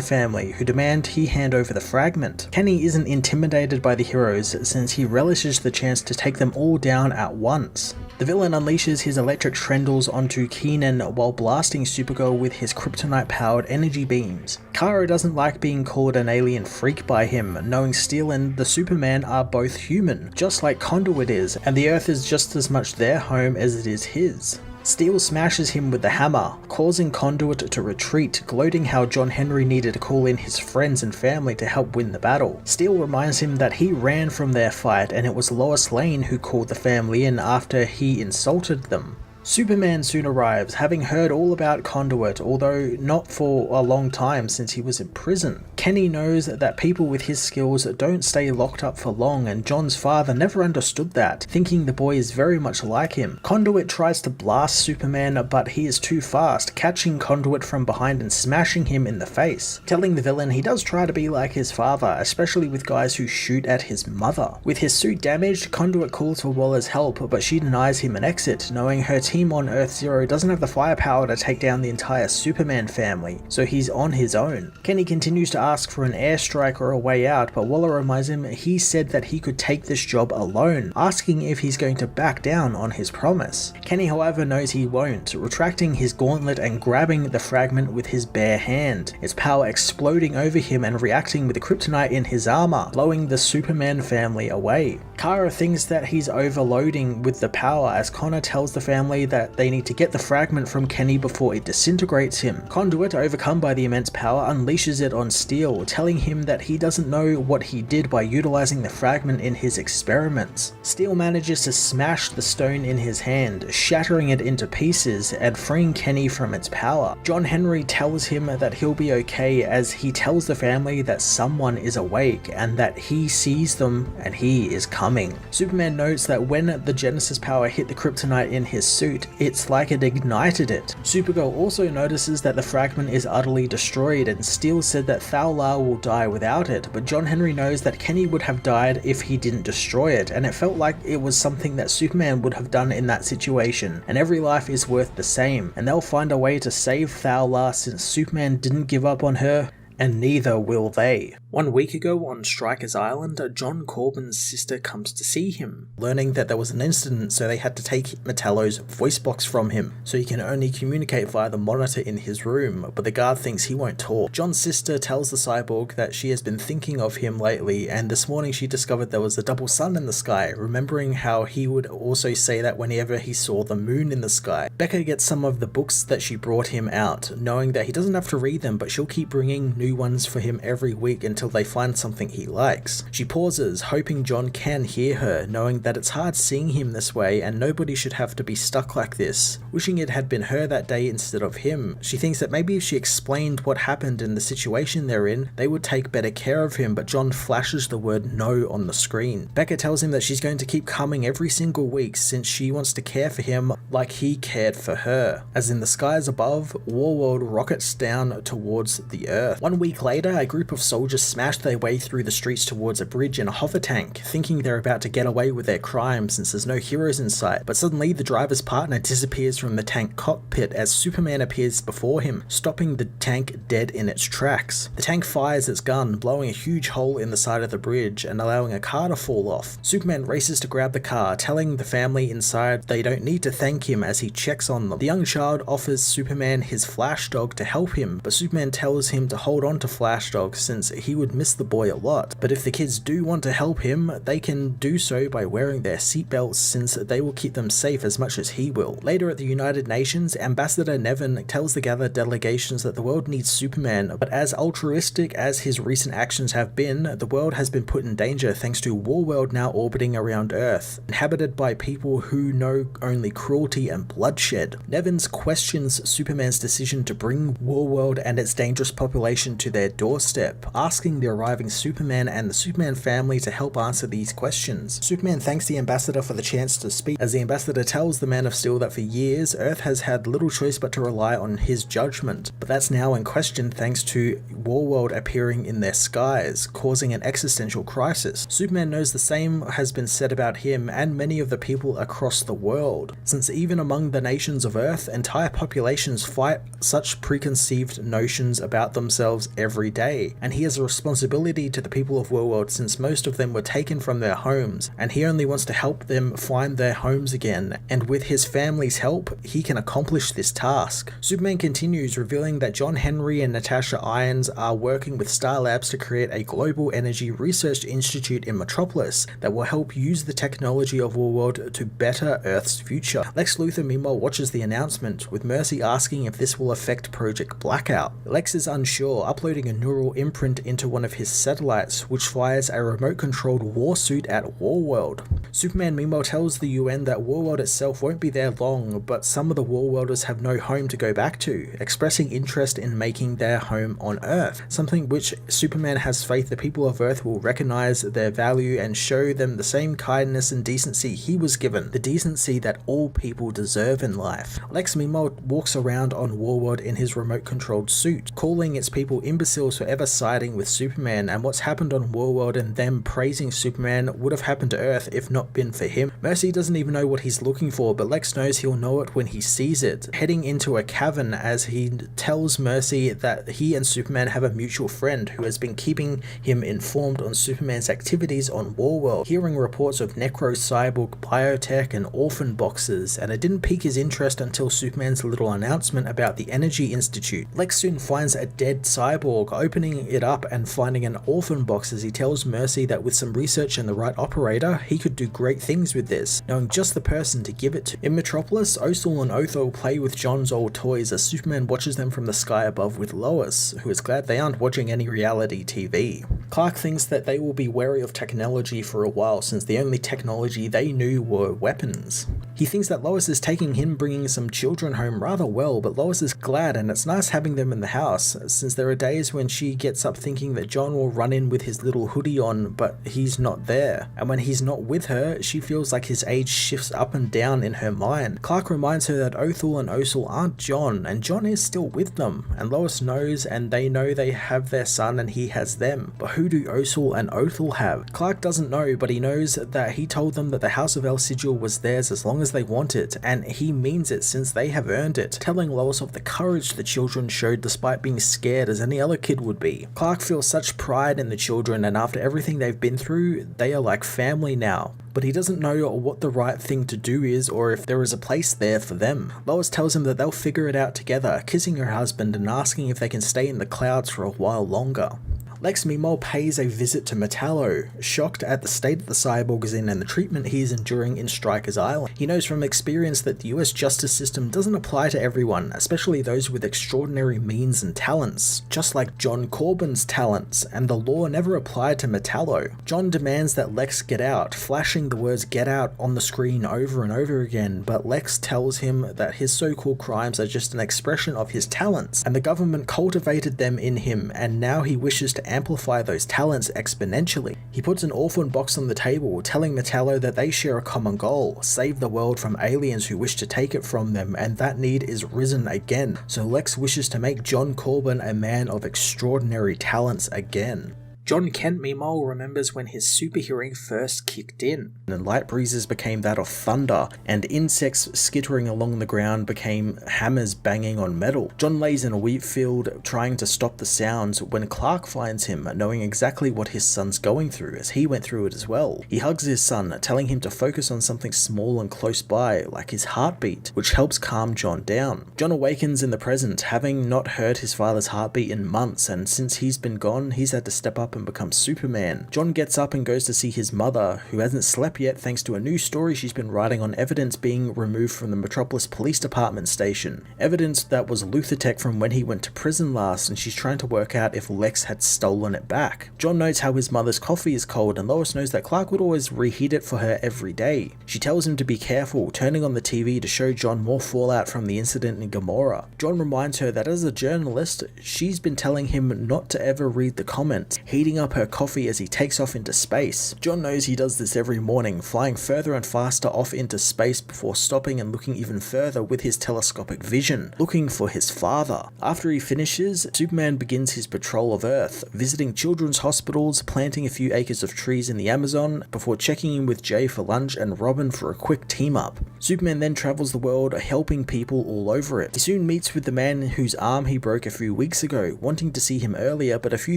Speaker 1: family, who demand he hand over the fragment. Kenny isn't intimidated by the heroes since he relishes the chance to take them all down at once. The villain unleashes his electric trendles onto Keenan while blasting Supergirl with his kryptonite-powered energy beams. Kara doesn't like being called an alien freak by him, knowing Steel and the Superman are both human, just like Conduit is, and the Earth is just as much their home as it is his. Steel smashes him with the hammer, causing Conduit to retreat, gloating how John Henry needed to call in his friends and family to help win the battle. Steel reminds him that he ran from their fight and it was Lois Lane who called the family in after he insulted them. Superman soon arrives, having heard all about Conduit, although not for a long time since he was in prison. Kenny knows that people with his skills don't stay locked up for long, and John's father never understood that, thinking the boy is very much like him. Conduit tries to blast Superman, but he is too fast, catching Conduit from behind and smashing him in the face, telling the villain he does try to be like his father, especially with guys who shoot at his mother. With his suit damaged, Conduit calls for Waller's help, but she denies him an exit, knowing her team on Earth-Zero doesn't have the firepower to take down the entire Superman family, so he's on his own. Kenny continues to ask for an airstrike or a way out, but Waller reminds him he said that he could take this job alone, asking if he's going to back down on his promise. Kenny, however, knows he won't, retracting his gauntlet and grabbing the fragment with his bare hand, its power exploding over him and reacting with the kryptonite in his armor, blowing the Superman family away. Kara thinks that he's overloading with the power as Connor tells the family that they need to get the fragment from Kenny before it disintegrates him. Conduit, overcome by the immense power, unleashes it on Steel, telling him that he doesn't know what he did by utilizing the fragment in his experiments. Steel manages to smash the stone in his hand, shattering it into pieces and freeing Kenny from its power. John Henry tells him that he'll be okay as he tells the family that someone is awake and that he sees them and he is coming. Superman notes that when the Genesis power hit the kryptonite in his suit, suit, it's like it ignited it. Supergirl also notices that the fragment is utterly destroyed, and Steele said that Kal-El will die without it, but John Henry knows that Kenny would have died if he didn't destroy it, and it felt like it was something that Superman would have done in that situation, and every life is worth the same, and they'll find a way to save Kal-El since Superman didn't give up on her, and neither will they. 1 week ago on Stryker's Island, John Corbin's sister comes to see him, learning that there was an incident, so they had to take Metallo's voice box from him, so he can only communicate via the monitor in his room, but the guard thinks he won't talk. John's sister tells the cyborg that she has been thinking of him lately, and this morning she discovered there was a double sun in the sky, remembering how he would also say that whenever he saw the moon in the sky. Becca gets some of the books that she brought him out, knowing that he doesn't have to read them, but she'll keep bringing new ones for him every week until they find something he likes. She pauses, hoping John can hear her, knowing that it's hard seeing him this way and nobody should have to be stuck like this. Wishing it had been her that day instead of him, she thinks that maybe if she explained what happened and the situation they're in, they would take better care of him, but John flashes the word no on the screen. Becca tells him that she's going to keep coming every single week since she wants to care for him like he cared for her. As in the skies above, Warworld rockets down towards the Earth. 1 week later, a group of soldiers smash their way through the streets towards a bridge in a hover tank, thinking they're about to get away with their crime since there's no heroes in sight, but suddenly the driver's partner disappears from the tank cockpit as Superman appears before him, stopping the tank dead in its tracks. The tank fires its gun, blowing a huge hole in the side of the bridge and allowing a car to fall off. Superman races to grab the car, telling the family inside they don't need to thank him as he checks on them. The young child offers Superman his Flash dog to help him, but Superman tells him to hold on to Flash dog since he would miss the boy a lot. But if the kids do want to help him, they can do so by wearing their seatbelts since they will keep them safe as much as he will. Later at the United Nations, Ambassador Nevin tells the gathered delegations that the world needs Superman, but as altruistic as his recent actions have been, the world has been put in danger thanks to Warworld now orbiting around Earth, inhabited by people who know only cruelty and bloodshed. Nevins questions Superman's decision to bring Warworld and its dangerous population to their doorstep, asking the arriving Superman and the Superman family to help answer these questions. Superman thanks the ambassador for the chance to speak, as the ambassador tells the Man of Steel that for years Earth has had little choice but to rely on his judgment, but that's now in question thanks to Warworld appearing in their skies, causing an existential crisis. Superman knows the same has been said about him and many of the people across the world, since even among the nations of Earth, entire populations fight such preconceived notions about themselves every day, and he has a responsibility to the people of Warworld since most of them were taken from their homes, and he only wants to help them find their homes again, and with his family's help, he can accomplish this task. Superman continues, revealing that John Henry and Natasha Irons are working with Star Labs to create a global energy research institute in Metropolis that will help use the technology of Warworld to better Earth's future. Lex Luthor meanwhile watches the announcement, with Mercy asking if this will affect Project Blackout. Lex is unsure, uploading a neural imprint into one of his satellites, which fires a remote-controlled war suit at Warworld. Superman meanwhile tells the UN that Warworld itself won't be there long, but some of the Warworlders have no home to go back to, expressing interest in making their home on Earth, something which Superman has faith the people of Earth will recognize their value and show them the same kindness and decency he was given, the decency that all people deserve in life. Lex meanwhile walks around on Warworld in his remote-controlled suit, calling its people imbeciles for ever siding with Superman, and what's happened on Warworld and them praising Superman would have happened to Earth if not been for him. Mercy doesn't even know what he's looking for, but Lex knows he'll know it when he sees it, heading into a cavern as he tells Mercy that he and Superman have a mutual friend who has been keeping him informed on Superman's activities on Warworld, hearing reports of necro cyborg biotech and orphan boxes, and it didn't pique his interest until Superman's little announcement about the Energy Institute. Lex soon finds a dead cyborg, opening it up and finding an orphan box as he tells Mercy that with some research and the right operator, he could do great things with this, knowing just the person to give it to. In Metropolis, Osel and Othel play with John's old toys as Superman watches them from the sky above with Lois, who is glad they aren't watching any reality TV. Clark thinks that they will be wary of technology for a while since the only technology they knew were weapons. He thinks that Lois is taking him bringing some children home rather well, but Lois is glad and it's nice having them in the house, since there are days when she gets up thinking thinking that John will run in with his little hoodie on, but he's not there. And when he's not with her, she feels like his age shifts up and down in her mind. Clark reminds her that Othel and Osel aren't John, and John is still with them. And Lois knows, and they know they have their son and he has them. But who do Osel and Othel have? Clark doesn't know, but he knows that he told them that the House of El Sigil was theirs as long as they want it, and he means it since they have earned it, telling Lois of the courage the children showed despite being scared as any other kid would be. Clark feels such pride in the children, and after everything they've been through, they are like family now. But he doesn't know what the right thing to do is or if there is a place there for them. Lois tells him that they'll figure it out together, kissing her husband and asking if they can stay in the clouds for a while longer. Lex meanwhile pays a visit to Metallo, shocked at the state that the cyborg is in and the treatment he is enduring in Stryker's Island. He knows from experience that the US justice system doesn't apply to everyone, especially those with extraordinary means and talents, just like John Corbin's talents, and the law never applied to Metallo. John demands that Lex get out, flashing the words "get out" on the screen over and over again, but Lex tells him that his so-called crimes are just an expression of his talents, and the government cultivated them in him, and now he wishes to amplify those talents exponentially. He puts an orphan box on the table, telling Metallo that they share a common goal, save the world from aliens who wish to take it from them, and that need is risen again. So Lex wishes to make John Corbin a man of extraordinary talents again. John Kent meanwhile remembers when his superhearing first kicked in, and light breezes became that of thunder, and insects skittering along the ground became hammers banging on metal. John lays in a wheat field trying to stop the sounds when Clark finds him, knowing exactly what his son's going through as he went through it as well. He hugs his son, telling him to focus on something small and close by, like his heartbeat, which helps calm John down. John awakens in the present, having not heard his father's heartbeat in months, and since he's been gone, he's had to step up and become Superman. John gets up and goes to see his mother, who hasn't slept yet thanks to a new story she's been writing on evidence being removed from the Metropolis Police Department station. Evidence that was Luthertech from when he went to prison last, and she's trying to work out if Lex had stolen it back. John notes how his mother's coffee is cold, and Lois knows that Clark would always reheat it for her every day. She tells him to be careful, turning on the TV to show John more fallout from the incident in Gomorrah. John reminds her that as a journalist, she's been telling him not to ever read the comments, heating up her coffee as he takes off into space. John knows he does this every morning, flying further and faster off into space before stopping and looking even further with his telescopic vision, looking for his father. After he finishes, Superman begins his patrol of Earth, visiting children's hospitals, planting a few acres of trees in the Amazon, before checking in with Jay for lunch and Robin for a quick team-up. Superman then travels the world, helping people all over it. He soon meets with the man whose arm he broke a few weeks ago, wanting to see him earlier, but a few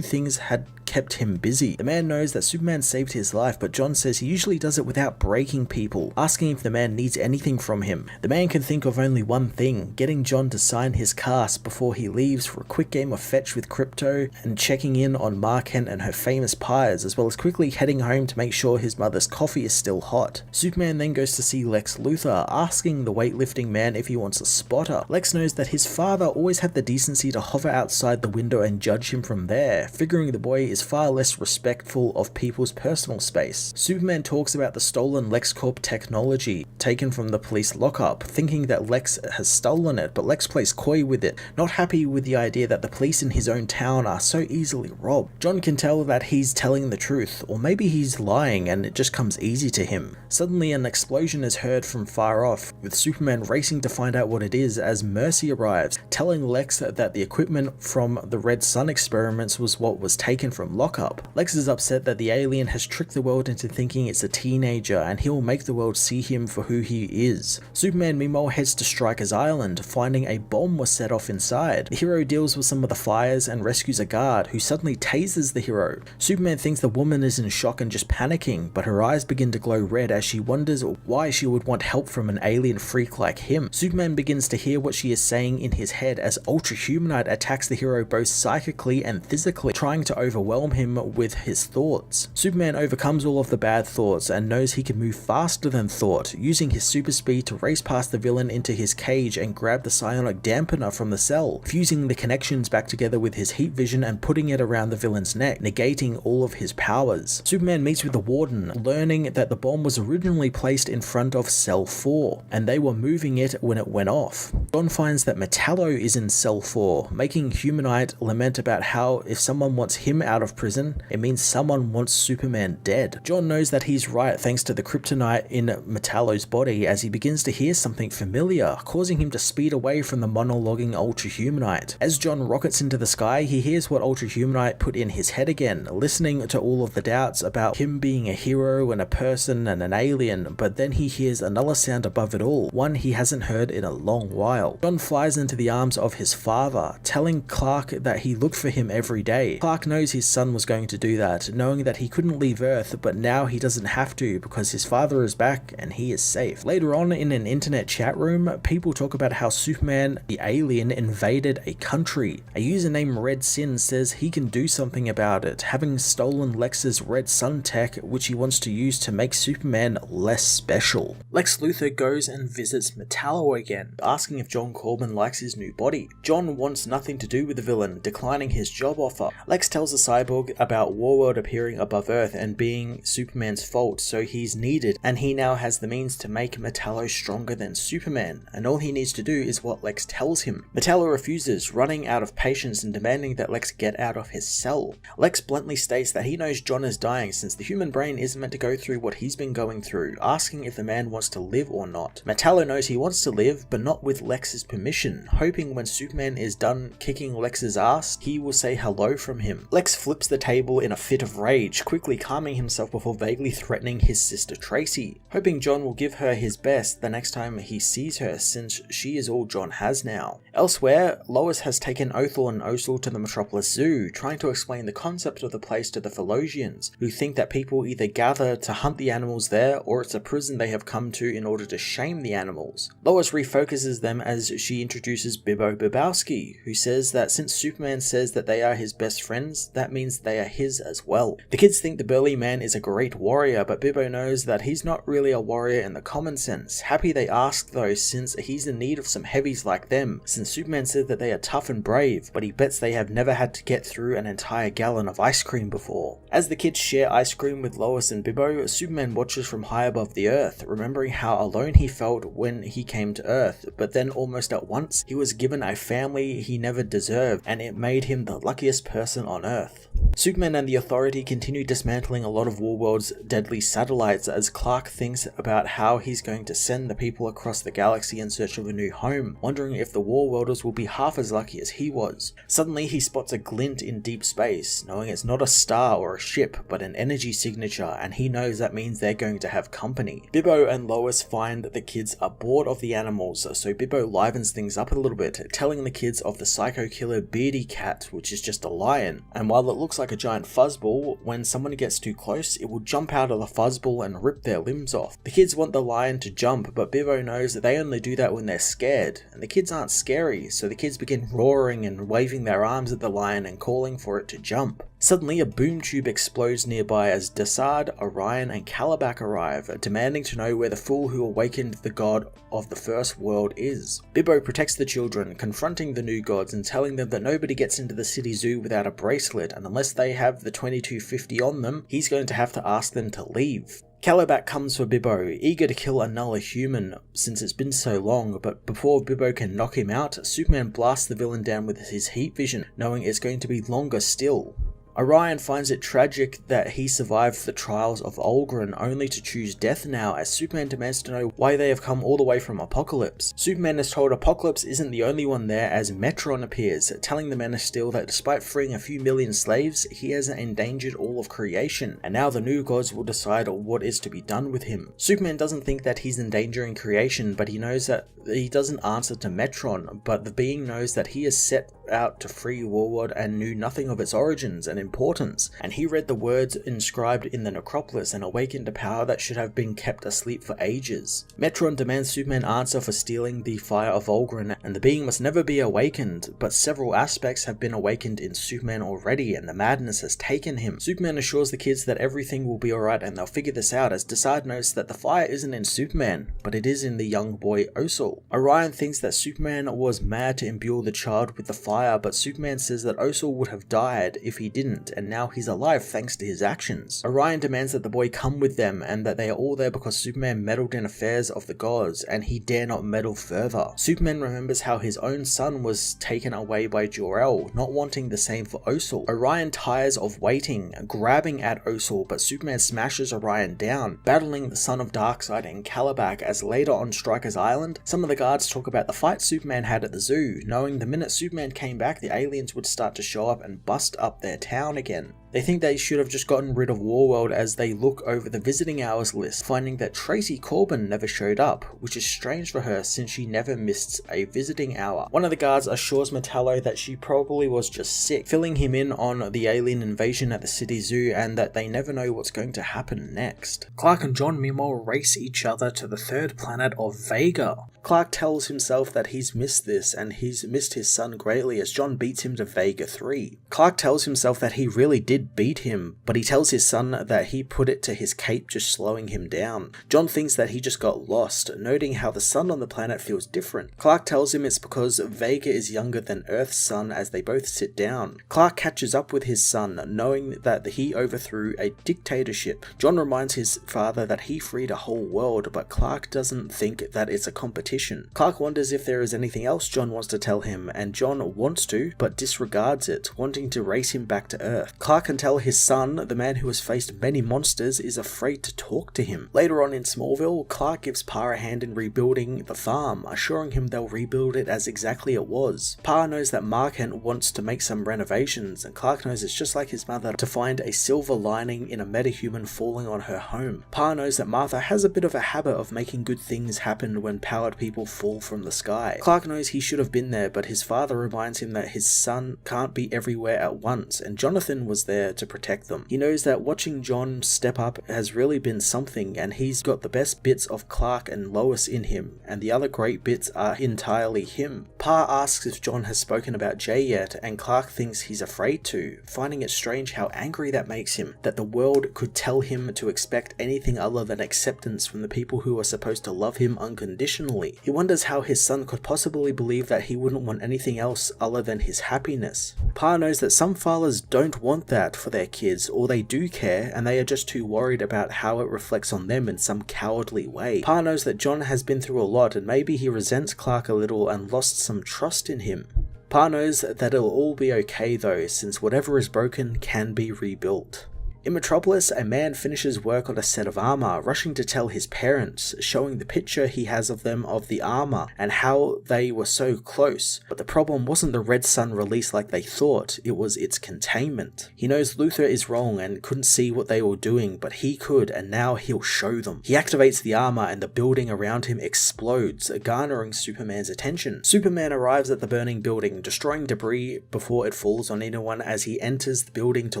Speaker 1: things had kept him busy. The man knows that Superman saved his life, but John says he usually does it without breaking people, asking if the man needs anything from him. The man can think of only one thing, getting John to sign his cast before he leaves for a quick game of fetch with Krypto, and checking in on Ma Kent and her famous pies, as well as quickly heading home to make sure his mother's coffee is still hot. Superman then goes to see Lex Luthor, asking the weightlifting man if he wants a spotter. Lex knows that his father always had the decency to hover outside the window and judge him from there, figuring the boy is far less respectful of people's personal space. Superman talks about the stolen LexCorp technology taken from the police lockup, thinking that Lex has stolen it, but Lex plays coy with it, not happy with the idea that the police in his own town are so easily robbed. John can tell that he's telling the truth, or maybe he's lying and it just comes easy to him. Suddenly an explosion is heard from far off, with Superman racing to find out what it is as Mercy arrives, telling Lex that the equipment from the Red Sun experiments was what was taken from lockup. Lex is upset that the alien has tricked the world into thinking it's a teenager, and he'll make the world see him for who he is. Superman meanwhile heads to Stryker's Island, finding a bomb was set off inside. The hero deals with some of the fires and rescues a guard, who suddenly tases the hero. Superman thinks the woman is in shock and just panicking, but her eyes begin to glow red as she wonders why she would want help from an alien freak like him. Superman begins to hear what she is saying in his head as Ultra Humanite attacks the hero both psychically and physically, trying to overwhelm overwhelm him with his thoughts. Superman overcomes all of the bad thoughts and knows he can move faster than thought, using his super speed to race past the villain into his cage and grab the psionic dampener from the cell, fusing the connections back together with his heat vision and putting it around the villain's neck, negating all of his powers. Superman meets with the Warden, learning that the bomb was originally placed in front of Cell 4, and they were moving it when it went off. John finds that Metallo is in Cell 4, making Humanite lament about how if someone wants him out of prison, it means someone wants Superman dead. John knows that he's right thanks to the kryptonite in Metallo's body as he begins to hear something familiar, causing him to speed away from the monologuing Ultra Humanite. As John rockets into the sky, he hears what Ultra Humanite put in his head again, listening to all of the doubts about him being a hero and a person and an alien, but then he hears another sound above it all, one he hasn't heard in a long while. John flies into the arms of his father, telling Clark that he looked for him every day. Clark knows his son was going to do that, knowing that he couldn't leave Earth, but now he doesn't have to because his father is back and he is safe. Later on in an internet chat room, people talk about how Superman, the alien, invaded a country. A user named Red Sin says he can do something about it, having stolen Lex's Red Sun tech, which he wants to use to make Superman less special. Lex Luthor goes and visits Metallo again, asking if John Corbin likes his new body. John wants nothing to do with the villain, declining his job offer. Lex tells the cyborg about Warworld appearing above Earth and being Superman's fault, so he's needed, and he now has the means to make Metallo stronger than Superman, and all he needs to do is what Lex tells him. Metallo refuses, running out of patience and demanding that Lex get out of his cell. Lex bluntly states that he knows John is dying since the human brain isn't meant to go through what he's been going through, asking if the man wants to live or not. Metallo knows he wants to live, but not with Lex's permission, hoping when Superman is done kicking Lex's ass, he will say hello from him. Lex flips the table in a fit of rage, quickly calming himself before vaguely threatening his sister Tracy, hoping John will give her his best the next time he sees her since she is all John has now. Elsewhere, Lois has taken Othel and Osel to the Metropolis Zoo, trying to explain the concept of the place to the Philosians, who think that people either gather to hunt the animals there or it's a prison they have come to in order to shame the animals. Lois refocuses them as she introduces Bibbo Bobowski, who says that since Superman says that they are his best friends, that means they are his as well. The kids think the burly man is a great warrior, but Bibbo knows that he's not really a warrior in the common sense. Happy they ask though, since he's in need of some heavies like them, since Superman said that they are tough and brave, but he bets they have never had to get through an entire gallon of ice cream before. As the kids share ice cream with Lois and Bibbo, Superman watches from high above the earth, remembering how alone he felt when he came to Earth, but then almost at once he was given a family he never deserved, and it made him the luckiest person on Earth. Superman and the Authority continue dismantling a lot of Warworld's deadly satellites as Clark thinks about how he's going to send the people across the galaxy in search of a new home, wondering if the Warworlders will be half as lucky as he was. Suddenly he spots a glint in deep space, knowing it's not a star or a ship, but an energy signature, and he knows that means they're going to have company. Bibbo and Lois find that the kids are bored of the animals, so Bibbo livens things up a little bit, telling the kids of the psycho killer Beardy Cat, which is just a lion, and while it looks like a giant fuzzball, when someone gets too close, it will jump out of the fuzzball and rip their limbs off. The kids want the lion to jump, but Bibbo knows that they only do that when they're scared, and the kids aren't scary, so the kids begin roaring and waving their arms at the lion and calling for it to jump. Suddenly, a boom tube explodes nearby as Desaad, Orion, and Calabac arrive, demanding to know where the fool who awakened the god of the first world is. Bibbo protects the children, confronting the new gods and telling them that nobody gets into the city zoo without a bracelet, and unless they have the 2250 on them, he's going to have to ask them to leave. Calabac comes for Bibbo, eager to kill another human since it's been so long, but before Bibbo can knock him out, Superman blasts the villain down with his heat vision, knowing it's going to be longer still. Orion finds it tragic that he survived the trials of Olgren only to choose death now, as Superman demands to know why they have come all the way from Apokolips. Superman is told Apokolips isn't the only one there as Metron appears, telling the Man of Steel that despite freeing a few million slaves, he hasn't endangered all of creation, and now the new gods will decide what is to be done with him. Superman doesn't think that he's endangering creation, but he knows that he doesn't answer to Metron, but the being knows that he has set out to free Warworld and knew nothing of its origins and importance, and he read the words inscribed in the necropolis and awakened a power that should have been kept asleep for ages. Metron demands Superman answer for stealing the fire of Volgren, and the being must never be awakened, but several aspects have been awakened in Superman already and the madness has taken him. Superman assures the kids that everything will be alright and they'll figure this out, as Desaad notes that the fire isn't in Superman, but it is in the young boy Osel. Orion thinks that Superman was mad to imbue the child with the fire, but Superman says that Osel would have died if he didn't, and now he's alive thanks to his actions. Orion demands that the boy come with them, and that they are all there because Superman meddled in affairs of the gods, and he dare not meddle further. Superman remembers how his own son was taken away by Jor-El, not wanting the same for Osel. Orion tires of waiting, grabbing at Osel, but Superman smashes Orion down, battling the son of Darkseid and Kalibak, as later on Stryker's Island, some of the guards talk about the fight Superman had at the zoo, knowing the minute Superman came back the aliens would start to show up and bust up their town again. They think they should have just gotten rid of Warworld as they look over the visiting hours list, finding that Tracy Corbin never showed up, which is strange for her since she never missed a visiting hour. One of the guards assures Metallo that she probably was just sick, filling him in on the alien invasion at the city zoo and that they never know what's going to happen next. Clark and John meanwhile race each other to the third planet of Vega. Clark tells himself that he's missed this and he's missed his son greatly as John beats him to Vega 3. Clark tells himself that he really did beat him, but he tells his son that he put it to his cape just slowing him down. John thinks that he just got lost, noting how the sun on the planet feels different. Clark tells him it's because Vega is younger than Earth's sun as they both sit down. Clark catches up with his son, knowing that he overthrew a dictatorship. John reminds his father that he freed a whole world, but Clark doesn't think that it's a competition. Clark wonders if there is anything else John wants to tell him, and John wants to, but disregards it, wanting to race him back to Earth. Clark can tell his son, the man who has faced many monsters, is afraid to talk to him. Later on in Smallville, Clark gives Pa a hand in rebuilding the farm, assuring him they'll rebuild it as exactly it was. Pa knows that Ma Kent wants to make some renovations, and Clark knows it's just like his mother to find a silver lining in a metahuman falling on her home. Pa knows that Martha has a bit of a habit of making good things happen when powered people fall from the sky. Clark knows he should have been there, but his father reminds him that his son can't be everywhere at once, and Jonathan was there to protect them. He knows that watching John step up has really been something, and he's got the best bits of Clark and Lois in him, and the other great bits are entirely him. Pa asks if John has spoken about Jay yet, and Clark thinks he's afraid to, finding it strange how angry that makes him, that the world could tell him to expect anything other than acceptance from the people who are supposed to love him unconditionally. He wonders how his son could possibly believe that he wouldn't want anything else other than his happiness. Pa knows that some fathers don't want that for their kids, or they do care and they are just too worried about how it reflects on them in some cowardly way. Pa knows that John has been through a lot and maybe he resents Clark a little and lost some trust in him. Pa knows that it'll all be okay though, since whatever is broken can be rebuilt. In Metropolis, a man finishes work on a set of armor, rushing to tell his parents, showing the picture he has of them of the armor and how they were so close. But the problem wasn't the Red Sun release like they thought, it was its containment. He knows Luthor is wrong and couldn't see what they were doing, but he could, and now he'll show them. He activates the armor and the building around him explodes, garnering Superman's attention. Superman arrives at the burning building, destroying debris before it falls on anyone as he enters the building to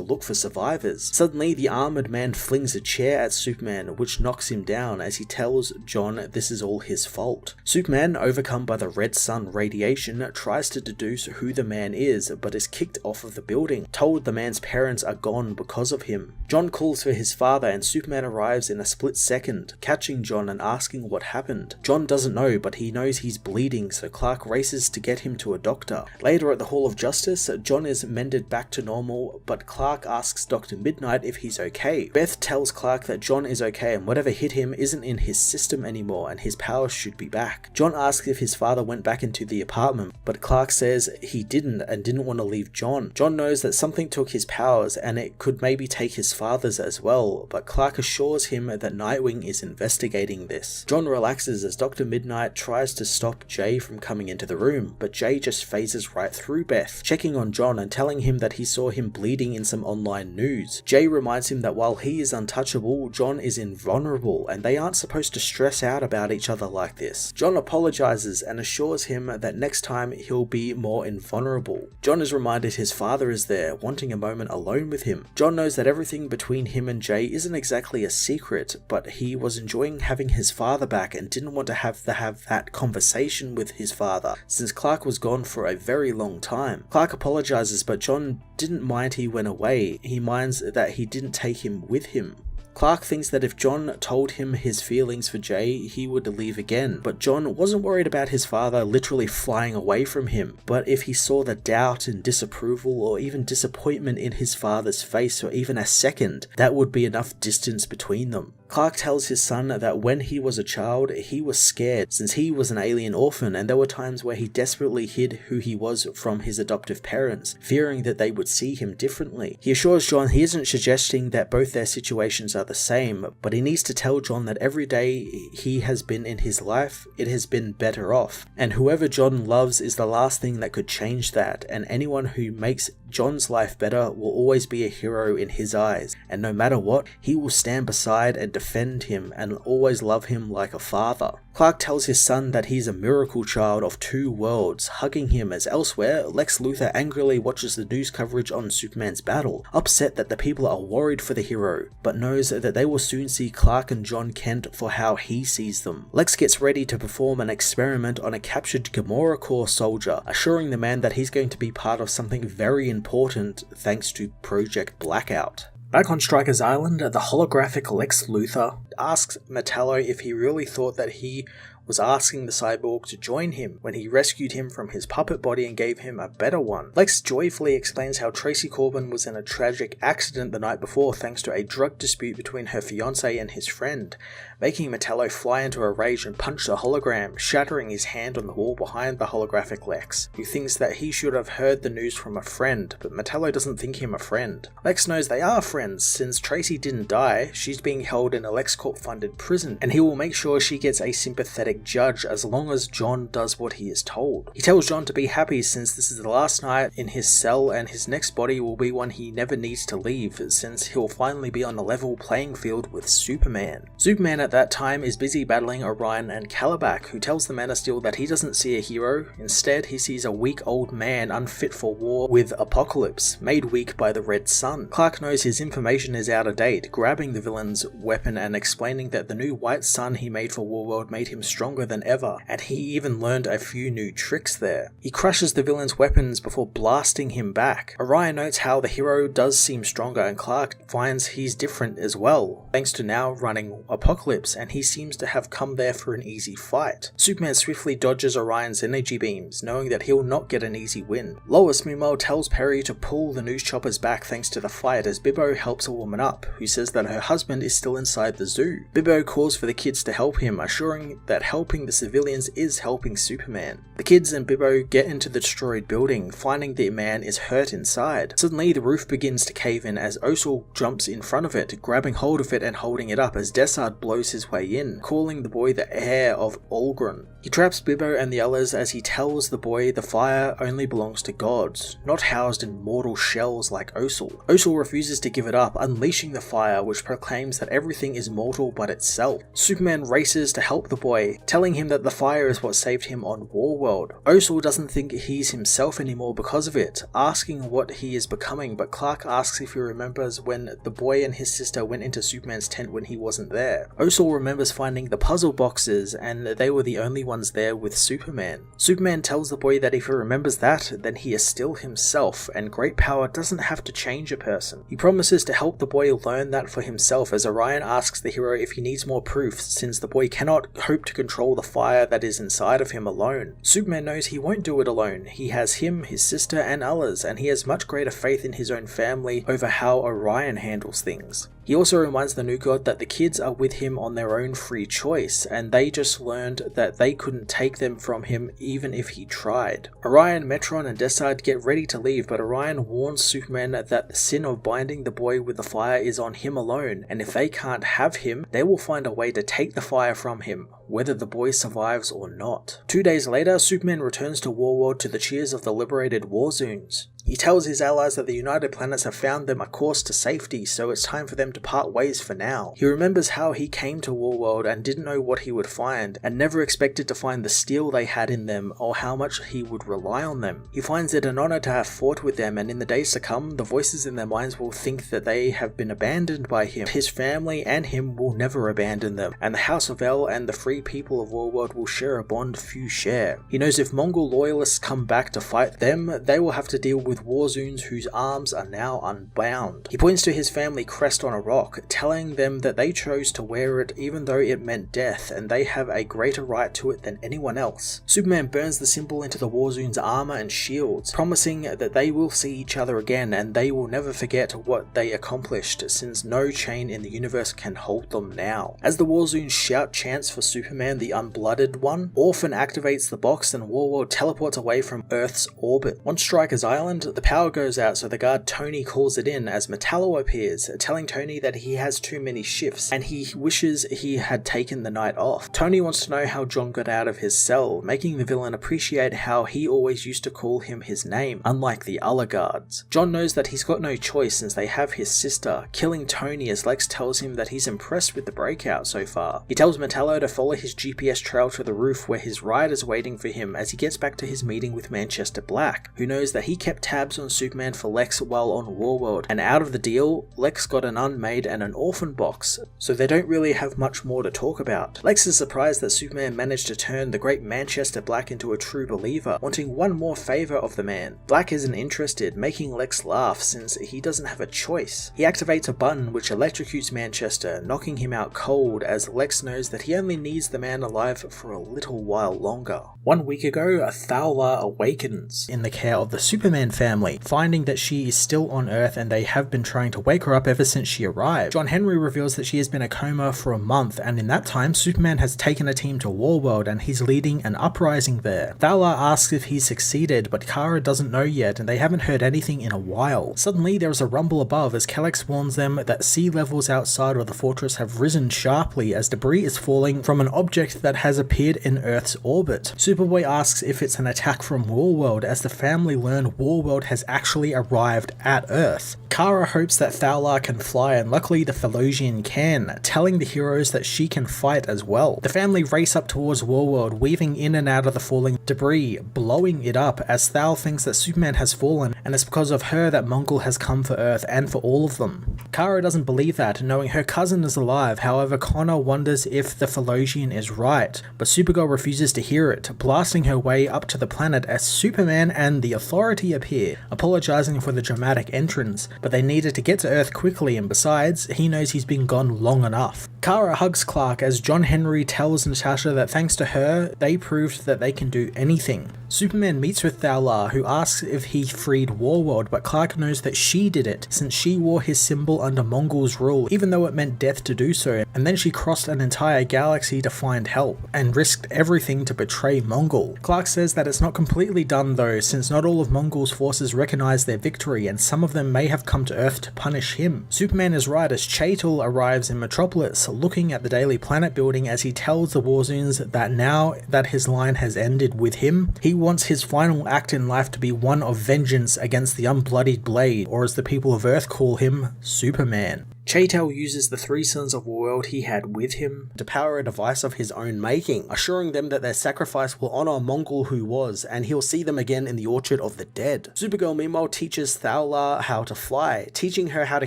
Speaker 1: look for survivors. Suddenly, the armored man flings a chair at Superman, which knocks him down as he tells John this is all his fault. Superman, overcome by the Red Sun radiation, tries to deduce who the man is, but is kicked off of the building, told the man's parents are gone because of him. John calls for his father and Superman arrives in a split second, catching John and asking what happened. John doesn't know, but he knows he's bleeding, so Clark races to get him to a doctor. Later at the Hall of Justice, John is mended back to normal, but Clark asks Dr. Midnight if he's okay. Beth tells Clark that John is okay and whatever hit him isn't in his system anymore and his powers should be back. John asks if his father went back into the apartment, but Clark says he didn't and didn't want to leave John. John knows that something took his powers and it could maybe take his father's as well, but Clark assures him that Nightwing is investigating this. John relaxes as Dr. Midnight tries to stop Jay from coming into the room, but Jay just phases right through Beth, checking on John and telling him that he saw him bleeding in some online news. Jay reminds him that while he is untouchable, John is invulnerable and they aren't supposed to stress out about each other like this. John apologizes and assures him that next time he'll be more invulnerable. John is reminded his father is there, wanting a moment alone with him. John knows that everything between him and Jay isn't exactly a secret, but he was enjoying having his father back and didn't want to have that conversation with his father, since Clark was gone for a very long time. Clark apologizes, but John didn't mind he went away. He minds that he didn't take him with him. Clark thinks that if John told him his feelings for Jay, he would leave again, but John wasn't worried about his father literally flying away from him, but if he saw the doubt and disapproval or even disappointment in his father's face for even a second, that would be enough distance between them. Clark tells his son that when he was a child, he was scared since he was an alien orphan, and there were times where he desperately hid who he was from his adoptive parents, fearing that they would see him differently. He assures John he isn't suggesting that both their situations are the same, but he needs to tell John that every day he has been in his life, it has been better off, and whoever John loves is the last thing that could change that, and anyone who makes John's life better will always be a hero in his eyes, and no matter what, he will stand beside and defend him and always love him like a father. Clark tells his son that he's a miracle child of two worlds, hugging him as elsewhere, Lex Luthor angrily watches the news coverage on Superman's battle, upset that the people are worried for the hero, but knows that they will soon see Clark and John Kent for how he sees them. Lex gets ready to perform an experiment on a captured Gamora Corps soldier, assuring the man that he's going to be part of something very important thanks to Project Blackout. Back on Stryker's Island, the holographic Lex Luthor asks Metallo if he really thought that he was asking the cyborg to join him when he rescued him from his puppet body and gave him a better one. Lex joyfully explains how Tracy Corbin was in a tragic accident the night before thanks to a drug dispute between her fiancé and his friend, making Metallo fly into a rage and punch the hologram, shattering his hand on the wall behind the holographic Lex, who thinks that he should have heard the news from a friend, but Metallo doesn't think him a friend. Lex knows they are friends, since Tracy didn't die, she's being held in a LexCorp funded prison, and he will make sure she gets a sympathetic judge as long as John does what he is told. He tells John to be happy since this is the last night in his cell and his next body will be one he never needs to leave, since he'll finally be on a level playing field with Superman. Superman at that time is busy battling Orion and Calabac, who tells the Man of Steel that he doesn't see a hero, instead he sees a weak old man unfit for war with Apocalypse, made weak by the Red Sun. Clark knows his information is out of date, grabbing the villain's weapon and explaining that the new white sun he made for Warworld made him stronger than ever, and he even learned a few new tricks there. He crushes the villain's weapons before blasting him back. Orion notes how the hero does seem stronger, and Clark finds he's different as well, thanks to now running Apocalypse, and he seems to have come there for an easy fight. Superman swiftly dodges Orion's energy beams, knowing that he'll not get an easy win. Lois meanwhile tells Perry to pull the news choppers back thanks to the fight as Bibbo helps a woman up, who says that her husband is still inside the zoo. Bibbo calls for the kids to help him, assuring that helping the civilians is helping Superman. The kids and Bibbo get into the destroyed building, finding the man is hurt inside. Suddenly the roof begins to cave in as Osel jumps in front of it, grabbing hold of it and holding it up as Dessard blows his way in, calling the boy the heir of Olgren. He traps Bibbo and the others as he tells the boy the fire only belongs to gods, not housed in mortal shells like Osel. Osel refuses to give it up, unleashing the fire which proclaims that everything is mortal but itself. Superman races to help the boy, telling him that the fire is what saved him on Warworld. Osel doesn't think he's himself anymore because of it, asking what he is becoming, but Clark asks if he remembers when the boy and his sister went into Superman's tent when he wasn't there. Osel remembers finding the puzzle boxes and they were the only ones there with Superman. Superman tells the boy that if he remembers that, then he is still himself, and great power doesn't have to change a person. He promises to help the boy learn that for himself as Orion asks the hero if he needs more proof, since the boy cannot hope to control the fire that is inside of him alone. Superman knows he won't do it alone. He has him, his sister, and others, and he has much greater faith in his own family over how Orion handles things. He also reminds the new god that the kids are with him on their own free choice, and they just learned that they couldn't take them from him even if he tried. Orion, Metron, and Dessard get ready to leave, but Orion warns Superman that the sin of binding the boy with the fire is on him alone, and if they can't have him, they will find a way to take the fire from him, whether the boy survives or not. 2 days later, Superman returns to Warworld to the cheers of the liberated Warzoons. He tells his allies that the United Planets have found them a course to safety, so it's time for them to part ways for now. He remembers how he came to Warworld and didn't know what he would find, and never expected to find the steel they had in them or how much he would rely on them. He finds it an honor to have fought with them, and in the days to come, the voices in their minds will think that they have been abandoned by him. His family and him will never abandon them, and the House of El and the free people of Warworld will share a bond few share. He knows if Mongol loyalists come back to fight them, they will have to deal with Warzoons whose arms are now unbound. He points to his family crest on a rock, telling them that they chose to wear it even though it meant death, and they have a greater right to it than anyone else. Superman burns the symbol into the Warzoons' armor and shields, promising that they will see each other again and they will never forget what they accomplished, since no chain in the universe can hold them now. As the Warzoons shout chants for Superman, the Unblooded One, Orphan activates the box and Warworld teleports away from Earth's orbit. On Stryker's Island, the power goes out, so the guard Tony calls it in as Metallo appears, telling Tony that he has too many shifts and he wishes he had taken the night off. Tony wants to know how John got out of his cell, making the villain appreciate how he always used to call him his name, unlike the other guards. John knows that he's got no choice since they have his sister, killing Tony as Lex tells him that he's impressed with the breakout so far. He tells Metallo to follow his GPS trail to the roof where his ride is waiting for him as he gets back to his meeting with Manchester Black, who knows that he kept tabs on Superman for Lex while on Warworld, and out of the deal, Lex got an unmade and an orphan box, so they don't really have much more to talk about. Lex is surprised that Superman managed to turn the great Manchester Black into a true believer, wanting one more favour of the man. Black isn't interested, making Lex laugh since he doesn't have a choice. He activates a button which electrocutes Manchester, knocking him out cold as Lex knows that he only needs the man alive for a little while longer. 1 week ago, Thawla awakens in the care of the Superman family, finding that she is still on Earth and they have been trying to wake her up ever since she arrived. John Henry reveals that she has been in a coma for a month, and in that time, Superman has taken a team to Warworld and he's leading an uprising there. Thawla asks if he's succeeded, but Kara doesn't know yet and they haven't heard anything in a while. Suddenly, there is a rumble above as Kal-El warns them that sea levels outside of the fortress have risen sharply as debris is falling from an object that has appeared in Earth's orbit. Superboy asks if it's an attack from Warworld as the family learn Warworld has actually arrived at Earth. Kara hopes that Thawla can fly, and luckily the Thalosian can, telling the heroes that she can fight as well. The family race up towards Warworld, weaving in and out of the falling debris, blowing it up as Thal thinks that Superman has fallen, and it's because of her that Mongol has come for Earth and for all of them. Kara doesn't believe that, knowing her cousin is alive. However, Connor wonders if the Thalosian is right, but Supergirl refuses to hear it, blasting her way up to the planet as Superman and the Authority appear, apologizing for the dramatic entrance, but they needed to get to Earth quickly, and besides, he knows he's been gone long enough. Kara hugs Clark as John Henry tells Natasha that thanks to her, they proved that they can do anything. Superman meets with Thawla, who asks if he freed Warworld, but Clark knows that she did it, since she wore his symbol under Mongol's rule, even though it meant death to do so, and then she crossed an entire galaxy to find help, and risked everything to betray Mongol. Clark says that it's not completely done though, since not all of Mongol's forces recognize their victory, and some of them may have come to Earth to punish him. Superman is right as Chaital arrives in Metropolis, looking at the Daily Planet building as he tells the Warzoons that now that his line has ended with him, he wants his final act in life to be one of vengeance against the Unbloodied Blade, or as the people of Earth call him, Superman. Chaital uses the 3 sons of Warworld he had with him to power a device of his own making, assuring them that their sacrifice will honor Mongol who was, and he'll see them again in the Orchard of the Dead. Supergirl meanwhile teaches Thawla how to fly, teaching her how to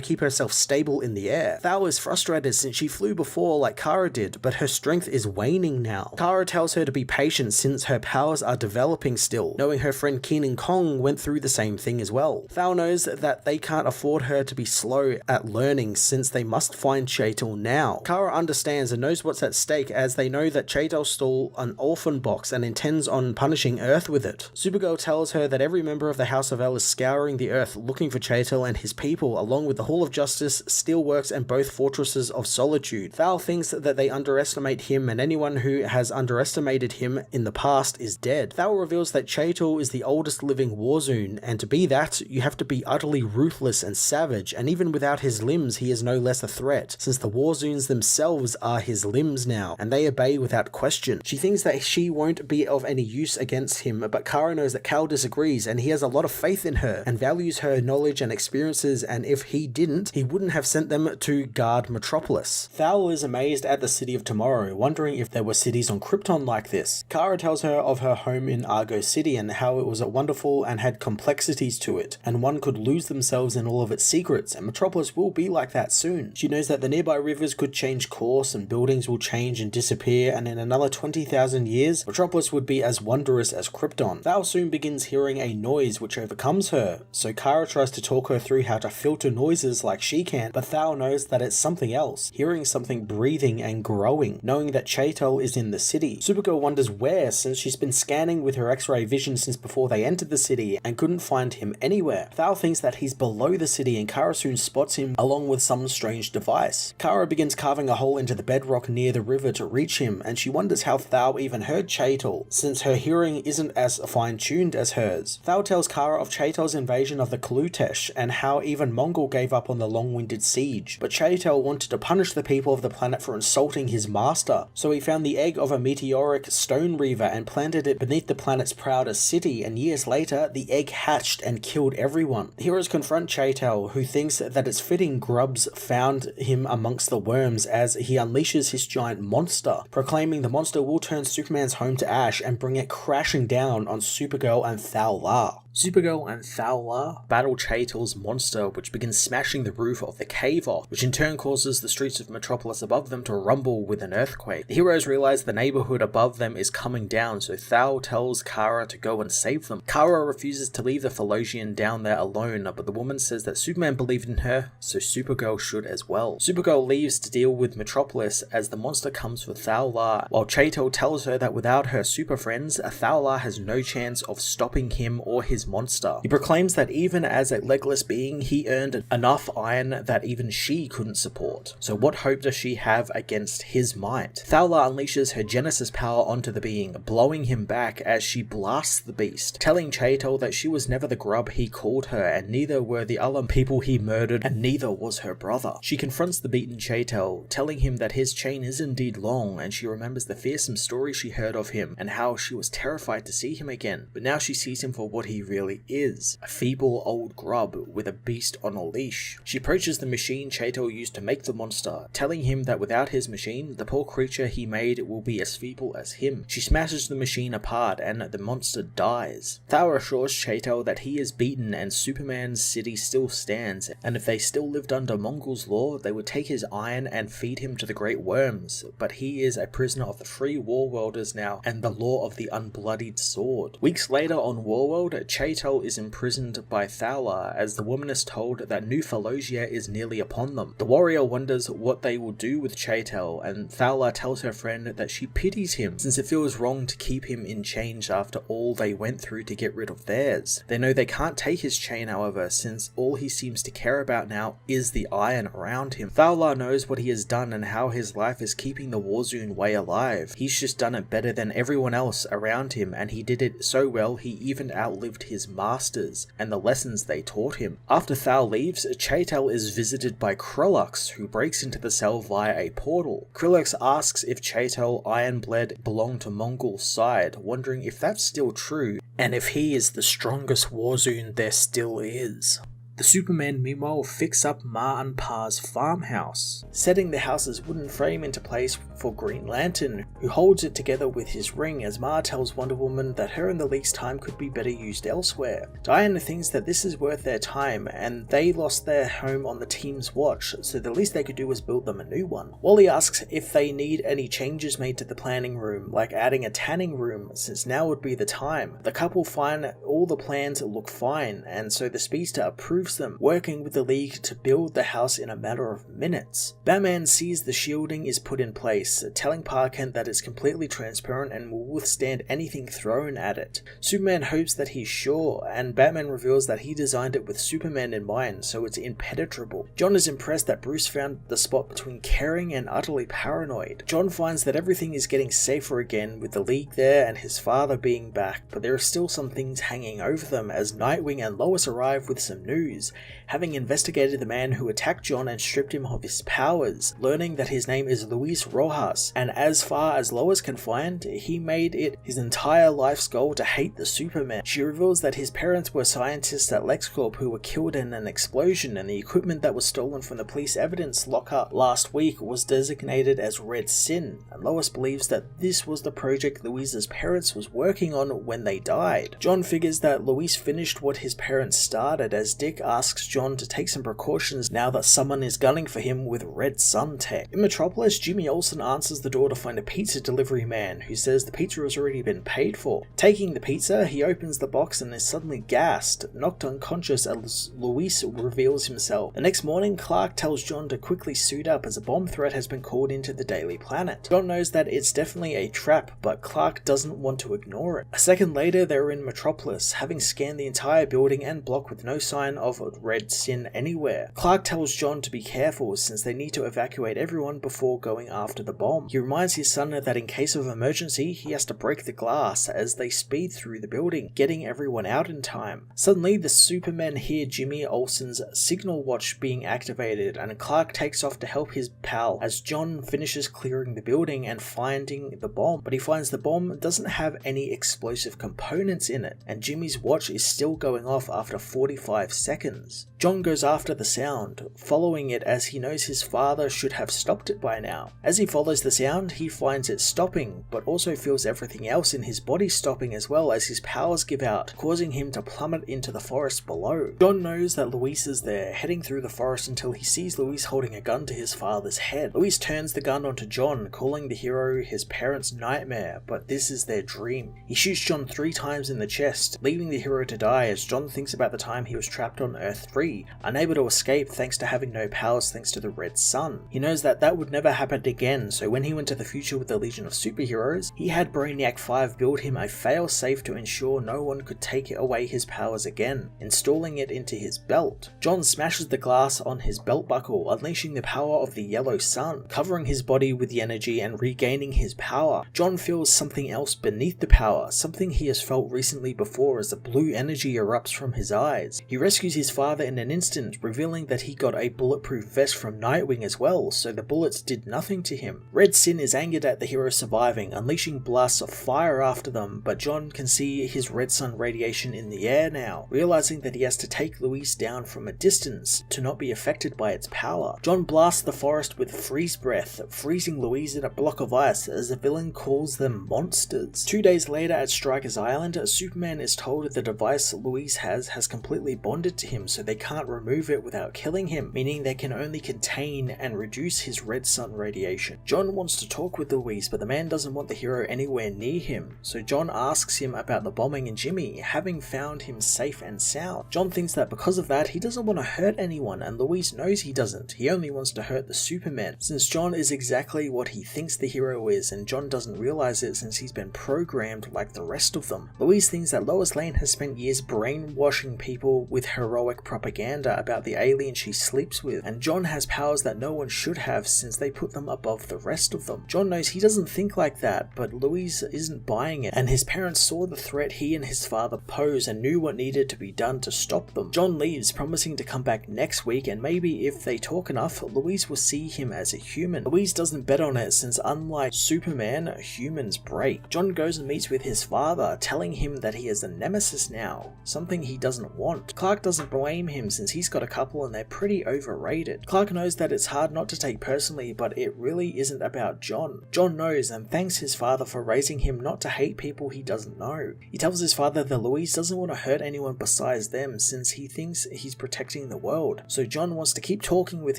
Speaker 1: keep herself stable in the air. Thawla is frustrated since she flew before like Kara did, but her strength is waning now. Kara tells her to be patient since her powers are developing still, knowing her friend Keenan Kong went through the same thing as well. Thawla knows that they can't afford her to be slow at learning since they must find Chaital now. Kara understands and knows what's at stake as they know that Chaital stole an orphan box and intends on punishing Earth with it. Supergirl tells her that every member of the House of El is scouring the Earth looking for Chaital and his people, along with the Hall of Justice, Steelworks, and both Fortresses of Solitude. Thal thinks that they underestimate him, and anyone who has underestimated him in the past is dead. Thal reveals that Chaital is the oldest living Warzoon, and to be that, you have to be utterly ruthless and savage, and even without his limbs, he is is no less a threat, since the Warzoons themselves are his limbs now, and they obey without question. She thinks that she won't be of any use against him, but Kara knows that Kal disagrees, and he has a lot of faith in her, and values her knowledge and experiences, and if he didn't, he wouldn't have sent them to guard Metropolis. Thal is amazed at the City of Tomorrow, wondering if there were cities on Krypton like this. Kara tells her of her home in Argo City and how it was wonderful and had complexities to it, and one could lose themselves in all of its secrets, and Metropolis will be like that soon. She knows that the nearby rivers could change course and buildings will change and disappear, and in another 20,000 years, Metropolis would be as wondrous as Krypton. Thal soon begins hearing a noise which overcomes her, so Kara tries to talk her through how to filter noises like she can, but Thal knows that it's something else, hearing something breathing and growing, knowing that Kal-El is in the city. Supergirl wonders where, since she's been scanning with her X-ray vision since before they entered the city and couldn't find him anywhere. Thal thinks that he's below the city, and Kara soon spots him along with some strange device. Kara begins carving a hole into the bedrock near the river to reach him, and she wonders how Thal even heard Kal-El, since her hearing isn't as fine-tuned as hers. Thal tells Kara of Kal-El's invasion of the Kalutesh, and how even Mongol gave up on the long-winded siege, but Kal-El wanted to punish the people of the planet for insulting his master, so he found the egg of a meteoric stone reaver and planted it beneath the planet's proudest city, and years later, the egg hatched and killed everyone. Heroes confront Kal-El, who thinks that it's fitting Grubbs found him amongst the worms, as he unleashes his giant monster, proclaiming the monster will turn Superman's home to ash and bring it crashing down on Supergirl and Thal-La. Supergirl and Thal-La battle Kal-El's monster, which begins smashing the roof of the cave off, which in turn causes the streets of Metropolis above them to rumble with an earthquake. The heroes realize the neighborhood above them is coming down, so Thal tells Kara to go and save them. Kara refuses to leave the Philosian down there alone, but the woman says that Superman believed in her, so Supergirl should as well. Supergirl leaves to deal with Metropolis as the monster comes for Thal-La, while Kal-El tells her that without her super friends, Thal-La has no chance of stopping him or his monster. He proclaims that even as a legless being, he earned enough iron that even she couldn't support. So what hope does she have against his might? Thal-La unleashes her Genesis power onto the being, blowing him back as she blasts the beast, telling Kal-El that she was never the grub he called her, and neither were the other people he murdered, and neither was her brother. She confronts the beaten Kal-El, telling him that his chain is indeed long, and she remembers the fearsome story she heard of him, and how she was terrified to see him again. But now she sees him for what he really is, a feeble old grub with a beast on a leash. She approaches the machine Kal-El used to make the monster, telling him that without his machine, the poor creature he made will be as feeble as him. She smashes the machine apart and the monster dies. Thal assures Kal-El that he is beaten and Superman's city still stands, and if they still lived under Mongol's law, they would take his iron and feed him to the great worms, but he is a prisoner of the free Warworlders now and the law of the unbloodied sword. Weeks later on Warworld, Kal-El is imprisoned by Thal-La as the woman is told that New Phalosia is nearly upon them. The warrior wonders what they will do with Kal-El, and Thal-La tells her friend that she pities him since it feels wrong to keep him in chains after all they went through to get rid of theirs. They know they can't take his chain, however, since all he seems to care about now is the iron around him. Thal-La knows what he has done and how his life is keeping the Warzone way alive. He's just done it better than everyone else around him, and he did it so well he even outlived his masters and the lessons they taught him. After Thal leaves, Kal-El is visited by Krillux, who breaks into the cell via a portal. Krillux asks if Kal-El Ironblade belonged to Mongol's side, wondering if that's still true, and if he is the strongest Warzone there still is. The Superman meanwhile fix up Ma and Pa's farmhouse, setting the house's wooden frame into place for Green Lantern, who holds it together with his ring as Ma tells Wonder Woman that her and the League's time could be better used elsewhere. Diana thinks that this is worth their time, and they lost their home on the team's watch, so the least they could do was build them a new one. Wally asks if they need any changes made to the planning room, like adding a tanning room, since now would be the time. The couple find all the plans look fine, and so the speedster approves them, working with the League to build the house in a matter of minutes. Batman sees the shielding is put in place, telling Pa Kent that it's completely transparent and will withstand anything thrown at it. Superman hopes that he's sure, and Batman reveals that he designed it with Superman in mind, so it's impenetrable. John is impressed that Bruce found the spot between caring and utterly paranoid. John finds that everything is getting safer again, with the League there and his father being back, but there are still some things hanging over them as Nightwing and Lois arrive with some news. news, having investigated the man who attacked John and stripped him of his powers, learning that his name is Luis Rojas, and as far as Lois can find, he made it his entire life's goal to hate the Superman. She reveals that his parents were scientists at LexCorp who were killed in an explosion, and the equipment that was stolen from the police evidence locker last week was designated as Red Sin, and Lois believes that this was the project Louise's parents was working on when they died. John figures that Luis finished what his parents started, as Dick asks John to take some precautions now that someone is gunning for him with Red Sun tech. In Metropolis, Jimmy Olsen answers the door to find a pizza delivery man who says the pizza has already been paid for. Taking the pizza, he opens the box and is suddenly gassed, knocked unconscious as Luis reveals himself. The next morning, Clark tells John to quickly suit up as a bomb threat has been called into the Daily Planet. John knows that it's definitely a trap, but Clark doesn't want to ignore it. A second later, they're in Metropolis, having scanned the entire building and block with no sign of Red Sin anywhere. Clark tells John to be careful since they need to evacuate everyone before going after the bomb. He reminds his son that in case of emergency, he has to break the glass as they speed through the building, getting everyone out in time. Suddenly, the Supermen hear Jimmy Olsen's signal watch being activated, and Clark takes off to help his pal as John finishes clearing the building and finding the bomb, but he finds the bomb doesn't have any explosive components in it, and Jimmy's watch is still going off after 45 seconds. John goes after the sound, following it as he knows his father should have stopped it by now. As he follows the sound, he finds it stopping, but also feels everything else in his body stopping as well as his powers give out, causing him to plummet into the forest below. John knows that Luis is there, heading through the forest until he sees Luis holding a gun to his father's head. Luis turns the gun onto John, calling the hero his parents' nightmare, but this is their dream. He shoots John 3 times in the chest, leaving the hero to die as John thinks about the time he was trapped on Earth 3, unable to escape thanks to having no powers thanks to the Red Sun. He knows that that would never happen again, so when he went to the future with the Legion of Superheroes, he had Brainiac 5 build him a fail-safe to ensure no one could take away his powers again, installing it into his belt. John smashes the glass on his belt buckle, unleashing the power of the Yellow Sun, covering his body with the energy and regaining his power. John feels something else beneath the power, something he has felt recently before as the blue energy erupts from his eyes. He rescues his father in an instant, revealing that he got a bulletproof vest from Nightwing as well, so the bullets did nothing to him. Red Sin is angered at the hero surviving, unleashing blasts of fire after them, but John can see his Red Sun radiation in the air now, realizing that he has to take Luis down from a distance to not be affected by its power. John blasts the forest with freeze breath, freezing Luis in a block of ice as the villain calls them monsters. 2 days later at Stryker's Island, Superman is told the device Luis has completely bonded to him, so they can't remove it without killing him, meaning they can only contain and reduce his Red Sun radiation. John wants to talk with Luis, but the man doesn't want the hero anywhere near him, so John asks him about the bombing and Jimmy, having found him safe and sound. John thinks that because of that, he doesn't want to hurt anyone, and Luis knows he doesn't. He only wants to hurt the Superman, since John is exactly what he thinks the hero is, and John doesn't realize it since he's been programmed like the rest of them. Luis thinks that Lois Lane has spent years brainwashing people with heroic propaganda about the alien she sleeps with, and John has powers that no one should have since they put them above the rest of them. John knows he doesn't think like that, but Luis isn't buying it, and his parents saw the threat he and his father pose and knew what needed to be done to stop them. John leaves, promising to come back next week, and maybe if they talk enough, Luis will see him as a human. Luis doesn't bet on it since unlike Superman, humans break. John goes and meets with his father, telling him that he is a nemesis now, something he doesn't want. Clark doesn't blame him since he's got a couple and they're pretty overrated. Clark knows that it's hard not to take personally, but it really isn't about John. John knows and thanks his father for raising him not to hate people he doesn't know. He tells his father that Luis doesn't want to hurt anyone besides them since he thinks he's protecting the world, so John wants to keep talking with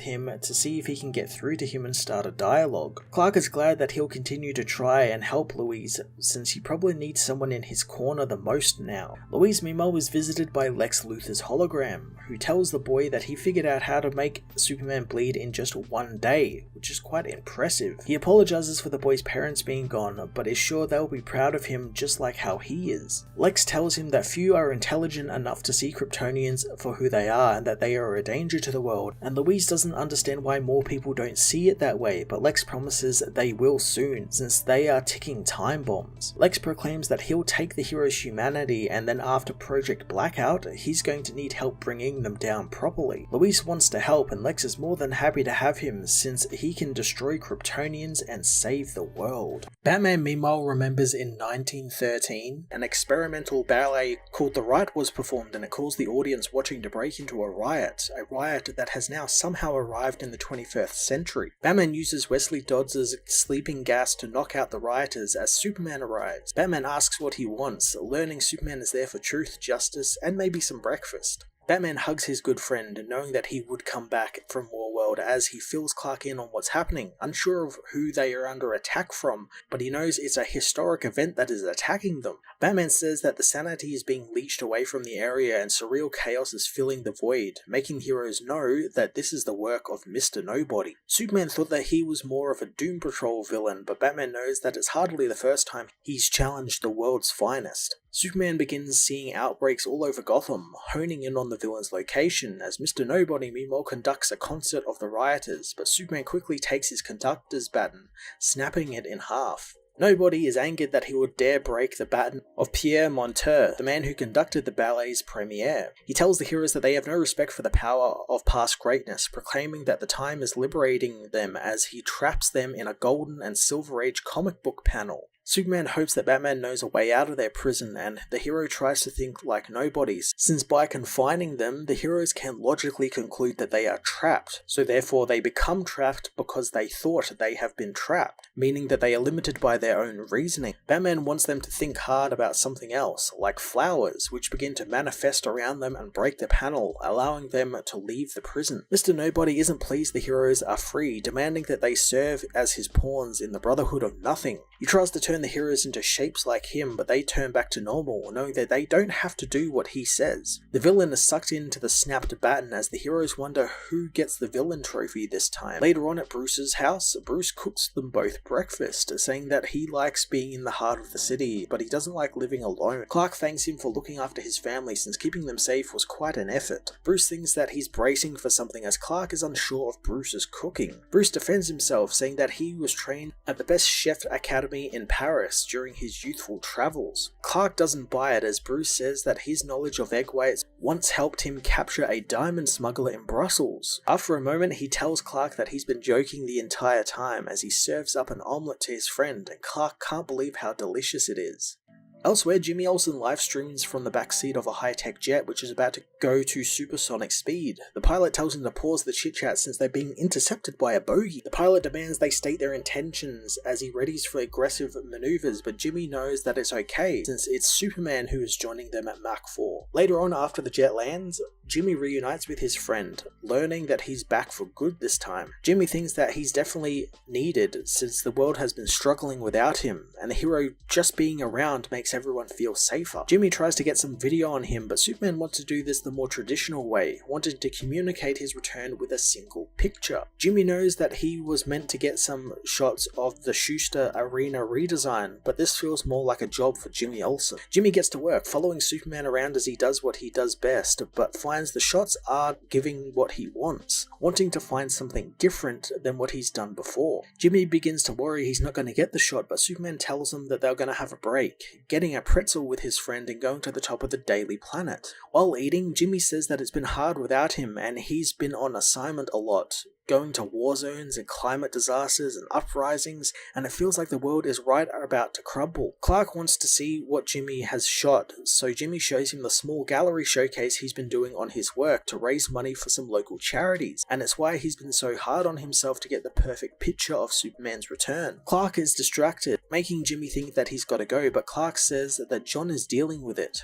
Speaker 1: him to see if he can get through to him and start a dialogue. Clark is glad that he'll continue to try and help Luis since he probably needs someone in his corner the most now. Luis meanwhile is visited by Lex Luthor's hologram, who tells the boy that he figured out how to make Superman bleed in just 1 day, which is quite impressive. He apologizes for the boy's parents being gone, but is sure they'll be proud of him just like how he is. Lex tells him that few are intelligent enough to see Kryptonians for who they are and that they are a danger to the world, and Luis doesn't understand why more people don't see it that way, but Lex promises they will soon, since they are ticking time bombs. Lex proclaims that he'll take the hero's humanity, and then after Project Blackout, he's going to need help help bringing them down properly. Luis wants to help and Lex is more than happy to have him since he can destroy Kryptonians and save the world. Batman meanwhile remembers in 1913, an experimental ballet called The Rite was performed and it caused the audience watching to break into a riot that has now somehow arrived in the 21st century. Batman uses Wesley Dodds' sleeping gas to knock out the rioters as Superman arrives. Batman asks what he wants, learning Superman is there for truth, justice, and maybe some breakfast. Batman hugs his good friend, knowing that he would come back from Warworld as he fills Clark in on what's happening, unsure of who they are under attack from, but he knows it's a historic event that is attacking them. Batman says that the sanity is being leached away from the area and surreal chaos is filling the void, making heroes know that this is the work of Mr. Nobody. Superman thought that he was more of a Doom Patrol villain, but Batman knows that it's hardly the first time he's challenged the world's finest. Superman begins seeing outbreaks all over Gotham, honing in on the villain's location, as Mr. Nobody meanwhile conducts a concert of the rioters, but Superman quickly takes his conductor's baton, snapping it in half. Nobody is angered that he would dare break the baton of Pierre Monteur, the man who conducted the ballet's premiere. He tells the heroes that they have no respect for the power of past greatness, proclaiming that the time is liberating them as he traps them in a golden and silver age comic book panel. Superman hopes that Batman knows a way out of their prison, and the hero tries to think like nobodies, since by confining them, the heroes can logically conclude that they are trapped, so therefore they become trapped because they thought they have been trapped, meaning that they are limited by their own reasoning. Batman wants them to think hard about something else, like flowers, which begin to manifest around them and break the panel, allowing them to leave the prison. Mr. Nobody isn't pleased the heroes are free, demanding that they serve as his pawns in the Brotherhood of Nothing. He tries to turn the heroes into shapes like him, but they turn back to normal, knowing that they don't have to do what he says. The villain is sucked into the snapped baton as the heroes wonder who gets the villain trophy this time. Later on at Bruce's house, Bruce cooks them both breakfast, saying that he likes being in the heart of the city, but he doesn't like living alone. Clark thanks him for looking after his family since keeping them safe was quite an effort. Bruce thinks that he's bracing for something as Clark is unsure of Bruce's cooking. Bruce defends himself, saying that he was trained at the best chef academy in Paris during his youthful travels. Clark doesn't buy it as Bruce says that his knowledge of egg whites once helped him capture a diamond smuggler in Brussels. After a moment, he tells Clark that he's been joking the entire time as he serves up an omelette to his friend, and Clark can't believe how delicious it is. Elsewhere, Jimmy Olsen live streams from the backseat of a high-tech jet which is about to go to supersonic speed. The pilot tells him to pause the chit-chat since they're being intercepted by a bogey. The pilot demands they state their intentions as he readies for aggressive maneuvers, but Jimmy knows that it's okay since it's Superman who is joining them at Mach 4. Later on, after the jet lands, Jimmy reunites with his friend, learning that he's back for good this time. Jimmy thinks that he's definitely needed since the world has been struggling without him, and the hero just being around makes everyone feel safer. Jimmy tries to get some video on him, but Superman wants to do this the more traditional way, wanting to communicate his return with a single picture. Jimmy knows that he was meant to get some shots of the Schuster Arena redesign, but this feels more like a job for Jimmy Olsen. Jimmy gets to work, following Superman around as he does what he does best, but finds the shots aren't giving what he wants, wanting to find something different than what he's done before. Jimmy begins to worry he's not going to get the shot, but Superman tells him that they're going to have a break, getting a pretzel with his friend and going to the top of the Daily Planet. While eating, Jimmy says that it's been hard without him and he's been on assignment a lot, going to war zones and climate disasters and uprisings, and it feels like the world is right about to crumble. Clark wants to see what Jimmy has shot, so Jimmy shows him the small gallery showcase he's been doing on his work to raise money for some local charities, and it's why he's been so hard on himself to get the perfect picture of Superman's return. Clark is distracted, making Jimmy think that he's got to go, but Clark says that John is dealing with it.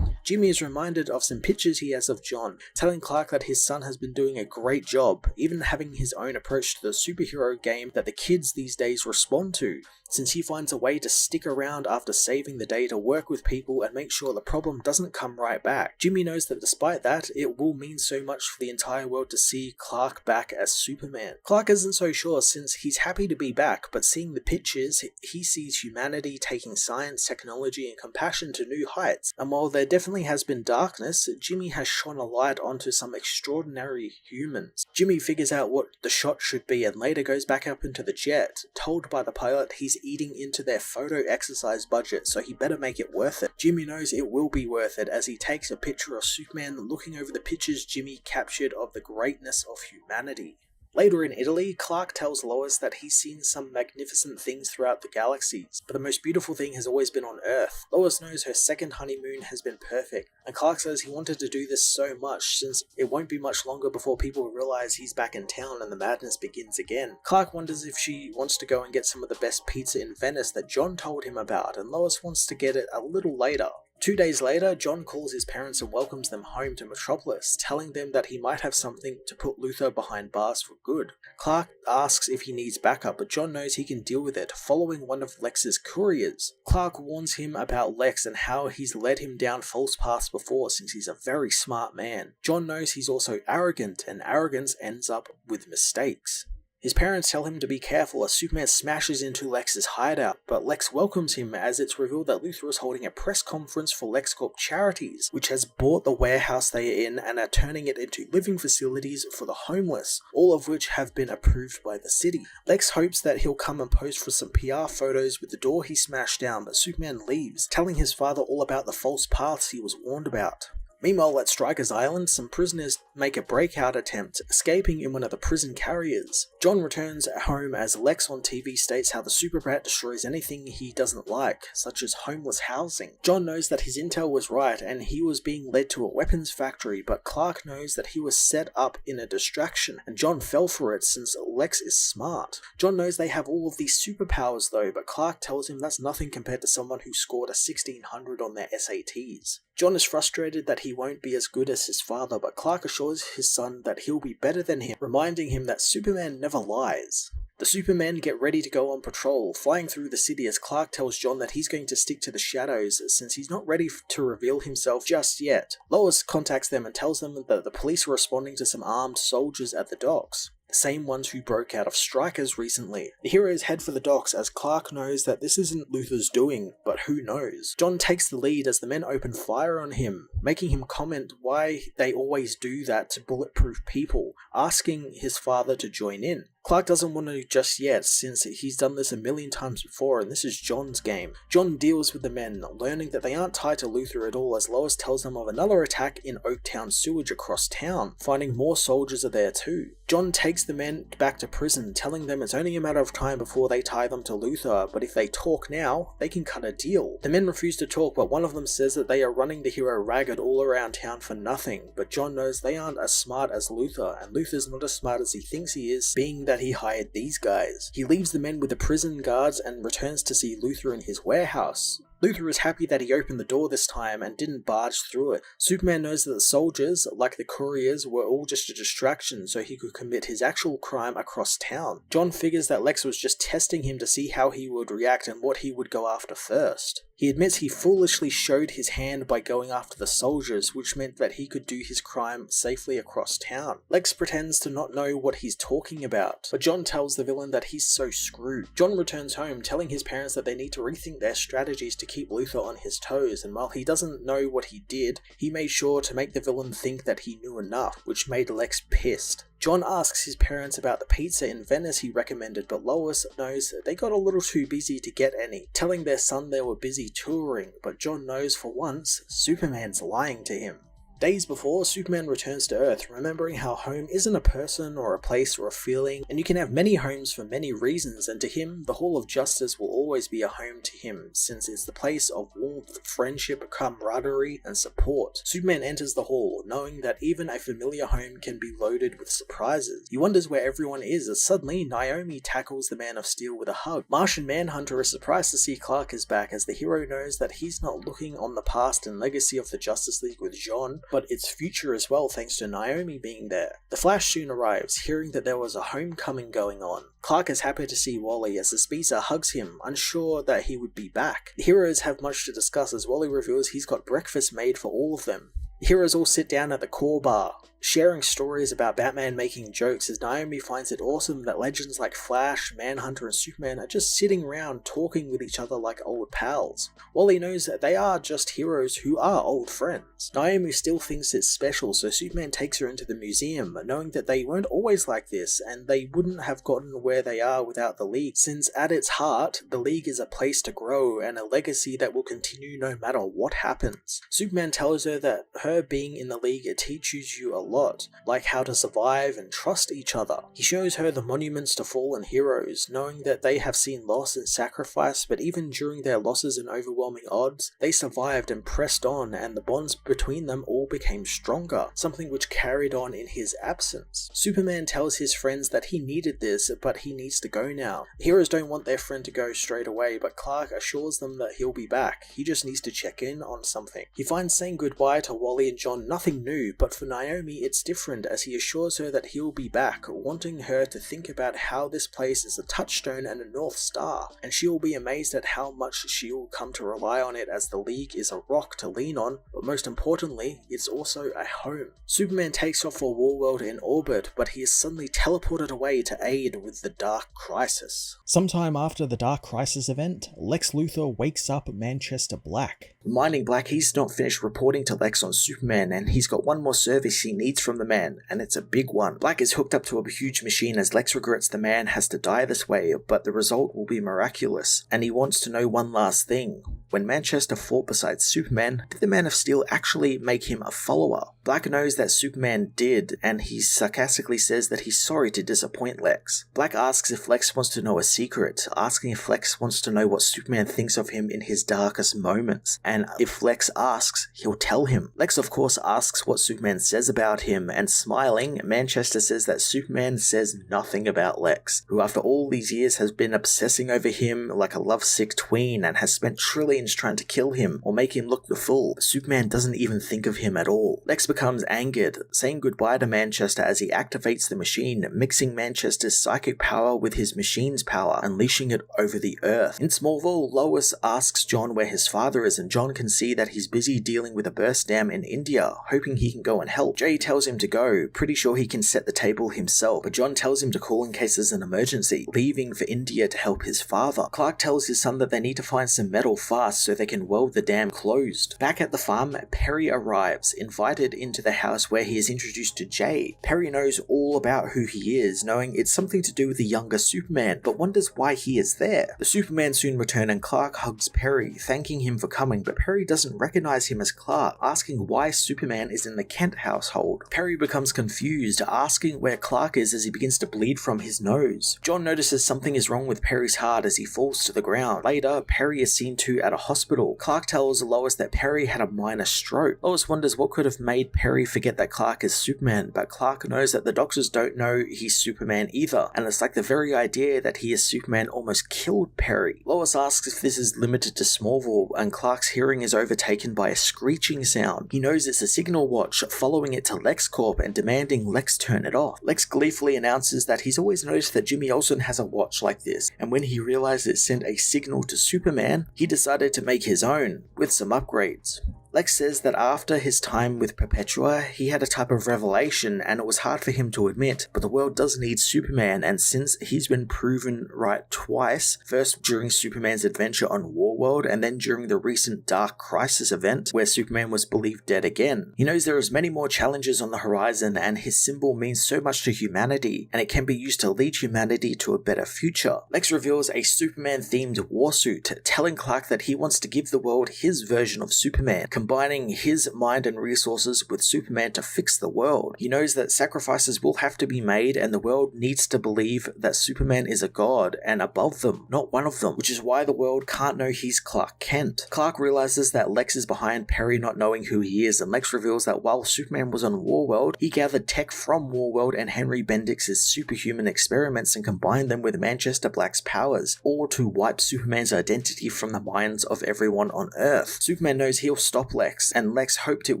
Speaker 1: Jimmy is reminded of some pictures he has of John, telling Clark that his son has been doing a great job, even having his own approach to the superhero game that the kids these days respond to, since he finds a way to stick around after saving the day to work with people and make sure the problem doesn't come right back. Jimmy knows that despite that, it will mean so much for the entire world to see Clark back as Superman. Clark isn't so sure since he's happy to be back, but seeing the pictures, he sees humanity taking science, technology, and compassion to new heights, and while they're definitely only has been darkness, Jimmy has shone a light onto some extraordinary humans. Jimmy figures out what the shot should be and later goes back up into the jet, told by the pilot he's eating into their photo exercise budget, so he better make it worth it. Jimmy knows it will be worth it as he takes a picture of Superman looking over the pictures Jimmy captured of the greatness of humanity. Later in Italy, Clark tells Lois that he's seen some magnificent things throughout the galaxies, but the most beautiful thing has always been on Earth. Lois knows her second honeymoon has been perfect, and Clark says he wanted to do this so much since it won't be much longer before people realize he's back in town and the madness begins again. Clark wonders if she wants to go and get some of the best pizza in Venice that John told him about, and Lois wants to get it a little later. 2 days later, John calls his parents and welcomes them home to Metropolis, telling them that he might have something to put Luthor behind bars for good. Clark asks if he needs backup, but John knows he can deal with it, following one of Lex's couriers. Clark warns him about Lex and how he's led him down false paths before since he's a very smart man. John knows he's also arrogant, and arrogance ends up with mistakes. His parents tell him to be careful as Superman smashes into Lex's hideout, but Lex welcomes him as it's revealed that Luthor is holding a press conference for LexCorp Charities, which has bought the warehouse they are in and are turning it into living facilities for the homeless, all of which have been approved by the city. Lex hopes that he'll come and pose for some PR photos with the door he smashed down, but Superman leaves, telling his father all about the false paths he was warned about. Meanwhile, at Stryker's Island, some prisoners make a breakout attempt, escaping in one of the prison carriers. John returns home as Lex on TV states how the Super Brat destroys anything he doesn't like, such as homeless housing. John knows that his intel was right and he was being led to a weapons factory, but Clark knows that he was set up in a distraction, and John fell for it since Lex is smart. John knows they have all of these superpowers though, but Clark tells him that's nothing compared to someone who scored a 1600 on their SATs. John is frustrated that he won't be as good as his father, but Clark assures his son that he'll be better than him, reminding him that Superman never lies. The Supermen get ready to go on patrol, flying through the city as Clark tells John that he's going to stick to the shadows since he's not ready to reveal himself just yet. Lois contacts them and tells them that the police are responding to some armed soldiers at the docks, the same ones who broke out of Strikers recently. The heroes head for the docks as Clark knows that this isn't Luthor's doing, but who knows. John takes the lead as the men open fire on him, making him comment why they always do that to bulletproof people, asking his father to join in. Clark doesn't want to just yet, since he's done this a million times before and this is John's game. John deals with the men, learning that they aren't tied to Luthor at all as Lois tells them of another attack in Oaktown sewage across town, finding more soldiers are there too. John takes the men back to prison, telling them it's only a matter of time before they tie them to Luthor, but if they talk now, they can cut a deal. The men refuse to talk, but one of them says that they are running the hero ragged all around town for nothing, but John knows they aren't as smart as Luthor, and Luthor's not as smart as he thinks he is, being that he hired these guys. He leaves the men with the prison guards and returns to see Luthor in his warehouse. Luthor is happy that he opened the door this time and didn't barge through it. Superman knows that the soldiers, like the couriers, were all just a distraction so he could commit his actual crime across town. John figures that Lex was just testing him to see how he would react and what he would go after first. He admits he foolishly showed his hand by going after the soldiers, which meant that he could do his crime safely across town. Lex pretends to not know what he's talking about, but John tells the villain that he's so screwed. John returns home, telling his parents that they need to rethink their strategies to keep Luthor on his toes, and while he doesn't know what he did, he made sure to make the villain think that he knew enough, which made Lex pissed. John asks his parents about the pizza in Venice he recommended, but Lois knows that they got a little too busy to get any, telling their son they were busy touring, but John knows for once, Superman's lying to him. Days before, Superman returns to Earth, remembering how home isn't a person or a place or a feeling, and you can have many homes for many reasons, and to him, the Hall of Justice will always be a home to him, since it's the place of warmth, friendship, camaraderie, and support. Superman enters the hall, knowing that even a familiar home can be loaded with surprises. He wonders where everyone is, as suddenly Naomi tackles the Man of Steel with a hug. Martian Manhunter is surprised to see Clark is back, as the hero knows that he's not looking on the past and legacy of the Justice League with John, but its future as well thanks to Naomi being there. The Flash soon arrives, hearing that there was a homecoming going on. Clark is happy to see Wally as the Speedster hugs him, unsure that he would be back. The heroes have much to discuss as Wally reveals he's got breakfast made for all of them. The heroes all sit down at the core bar. sharing stories about Batman making jokes as Naomi finds it awesome that legends like Flash, Manhunter, and Superman are just sitting around talking with each other like old pals. Wally knows that they are just heroes who are old friends. Naomi still thinks it's special, so Superman takes her into the museum, knowing that they weren't always like this, and they wouldn't have gotten where they are without the League, since at its heart, the League is a place to grow and a legacy that will continue no matter what happens. Superman tells her that her being in the League teaches you a lot, like how to survive and trust each other. He shows her the monuments to fallen heroes, knowing that they have seen loss and sacrifice, but even during their losses and overwhelming odds, they survived and pressed on, and the bonds between them all became stronger, something which carried on in his absence. Superman tells his friends that he needed this, but he needs to go now. Heroes don't want their friend to go straight away, but Clark assures them that he'll be back. He just needs to check in on something. He finds saying goodbye to Wally and John nothing new, but for Naomi it's different, as he assures her that he'll be back, wanting her to think about how this place is a touchstone and a North Star, and she'll be amazed at how much she'll come to rely on it, as the League is a rock to lean on, but most importantly, it's also a home. Superman takes off for Warworld in orbit, but he is suddenly teleported away to aid with the Dark Crisis.
Speaker 3: Sometime after the Dark Crisis event, Lex Luthor wakes up Manchester Black.
Speaker 1: Reminding Black he's not finished reporting to Lex on Superman, and he's got one more service he needs from the man, and it's a big one. Black is hooked up to a huge machine as Lex regrets the man has to die this way, but the result will be miraculous, and he wants to know one last thing. When Manchester fought beside Superman, did the Man of Steel actually make him a follower? Black knows that Superman did, and he sarcastically says that he's sorry to disappoint Lex. Black asks if Lex wants to know a secret, asking if Lex wants to know what Superman thinks of him in his darkest moments, and if Lex asks, he'll tell him. Lex of course asks what Superman says about him, and smiling, Manchester says that Superman says nothing about Lex, who after all these years has been obsessing over him like a lovesick tween and has spent trillions trying to kill him or make him look the fool. Superman doesn't even think of him at all. Lex becomes angered, saying goodbye to Manchester as he activates the machine, mixing Manchester's psychic power with his machine's power, unleashing it over the Earth. In Smallville, Lois asks John where his father is, and John can see that he's busy dealing with a burst dam in India, hoping he can go and help. Jay tells him to go, pretty sure he can set the table himself, but John tells him to call in case there's an emergency, leaving for India to help his father. Clark tells his son that they need to find some metal fast so they can weld the dam closed. Back at the farm, Perry arrives, invited into the house where he is introduced to Jay. Perry knows all about who he is, knowing it's something to do with the younger Superman, but wonders why he is there. The Superman soon return and Clark hugs Perry, thanking him for coming, but Perry doesn't recognize him as Clark, asking why Superman is in the Kent household. Perry becomes confused, asking where Clark is as he begins to bleed from his nose. John notices something is wrong with Perry's heart as he falls to the ground. Later, Perry is seen to at a hospital. Clark tells Lois that Perry had a minor stroke. Lois wonders what could have made Perry forget that Clark is Superman, but Clark knows that the doctors don't know he's Superman either, and it's like the very idea that he is Superman almost killed Perry. Lois asks if this is limited to Smallville, and Clark's hearing is overtaken by a screeching sound. He knows it's a signal watch, following it to LexCorp and demanding Lex turn it off. Lex gleefully announces that he's always noticed that Jimmy Olsen has a watch like this, and when he realized it sent a signal to Superman, he decided to make his own, with some upgrades. Lex says that after his time with Perpetua, he had a type of revelation and it was hard for him to admit, but the world does need Superman, and since he's been proven right twice, first during Superman's adventure on Warworld and then during the recent Dark Crisis event where Superman was believed dead again, he knows there is many more challenges on the horizon and his symbol means so much to humanity and it can be used to lead humanity to a better future. Lex reveals a Superman-themed warsuit, telling Clark that he wants to give the world his version of Superman, combining his mind and resources with Superman to fix the world. He knows that sacrifices will have to be made and the world needs to believe that Superman is a god and above them, not one of them, which is why the world can't know he's Clark Kent. Clark realizes that Lex is behind Perry not knowing who he is, and Lex reveals that while Superman was on Warworld, he gathered tech from Warworld and Henry Bendix's superhuman experiments and combined them with Manchester Black's powers, all to wipe Superman's identity from the minds of everyone on Earth. Superman knows he'll stop stop Lex, and Lex hoped it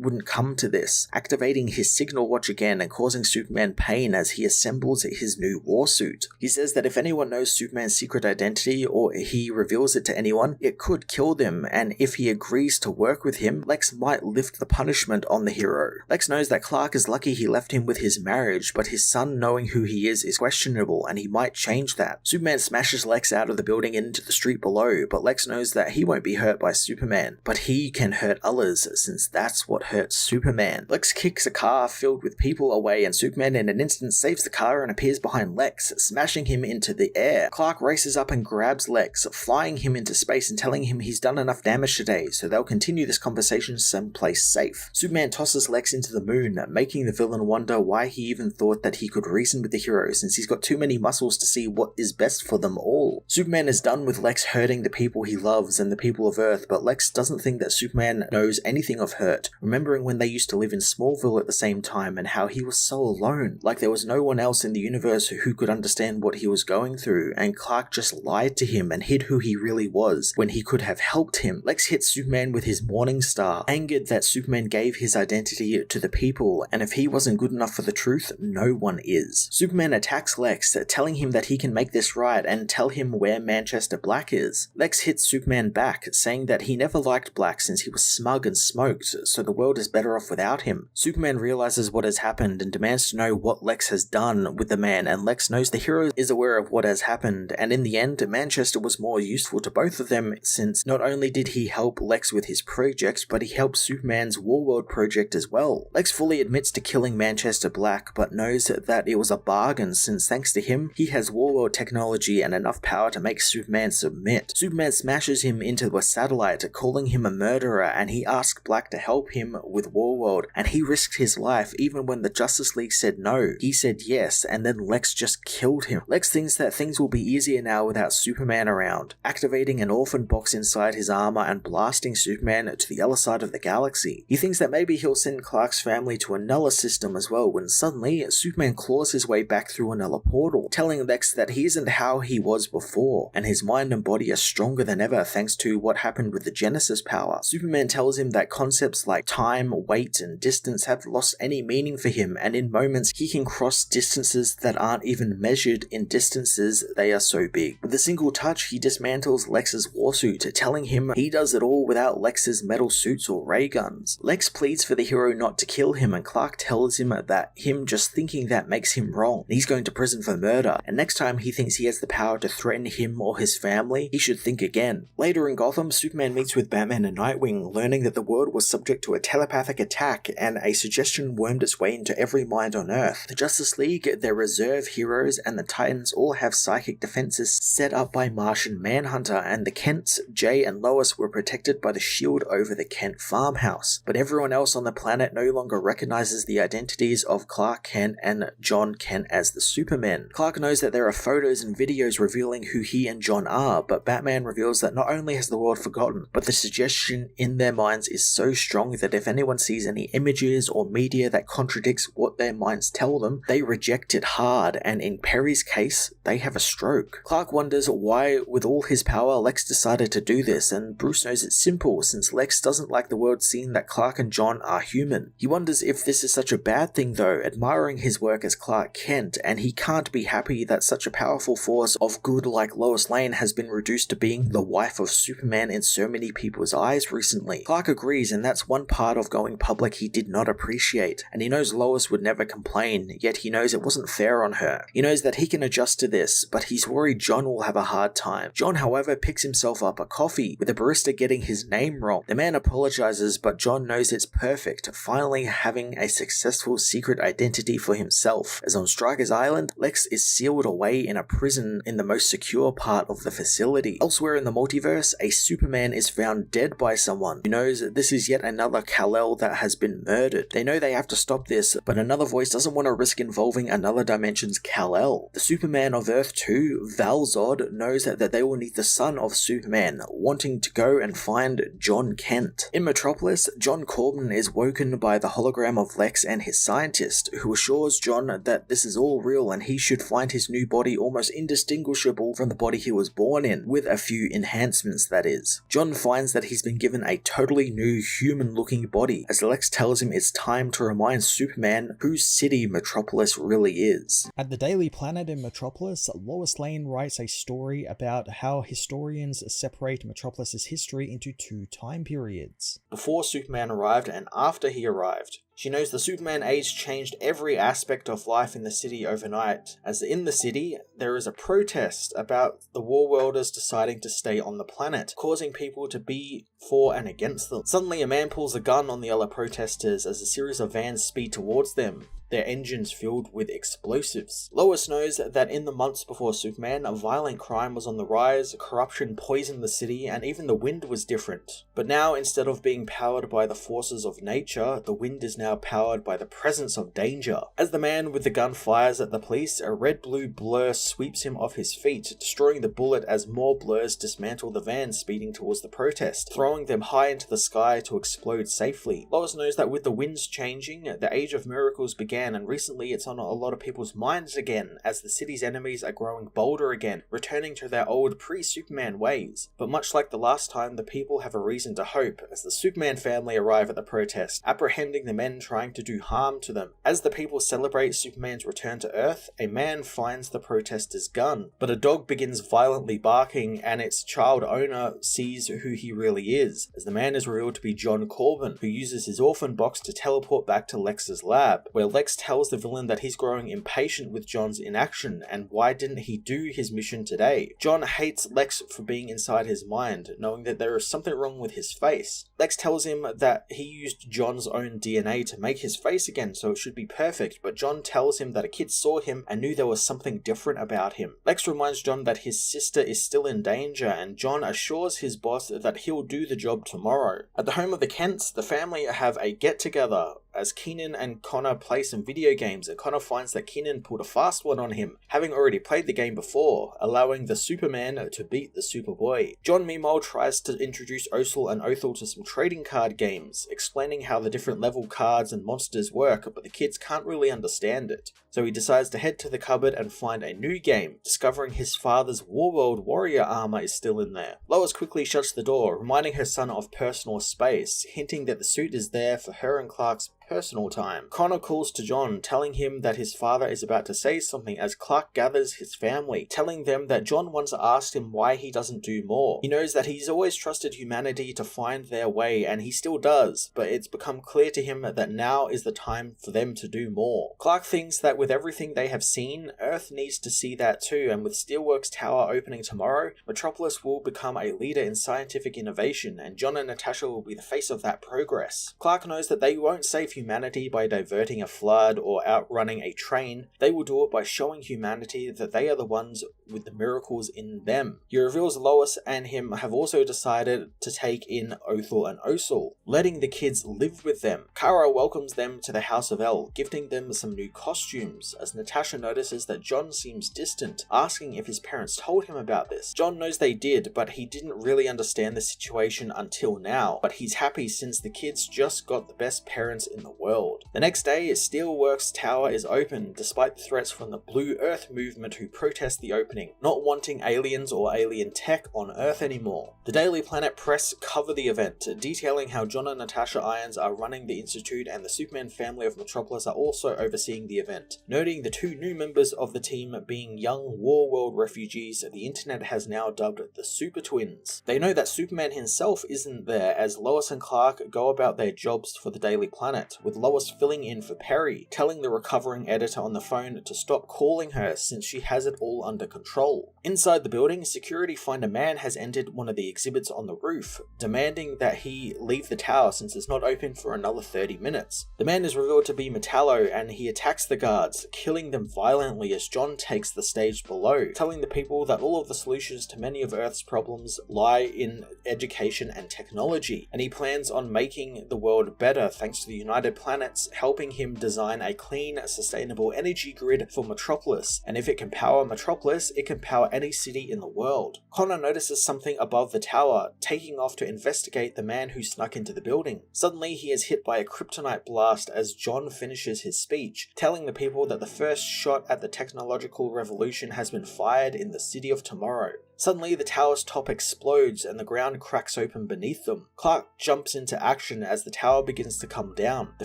Speaker 1: wouldn't come to this, activating his signal watch again and causing Superman pain as he assembles his new war suit. He says that if anyone knows Superman's secret identity or he reveals it to anyone, it could kill them, and if he agrees to work with him, Lex might lift the punishment on the hero. Lex knows that Clark is lucky he left him with his marriage, but his son knowing who he is questionable, and he might change that. Superman smashes Lex out of the building and into the street below, but Lex knows that he won't be hurt by Superman, but he can hurt others, since that's what hurts Superman. Lex kicks a car filled with people away, and Superman in an instant saves the car and appears behind Lex, smashing him into the air. Clark races up and grabs Lex, flying him into space and telling him he's done enough damage today, so they'll continue this conversation someplace safe. Superman tosses Lex into the moon, making the villain wonder why he even thought that he could reason with the hero, since he's got too many muscles to see what is best for them all. Superman is done with Lex hurting the people he loves and the people of Earth, but Lex doesn't think that Superman knows anything of hurt, remembering when they used to live in Smallville at the same time and how he was so alone, like there was no one else in the universe who could understand what he was going through, and Clark just lied to him and hid who he really was when he could have helped him. Lex hits Superman with his Morning Star, angered that Superman gave his identity to the people, and if he wasn't good enough for the truth, no one is. Superman attacks Lex, telling him that he can make this right and tell him where Manchester Black is. Lex hits Superman back, saying that he never liked Black since he was smug and smoked, so the world is better off without him. Superman realizes what has happened and demands to know what Lex has done with the man, and Lex knows the hero is aware of what has happened, and in the end, Manchester was more useful to both of them, since not only did he help Lex with his project, but he helped Superman's Warworld project as well. Lex fully admits to killing Manchester Black, but knows that it was a bargain, since thanks to him, he has Warworld technology and enough power to make Superman submit. Superman smashes him into a satellite, calling him a murderer, and he asks Black to help him with Warworld, and he risked his life even when the Justice League said no. He said yes, and then Lex just killed him. Lex thinks that things will be easier now without Superman around, activating an orphan box inside his armor and blasting Superman to the other side of the galaxy. He thinks that maybe he'll send Clark's family to another system as well, when suddenly Superman claws his way back through another portal, telling Lex that he isn't how he was before, and his mind and body are stronger than ever thanks to what happened with the Genesis power. Superman tells him that concepts like time, weight, and distance have lost any meaning for him, and in moments he can cross distances that aren't even measured in distances, they are so big. With a single touch, he dismantles Lex's warsuit, telling him he does it all without Lex's metal suits or ray guns. Lex pleads for the hero not to kill him, and Clark tells him that him just thinking that makes him wrong. He's going to prison for murder, and next time he thinks he has the power to threaten him or his family, he should think again. Later in Gotham, Superman meets with Batman and Nightwing, learning that the world was subject to a telepathic attack, and a suggestion wormed its way into every mind on Earth. The Justice League, their reserve heroes, and the Titans all have psychic defenses set up by Martian Manhunter, and the Kents, Jay and Lois, were protected by the shield over the Kent farmhouse. But everyone else on the planet no longer recognizes the identities of Clark Kent and John Kent as the Supermen. Clark knows that there are photos and videos revealing who he and John are, but Batman reveals that not only has the world forgotten, but the suggestion in their minds is so strong that if anyone sees any images or media that contradicts what their minds tell them, they reject it hard, and in Perry's case, they have a stroke. Clark wonders why, with all his power, Lex decided to do this, and Bruce knows it's simple, since Lex doesn't like the world seeing that Clark and John are human. He wonders if this is such a bad thing though, admiring his work as Clark Kent, and he can't be happy that such a powerful force of good like Lois Lane has been reduced to being the wife of Superman in so many people's eyes recently. Clark agrees, and that's one part of going public he did not appreciate, and he knows Lois would never complain, yet he knows it wasn't fair on her. He knows that he can adjust to this, but he's worried John will have a hard time. John, however, picks himself up a coffee, with the barista getting his name wrong. The man apologizes, but John knows it's perfect, finally having a successful secret identity for himself. As on Stryker's Island, Lex is sealed away in a prison in the most secure part of the facility. Elsewhere in the multiverse, a Superman is found dead by someone who knows that this is yet another Kal-El that has been murdered. They know they have to stop this, but another voice doesn't want to risk involving another dimension's Kal-El. The Superman of Earth 2, Val-Zod, knows that they will need the son of Superman, wanting to go and find John Kent. In Metropolis, John Corbin is woken by the hologram of Lex and his scientist, who assures John that this is all real and he should find his new body almost indistinguishable from the body he was born in, with a few enhancements that is. John finds that he's been given a totally totally new human-looking body, as Lex tells him it's time to remind Superman whose city Metropolis really is.
Speaker 3: At the Daily Planet in Metropolis, Lois Lane writes a story about how historians separate Metropolis's history into 2 time periods.
Speaker 1: Before Superman arrived and after he arrived. She knows the Superman age changed every aspect of life in the city overnight, as in the city, there is a protest about the Warworlders deciding to stay on the planet, causing people to be for and against them. Suddenly a man pulls a gun on the other protesters as a series of vans speed towards them, their engines filled with explosives. Lois knows that in the months before Superman, a violent crime was on the rise, corruption poisoned the city, and even the wind was different. But now, instead of being powered by the forces of nature, the wind is now powered by the presence of danger. As the man with the gun fires at the police, a red-blue blur sweeps him off his feet, destroying the bullet as more blurs dismantle the van speeding towards the protest, throwing them high into the sky to explode safely. Lois knows that with the winds changing, the Age of Miracles began, and recently it's on a lot of people's minds again, as the city's enemies are growing bolder again, returning to their old pre-Superman ways. But much like the last time, the people have a reason to hope, as the Superman family arrive at the protest, apprehending the men trying to do harm to them. As the people celebrate Superman's return to Earth, a man finds the protesters' gun, but a dog begins violently barking, and its child owner sees who he really is, as the man is revealed to be John Corbin, who uses his orphan box to teleport back to Lex's lab, where Lex tells the villain that he's growing impatient with John's inaction, and why didn't he do his mission today? John hates Lex for being inside his mind, knowing that there is something wrong with his face. Lex tells him that he used John's own DNA to make his face again, so it should be perfect, but John tells him that a kid saw him and knew there was something different about him. Lex reminds John that his sister is still in danger, and John assures his boss that he'll do the job tomorrow. At the home of the Kents, the family have a get-together, as Keenan and Connor play some video games, and Connor finds that Keenan pulled a fast one on him, having already played the game before, allowing the Superman to beat the Superboy. John meanwhile tries to introduce Othel and Othel to some trading card games, explaining how the different level cards and monsters work, but the kids can't really understand it. So he decides to head to the cupboard and find a new game, discovering his father's Warworld warrior armor is still in there. Lois quickly shuts the door, reminding her son of personal space, hinting that the suit is there for her and Clark's personal time. Connor calls to John, telling him that his father is about to say something as Clark gathers his family, telling them that John once asked him why he doesn't do more. He knows that he's always trusted humanity to find their way, and he still does, but it's become clear to him that now is the time for them to do more. Clark thinks that with everything they have seen, Earth needs to see that too, and with Steelworks Tower opening tomorrow, Metropolis will become a leader in scientific innovation, and John and Natasha will be the face of that progress. Clark knows that they won't save humanity by diverting a flood or outrunning a train. They will do it by showing humanity that they are the ones with the miracles in them. He reveals Lois and him have also decided to take in Othel and Othel, letting the kids live with them. Kara welcomes them to the House of El, gifting them some new costumes, as Natasha notices that John seems distant, asking if his parents told him about this. John knows they did, but he didn't really understand the situation until now, but he's happy since the kids just got the best parents in the world. The next day, Steelworks Tower is open, despite threats from the Blue Earth movement who protest the opening, not wanting aliens or alien tech on Earth anymore. The Daily Planet press cover the event, detailing how John and Natasha Irons are running the Institute and the Superman family of Metropolis are also overseeing the event. Noting the 2 new members of the team being young Warworld refugees, the internet has now dubbed the Super Twins. They know that Superman himself isn't there, as Lois and Clark go about their jobs for the Daily Planet, with Lois filling in for Perry, telling the recovering editor on the phone to stop calling her since she has it all under control. Inside the building, security find a man has entered one of the exhibits on the roof, demanding that he leave the tower since it's not open for another 30 minutes. The man is revealed to be Metallo, and he attacks the guards, killing them violently as John takes the stage below, telling the people that all of the solutions to many of Earth's problems lie in education and technology, and he plans on making the world better thanks to the United Planets helping him design a clean, sustainable energy grid for Metropolis, and if it can power Metropolis, it can power any city in the world. Connor notices something above the tower, taking off to investigate the man who snuck into the building. Suddenly, he is hit by a kryptonite blast as John finishes his speech, telling the people that the first shot at the technological revolution has been fired in the city of tomorrow. Suddenly, the tower's top explodes and the ground cracks open beneath them. Clark jumps into action as the tower begins to come down. The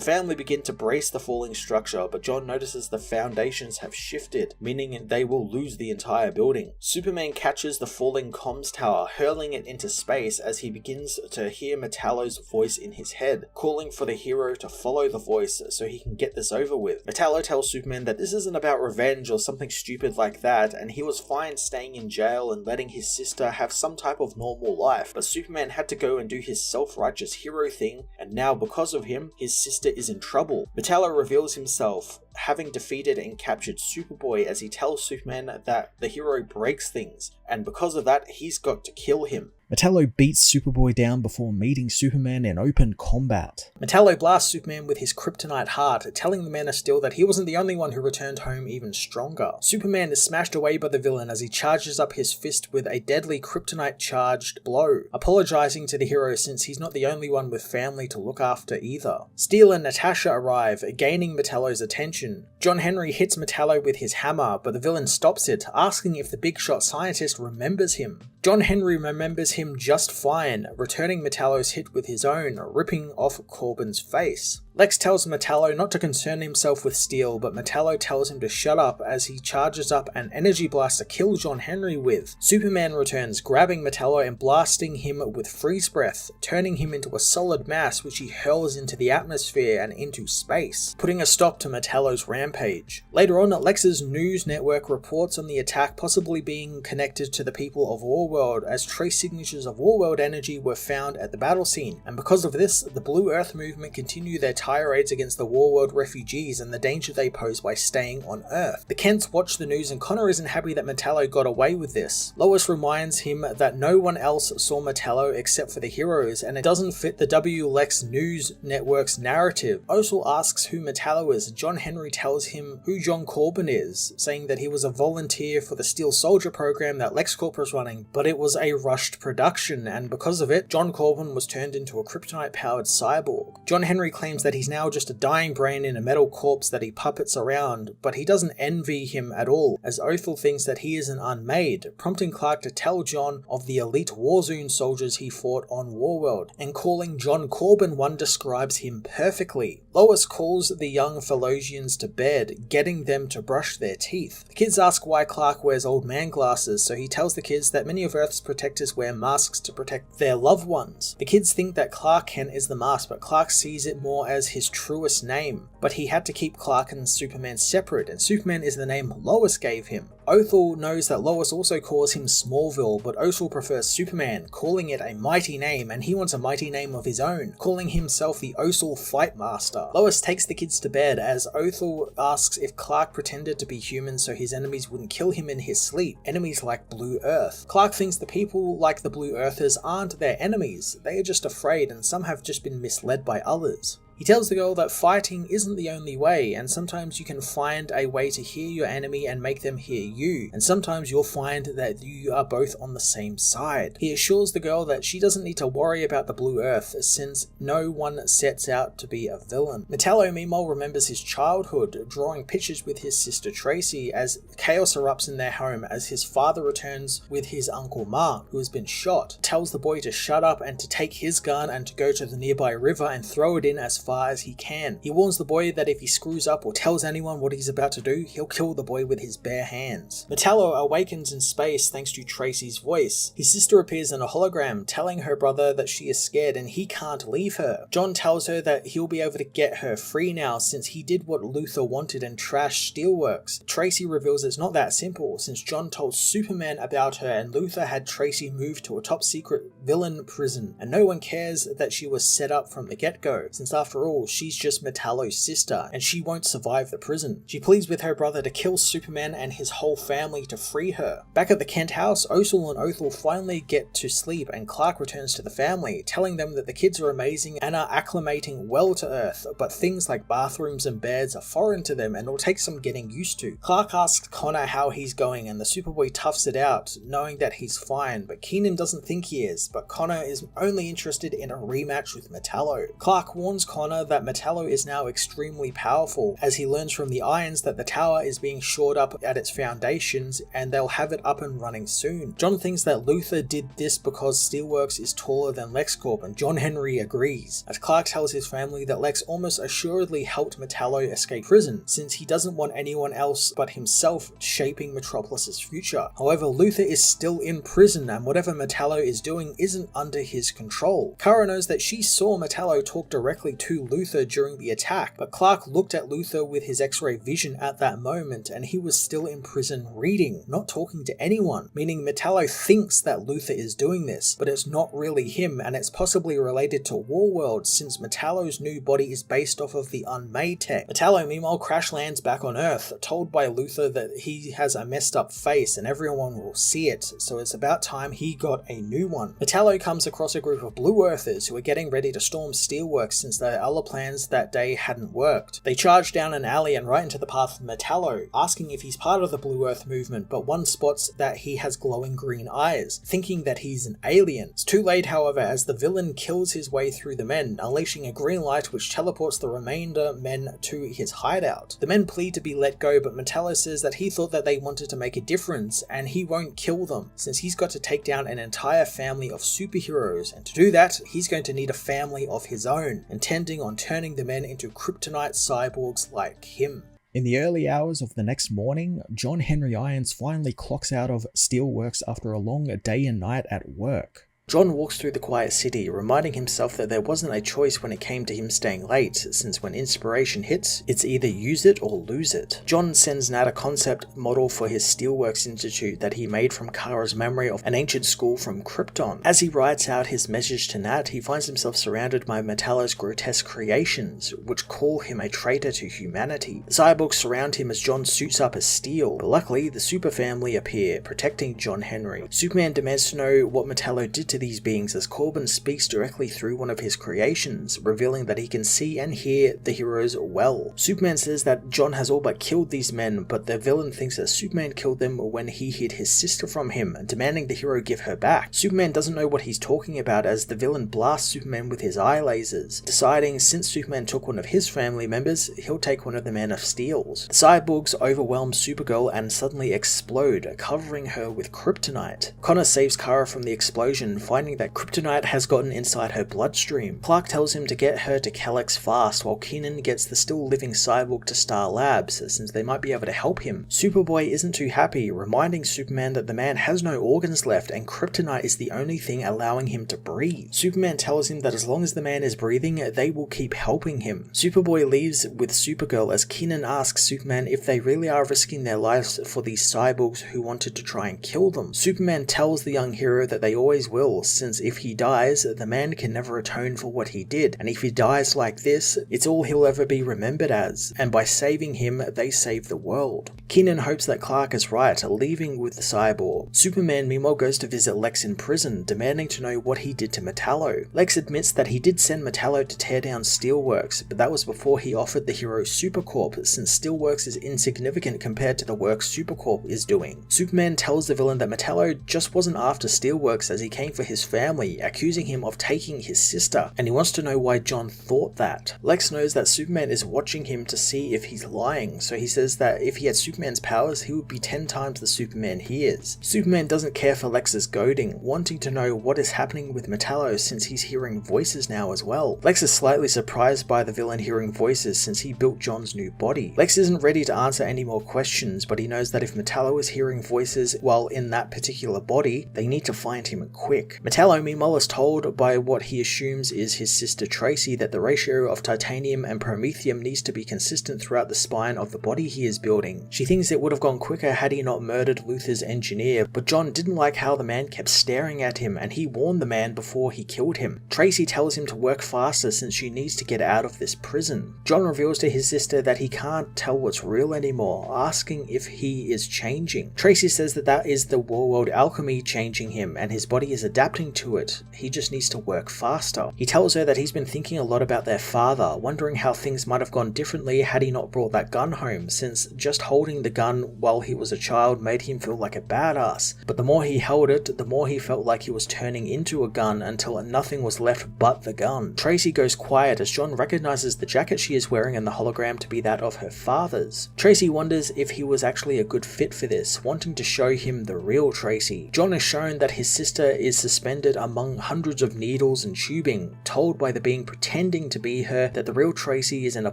Speaker 1: family begin to brace the falling structure, but John notices the foundations have shifted, meaning they will lose the entire building. Superman catches the falling comms tower, hurling it into space as he begins to hear Metallo's voice in his head, calling for the hero to follow the voice so he can get this over with. Metallo tells Superman that this isn't about revenge or something stupid like that, and he was fine staying in jail and letting his sister have some type of normal life, but Superman had to go and do his self-righteous hero thing, and now because of him, his sister is in trouble. Metallo reveals himself, having defeated and captured Superboy, as he tells Superman that the hero breaks things, and because of that, he's got to kill him.
Speaker 3: Metallo beats Superboy down before meeting Superman in open combat.
Speaker 1: Metallo blasts Superman with his kryptonite heart, telling the Man of Steel that he wasn't the only one who returned home even stronger. Superman is smashed away by the villain as he charges up his fist with a deadly kryptonite-charged blow, apologizing to the hero since he's not the only one with family to look after either. Steel and Natasha arrive, gaining Metallo's attention. John Henry hits Metallo with his hammer, but the villain stops it, asking if the big shot scientist remembers him. John Henry remembers him just fine, returning Metallo's hit with his own, ripping off Corbin's face. Lex tells Metallo not to concern himself with Steel, but Metallo tells him to shut up as he charges up an energy blast to kill John Henry with. Superman returns, grabbing Metallo and blasting him with freeze breath, turning him into a solid mass which he hurls into the atmosphere and into space, putting a stop to Metallo's rampage. Later on, Lex's news network reports on the attack possibly being connected to the people of Warworld, as trace signatures of Warworld energy were found at the battle scene, and because of this, the Blue Earth movement continue their tirades against the Warworld refugees and the danger they pose by staying on Earth. The Kents watch the news and Connor isn't happy that Metallo got away with this. Lois reminds him that no one else saw Metallo except for the heroes, and it doesn't fit the W-Lex News Network's narrative. Osel asks who Metallo is. John Henry tells him who John Corbin is, saying that he was a volunteer for the Steel Soldier program that LexCorp was running, but it was a rushed production, and because of it, John Corbin was turned into a kryptonite-powered cyborg. John Henry claims that he's now just a dying brain in a metal corpse that he puppets around, but he doesn't envy him at all, as Othel thinks that he is an unmade, prompting Clark to tell John of the elite Warzone soldiers he fought on Warworld, and calling John Corbin one describes him perfectly. Lois calls the young Philosians to bed, getting them to brush their teeth. The kids ask why Clark wears old man glasses, so he tells the kids that many of Earth's protectors wear masks to protect their loved ones. The kids think that Clark Kent is the mask, but Clark sees it more as his truest name. But he had to keep Clark and Superman separate, and Superman is the name Lois gave him. Othel knows that Lois also calls him Smallville, but Othel prefers Superman, calling it a mighty name, and he wants a mighty name of his own, calling himself the Othel Fight Master. Lois takes the kids to bed as Othel asks if Clark pretended to be human so his enemies wouldn't kill him in his sleep, enemies like Blue Earth. Clark thinks the people like the Blue Earthers aren't their enemies, they are just afraid, and some have just been misled by others. He tells the girl that fighting isn't the only way, and sometimes you can find a way to hear your enemy and make them hear you, and sometimes you'll find that you are both on the same side. He assures the girl that she doesn't need to worry about the Blue Earth, since no one sets out to be a villain. Metallo meanwhile remembers his childhood, drawing pictures with his sister Tracy as chaos erupts in their home as his father returns with his uncle Mark, who has been shot, tells the boy to shut up and to take his gun and to go to the nearby river and throw it in as far as he can. He warns the boy that if he screws up or tells anyone what he's about to do, he'll kill the boy with his bare hands. Metallo awakens in space thanks to Tracy's voice. His sister appears in a hologram, telling her brother that she is scared and he can't leave her. John tells her that he'll be able to get her free now since he did what Luthor wanted and trashed Steelworks. Tracy reveals it's not that simple, since John told Superman about her and Luthor had Tracy moved to a top secret villain prison, and no one cares that she was set up from the get-go, since after all, she's just Metallo's sister, and she won't survive the prison. She pleads with her brother to kill Superman and his whole family to free her. Back at the Kent house, Osel and Othel finally get to sleep, and Clark returns to the family, telling them that the kids are amazing and are acclimating well to Earth, but things like bathrooms and beds are foreign to them and will take some getting used to. Clark asks Connor how he's going, and the Superboy toughs it out, knowing that he's fine, but Keenan doesn't think he is, but Connor is only interested in a rematch with Metallo. Clark warns Connor Connor that Metallo is now extremely powerful, as he learns from the Irons that the tower is being shored up at its foundations and they'll have it up and running soon. John thinks that Luther did this because Steelworks is taller than LexCorp, and John Henry agrees, as Clark tells his family that Lex almost assuredly helped Metallo escape prison, since he doesn't want anyone else but himself shaping Metropolis's future. However, Luther is still in prison, and whatever Metallo is doing isn't under his control. Kara knows that she saw Metallo talk directly to Luther during the attack, but Clark looked at Luther with his X-ray vision at that moment, and he was still in prison reading, not talking to anyone, meaning Metallo thinks that Luther is doing this, but it's not really him, and it's possibly related to Warworld, since Metallo's new body is based off of the unmade tech. Metallo meanwhile crash lands back on Earth, told by Luther that he has a messed up face and everyone will see it, so it's about time he got a new one. Metallo comes across a group of Blue Earthers who are getting ready to storm Steelworks since their other plans that day hadn't worked. They charge down an alley and right into the path of Metallo, asking if he's part of the Blue Earth movement, but one spots that he has glowing green eyes, thinking that he's an alien. It's too late, however, as the villain kills his way through the men, unleashing a green light which teleports the remainder men to his hideout. The men plead to be let go, but Metallo says that he thought that they wanted to make a difference and he won't kill them, since he's got to take down an entire family of superheroes, and to do that, he's going to need a family of his own, intending on turning the men into kryptonite cyborgs like him.
Speaker 3: In the early hours of the next morning, John Henry Irons finally clocks out of Steelworks after a long day and night at work.
Speaker 1: John walks through the quiet city, reminding himself that there wasn't a choice when it came to him staying late, since when inspiration hits, it's either use it or lose it. John sends Nat a concept model for his Steelworks Institute that he made from Kara's memory of an ancient school from Krypton. As he writes out his message to Nat, he finds himself surrounded by Metallo's grotesque creations, which call him a traitor to humanity. The cyborgs surround him as John suits up as Steel, but luckily the Super Family appear, protecting John Henry. Superman demands to know what Metallo did to these beings as Corbin speaks directly through one of his creations, revealing that he can see and hear the heroes well. Superman says that John has all but killed these men, but the villain thinks that Superman killed them when he hid his sister from him, demanding the hero give her back. Superman doesn't know what he's talking about as the villain blasts Superman with his eye lasers, deciding since Superman took one of his family members, he'll take one of the Men of Steel's. The cyborgs overwhelm Supergirl and suddenly explode, covering her with kryptonite. Connor saves Kara from the explosion, finding that kryptonite has gotten inside her bloodstream. Clark tells him to get her to Kal-El fast, while Keenan gets the still living cyborg to Star Labs, since they might be able to help him. Superboy isn't too happy, reminding Superman that the man has no organs left and kryptonite is the only thing allowing him to breathe. Superman tells him that as long as the man is breathing, they will keep helping him. Superboy leaves with Supergirl as Keenan asks Superman if they really are risking their lives for these cyborgs who wanted to try and kill them. Superman tells the young hero that they always will, since if he dies, the man can never atone for what he did, and if he dies like this, it's all he'll ever be remembered as, and by saving him, they save the world. Keenan hopes that Clark is right, leaving with the cyborg. Superman meanwhile goes to visit Lex in prison, demanding to know what he did to Metallo. Lex admits that he did send Metallo to tear down Steelworks, but that was before he offered the hero Supercorp, since Steelworks is insignificant compared to the work Supercorp is doing. Superman tells the villain that Metallo just wasn't after Steelworks as he came for his family, accusing him of taking his sister, and he wants to know why John thought that. Lex knows that Superman is watching him to see if he's lying, so he says that if he had Superman's powers, he would be 10 times the Superman he is. Superman doesn't care for Lex's goading, wanting to know what is happening with Metallo since he's hearing voices now as well. Lex is slightly surprised by the villain hearing voices since he built John's new body. Lex isn't ready to answer any more questions, but he knows that if Metallo is hearing voices while in that particular body, they need to find him quick. Metallo meanwhile is told by what he assumes is his sister Tracy that the ratio of titanium and promethium needs to be consistent throughout the spine of the body he is building. She thinks it would have gone quicker had he not murdered Luther's engineer, but John didn't like how the man kept staring at him and he warned the man before he killed him. Tracy tells him to work faster since she needs to get out of this prison. John reveals to his sister that he can't tell what's real anymore, asking if he is changing. Tracy says that that is the Warworld alchemy changing him and his body is adapting adapting to it. He just needs to work faster. He tells her that he's been thinking a lot about their father, wondering how things might have gone differently had he not brought that gun home, since just holding the gun while he was a child made him feel like a badass. But the more he held it, the more he felt like he was turning into a gun until nothing was left but the gun. Tracy goes quiet as John recognizes the jacket she is wearing in the hologram to be that of her father's. Tracy wonders if he was actually a good fit for this, wanting to show him the real Tracy. John is shown that his sister is suspended among hundreds of needles and tubing, told by the being pretending to be her that the real Tracy is in a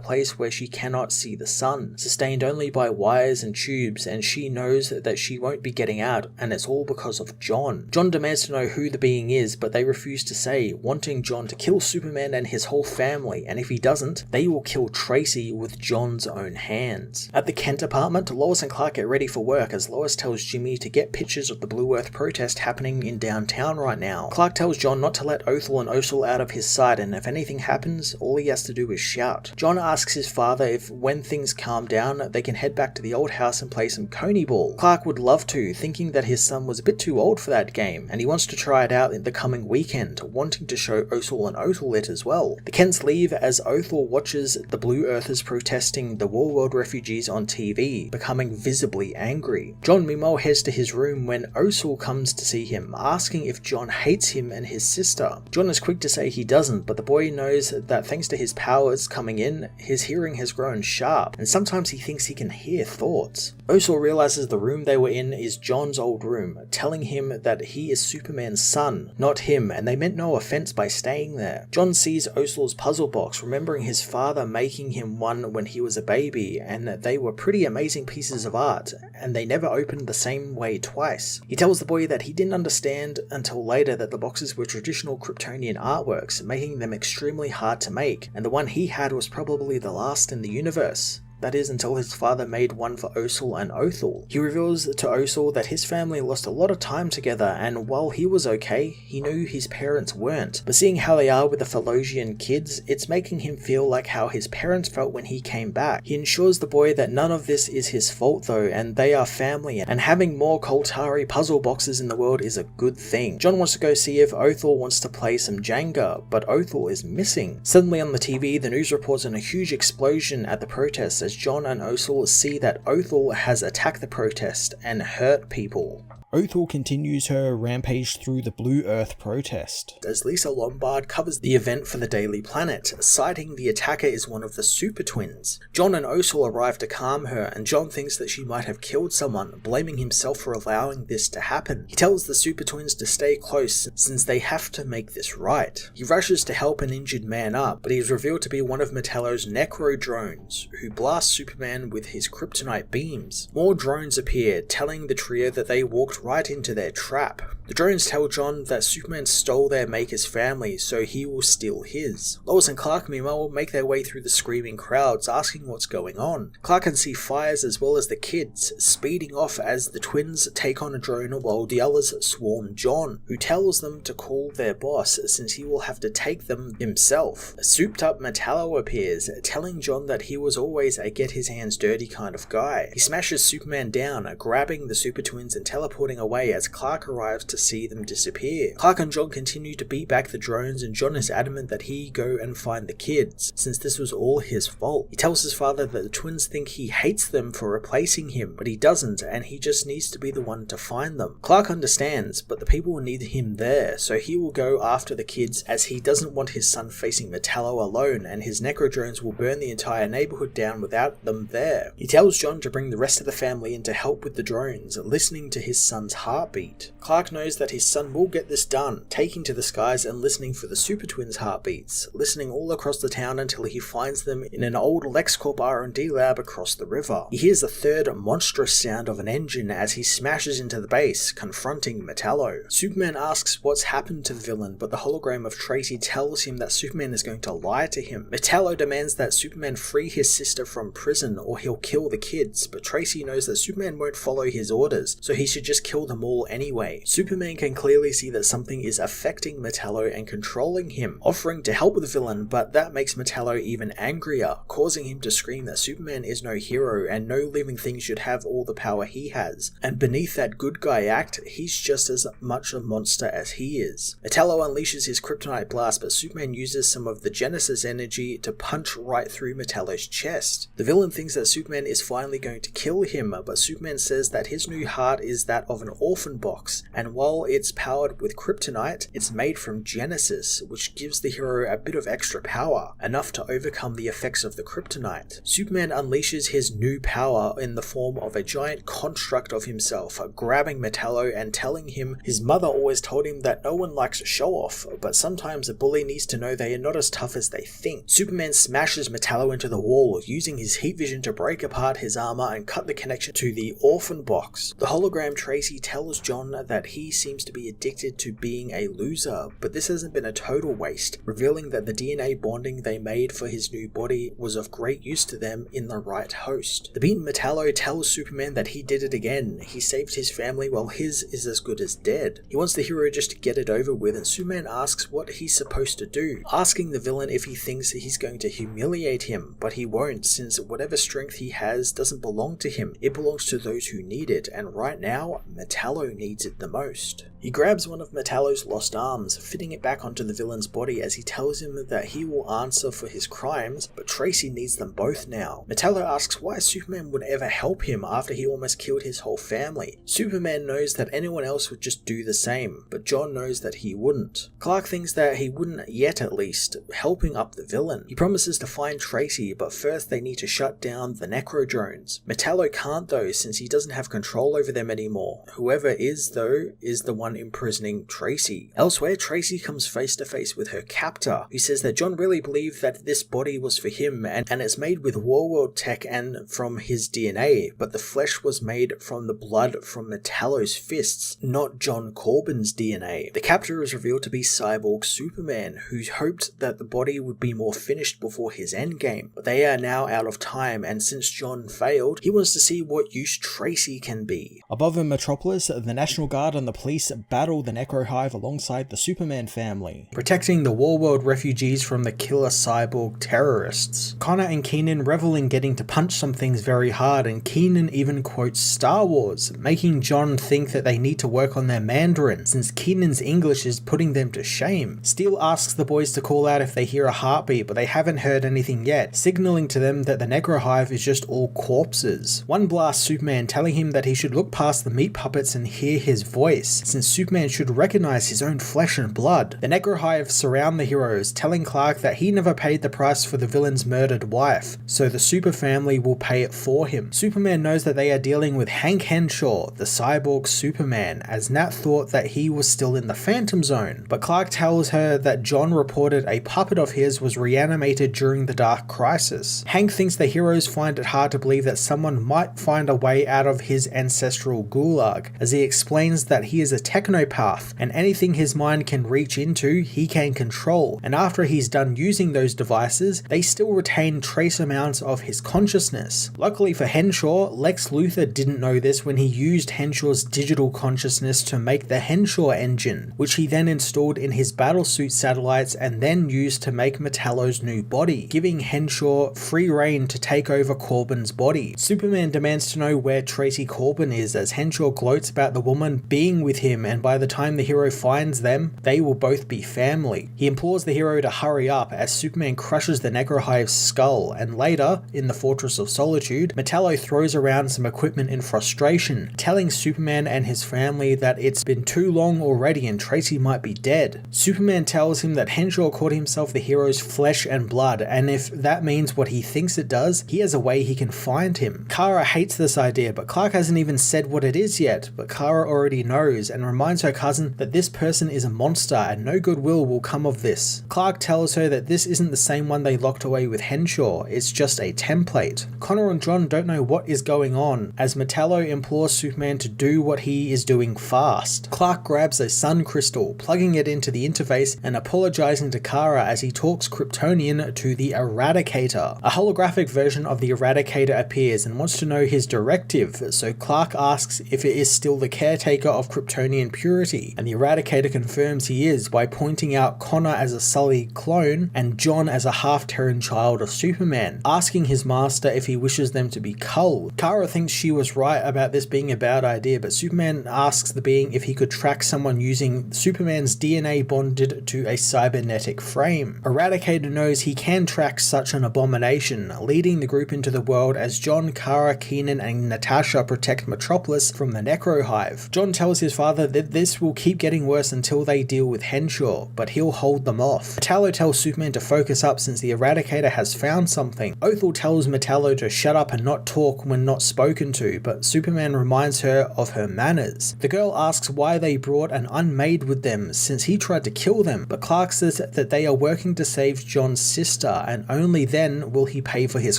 Speaker 1: place where she cannot see the sun, sustained only by wires and tubes, and she knows that she won't be getting out, and it's all because of John. John demands to know who the being is, but they refuse to say, wanting John to kill Superman and his whole family, and if he doesn't, they will kill Tracy with John's own hands. At the Kent apartment, Lois and Clark get ready for work as Lois tells Jimmy to get pictures of the Blue Earth protest happening in downtown right now. Clark tells John not to let Othel and Osel out of his sight, and if anything happens, all he has to do is shout. John asks his father if when things calm down, they can head back to the old house and play some coney ball. Clark would love to, thinking that his son was a bit too old for that game, and he wants to try it out in the coming weekend, wanting to show Osel and Othel it as well. The Kents leave as Othel watches the Blue Earthers protesting the Warworld refugees on TV, becoming visibly angry. John meanwhile heads to his room when Osel comes to see him, asking if John hates him and his sister. John is quick to say he doesn't, but the boy knows that thanks to his powers coming in, his hearing has grown sharp, and sometimes he thinks he can hear thoughts. Osel realizes the room they were in is John's old room, telling him that he is Superman's son, not him, and they meant no offense by staying there. John sees Osel's puzzle box, remembering his father making him one when he was a baby, and they were pretty amazing pieces of art, and they never opened the same way twice. He tells the boy that he didn't understand until later that the boxes were traditional Kryptonian artworks, making them extremely hard to make, and the one he had was probably the last in the universe. That is, until his father made one for Osel and Othel. He reveals to Osel that his family lost a lot of time together, and while he was okay, he knew his parents weren't. But seeing how they are with the Phallosian kids, it's making him feel like how his parents felt when he came back. He ensures the boy that none of this is his fault though, and they are family, and having more Koltari puzzle boxes in the world is a good thing. John wants to go see if Othel wants to play some Jenga, but Othel is missing. Suddenly on the TV, the news reports on a huge explosion at the protest as John and Osel see that Othel has attacked the protest and hurt people.
Speaker 3: Othel continues her rampage through the Blue Earth protest,
Speaker 1: as Lisa Lombard covers the event for the Daily Planet, citing the attacker is one of the Super Twins. John and Osel arrive to calm her, and John thinks that she might have killed someone, blaming himself for allowing this to happen. He tells the Super Twins to stay close since they have to make this right. He rushes to help an injured man up, but he is revealed to be one of Metallo's Necro drones, who blasts Superman with his kryptonite beams. More drones appear, telling the trio that they walked right into their trap. The drones tell John that Superman stole their maker's family, so he will steal his. Lois and Clark meanwhile make their way through the screaming crowds, asking what's going on. Clark can see fires as well as the kids, speeding off as the twins take on a drone while the others swarm John, who tells them to call their boss since he will have to take them himself. A souped up Metallo appears, telling John that he was always a get his hands dirty kind of guy. He smashes Superman down, grabbing the Super Twins and teleporting away as Clark arrives to see them disappear. Clark and John continue to beat back the drones, and John is adamant that he go and find the kids, since this was all his fault. He tells his father that the twins think he hates them for replacing him, but he doesn't, and he just needs to be the one to find them. Clark understands, but the people need him there, so he will go after the kids as he doesn't want his son facing Metallo alone, and his Necro drones will burn the entire neighborhood down without them there. He tells John to bring the rest of the family in to help with the drones, listening to his son's heartbeat. Clark knows that his son will get this done, taking to the skies and listening for the Super Twins' heartbeats, listening all across the town until he finds them in an old LexCorp R&D lab across the river. He hears the third monstrous sound of an engine as he smashes into the base, confronting Metallo. Superman asks what's happened to the villain, but the hologram of Tracy tells him that Superman is going to lie to him. Metallo demands that Superman free his sister from from prison or he'll kill the kids, but Tracy knows that Superman won't follow his orders, so he should just kill them all anyway. Superman can clearly see that something is affecting Metallo and controlling him, offering to help the villain, but that makes Metallo even angrier, causing him to scream that Superman is no hero and no living thing should have all the power he has, and beneath that good guy act, he's just as much a monster as he is. Metallo unleashes his kryptonite blast, but Superman uses some of the Genesis energy to punch right through Metallo's chest. The villain thinks that Superman is finally going to kill him, but Superman says that his new heart is that of an orphan box, and while it's powered with kryptonite, it's made from Genesis, which gives the hero a bit of extra power, enough to overcome the effects of the kryptonite. Superman unleashes his new power in the form of a giant construct of himself, grabbing Metallo and telling him his mother always told him that no one likes a show-off, but sometimes a bully needs to know they are not as tough as they think. Superman smashes Metallo into the wall, using his heat vision to break apart his armor and cut the connection to the orphan box. The hologram Tracy tells John that he seems to be addicted to being a loser, but this hasn't been a total waste, revealing that the DNA bonding they made for his new body was of great use to them in the right host. The beaten Metallo tells Superman that he did it again. He saved his family while his is as good as dead. He wants the hero just to get it over with, and Superman asks what he's supposed to do, asking the villain if he thinks he's going to humiliate him, but he won't, since whatever strength he has doesn't belong to him. It belongs to those who need it, and right now, Metallo needs it the most. He grabs one of Metallo's lost arms, fitting it back onto the villain's body as he tells him that he will answer for his crimes, but Tracy needs them both now. Metallo asks why Superman would ever help him after he almost killed his whole family. Superman knows that anyone else would just do the same, but John knows that he wouldn't. Clark thinks that he wouldn't yet at least, helping up the villain. He promises to find Tracy, but first they need to shut down the Necro drones. Metallo can't though, since he doesn't have control over them anymore. Whoever is though, is the one imprisoning Tracy. Elsewhere, Tracy comes face to face with her captor, who says that John really believed that this body was for him, and it's made with Warworld tech and from his DNA, but the flesh was made from the blood from Metallo's fists, not John Corbin's DNA. The captor is revealed to be Cyborg Superman, who hoped that the body would be more finished before his endgame, but they are now out of time, and since John failed, he wants to see what use Tracy can be.
Speaker 3: Above in Metropolis, the National Guard and the police battle the Necro Hive alongside the Superman family,
Speaker 1: protecting the Warworld refugees from the killer cyborg terrorists. Connor and Keenan revel in getting to punch some things very hard, and Keenan even quotes Star Wars, making John think that they need to work on their Mandarin, since Keenan's English is putting them to shame. Steele asks the boys to call out if they hear a heartbeat, but they haven't heard anything yet, signaling to them that the Necro Hive is just all corpses. One blasts Superman, telling him that he should look past the meat puppets and hear his voice, since Superman should recognize his own flesh and blood. The Necro Hive surround the heroes, telling Clark that he never paid the price for the villain's murdered wife, so the Super family will pay it for him. Superman knows that they are dealing with Hank Henshaw, the cyborg Superman, as Nat thought that he was still in the Phantom Zone, but Clark tells her that John reported a puppet of his was reanimated during the Dark Crisis. Hank thinks the heroes find it hard to believe that someone might find a way out of his ancestral gulag, as he explains that he is a technopath, and anything his mind can reach into, he can control, and after he's done using those devices, they still retain trace amounts of his consciousness. Luckily for Henshaw, Lex Luthor didn't know this when he used Henshaw's digital consciousness to make the Henshaw engine, which he then installed in his battlesuit satellites and then used to make Metallo's new body, giving Henshaw free reign to take over Corbin's body. Superman demands to know where Tracy Corbin is, as Henshaw gloats about the woman being with him, and by the time the hero finds them, they will both be family. He implores the hero to hurry up as Superman crushes the Necro Hive's skull, and later, in the Fortress of Solitude, Metallo throws around some equipment in frustration, telling Superman and his family that it's been too long already and Tracy might be dead. Superman tells him that Henshaw called himself the hero's flesh and blood, and if that means what he thinks it does, he has a way he can find him. Kara hates this idea, but Clark hasn't even said what it is yet, but Kara already knows and reminds her cousin that this person is a monster and no goodwill will come of this. Clark tells her that this isn't the same one they locked away with Henshaw, it's just a template. Connor and John don't know what is going on, as Metallo implores Superman to do what he is doing fast. Clark grabs a sun crystal, plugging it into the interface and apologizing to Kara as he talks Kryptonian to the Eradicator, a holographic holographic version of the Eradicator appears and wants to know his directive, so Clark asks if it is still the caretaker of Kryptonian purity, and the Eradicator confirms he is by pointing out Connor as a Sully clone and John as a half-Terran child of Superman, asking his master if he wishes them to be culled. Kara thinks she was right about this being a bad idea, but Superman asks the being if he could track someone using Superman's DNA bonded to a cybernetic frame. Eradicator knows he can track such an abomination, leading the group into the world as John, Kara, Keenan, and Natasha protect Metropolis from the Necro Hive. John tells his father that this will keep getting worse until they deal with Henshaw, but he'll hold them off. Metallo tells Superman to focus up since the Eradicator has found something. Othel tells Metallo to shut up and not talk when not spoken to, but Superman reminds her of her manners. The girl asks why they brought an unmade with them since he tried to kill them, but Clark says that they are working to save John's sister, and only then will he pay for his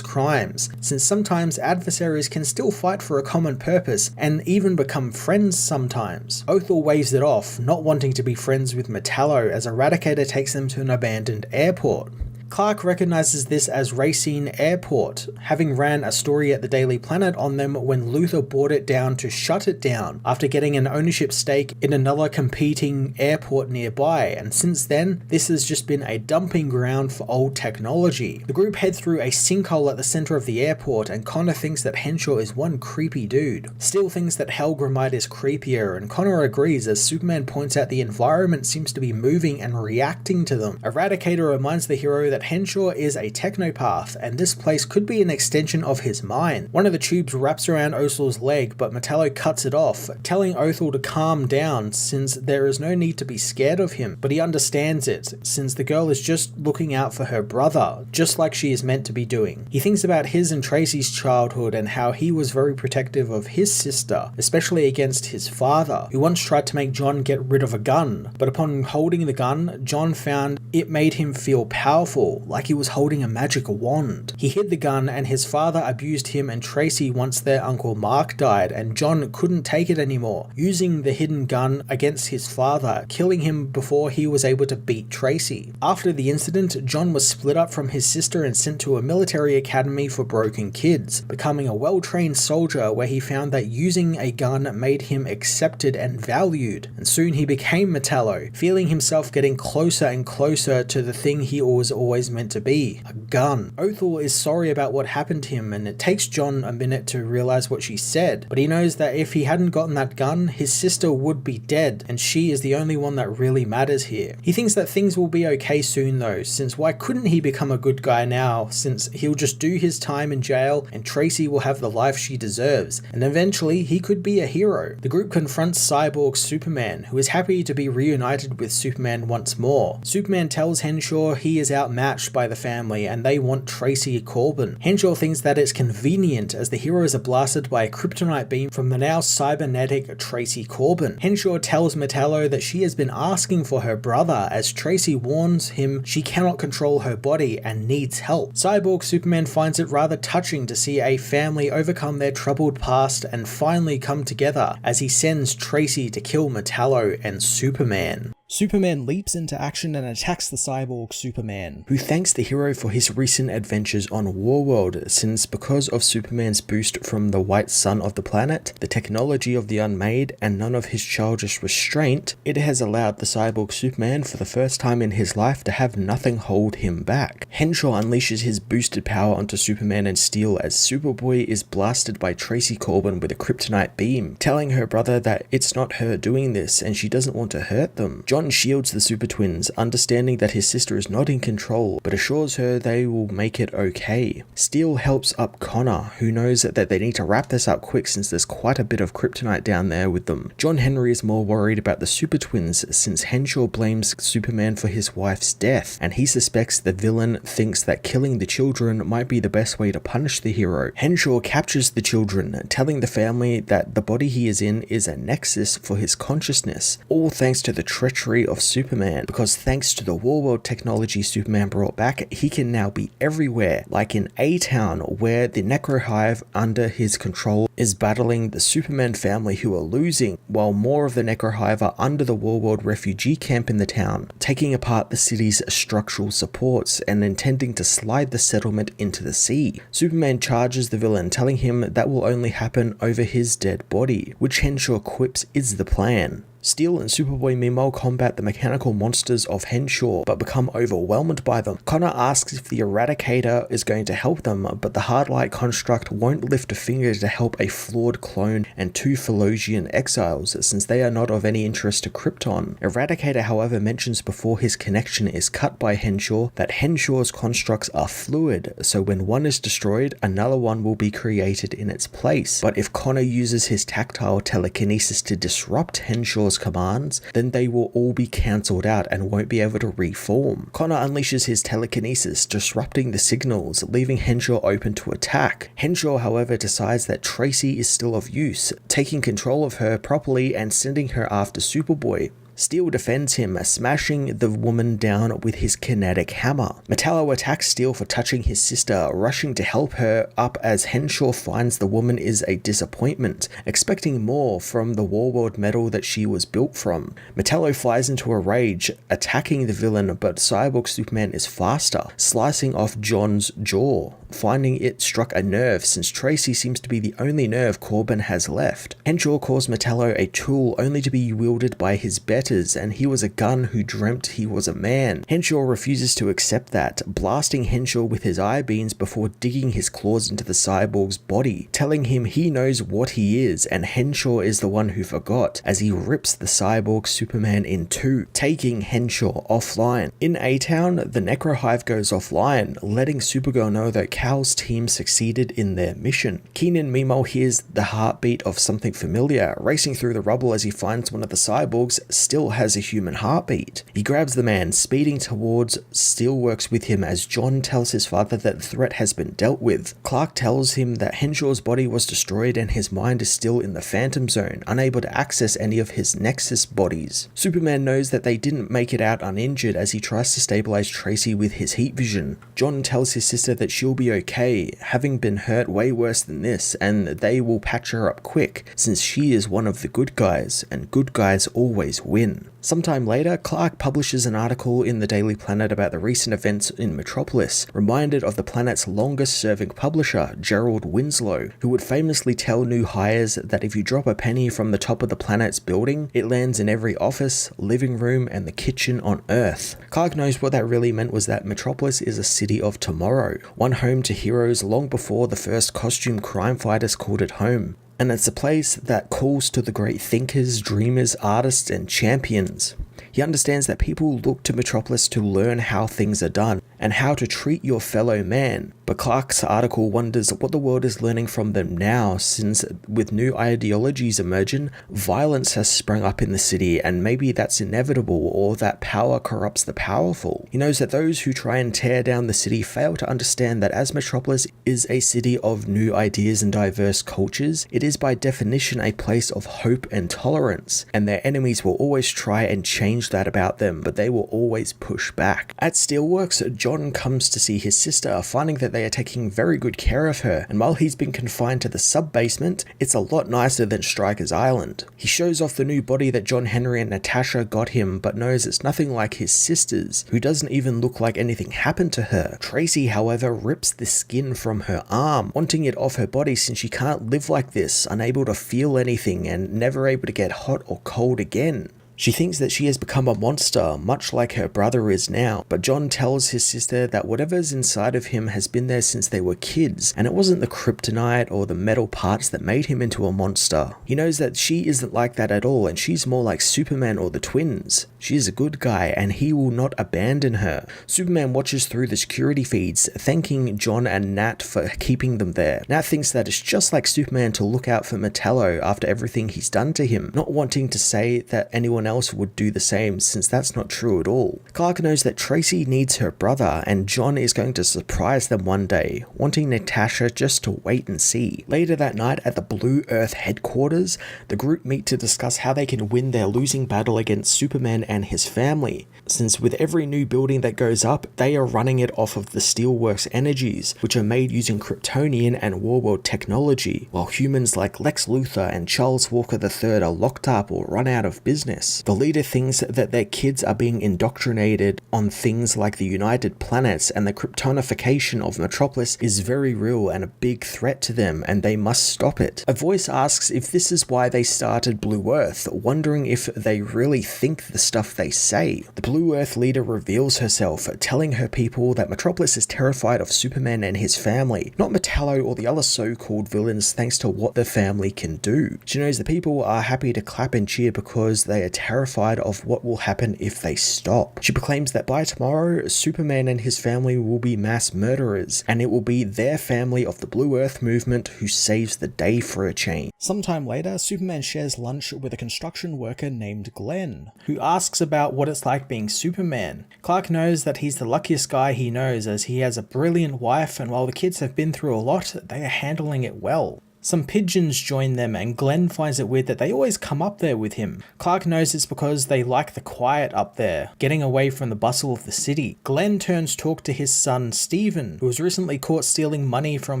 Speaker 1: crimes, since sometimes adversaries can still fight for a common purpose and even become friends sometimes. Othel waves it off, not wanting to be friends with Metallo as Eradicator takes them to an abandoned airport. Clark recognizes this as Racine Airport, having ran a story at the Daily Planet on them when Luthor brought it down to shut it down after getting an ownership stake in another competing airport nearby, and since then, this has just been a dumping ground for old technology. The group head through a sinkhole at the center of the airport, and Connor thinks that Henshaw is one creepy dude. Steel thinks that Helgramite is creepier, and Connor agrees as Superman points out the environment seems to be moving and reacting to them. Eradicator reminds the hero that Henshaw is a technopath, and this place could be an extension of his mind. One of the tubes wraps around Othel's leg, but Metallo cuts it off, telling Othel to calm down since there is no need to be scared of him, but he understands it, since the girl is just looking out for her brother, just like she is meant to be doing. He thinks about his and Tracy's childhood and how he was very protective of his sister, especially against his father, who once tried to make John get rid of a gun, but upon holding the gun, John found it made him feel powerful, like he was holding a magic wand. He hid the gun and his father abused him and Tracy once their uncle Mark died, and John couldn't take it anymore, using the hidden gun against his father, killing him before he was able to beat Tracy. After the incident, John was split up from his sister and sent to a military academy for broken kids, becoming a well-trained soldier where he found that using a gun made him accepted and valued, and soon he became Metallo, feeling himself getting closer and closer to the thing he was always meant to be, a gun. Othel is sorry about what happened to him, and it takes John a minute to realize what she said, but he knows that if he hadn't gotten that gun, his sister would be dead, and she is the only one that really matters here. He thinks that things will be okay soon though, since why couldn't he become a good guy now, since he'll just do his time in jail and Tracy will have the life she deserves, and eventually he could be a hero. The group confronts Cyborg Superman, who is happy to be reunited with Superman once more. Superman tells Henshaw he is outmatched by the family and they want Tracy Corbin. Henshaw thinks that it's convenient as the heroes are blasted by a kryptonite beam from the now cybernetic Tracy Corbin. Henshaw tells Metallo that she has been asking for her brother as Tracy warns him she cannot control her body and needs help. Cyborg Superman finds it rather touching to see a family overcome their troubled past and finally come together as he sends Tracy to kill Metallo and Superman.
Speaker 3: Superman leaps into action and attacks the cyborg Superman,
Speaker 1: who thanks the hero for his recent adventures on Warworld, since because of Superman's boost from the white sun of the planet, the technology of the unmade, and none of his childish restraint, it has allowed the cyborg Superman for the first time in his life to have nothing hold him back. Henshaw unleashes his boosted power onto Superman and Steel as Superboy is blasted by Tracy Corbin with a kryptonite beam, telling her brother that it's not her doing this and she doesn't want to hurt them. John shields the super twins, understanding that his sister is not in control, but assures her they will make it okay. Steel helps up Connor, who knows that they need to wrap this up quick since there's quite a bit of kryptonite down there with them. John Henry is more worried about the super twins since Henshaw blames Superman for his wife's death, and he suspects the villain thinks that killing the children might be the best way to punish the hero. Henshaw captures the children, telling the family that the body he is in is a nexus for his consciousness, all thanks to the treachery of Superman, because thanks to the Warworld technology Superman brought back, he can now be everywhere, like in A-Town, where the Necro Hive under his control is battling the Superman family who are losing, while more of the Necrohive are under the Warworld refugee camp in the town, taking apart the city's structural supports and intending to slide the settlement into the sea. Superman charges the villain, telling him that will only happen over his dead body, which Henshaw quips is the plan. Steel and Superboy meanwhile combat the mechanical monsters of Henshaw, but become overwhelmed by them. Connor asks if the Eradicator is going to help them, but the Hardlight construct won't lift a finger to help a flawed clone and 2 Philosian exiles, since they are not of any interest to Krypton. Eradicator, however, mentions before his connection is cut by Henshaw that Henshaw's constructs are fluid, so when one is destroyed, another one will be created in its place. But if Connor uses his tactile telekinesis to disrupt Henshaw's commands, then they will all be cancelled out and won't be able to reform. Connor unleashes his telekinesis, disrupting the signals, leaving Henshaw open to attack. Henshaw, however, decides that Tracy is still of use, taking control of her properly and sending her after Superboy. Steel defends him, smashing the woman down with his kinetic hammer. Metallo attacks Steel for touching his sister, rushing to help her up as Henshaw finds the woman is a disappointment, expecting more from the Warworld metal that she was built from. Metallo flies into a rage, attacking the villain, but Cyborg Superman is faster, slicing off John's jaw, finding it struck a nerve since Tracy seems to be the only nerve Corbin has left. Henshaw calls Metallo a tool only to be wielded by his betters, and he was a gun who dreamt he was a man. Henshaw refuses to accept that, blasting Henshaw with his eye beams before digging his claws into the cyborg's body, telling him he knows what he is and Henshaw is the one who forgot, as he rips the cyborg Superman in two, taking Henshaw offline. In A-Town, the Necrohive goes offline, letting Supergirl know that Kal's team succeeded in their mission. Keenan meanwhile hears the heartbeat of something familiar, racing through the rubble as he finds one of the cyborgs still has a human heartbeat. He grabs the man, speeding towards Steelworks with him as John tells his father that the threat has been dealt with. Clark tells him that Henshaw's body was destroyed and his mind is still in the Phantom Zone, unable to access any of his Nexus bodies. Superman knows that they didn't make it out uninjured as he tries to stabilize Tracy with his heat vision. John tells his sister that she'll be okay, having been hurt way worse than this, and they will patch her up quick, since she is one of the good guys, and good guys always win. Sometime later, Clark publishes an article in the Daily Planet about the recent events in Metropolis, reminded of the planet's longest-serving publisher, Gerald Winslow, who would famously tell new hires that if you drop a penny from the top of the planet's building, it lands in every office, living room, and the kitchen on Earth. Clark knows what that really meant was that Metropolis is a city of tomorrow, one home to heroes long before the first costume crime fighters called it home. And it's a place that calls to the great thinkers, dreamers, artists, and champions. He understands that people look to Metropolis to learn how things are done and how to treat your fellow man. But Clark's article wonders what the world is learning from them now, since with new ideologies emerging, violence has sprung up in the city, and maybe that's inevitable, or that power corrupts the powerful. He knows that those who try and tear down the city fail to understand that as Metropolis is a city of new ideas and diverse cultures, it is by definition a place of hope and tolerance, and their enemies will always try and change that about them, but they will always push back. At Steelworks, John comes to see his sister, finding that they are taking very good care of her, and while he's been confined to the sub-basement, it's a lot nicer than Stryker's Island. He shows off the new body that John Henry and Natasha got him, but knows it's nothing like his sister's, who doesn't even look like anything happened to her. Tracy, however, rips the skin from her arm, wanting it off her body since she can't live like this, unable to feel anything and never able to get hot or cold again. She thinks that she has become a monster, much like her brother is now, but John tells his sister that whatever's inside of him has been there since they were kids, and it wasn't the kryptonite or the metal parts that made him into a monster. He knows that she isn't like that at all, and she's more like Superman or the twins. She is a good guy, and he will not abandon her. Superman watches through the security feeds, thanking John and Nat for keeping them there. Nat thinks that it's just like Superman to look out for Metallo after everything he's done to him, not wanting to say that anyone anyone else would do the same, since that's not true at all. Clark knows that Tracy needs her brother, and John is going to surprise them one day, wanting Natasha just to wait and see. Later that night at the Blue Earth headquarters, the group meet to discuss how they can win their losing battle against Superman and his family, since with every new building that goes up, they are running it off of the Steelworks energies, which are made using Kryptonian and Warworld technology, while humans like Lex Luthor and Charles Walker III are locked up or run out of business. The leader thinks that their kids are being indoctrinated on things like the United Planets, and the Kryptonification of Metropolis is very real and a big threat to them, and they must stop it. A voice asks if this is why they started Blue Earth, wondering if they really think the stuff they say. The Blue Earth leader reveals herself, telling her people that Metropolis is terrified of Superman and his family, not Metallo or the other so-called villains, thanks to what the family can do. She knows the people are happy to clap and cheer because they are terrified of what will happen if they stop. She proclaims that by tomorrow, Superman and his family will be mass murderers, and it will be their family of the Blue Earth movement who saves the day for a change.
Speaker 3: Sometime later, Superman shares lunch with a construction worker named Glenn, who asks about what it's like being Superman. Clark knows that he's the luckiest guy he knows, as he has a brilliant wife, and while the kids have been through a lot, they are handling it well. Some pigeons join them, and Glenn finds it weird that they always come up there with him. Clark knows it's because they like the quiet up there, getting away from the bustle of the city. Glenn turns talk to his son Stephen, who was recently caught stealing money from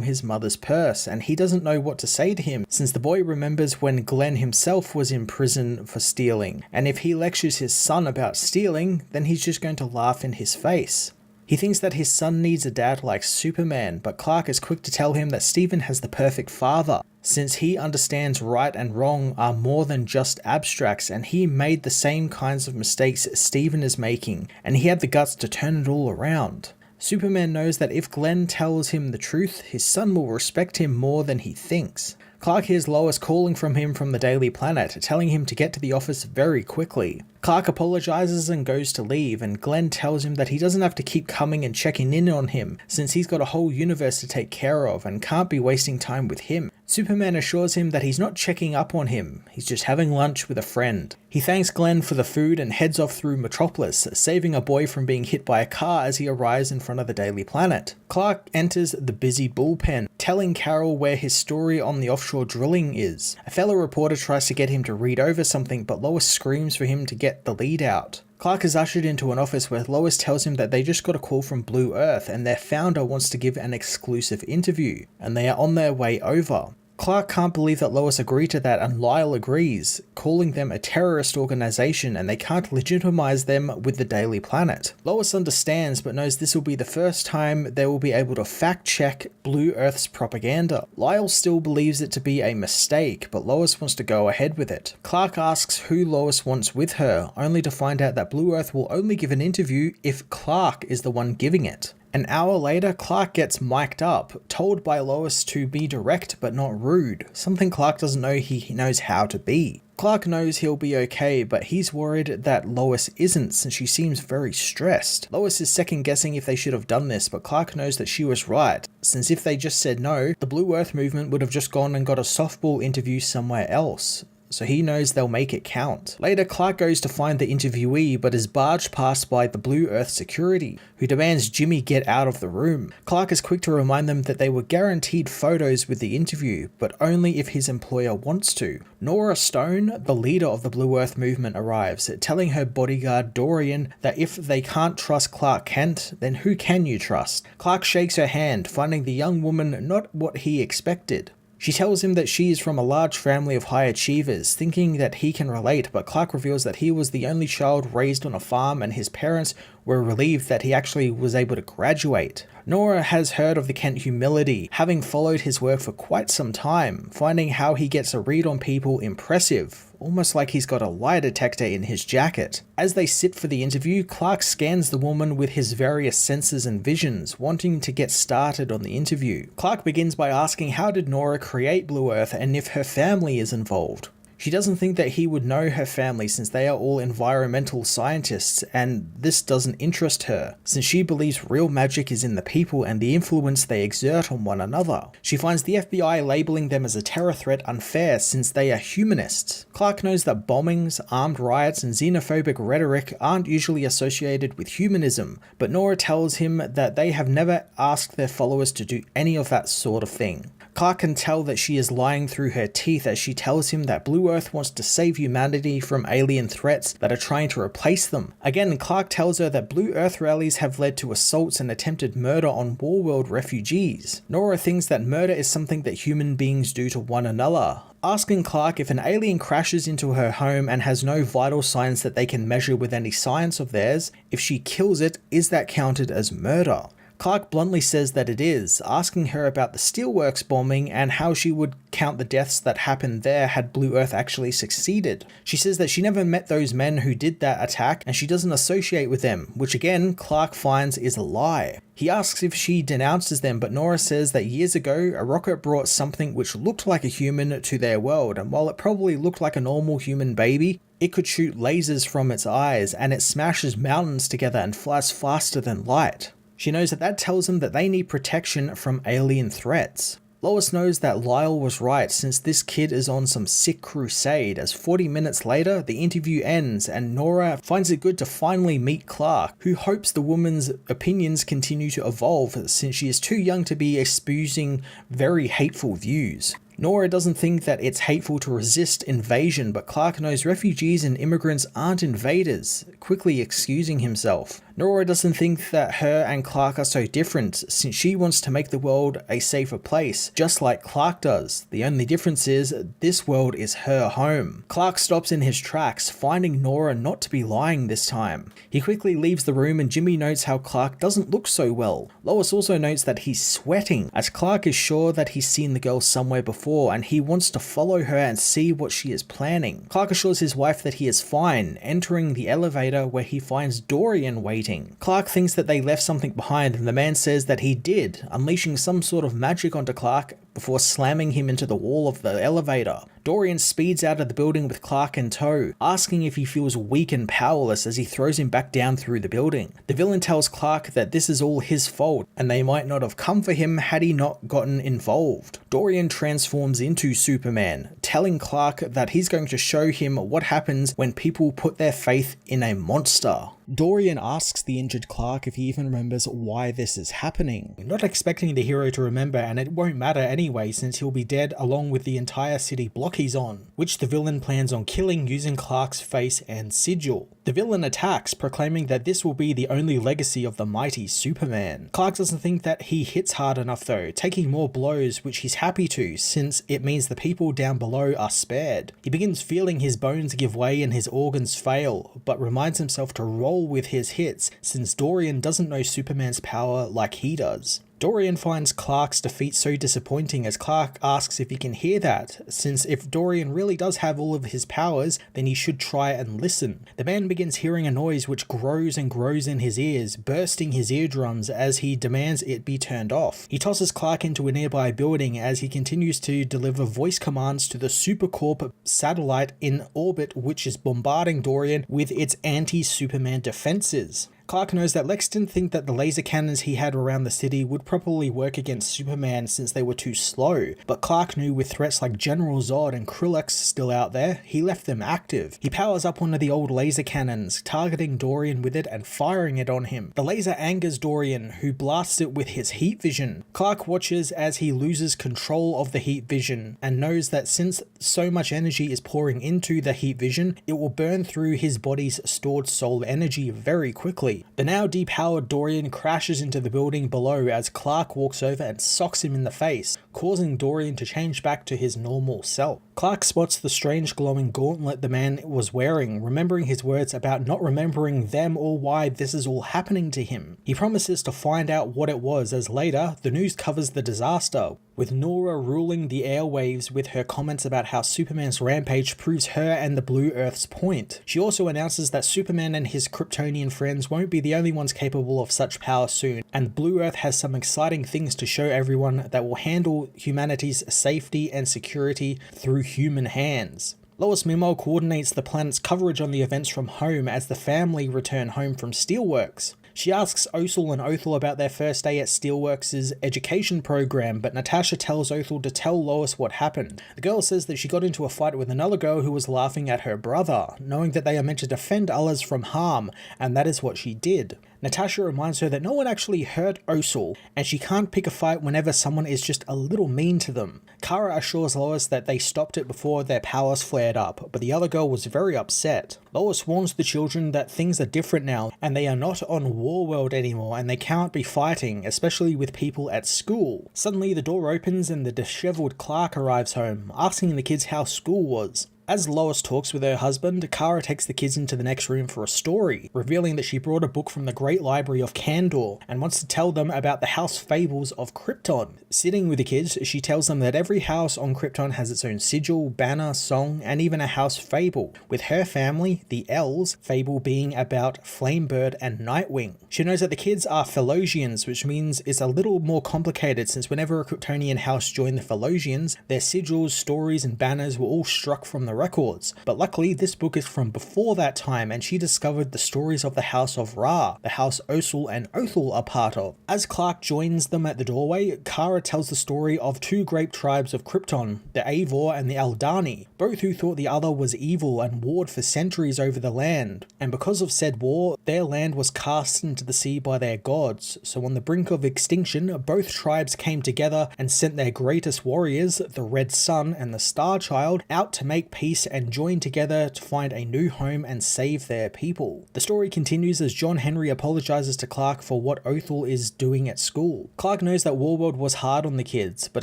Speaker 3: his mother's purse, and he doesn't know what to say to him, since the boy remembers when Glenn himself was in prison for stealing, and if he lectures his son about stealing, then he's just going to laugh in his face. He thinks that his son needs a dad like Superman, but Clark is quick to tell him that Stephen has the perfect father, since he understands right and wrong are more than just abstracts, and he made the same kinds of mistakes Stephen is making, and he had the guts to turn it all around. Superman knows that if Glenn tells him the truth, his son will respect him more than he thinks. Clark hears Lois calling from him from the Daily Planet, telling him to get to the office very quickly. Clark apologizes and goes to leave, and Glenn tells him that he doesn't have to keep coming and checking in on him, since he's got a whole universe to take care of and can't be wasting time with him. Superman assures him that he's not checking up on him, he's just having lunch with a friend. He thanks Glenn for the food and heads off through Metropolis, saving a boy from being hit by a car as he arrives in front of the Daily Planet. Clark enters the busy bullpen, telling Carol where his story on the offshore drilling is. A fellow reporter tries to get him to read over something, but Lois screams for him to get the lead out. Clark is ushered into an office where Lois tells him that they just got a call from Blue Earth and their founder wants to give an exclusive interview, and they are on their way over. Clark can't believe that Lois agreed to that, and Lyle agrees, calling them a terrorist organization and they can't legitimize them with the Daily Planet. Lois understands but knows this will be the first time they will be able to fact-check Blue Earth's propaganda. Lyle still believes it to be a mistake, but Lois wants to go ahead with it. Clark asks who Lois wants with her, only to find out that Blue Earth will only give an interview if Clark is the one giving it. An hour later, Clark gets mic'd up, told by Lois to be direct but not rude, something Clark doesn't know he knows how to be. Clark knows he'll be okay, but he's worried that Lois isn't, since she seems very stressed. Lois is second guessing if they should have done this, but Clark knows that she was right, since if they just said no, the Blue Earth movement would have just gone and got a softball interview somewhere else. So he knows they'll make it count. Later, Clark goes to find the interviewee, but is barged past by the Blue Earth security, who demands Jimmy get out of the room. Clark is quick to remind them that they were guaranteed photos with the interview, but only if his employer wants to. Nora Stone, the leader of the Blue Earth movement, arrives, telling her bodyguard Dorian that if they can't trust Clark Kent, then who can you trust? Clark shakes her hand, finding the young woman not what he expected. She tells him that she is from a large family of high achievers, thinking that he can relate, but Clark reveals that he was the only child raised on a farm and his parents were relieved that he actually was able to graduate. Nora has heard of the Kent humility, having followed his work for quite some time, finding how he gets a read on people impressive, almost like he's got a lie detector in his jacket. As they sit for the interview, Clark scans the woman with his various senses and visions, wanting to get started on the interview. Clark begins by asking how did Nora create Blue Earth and if her family is involved. She doesn't think that he would know her family since they are all environmental scientists, and this doesn't interest her, since she believes real magic is in the people and the influence they exert on one another. She finds the FBI labeling them as a terror threat unfair since they are humanists. Clark knows that bombings, armed riots, and xenophobic rhetoric aren't usually associated with humanism, but Nora tells him that they have never asked their followers to do any of that sort of thing. Clark can tell that she is lying through her teeth as she tells him that Blue Earth wants to save humanity from alien threats that are trying to replace them. Again, Clark tells her that Blue Earth rallies have led to assaults and attempted murder on Warworld refugees. Nora thinks that murder is something that human beings do to one another, asking Clark if an alien crashes into her home and has no vital signs that they can measure with any science of theirs, if she kills it, is that counted as murder? Clark bluntly says that it is, asking her about the Steelworks bombing and how she would count the deaths that happened there had Blue Earth actually succeeded. She says that she never met those men who did that attack and she doesn't associate with them, which again, Clark finds is a lie. He asks if she denounces them, but Nora says that years ago, a rocket brought something which looked like a human to their world, and while it probably looked like a normal human baby, it could shoot lasers from its eyes, and it smashes mountains together and flies faster than light. She knows that tells them that they need protection from alien threats. Lois knows that Lyle was right since this kid is on some sick crusade, as 40 minutes later the interview ends and Nora finds it good to finally meet Clark, who hopes the woman's opinions continue to evolve since she is too young to be espousing very hateful views. Nora doesn't think that it's hateful to resist invasion, but Clark knows refugees and immigrants aren't invaders, quickly excusing himself. Nora doesn't think that her and Clark are so different, since she wants to make the world a safer place, just like Clark does. The only difference is, this world is her home. Clark stops in his tracks, finding Nora not to be lying this time. He quickly leaves the room and Jimmy notes how Clark doesn't look so well. Lois also notes that he's sweating, as Clark is sure that he's seen the girl somewhere before and he wants to follow her and see what she is planning. Clark assures his wife that he is fine, entering the elevator where he finds Dorian waiting. Clark thinks that they left something behind and the man says that he did, unleashing some sort of magic onto Clark before slamming him into the wall of the elevator. Dorian speeds out of the building with Clark in tow, asking if he feels weak and powerless as he throws him back down through the building. The villain tells Clark that this is all his fault and they might not have come for him had he not gotten involved. Dorian transforms into Superman, telling Clark that he's going to show him what happens when people put their faith in a monster. Dorian asks the injured Clark if he even remembers why this is happening, not expecting the hero to remember, and it won't matter anyway since he'll be dead along with the entire city block he's on, which the villain plans on killing using Clark's face and sigil. The villain attacks, proclaiming that this will be the only legacy of the mighty Superman. Clark doesn't think that he hits hard enough though, taking more blows, which he's happy to since it means the people down below are spared. He begins feeling his bones give way and his organs fail, but reminds himself to roll with his hits since Dorian doesn't know Superman's power like he does. Dorian finds Clark's defeat so disappointing as Clark asks if he can hear that, since if Dorian really does have all of his powers, then he should try and listen. The man begins hearing a noise which grows and grows in his ears, bursting his eardrums as he demands it be turned off. He tosses Clark into a nearby building as he continues to deliver voice commands to the Supercorp satellite in orbit, which is bombarding Dorian with its anti-Superman defenses. Clark knows that Lex didn't think that the laser cannons he had around the city would properly work against Superman since they were too slow, but Clark knew with threats like General Zod and Krillex still out there, he left them active. He powers up one of the old laser cannons, targeting Dorian with it and firing it on him. The laser angers Dorian, who blasts it with his heat vision. Clark watches as he loses control of the heat vision, and knows that since so much energy is pouring into the heat vision, it will burn through his body's stored soul energy very quickly. The now depowered Dorian crashes into the building below as Clark walks over and socks him in the face, causing Dorian to change back to his normal self. Clark spots the strange glowing gauntlet the man was wearing, remembering his words about not remembering them or why this is all happening to him. He promises to find out what it was, as later, the news covers the disaster, with Nora ruling the airwaves with her comments about how Superman's rampage proves her and the Blue Earth's point. She also announces that Superman and his Kryptonian friends won't be the only ones capable of such power soon, and Blue Earth has some exciting things to show everyone that will handle humanity's safety and security through human hands. Lois meanwhile coordinates the planet's coverage on the events from home as the family return home from Steelworks. She asks Othel and Othel about their first day at Steelworks' education program, but Natasha tells Othel to tell Lois what happened. The girl says that she got into a fight with another girl who was laughing at her brother, knowing that they are meant to defend others from harm, and that is what she did. Natasha reminds her that no one actually hurt Othel, and she can't pick a fight whenever someone is just a little mean to them. Kara assures Lois that they stopped it before their powers flared up, but the other girl was very upset. Lois warns the children that things are different now, and they are not on Warworld anymore, and they can't be fighting, especially with people at school. Suddenly the door opens and the disheveled Clark arrives home, asking the kids how school was. As Lois talks with her husband, Kara takes the kids into the next room for a story, revealing that she brought a book from the Great Library of Kandor and wants to tell them about the house fables of Krypton. Sitting with the kids, she tells them that every house on Krypton has its own sigil, banner, song, and even a house fable, with her family, the Elves, fable being about Flamebird and Nightwing. She knows that the kids are Philosians, which means it's a little more complicated since whenever a Kryptonian house joined the Philosians, their sigils, stories, and banners were all struck from the records, but luckily this book is from before that time and she discovered the stories of the House of Ra, the house Othel and Othel are part of. As Clark joins them at the doorway, Kara tells the story of two great tribes of Krypton, the Avor and the Aldani, both who thought the other was evil and warred for centuries over the land, and because of said war, their land was cast into the sea by their gods, so on the brink of extinction, both tribes came together and sent their greatest warriors, the Red Sun and the Star Child, out to make peace and join together to find a new home and save their people. The story continues as John Henry apologizes to Clark for what Othel is doing at school. Clark knows that Warworld was hard on the kids, but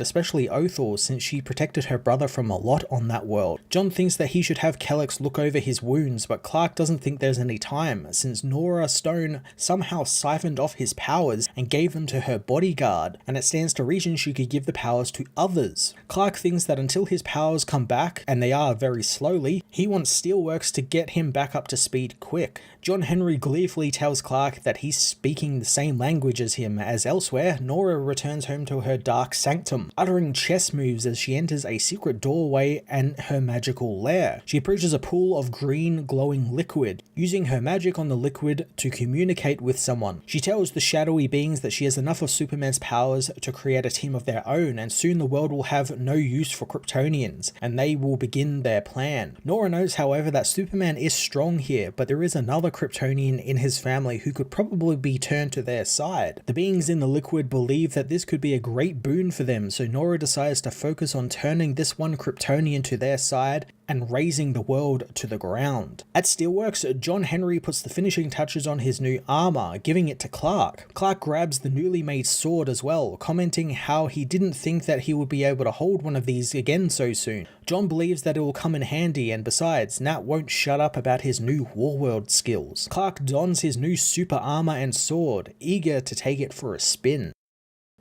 Speaker 3: especially Othel since she protected her brother from a lot on that world. John thinks that he should have Kellex look over his wounds, but Clark doesn't think there's any time since Nora Stone somehow siphoned off his powers and gave them to her bodyguard, and it stands to reason she could give the powers to others. Clark thinks that until his powers come back, and they are very slowly, he wants Steelworks to get him back up to speed quick. John Henry gleefully tells Clark that he's speaking the same language as him, as elsewhere, Nora returns home to her dark sanctum, uttering chess moves as she enters a secret doorway and her magical lair. She approaches a pool of green glowing liquid, using her magic on the liquid to communicate with someone. She tells the shadowy beings that she has enough of Superman's powers to create a team of their own, and soon the world will have no use for Kryptonians, and they will begin their plan. Nora notes, however, that Superman is strong here, but there is another Kryptonian in his family who could probably be turned to their side. The beings in the liquid believe that this could be a great boon for them, so Nora decides to focus on turning this one Kryptonian to their side and razing the world to the ground. At Steelworks, John Henry puts the finishing touches on his new armor, giving it to Clark. Clark grabs the newly made sword as well, commenting how he didn't think that he would be able to hold one of these again so soon. John believes that it will come in handy, and besides, Nat won't shut up about his new Warworld skills. Clark dons his new super armor and sword, eager to take it for a spin.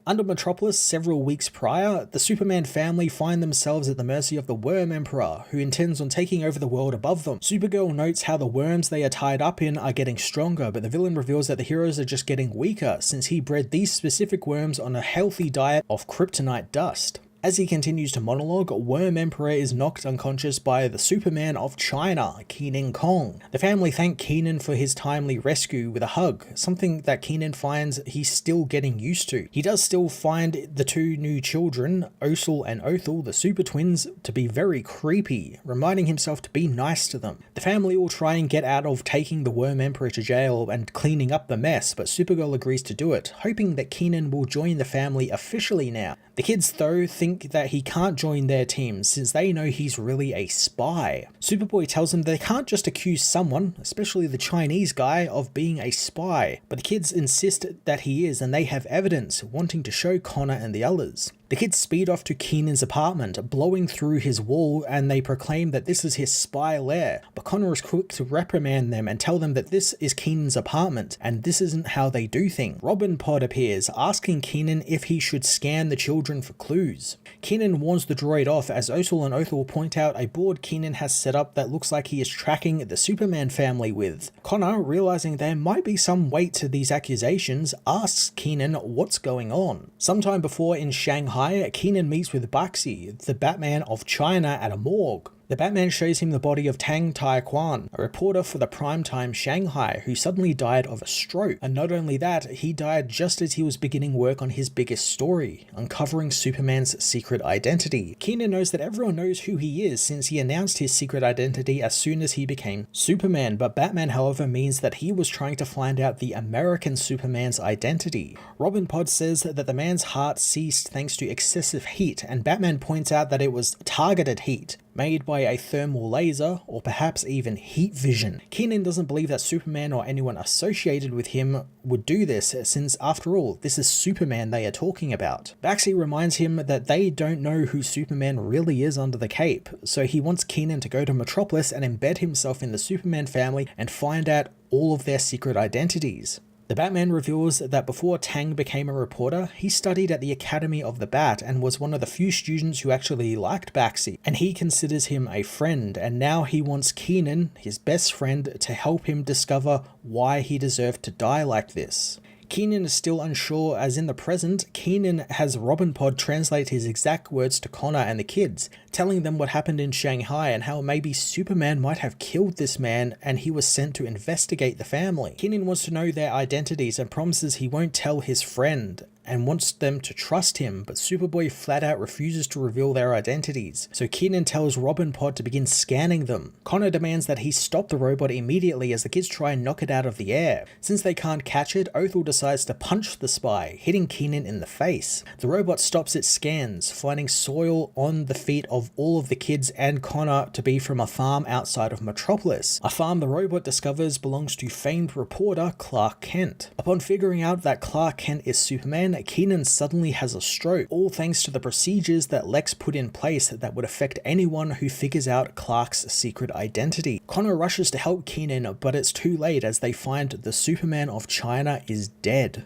Speaker 3: Under Metropolis, several weeks prior, the Superman family find themselves at the mercy of the Worm Emperor, who intends on taking over the world above them. Supergirl notes how the worms they are tied up in are getting stronger, but the villain reveals that the heroes are just getting weaker, since he bred these specific worms on a healthy diet of kryptonite dust. As he continues to monologue, Worm Emperor is knocked unconscious by the Superman of China, Kenan Kong. The family thank Kenan for his timely rescue with a hug, something that Kenan finds he's still getting used to. He does still find the two new children, Othel and Othel, the super twins, to be very creepy, reminding himself to be nice to them. The family will try and get out of taking the Worm Emperor to jail and cleaning up the mess, but Supergirl agrees to do it, hoping that Kenan will join the family officially now. The kids, though, think that he can't join their team since they know he's really a spy. Superboy tells them they can't just accuse someone, especially the Chinese guy, of being a spy, but the kids insist that he is, and they have evidence, wanting to show Connor and the others. The kids speed off to Kenan's apartment, blowing through his wall, and they proclaim that this is his spy lair, but Connor is quick to reprimand them and tell them that this is Kenan's apartment, and this isn't how they do things. Robin Pod appears, asking Kenan if he should scan the children for clues. Kenan warns the droid off as Othel and Othel point out a board Kenan has set up that looks like he is tracking the Superman family with. Connor, realizing there might be some weight to these accusations, asks Kenan what's going on. Sometime before in Shanghai, Kenan meets with Baxi, the Batman of China, at a morgue. The Batman shows him the body of Tang Tai-Quan, a reporter for the primetime Shanghai who suddenly died of a stroke. And not only that, he died just as he was beginning work on his biggest story, uncovering Superman's secret identity. Keenan knows that everyone knows who he is since he announced his secret identity as soon as he became Superman, but Batman, however, means that he was trying to find out the American Superman's identity. Robin Pod says that the man's heart ceased thanks to excessive heat, and Batman points out that it was targeted heat, made by a thermal laser, or perhaps even heat vision. Keenan doesn't believe that Superman or anyone associated with him would do this, since after all, this is Superman they are talking about. Baxi reminds him that they don't know who Superman really is under the cape, so he wants Keenan to go to Metropolis and embed himself in the Superman family and find out all of their secret identities. The Batman reveals that before Tang became a reporter, he studied at the Academy of the Bat and was one of the few students who actually liked Baxi, and he considers him a friend, and now he wants Keenan, his best friend, to help him discover why he deserved to die like this. Keenan is still unsure, as in the present, Keenan has Robin Pod translate his exact words to Connor and the kids, telling them what happened in Shanghai and how maybe Superman might have killed this man and he was sent to investigate the family. Keenan wants to know their identities and promises he won't tell his friend, and wants them to trust him, but Superboy flat out refuses to reveal their identities, so Keenan tells Robin Pod to begin scanning them. Connor demands that he stop the robot immediately as the kids try and knock it out of the air. Since they can't catch it, Othel decides to punch the spy, hitting Keenan in the face. The robot stops its scans, finding soil on the feet of all of the kids and Connor to be from a farm outside of Metropolis, a farm the robot discovers belongs to famed reporter Clark Kent. Upon figuring out that Clark Kent is Superman, Keenan suddenly has a stroke, all thanks to the procedures that Lex put in place that would affect anyone who figures out Clark's secret identity. Connor rushes to help Keenan, but it's too late as they find the Superman of China is dead.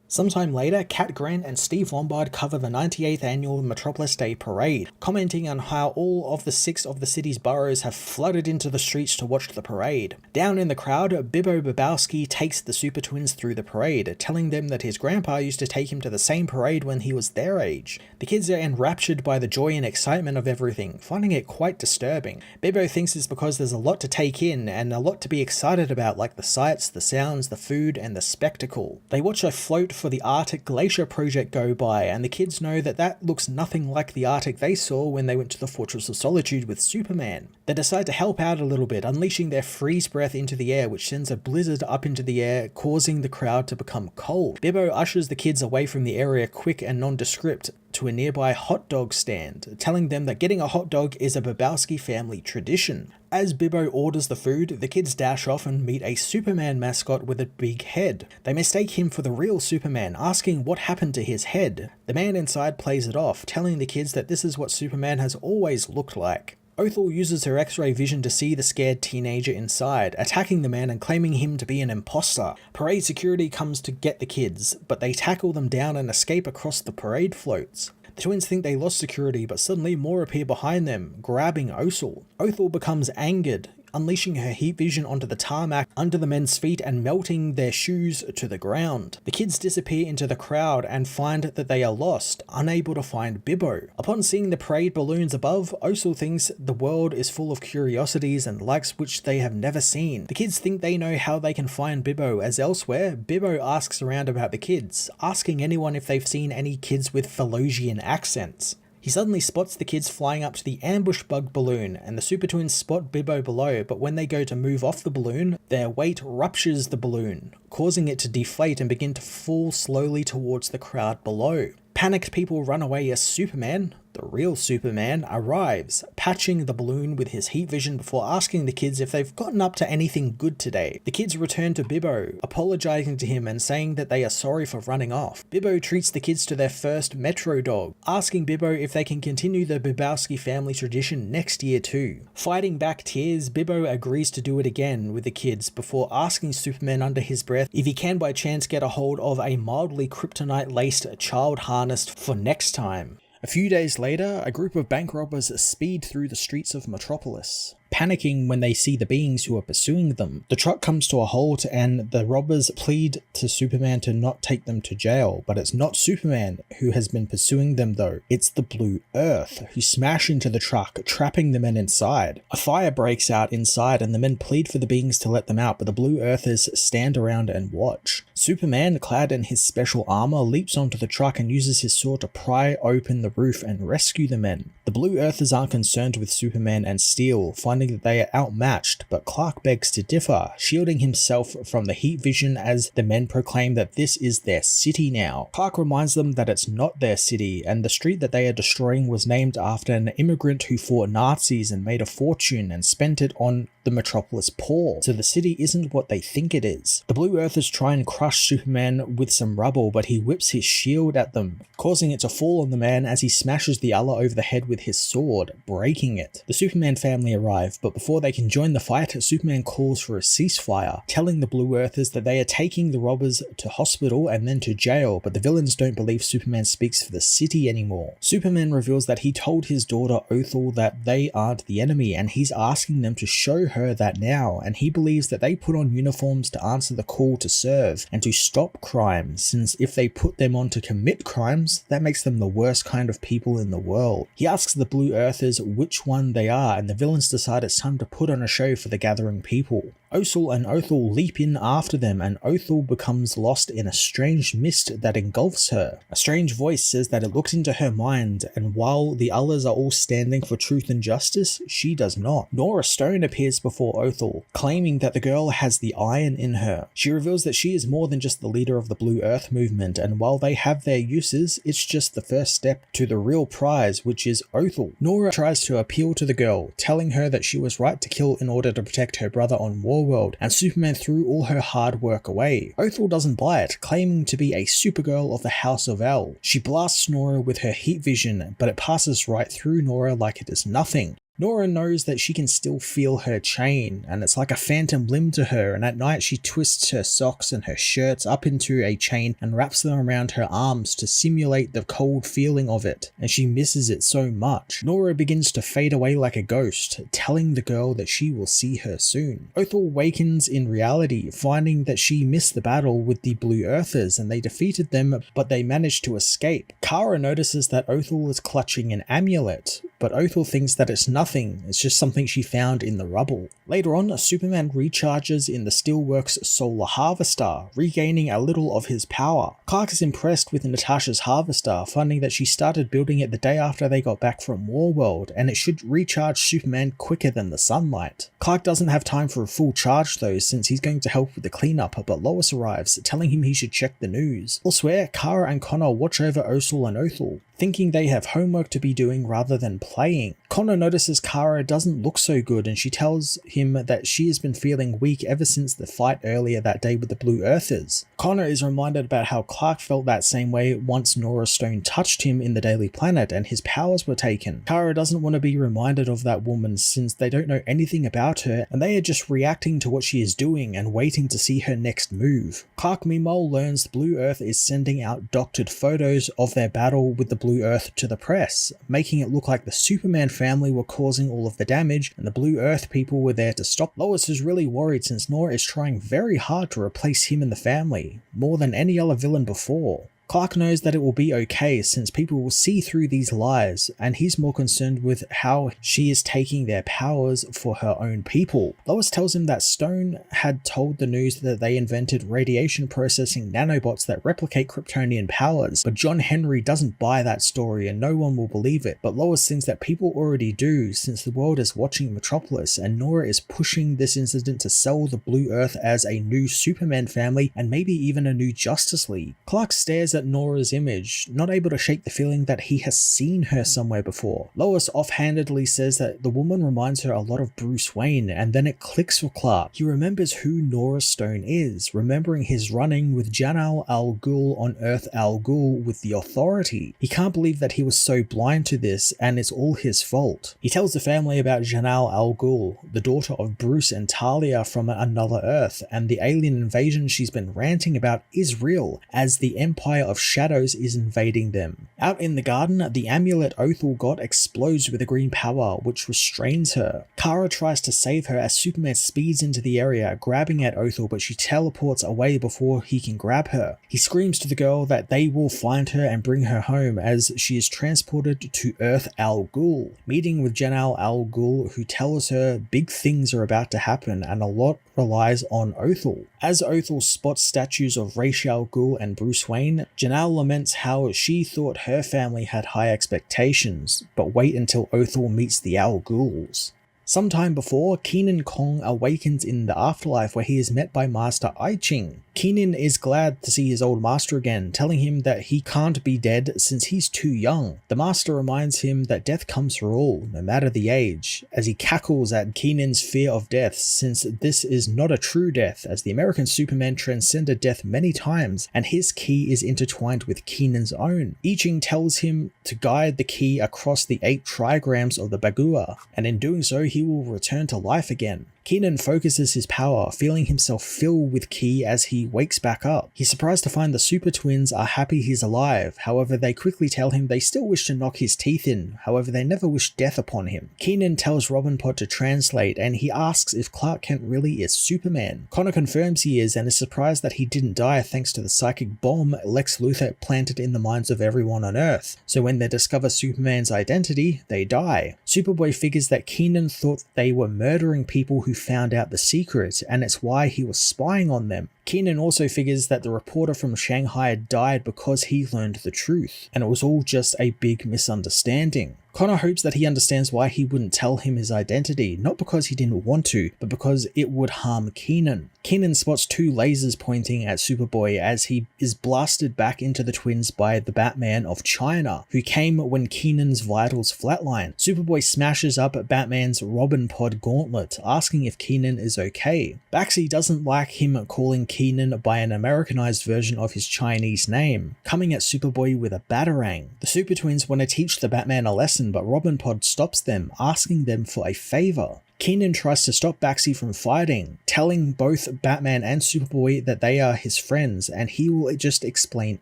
Speaker 3: Sometime later, Cat Grant and Steve Lombard cover the 98th annual Metropolis Day Parade, commenting on how all of the 6 of the city's boroughs have flooded into the streets to watch the parade. Down in the crowd, Bibbo Babowski takes the Super Twins through the parade, telling them that his grandpa used to take him to the same parade when he was their age. The kids are enraptured by the joy and excitement of everything, finding it quite disturbing. Bibbo thinks it's because there's a lot to take in and a lot to be excited about, like the sights, the sounds, the food, and the spectacle. They watch a float for the Arctic Glacier project go by, and the kids know that that looks nothing like the Arctic they saw when they went to the Fortress of Solitude with Superman. They decide to help out a little bit, unleashing their freeze breath into the air, which sends a blizzard up into the air, causing the crowd to become cold. Bibbo ushers the kids away from the area quick and nondescript to a nearby hot dog stand, telling them that getting a hot dog is a Babowski family tradition. As Bibbo orders the food, the kids dash off and meet a Superman mascot with a big head. They mistake him for the real Superman, asking what happened to his head. The man inside plays it off, telling the kids that this is what Superman has always looked like. Othel uses her X-ray vision to see the scared teenager inside, attacking the man and claiming him to be an imposter. Parade security comes to get the kids, but they tackle them down and escape across the parade floats. The twins think they lost security, but suddenly more appear behind them, grabbing Othel. Othel becomes angered, unleashing her heat vision onto the tarmac under the men's feet and melting their shoes to the ground. The kids disappear into the crowd and find that they are lost, unable to find Bibbo. Upon seeing the parade balloons above, Othel thinks the world is full of curiosities and lights which they have never seen. The kids think they know how they can find Bibbo, as elsewhere, Bibbo asks around about the kids, asking anyone if they've seen any kids with Philosian accents. He suddenly spots the kids flying up to the ambush bug balloon, and the Super Twins spot Bibbo below, but when they go to move off the balloon, their weight ruptures the balloon, causing it to deflate and begin to fall slowly towards the crowd below. Panicked people run away as Superman, the real Superman, arrives, patching the balloon with his heat vision before asking the kids if they've gotten up to anything good today. The kids return to Bibbo, apologizing to him and saying that they are sorry for running off. Bibbo treats the kids to their first Metro dog, asking Bibbo if they can continue the Babowski family tradition next year too. Fighting back tears, Bibbo agrees to do it again with the kids before asking Superman under his breath if he can by chance get a hold of a mildly kryptonite-laced child harness for next time. A few days later, a group of bank robbers speed through the streets of Metropolis, panicking when they see the beings who are pursuing them. The truck comes to a halt and the robbers plead to Superman to not take them to jail, but it's not Superman who has been pursuing them though, it's the Blue Earth, who smash into the truck, trapping the men inside. A fire breaks out inside and the men plead for the beings to let them out, but the Blue Earthers stand around and watch. Superman, clad in his special armor, leaps onto the truck and uses his sword to pry open the roof and rescue the men. The Blue Earthers aren't concerned with Superman and Steel, finding that they are outmatched, but Clark begs to differ, shielding himself from the heat vision as the men proclaim that this is their city now. Clark reminds them that it's not their city, and the street that they are destroying was named after an immigrant who fought Nazis and made a fortune and spent it on the Metropolis poor, so the city isn't what they think it is. The Blue Earthers try and crush Superman with some rubble, but he whips his shield at them, causing it to fall on the man as he smashes the other over the head with his sword, breaking it. The Superman family arrive, but before they can join the fight, Superman calls for a ceasefire, telling the Blue Earthers that they are taking the robbers to hospital and then to jail, but the villains don't believe Superman speaks for the city anymore. Superman reveals that he told his daughter Othel that they aren't the enemy, and he's asking them to show her that now, and he believes that they put on uniforms to answer the call to serve and to stop crime, since if they put them on to commit crimes, that makes them the worst kind of people in the world. He asks the Blue Earthers which one they are, and the villains decide it's time to put on a show for the gathering people. Othel and Othel leap in after them, and Othel becomes lost in a strange mist that engulfs her. A strange voice says that it looked into her mind, and while the others are all standing for truth and justice, she does not. Nora Stone appears before Othel, claiming that the girl has the iron in her. She reveals that she is more than just the leader of the Blue Earth movement, and while they have their uses, it's just the first step to the real prize, which is Othel. Nora tries to appeal to the girl, telling her that she was right to kill in order to protect her brother on Warworld, and Superman threw all her hard work away. Othel doesn't buy it, claiming to be a Supergirl of the House of El. She blasts Nora with her heat vision, but it passes right through Nora like it is nothing. Nora knows that she can still feel her chain, and it's like a phantom limb to her, and at night she twists her socks and her shirts up into a chain and wraps them around her arms to simulate the cold feeling of it, and she misses it so much. Nora begins to fade away like a ghost, telling the girl that she will see her soon. Othel wakens in reality, finding that she missed the battle with the Blue Earthers and they defeated them, but they managed to escape. Kara notices that Othel is clutching an amulet, but Othel thinks that it's nothing, it's just something she found in the rubble. Later on, Superman recharges in the Steelworks solar harvester, regaining a little of his power. Clark is impressed with Natasha's harvester, finding that she started building it the day after they got back from Warworld, and it should recharge Superman quicker than the sunlight. Clark doesn't have time for a full charge though, since he's going to help with the cleanup, but Lois arrives, telling him he should check the news. Elsewhere, Kara and Connor watch over Othel and Othel, thinking they have homework to be doing rather than playing. Connor notices Kara doesn't look so good, and she tells him that she has been feeling weak ever since the fight earlier that day with the Blue Earthers. Connor is reminded about how Clark felt that same way once Nora Stone touched him in the Daily Planet and his powers were taken. Kara doesn't want to be reminded of that woman since they don't know anything about her, and they are just reacting to what she is doing and waiting to see her next move. Clark meanwhile learns the Blue Earth is sending out doctored photos of their battle with the Blue Earth to the press, making it look like the Superman family were causing all of the damage and the Blue Earth people were there to stop. Lois is really worried since Nora is trying very hard to replace him in the family, more than any other villain before. Clark knows that it will be okay since people will see through these lies, and he's more concerned with how she is taking their powers for her own people. Lois tells him that Stone had told the news that they invented radiation processing nanobots that replicate Kryptonian powers, but John Henry doesn't buy that story and no one will believe it. But Lois thinks that people already do since the world is watching Metropolis, and Nora is pushing this incident to sell the Blue Earth as a new Superman family and maybe even a new Justice League. Clark stares at Nora's image, not able to shake the feeling that he has seen her somewhere before. Lois offhandedly says that the woman reminds her a lot of Bruce Wayne, and then it clicks for Clark. He remembers who Nora Stone is, remembering his run-in with Jal Al Ghul on Earth Al Ghul with the Authority. He can't believe that he was so blind to this, and it's all his fault. He tells the family about Jal Al Ghul, the daughter of Bruce and Talia from another Earth, and the alien invasion she's been ranting about is real, as the Empire of shadows is invading them. Out in the garden, the amulet Othel got explodes with a green power, which restrains her. Kara tries to save her as Superman speeds into the area, grabbing at Othel, but she teleports away before he can grab her. He screams to the girl that they will find her and bring her home as she is transported to Earth Al Ghul, meeting with Janal Al Ghul, who tells her big things are about to happen and a lot relies on Othel. As Othel spots statues of Ra's al Ghul and Bruce Wayne, Janal laments how she thought her family had high expectations, but wait until Othel meets the Al Ghuls. Sometime before, Kenan Kong awakens in the afterlife where he is met by Master I Ching. Kenan is glad to see his old master again, telling him that he can't be dead since he's too young. The master reminds him that death comes for all, no matter the age, as he cackles at Kenan's fear of death since this is not a true death, as the American Superman transcended death many times and his ki is intertwined with Kenan's own. I Ching tells him to guide the ki across the 8 trigrams of the Bagua, and in doing so he will return to life again. Kenan focuses his power, feeling himself fill with ki as he wakes back up. He's surprised to find the super twins are happy he's alive, however they quickly tell him they still wish to knock his teeth in, however they never wish death upon him. Kenan tells Robin Pod to translate and he asks if Clark Kent really is Superman. Connor confirms he is and is surprised that he didn't die thanks to the psychic bomb Lex Luthor planted in the minds of everyone on Earth, so when they discover Superman's identity, they die. Superboy figures that Kenan thought they were murdering people who found out the secret, and it's why he was spying on them. Kenan also figures that the reporter from Shanghai died because he learned the truth, and it was all just a big misunderstanding. Connor hopes that he understands why he wouldn't tell him his identity, not because he didn't want to, but because it would harm Kenan. Kenan spots 2 lasers pointing at Superboy as he is blasted back into the twins by the Batman of China, who came when Kenan's vitals flatline. Superboy smashes up Batman's Robin Pod gauntlet, asking if Kenan is okay. Baxi doesn't like him calling Kenan by an Americanized version of his Chinese name, coming at Superboy with a batarang. The Super Twins want to teach the Batman a lesson, but Robin Pod stops them, asking them for a favor. Kenan tries to stop Baxi from fighting, telling both Batman and Superboy that they are his friends and he will just explain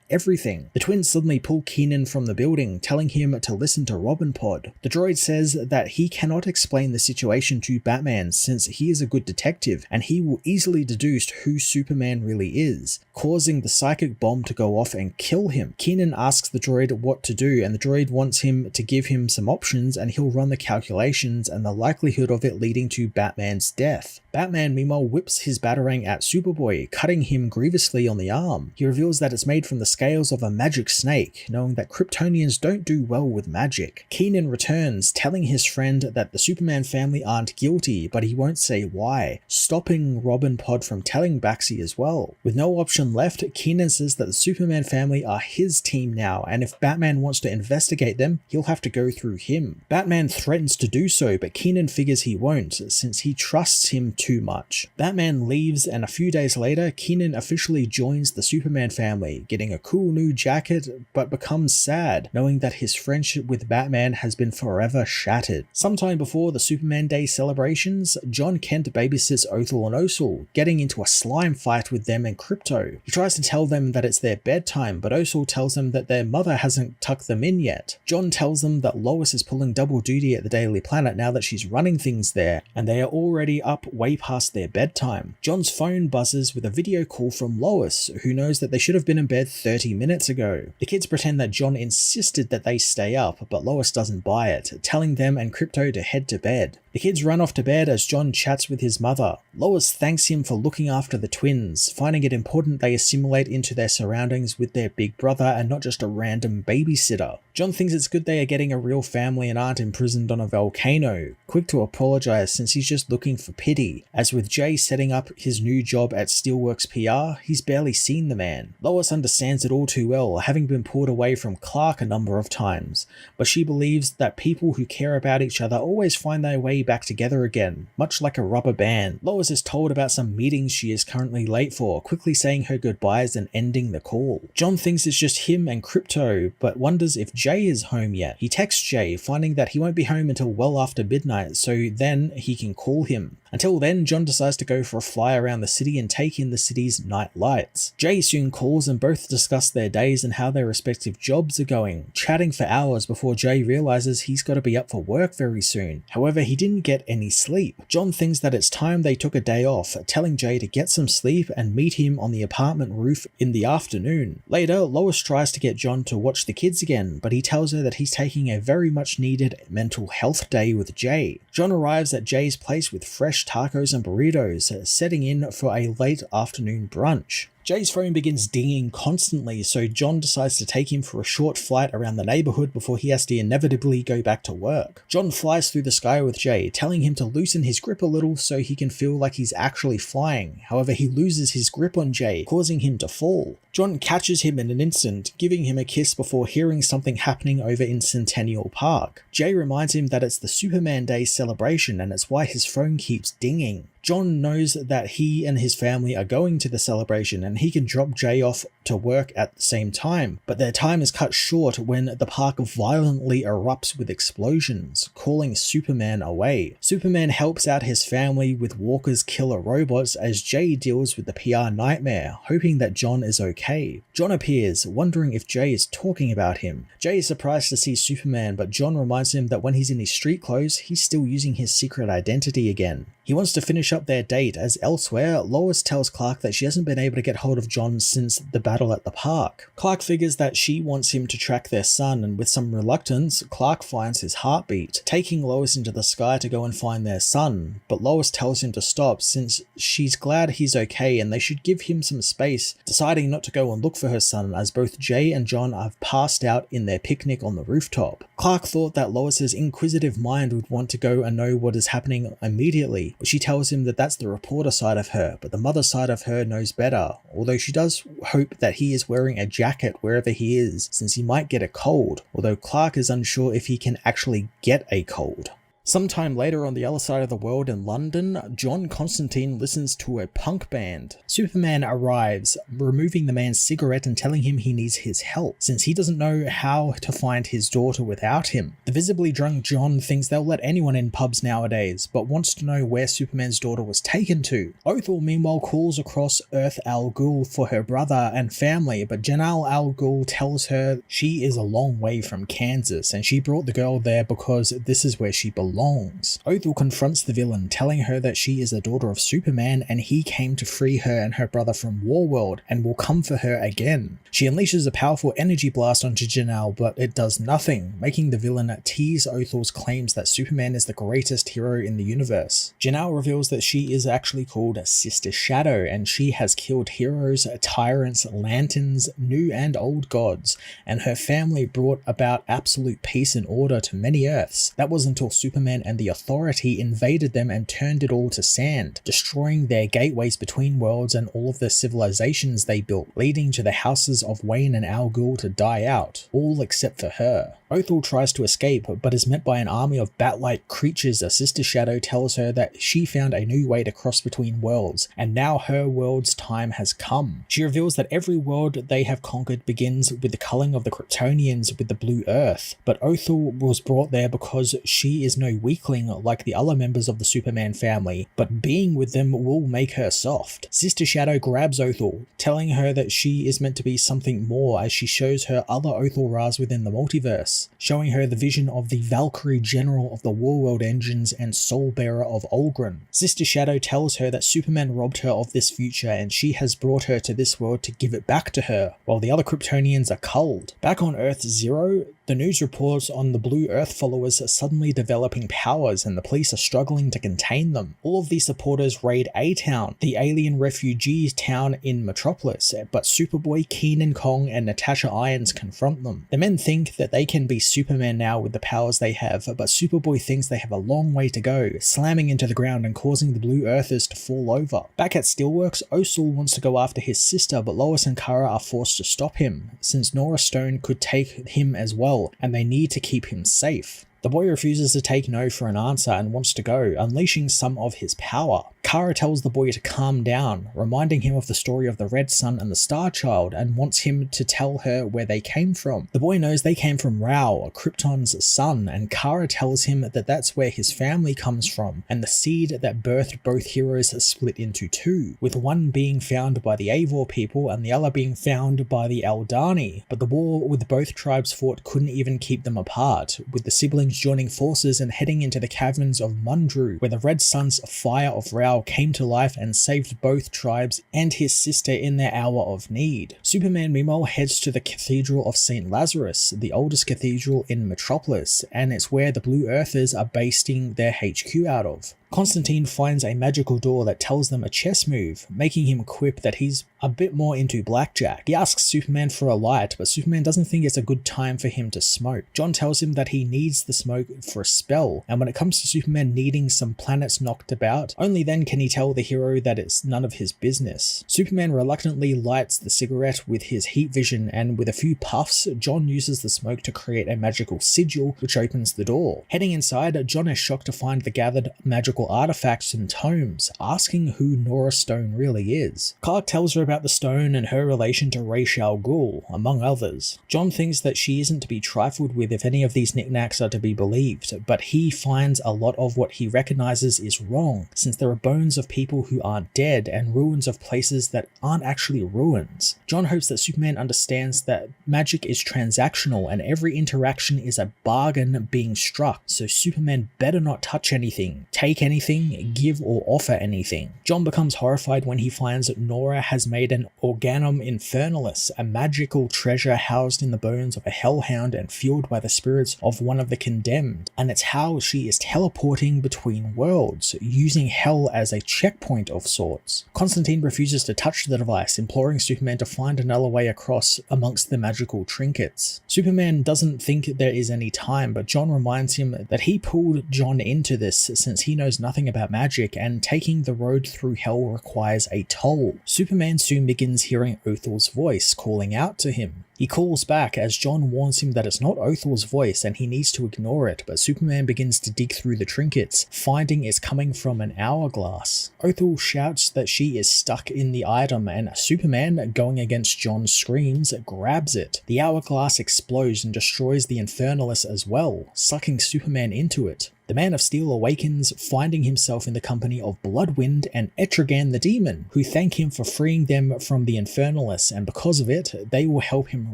Speaker 3: everything. The twins suddenly pull Kenan from the building, telling him to listen to Robin Pod. The droid says that he cannot explain the situation to Batman since he is a good detective and he will easily deduce who Superman really is, causing the psychic bomb to go off and kill him. Kenan asks the droid what to do and the droid wants him to give him some options and he'll run the calculations and the likelihood of it leading to Batman's death. Batman meanwhile whips his batarang at Superboy, cutting him grievously on the arm. He reveals that it's made from the scales of a magic snake, knowing that Kryptonians don't do well with magic. Kenan returns, telling his friend that the Superman family aren't guilty, but he won't say why, stopping Robin Pod from telling Baxi as well. With no option left, Kenan says that the Superman family are his team now, and if Batman wants to investigate them, he'll have to go through him. Batman threatens to do so, but Kenan figures he won't, since he trusts him too much. Batman leaves and a few days later, Kenan officially joins the Superman family, getting a cool new jacket, but becomes sad, knowing that his friendship with Batman has been forever shattered. Sometime before the Superman Day celebrations, John Kent babysits Othel and Osel, getting into a slime fight with them and Crypto. He tries to tell them that it's their bedtime, but Osel tells them that their mother hasn't tucked them in yet. John tells them that Lois is pulling double duty at the Daily Planet now that she's running things there, and they are already up way past their bedtime. John's phone buzzes with a video call from Lois, who knows that they should have been in bed 30 minutes ago. The kids pretend that John insisted that they stay up, but Lois doesn't buy it, telling them and Crypto to head to bed. The kids run off to bed as John chats with his mother. Lois thanks him for looking after the twins, finding it important they assimilate into their surroundings with their big brother and not just a random babysitter. John thinks it's good they are getting a real family and aren't imprisoned on a volcano, quick to apologize since he's just looking for pity. As with Jay setting up his new job at Steelworks PR, he's barely seen the man. Lois understands it all too well, having been pulled away from Clark a number of times, but she believes that people who care about each other always find their way back together again, much like a rubber band. Lois is told about some meetings she is currently late for, quickly saying her goodbyes and ending the call. John thinks it's just him and Crypto, but wonders if Jay is home yet. He texts Jay, finding that he won't be home until well after midnight, so then he can call him. Until then, John decides to go for a fly around the city and take in the city's night lights. Jay soon calls and both discuss their days and how their respective jobs are going, chatting for hours before Jay realizes he's got to be up for work very soon. However, he didn't get any sleep. John thinks that it's time they took a day off, telling Jay to get some sleep and meet him on the apartment roof in the afternoon. Later, Lois tries to get John to watch the kids again, but he tells her that he's taking a very much needed mental health day with Jay. John arrives at Jay's place with fresh tacos and burritos, setting in for a late afternoon brunch. Jay's phone begins dinging constantly, so John decides to take him for a short flight around the neighborhood before he has to inevitably go back to work. John flies through the sky with Jay, telling him to loosen his grip a little so he can feel like he's actually flying. However, he loses his grip on Jay, causing him to fall. John catches him in an instant, giving him a kiss before hearing something happening over in Centennial Park. Jay reminds him that it's the Superman Day celebration and it's why his phone keeps dinging. John knows that he and his family are going to the celebration and he can drop Jay off to work at the same time, but their time is cut short when the park violently erupts with explosions, calling Superman away. Superman helps out his family with Walker's killer robots as Jay deals with the PR nightmare, hoping that John is okay. John appears, wondering if Jay is talking about him. Jay is surprised to see Superman, but John reminds him that when he's in his street clothes, he's still using his secret identity again. He wants to finish up their date, as elsewhere, Lois tells Clark that she hasn't been able to get hold of John since the battle at the park. Clark figures that she wants him to track their son, and with some reluctance, Clark finds his heartbeat, taking Lois into the sky to go and find their son, but Lois tells him to stop since she's glad he's okay and they should give him some space, deciding not to go and look for her son as both Jay and John have passed out in their picnic on the rooftop. Clark thought that Lois's inquisitive mind would want to go and know what is happening immediately, but she tells him that that's the reporter side of her, but the mother side of her knows better, although she does hope that he is wearing a jacket wherever he is, since he might get a cold, although Clark is unsure if he can actually get a cold. Sometime later on the other side of the world in London, John Constantine listens to a punk band. Superman arrives, removing the man's cigarette and telling him he needs his help, since he doesn't know how to find his daughter without him. The visibly drunk John thinks they'll let anyone in pubs nowadays, but wants to know where Superman's daughter was taken to. Othel meanwhile calls across Earth Al Ghul for her brother and family, but Janal Al Ghul tells her she is a long way from Kansas, and she brought the girl there because this is where she belongs. Othel confronts the villain, telling her that she is the daughter of Superman and he came to free her and her brother from Warworld and will come for her again. She unleashes a powerful energy blast onto Janelle, but it does nothing, making the villain tease Othel's claims that Superman is the greatest hero in the universe. Janelle reveals that she is actually called Sister Shadow and she has killed heroes, tyrants, lanterns, new and old gods, and her family brought about absolute peace and order to many Earths. That was until Superman and the Authority invaded them and turned it all to sand, destroying their gateways between worlds and all of the civilizations they built, leading to the houses of Wayne and Al Ghul to die out, all except for her. Othel tries to escape, but is met by an army of bat-like creatures. A Sister Shadow tells her that she found a new way to cross between worlds, and now her world's time has come. She reveals that every world they have conquered begins with the culling of the Kryptonians with the blue earth, but Othel was brought there because she is no weakling like the other members of the Superman family, but being with them will make her soft. Sister Shadow grabs Othel, telling her that she is meant to be something more as she shows her other Othel-Ras within the multiverse, showing her the vision of the Valkyrie General of the Warworld Engines and Soul Bearer of Olgren. Sister Shadow tells her that Superman robbed her of this future and she has brought her to this world to give it back to her, while the other Kryptonians are culled. Back on Earth Zero, the news reports on the Blue Earth followers are suddenly developing powers and the police are struggling to contain them. All of these supporters raid A-Town, the alien refugee town in Metropolis, but Superboy, Keenan Kong, and Natasha Irons confront them. The men think that they can be Superman now with the powers they have, but Superboy thinks they have a long way to go, slamming into the ground and causing the Blue Earthers to fall over. Back at Steelworks, Osul wants to go after his sister, but Lois and Kara are forced to stop him, since Nora Stone could take him as well, and they need to keep him safe. The boy refuses to take no for an answer and wants to go, unleashing some of his power. Kara tells the boy to calm down, reminding him of the story of the Red Sun and the Star Child, and wants him to tell her where they came from. The boy knows they came from Rao, Krypton's son, and Kara tells him that that's where his family comes from, and the seed that birthed both heroes has split into two, with one being found by the Avor people and the other being found by the Aldani. But the war with both tribes fought couldn't even keep them apart, with the siblings joining forces and heading into the caverns of Mundru, where the Red Sun's fire of Rao came to life and saved both tribes and his sister in their hour of need. Superman meanwhile heads to the Cathedral of St. Lazarus, the oldest cathedral in Metropolis, and it's where the Blue Earthers are basing their HQ out of. Constantine finds a magical door that tells them a chess move, making him quip that he's a bit more into blackjack. He asks Superman for a light, but Superman doesn't think it's a good time for him to smoke. John tells him that he needs the smoke for a spell, and when it comes to Superman needing some planets knocked about, only then can he tell the hero that it's none of his business. Superman reluctantly lights the cigarette with his heat vision, and with a few puffs, John uses the smoke to create a magical sigil, which opens the door. Heading inside, John is shocked to find the gathered magical artifacts and tomes, asking who Nora Stone really is. Clark tells her about the stone and her relation to Ra's al Ghul, among others. John thinks that she isn't to be trifled with if any of these knickknacks are to be believed, but he finds a lot of what he recognizes is wrong, since there are bones of people who aren't dead and ruins of places that aren't actually ruins. John hopes that Superman understands that magic is transactional and every interaction is a bargain being struck, so Superman better not touch anything, take anything, give or offer anything. John becomes horrified when he finds that Nora has made an Organum Infernalis, a magical treasure housed in the bones of a hellhound and fueled by the spirits of one of the condemned, and it's how she is teleporting between worlds, using hell as a checkpoint of sorts. Constantine refuses to touch the device, imploring Superman to find another way across amongst the magical trinkets. Superman doesn't think there is any time, but John reminds him that he pulled John into this since he knows nothing about magic, and taking the road through hell requires a toll. Superman soon begins hearing Othel's voice calling out to him. He calls back as John warns him that it's not Othel's voice and he needs to ignore it, but Superman begins to dig through the trinkets, finding it's coming from an hourglass. Othel shouts that she is stuck in the item, and Superman, going against John's screams, grabs it. The hourglass explodes and destroys the Infernalis as well, sucking Superman into it. The Man of Steel awakens, finding himself in the company of Bloodwind and Etrigan the Demon, who thank him for freeing them from the Infernalis, and because of it, they will help him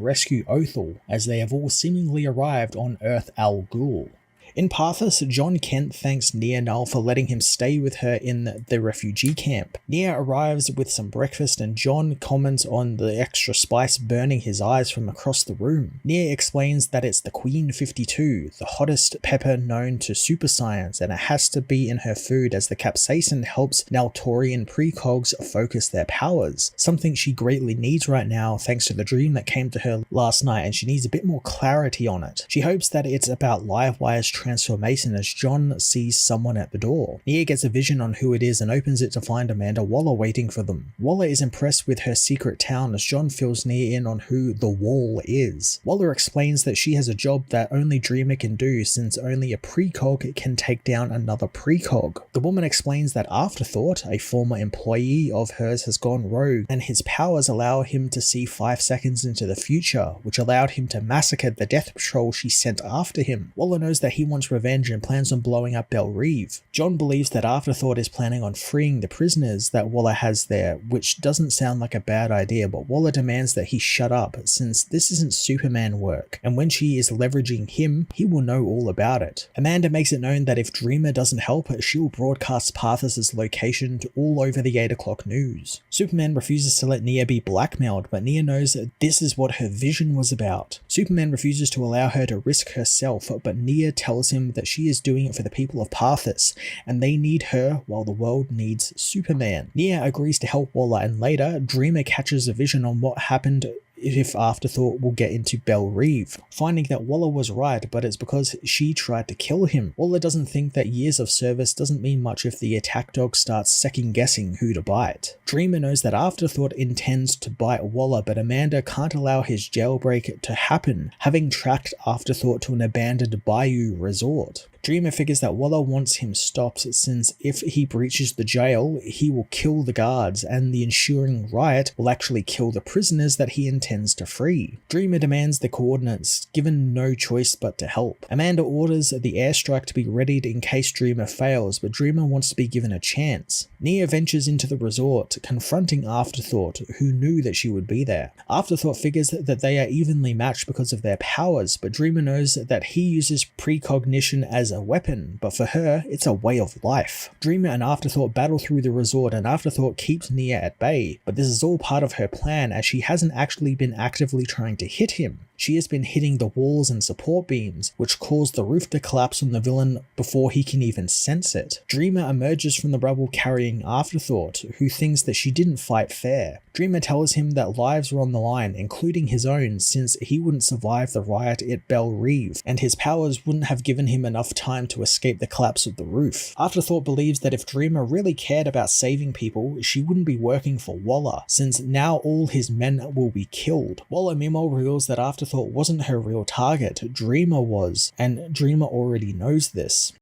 Speaker 3: rescue Othel, as they have all seemingly arrived on Earth Al Ghul. In Parthas, John Kent thanks Nia Null for letting him stay with her in the refugee camp. Nia arrives with some breakfast and John comments on the extra spice burning his eyes from across the room. Nia explains that it's the Queen 52, the hottest pepper known to super science, and it has to be in her food as the capsaicin helps Naltorian precogs focus their powers, something she greatly needs right now thanks to the dream that came to her last night, and she needs a bit more clarity on it. She hopes that it's about Livewire's transformation as John sees someone at the door. Nia gets a vision on who it is and opens it to find Amanda Waller waiting for them. Waller is impressed with her secret town as John fills Nia in on who the Wall is. Waller explains that she has a job that only Dreamer can do since only a precog can take down another precog. The woman explains that Afterthought, a former employee of hers, has gone rogue and his powers allow him to see 5 seconds into the future, which allowed him to massacre the Death Patrol she sent after him. Waller knows that he wants revenge and plans on blowing up Belle Reve. John believes that Afterthought is planning on freeing the prisoners that Waller has there, which doesn't sound like a bad idea, but Waller demands that he shut up since this isn't Superman work, and when she is leveraging him, he will know all about it. Amanda makes it known that if Dreamer doesn't help, she will broadcast Parthas' location to all over the 8 o'clock news. Superman refuses to let Nia be blackmailed, but Nia knows that this is what her vision was about. Superman refuses to allow her to risk herself, but Nia tells him that she is doing it for the people of Parthas, and they need her while the world needs Superman. Nia agrees to help Waller, and later, Dreamer catches a vision on what happened if Afterthought will get into Belle Reve, finding that Waller was right, but it's because she tried to kill him. Waller doesn't think that years of service doesn't mean much if the attack dog starts second guessing who to bite. Dreamer knows that Afterthought intends to bite Waller, but Amanda can't allow his jailbreak to happen, having tracked Afterthought to an abandoned bayou resort. Dreamer figures that Waller wants him stopped, since if he breaches the jail, he will kill the guards, and the ensuing riot will actually kill the prisoners that he intends to free. Dreamer demands the coordinates, given no choice but to help. Amanda orders the airstrike to be readied in case Dreamer fails, but Dreamer wants to be given a chance. Nia ventures into the resort, confronting Afterthought, who knew that she would be there. Afterthought figures that they are evenly matched because of their powers, but Dreamer knows that he uses precognition as a weapon, but for her, it's a way of life. Dreamer and Afterthought battle through the resort, and Afterthought keeps Nia at bay, but this is all part of her plan, as she hasn't actually been actively trying to hit him. She has been hitting the walls and support beams, which cause the roof to collapse on the villain before he can even sense it. Dreamer emerges from the rubble carrying Afterthought, who thinks that she didn't fight fair. Dreamer tells him that lives are on the line, including his own, since he wouldn't survive the riot at Belle Reve, and his powers wouldn't have given him enough time to escape the collapse of the roof. Afterthought believes that if Dreamer really cared about saving people, she wouldn't be working for Waller, since now all his men will be killed. Waller meanwhile reveals that Afterthought wasn't her real target, Dreamer was, and Dreamer already knows this.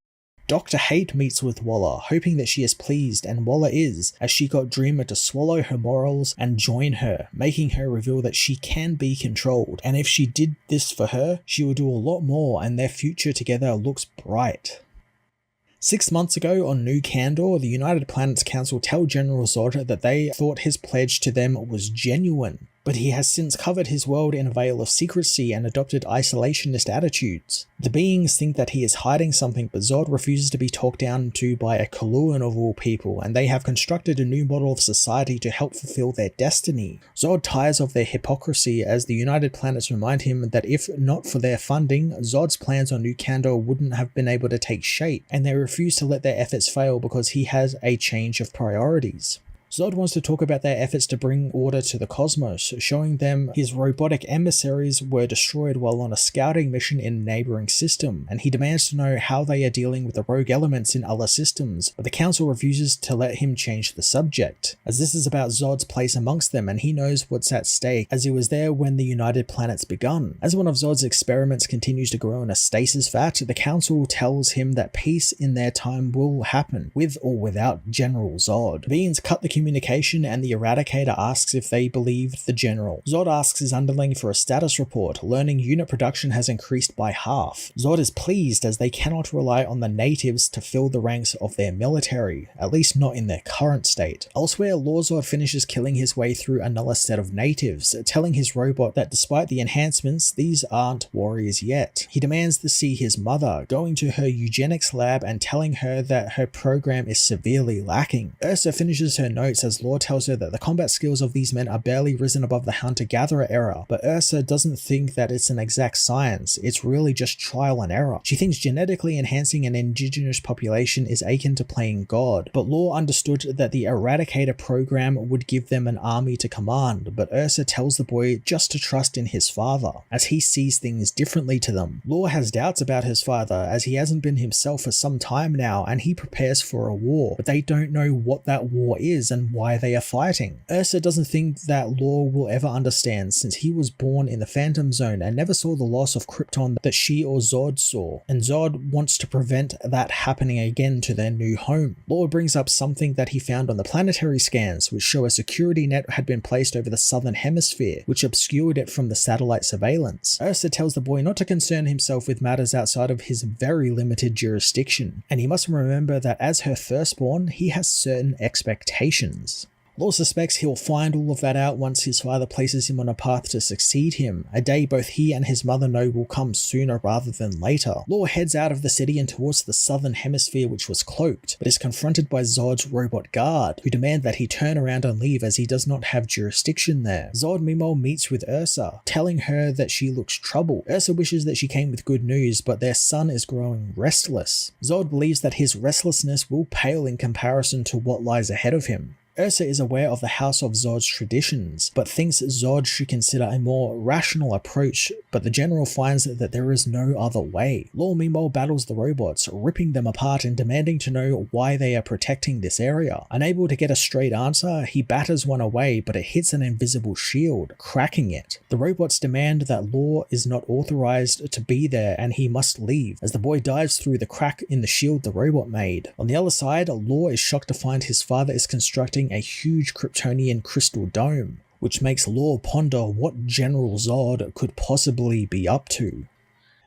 Speaker 3: Dr. Haight meets with Waller, hoping that she is pleased, and Waller is, as she got Dreamer to swallow her morals and join her, making her reveal that she can be controlled, and if she did this for her, she will do a lot more, and their future together looks bright. 6 months ago on New Kandor, the United Planets Council tell General Zod that they thought his pledge to them was genuine, but he has since covered his world in a veil of secrecy and adopted isolationist attitudes. The beings think that he is hiding something, but Zod refuses to be talked down to by a Kal-El of all people, and they have constructed a new model of society to help fulfill their destiny. Zod tires of their hypocrisy, as the United Planets remind him that if not for their funding, Zod's plans on New Kandor wouldn't have been able to take shape, and they refuse to let their efforts fail because he has a change of priorities. Zod wants to talk about their efforts to bring order to the cosmos, showing them his robotic emissaries were destroyed while on a scouting mission in a neighboring system, and he demands to know how they are dealing with the rogue elements in other systems, but the council refuses to let him change the subject, as this is about Zod's place amongst them, and he knows what's at stake, as he was there when the United Planets begun. As one of Zod's experiments continues to grow in a stasis vat, the council tells him that peace in their time will happen, with or without General Zod. Beings cut the communication, and the Eradicator asks if they believed the General. Zod asks his underling for a status report, learning unit production has increased by half. Zod is pleased, as they cannot rely on the natives to fill the ranks of their military, at least not in their current state. Elsewhere, Lord finishes killing his way through another set of natives, telling his robot that despite the enhancements, these aren't warriors yet. He demands to see his mother, going to her eugenics lab and telling her that her program is severely lacking. Ursa finishes her notes as Lore tells her that the combat skills of these men are barely risen above the hunter-gatherer era, but Ursa doesn't think that it's an exact science, it's really just trial and error. She thinks genetically enhancing an indigenous population is akin to playing God, but Lore understood that the Eradicator program would give them an army to command, but Ursa tells the boy just to trust in his father, as he sees things differently to them. Lore has doubts about his father, as he hasn't been himself for some time now, and he prepares for a war, but they don't know what that war is and why they are fighting. Ursa doesn't think that Lore will ever understand, since he was born in the Phantom Zone and never saw the loss of Krypton that she or Zod saw, and Zod wants to prevent that happening again to their new home. Lore brings up something that he found on the planetary scans, which show a security net had been placed over the southern hemisphere, which obscured it from the satellite surveillance. Ursa tells the boy not to concern himself with matters outside of his very limited jurisdiction, and he must remember that as her firstborn, he has certain expectations. Lore suspects he'll find all of that out once his father places him on a path to succeed him, a day both he and his mother know will come sooner rather than later. Lore heads out of the city and towards the southern hemisphere, which was cloaked, but is confronted by Zod's robot guard, who demand that he turn around and leave as he does not have jurisdiction there. Zod meanwhile meets with Ursa, telling her that she looks troubled. Ursa wishes that she came with good news, but their son is growing restless. Zod believes that his restlessness will pale in comparison to what lies ahead of him. Ursa is aware of the House of Zod's traditions, but thinks Zod should consider a more rational approach, but the general finds that there is no other way. Law meanwhile battles the robots, ripping them apart and demanding to know why they are protecting this area. Unable to get a straight answer, he batters one away, but it hits an invisible shield, cracking it. The robots demand that Law is not authorized to be there and he must leave, as the boy dives through the crack in the shield the robot made. On the other side, Law is shocked to find his father is constructing a huge Kryptonian crystal dome, which makes Law ponder what General Zod could possibly be up to.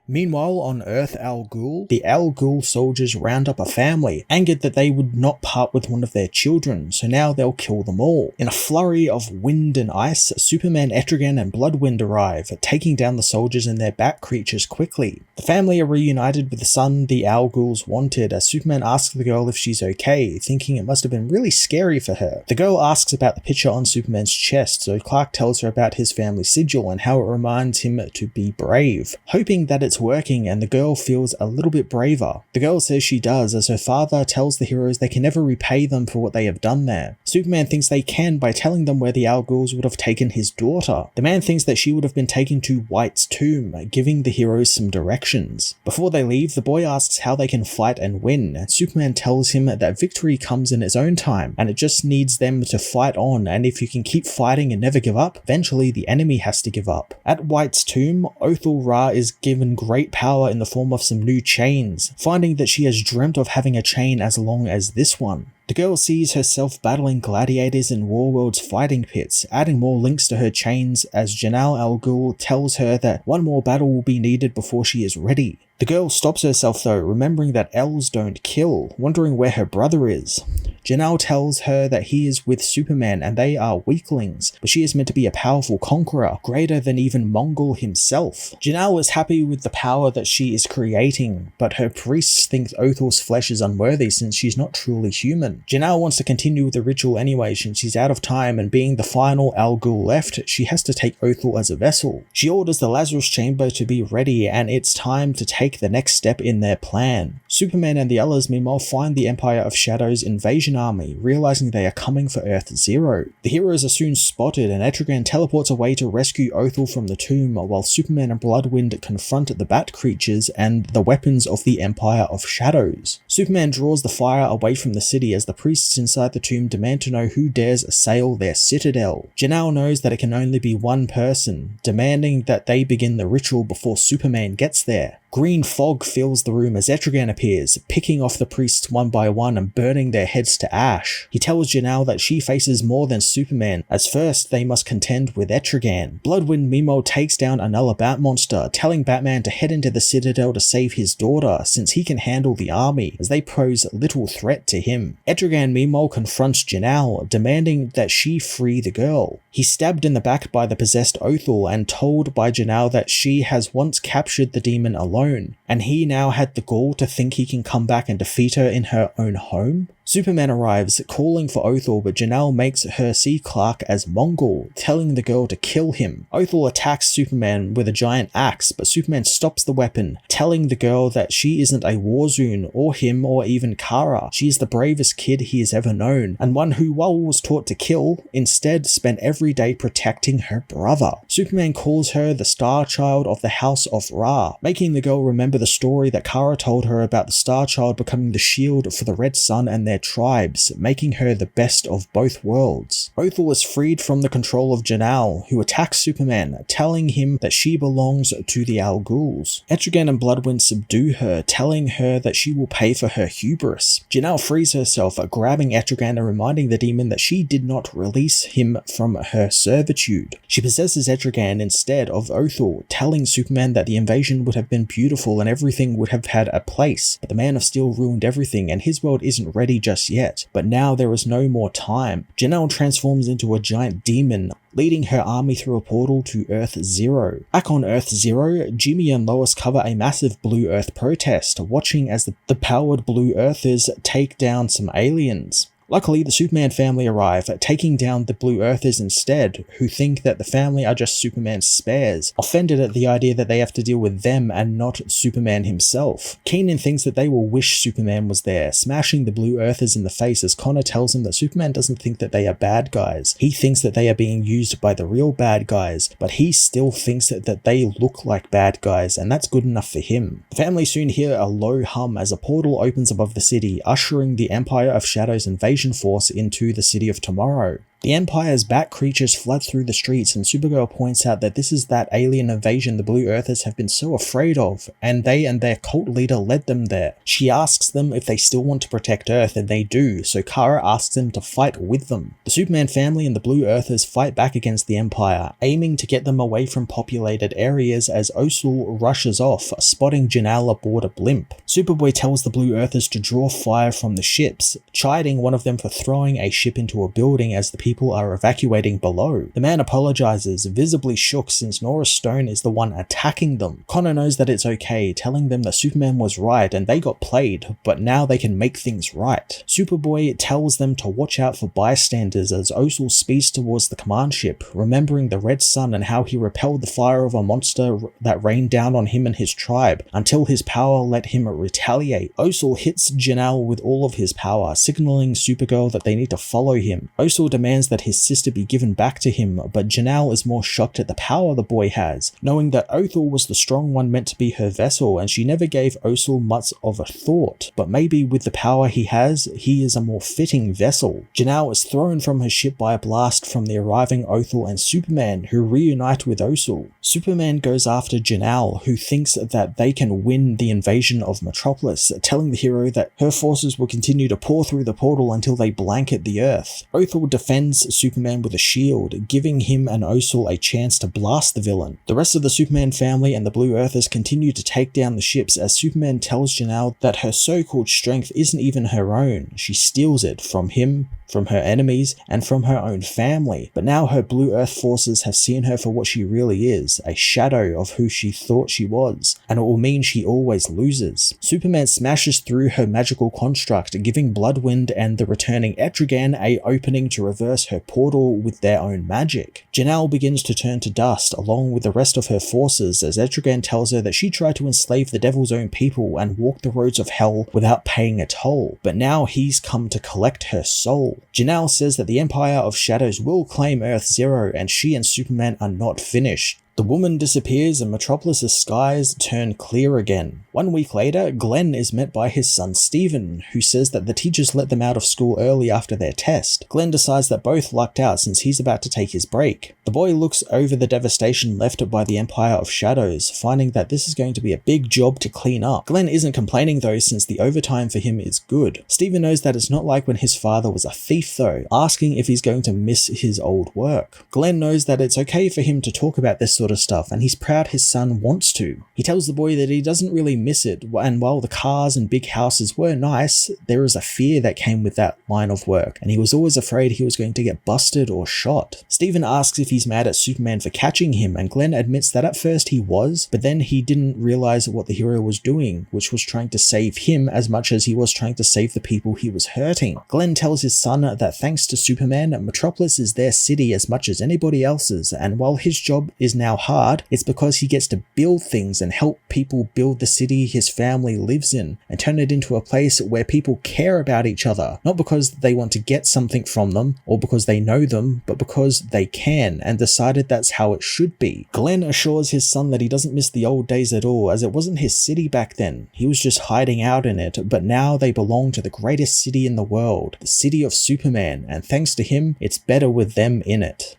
Speaker 3: Meanwhile, on Earth Al Ghul, the Al Ghul soldiers round up a family, angered that they would not part with one of their children, so now they'll kill them all. In a flurry of wind and ice, Superman, Etrigan, and Bloodwind arrive, taking down the soldiers and their bat creatures quickly. The family are reunited with the son the Al Ghuls wanted, as Superman asks the girl if she's okay, thinking it must have been really scary for her. The girl asks about the picture on Superman's chest, so Clark tells her about his family sigil and how it reminds him to be brave, hoping that it's working, and the girl feels a little bit braver. The girl says she does, as her father tells the heroes they can never repay them for what they have done there. Superman thinks they can by telling them where the Al Ghuls would have taken his daughter. The man thinks that she would have been taken to White's tomb, giving the heroes some directions. Before they leave, the boy asks how they can fight and win, and Superman tells him that victory comes in its own time, and it just needs them to fight on, and if you can keep fighting and never give up, eventually the enemy has to give up. At White's tomb, Othel Ra is given great power in the form of some new chains, finding that she has dreamt of having a chain as long as this one. The girl sees herself battling gladiators in Warworld's fighting pits, adding more links to her chains as Janal Al Ghul tells her that one more battle will be needed before she is ready. The girl stops herself though, remembering that elves don't kill, wondering where her brother is. Janelle tells her that he is with Superman and they are weaklings, but she is meant to be a powerful conqueror, greater than even Mongol himself. Janelle is happy with the power that she is creating, but her priests think Othel's flesh is unworthy since she's not truly human. Janelle wants to continue with the ritual anyway since she's out of time, and being the final Al Ghul left, she has to take Othel as a vessel. She orders the Lazarus chamber to be ready, and it's time to take the next step in their plan. Superman and the others meanwhile find the Empire of Shadows invasion army, realizing they are coming for Earth Zero. The heroes are soon spotted, and Etrigan teleports away to rescue Othel from the tomb, while Superman and Bloodwind confront the bat creatures and the weapons of the Empire of Shadows. Superman draws the fire away from the city as the priests inside the tomb demand to know who dares assail their citadel. Janelle knows that it can only be one person, demanding that they begin the ritual before Superman gets there. Green fog fills the room as Etrigan appears, picking off the priests one by one and burning their heads to ash. He tells Janelle that she faces more than Superman, as first they must contend with Etrigan. Bloodwind meanwhile takes down another bat monster, telling Batman to head into the Citadel to save his daughter, since he can handle the army, as they pose little threat to him. Etrigan meanwhile confronts Janelle, demanding that she free the girl. He's stabbed in the back by the possessed Othel and told by Janelle that she has once captured the demon alone, and he now had the gall to think he can come back and defeat her in her own home. Superman arrives, calling for Othel, but Janelle makes her see Clark as Mongol, telling the girl to kill him. Othel attacks Superman with a giant axe, but Superman stops the weapon, telling the girl that she isn't a Warzone, or him, or even Kara. She is the bravest kid he has ever known, and one who, while was taught to kill, instead spent every day protecting her brother. Superman calls her the Star Child of the House of Ra, making the girl remember the story that Kara told her about the Star Child becoming the shield for the Red Sun and their tribes, making her the best of both worlds. Othel is freed from the control of Janelle, who attacks Superman, telling him that she belongs to the Al Ghuls. Etrigan and Bloodwind subdue her, telling her that she will pay for her hubris. Janelle frees herself, grabbing Etrigan and reminding the demon that she did not release him from her servitude. She possesses Etrigan instead of Othel, telling Superman that the invasion would have been beautiful and everything would have had a place, but the Man of Steel ruined everything and his world isn't ready just yet. But now there is no more time. Janelle transforms into a giant demon, leading her army through a portal to Earth Zero. Back on Earth Zero, Jimmy and Lois cover a massive Blue Earth protest, watching as the powered Blue Earthers take down some aliens. Luckily, the Superman family arrive, taking down the Blue Earthers instead, who think that the family are just Superman's spares, offended at the idea that they have to deal with them and not Superman himself. Keenan thinks that they will wish Superman was there, smashing the Blue Earthers in the face as Connor tells him that Superman doesn't think that they are bad guys. He thinks that they are being used by the real bad guys, but he still thinks that they look like bad guys, and that's good enough for him. The family soon hear a low hum as a portal opens above the city, ushering the Empire of Shadows invasion force into the City of Tomorrow. The Empire's bat creatures flood through the streets, and Supergirl points out that this is that alien invasion the Blue Earthers have been so afraid of, and they and their cult leader led them there. She asks them if they still want to protect Earth, and they do, so Kara asks them to fight with them. The Superman family and the Blue Earthers fight back against the Empire, aiming to get them away from populated areas as Osul rushes off, spotting Janelle aboard a blimp. Superboy tells the Blue Earthers to draw fire from the ships, chiding one of them for throwing a ship into a building as the people are evacuating below. The man apologizes, visibly shook since Nora Stone is the one attacking them. Connor knows that it's okay, telling them that Superman was right and they got played, but now they can make things right. Superboy tells them to watch out for bystanders as Osul speeds towards the command ship, remembering the Red Sun and how he repelled the fire of a monster that rained down on him and his tribe, until his power let him retaliate. Osul hits Janelle with all of his power, signaling Supergirl that they need to follow him. Osul demands that his sister be given back to him, but Janelle is more shocked at the power the boy has, knowing that Othel was the strong one meant to be her vessel, and she never gave Osul much of a thought, but maybe with the power he has, he is a more fitting vessel. Janelle is thrown from her ship by a blast from the arriving Othel and Superman, who reunite with Osul. Superman goes after Janelle, who thinks that they can win the invasion of Metropolis, telling the hero that her forces will continue to pour through the portal until they blanket the Earth. Othel defends Superman with a shield, giving him and Osul a chance to blast the villain. The rest of the Superman family and the Blue Earthers continue to take down the ships as Superman tells Janelle that her so-called strength isn't even her own. She steals it from him, from her enemies, and from her own family. But now her Blue Earth forces have seen her for what she really is, a shadow of who she thought she was, and it will mean she always loses. Superman smashes through her magical construct, giving Bloodwind and the returning Etrigan a opening to reverse her portal with their own magic. Janelle begins to turn to dust along with the rest of her forces as Etrigan tells her that she tried to enslave the Devil's own people and walk the roads of hell without paying a toll, but now he's come to collect her soul. Janelle says that the Empire of Shadows will claim Earth-Zero and she and Superman are not finished. The woman disappears and Metropolis' skies turn clear again. 1 week later, Glenn is met by his son Steven, who says that the teachers let them out of school early after their test. Glenn decides that both lucked out since he's about to take his break. The boy looks over the devastation left by the Empire of Shadows, finding that this is going to be a big job to clean up. Glenn isn't complaining though, since the overtime for him is good. Steven knows that it's not like when his father was a thief though, asking if he's going to miss his old work. Glenn knows that it's okay for him to talk about this sort of stuff, and he's proud his son wants to. He tells the boy that he doesn't really miss it, and while the cars and big houses were nice, there is a fear that came with that line of work, and he was always afraid he was going to get busted or shot. Steven asks if he's mad at Superman for catching him, and Glenn admits that at first he was, but then he didn't realize what the hero was doing, which was trying to save him as much as he was trying to save the people he was hurting. Glenn tells his son that thanks to Superman, Metropolis is their city as much as anybody else's, and while his job is now hard, it's because he gets to build things and help people build the city his family lives in and turn it into a place where people care about each other, not because they want to get something from them or because they know them, but because they can, and decided that's how it should be. Glenn assures his son that he doesn't miss the old days at all, as it wasn't his city back then. He was just hiding out in it, but now they belong to the greatest city in the world, the city of Superman, and thanks to him, it's better with them in it.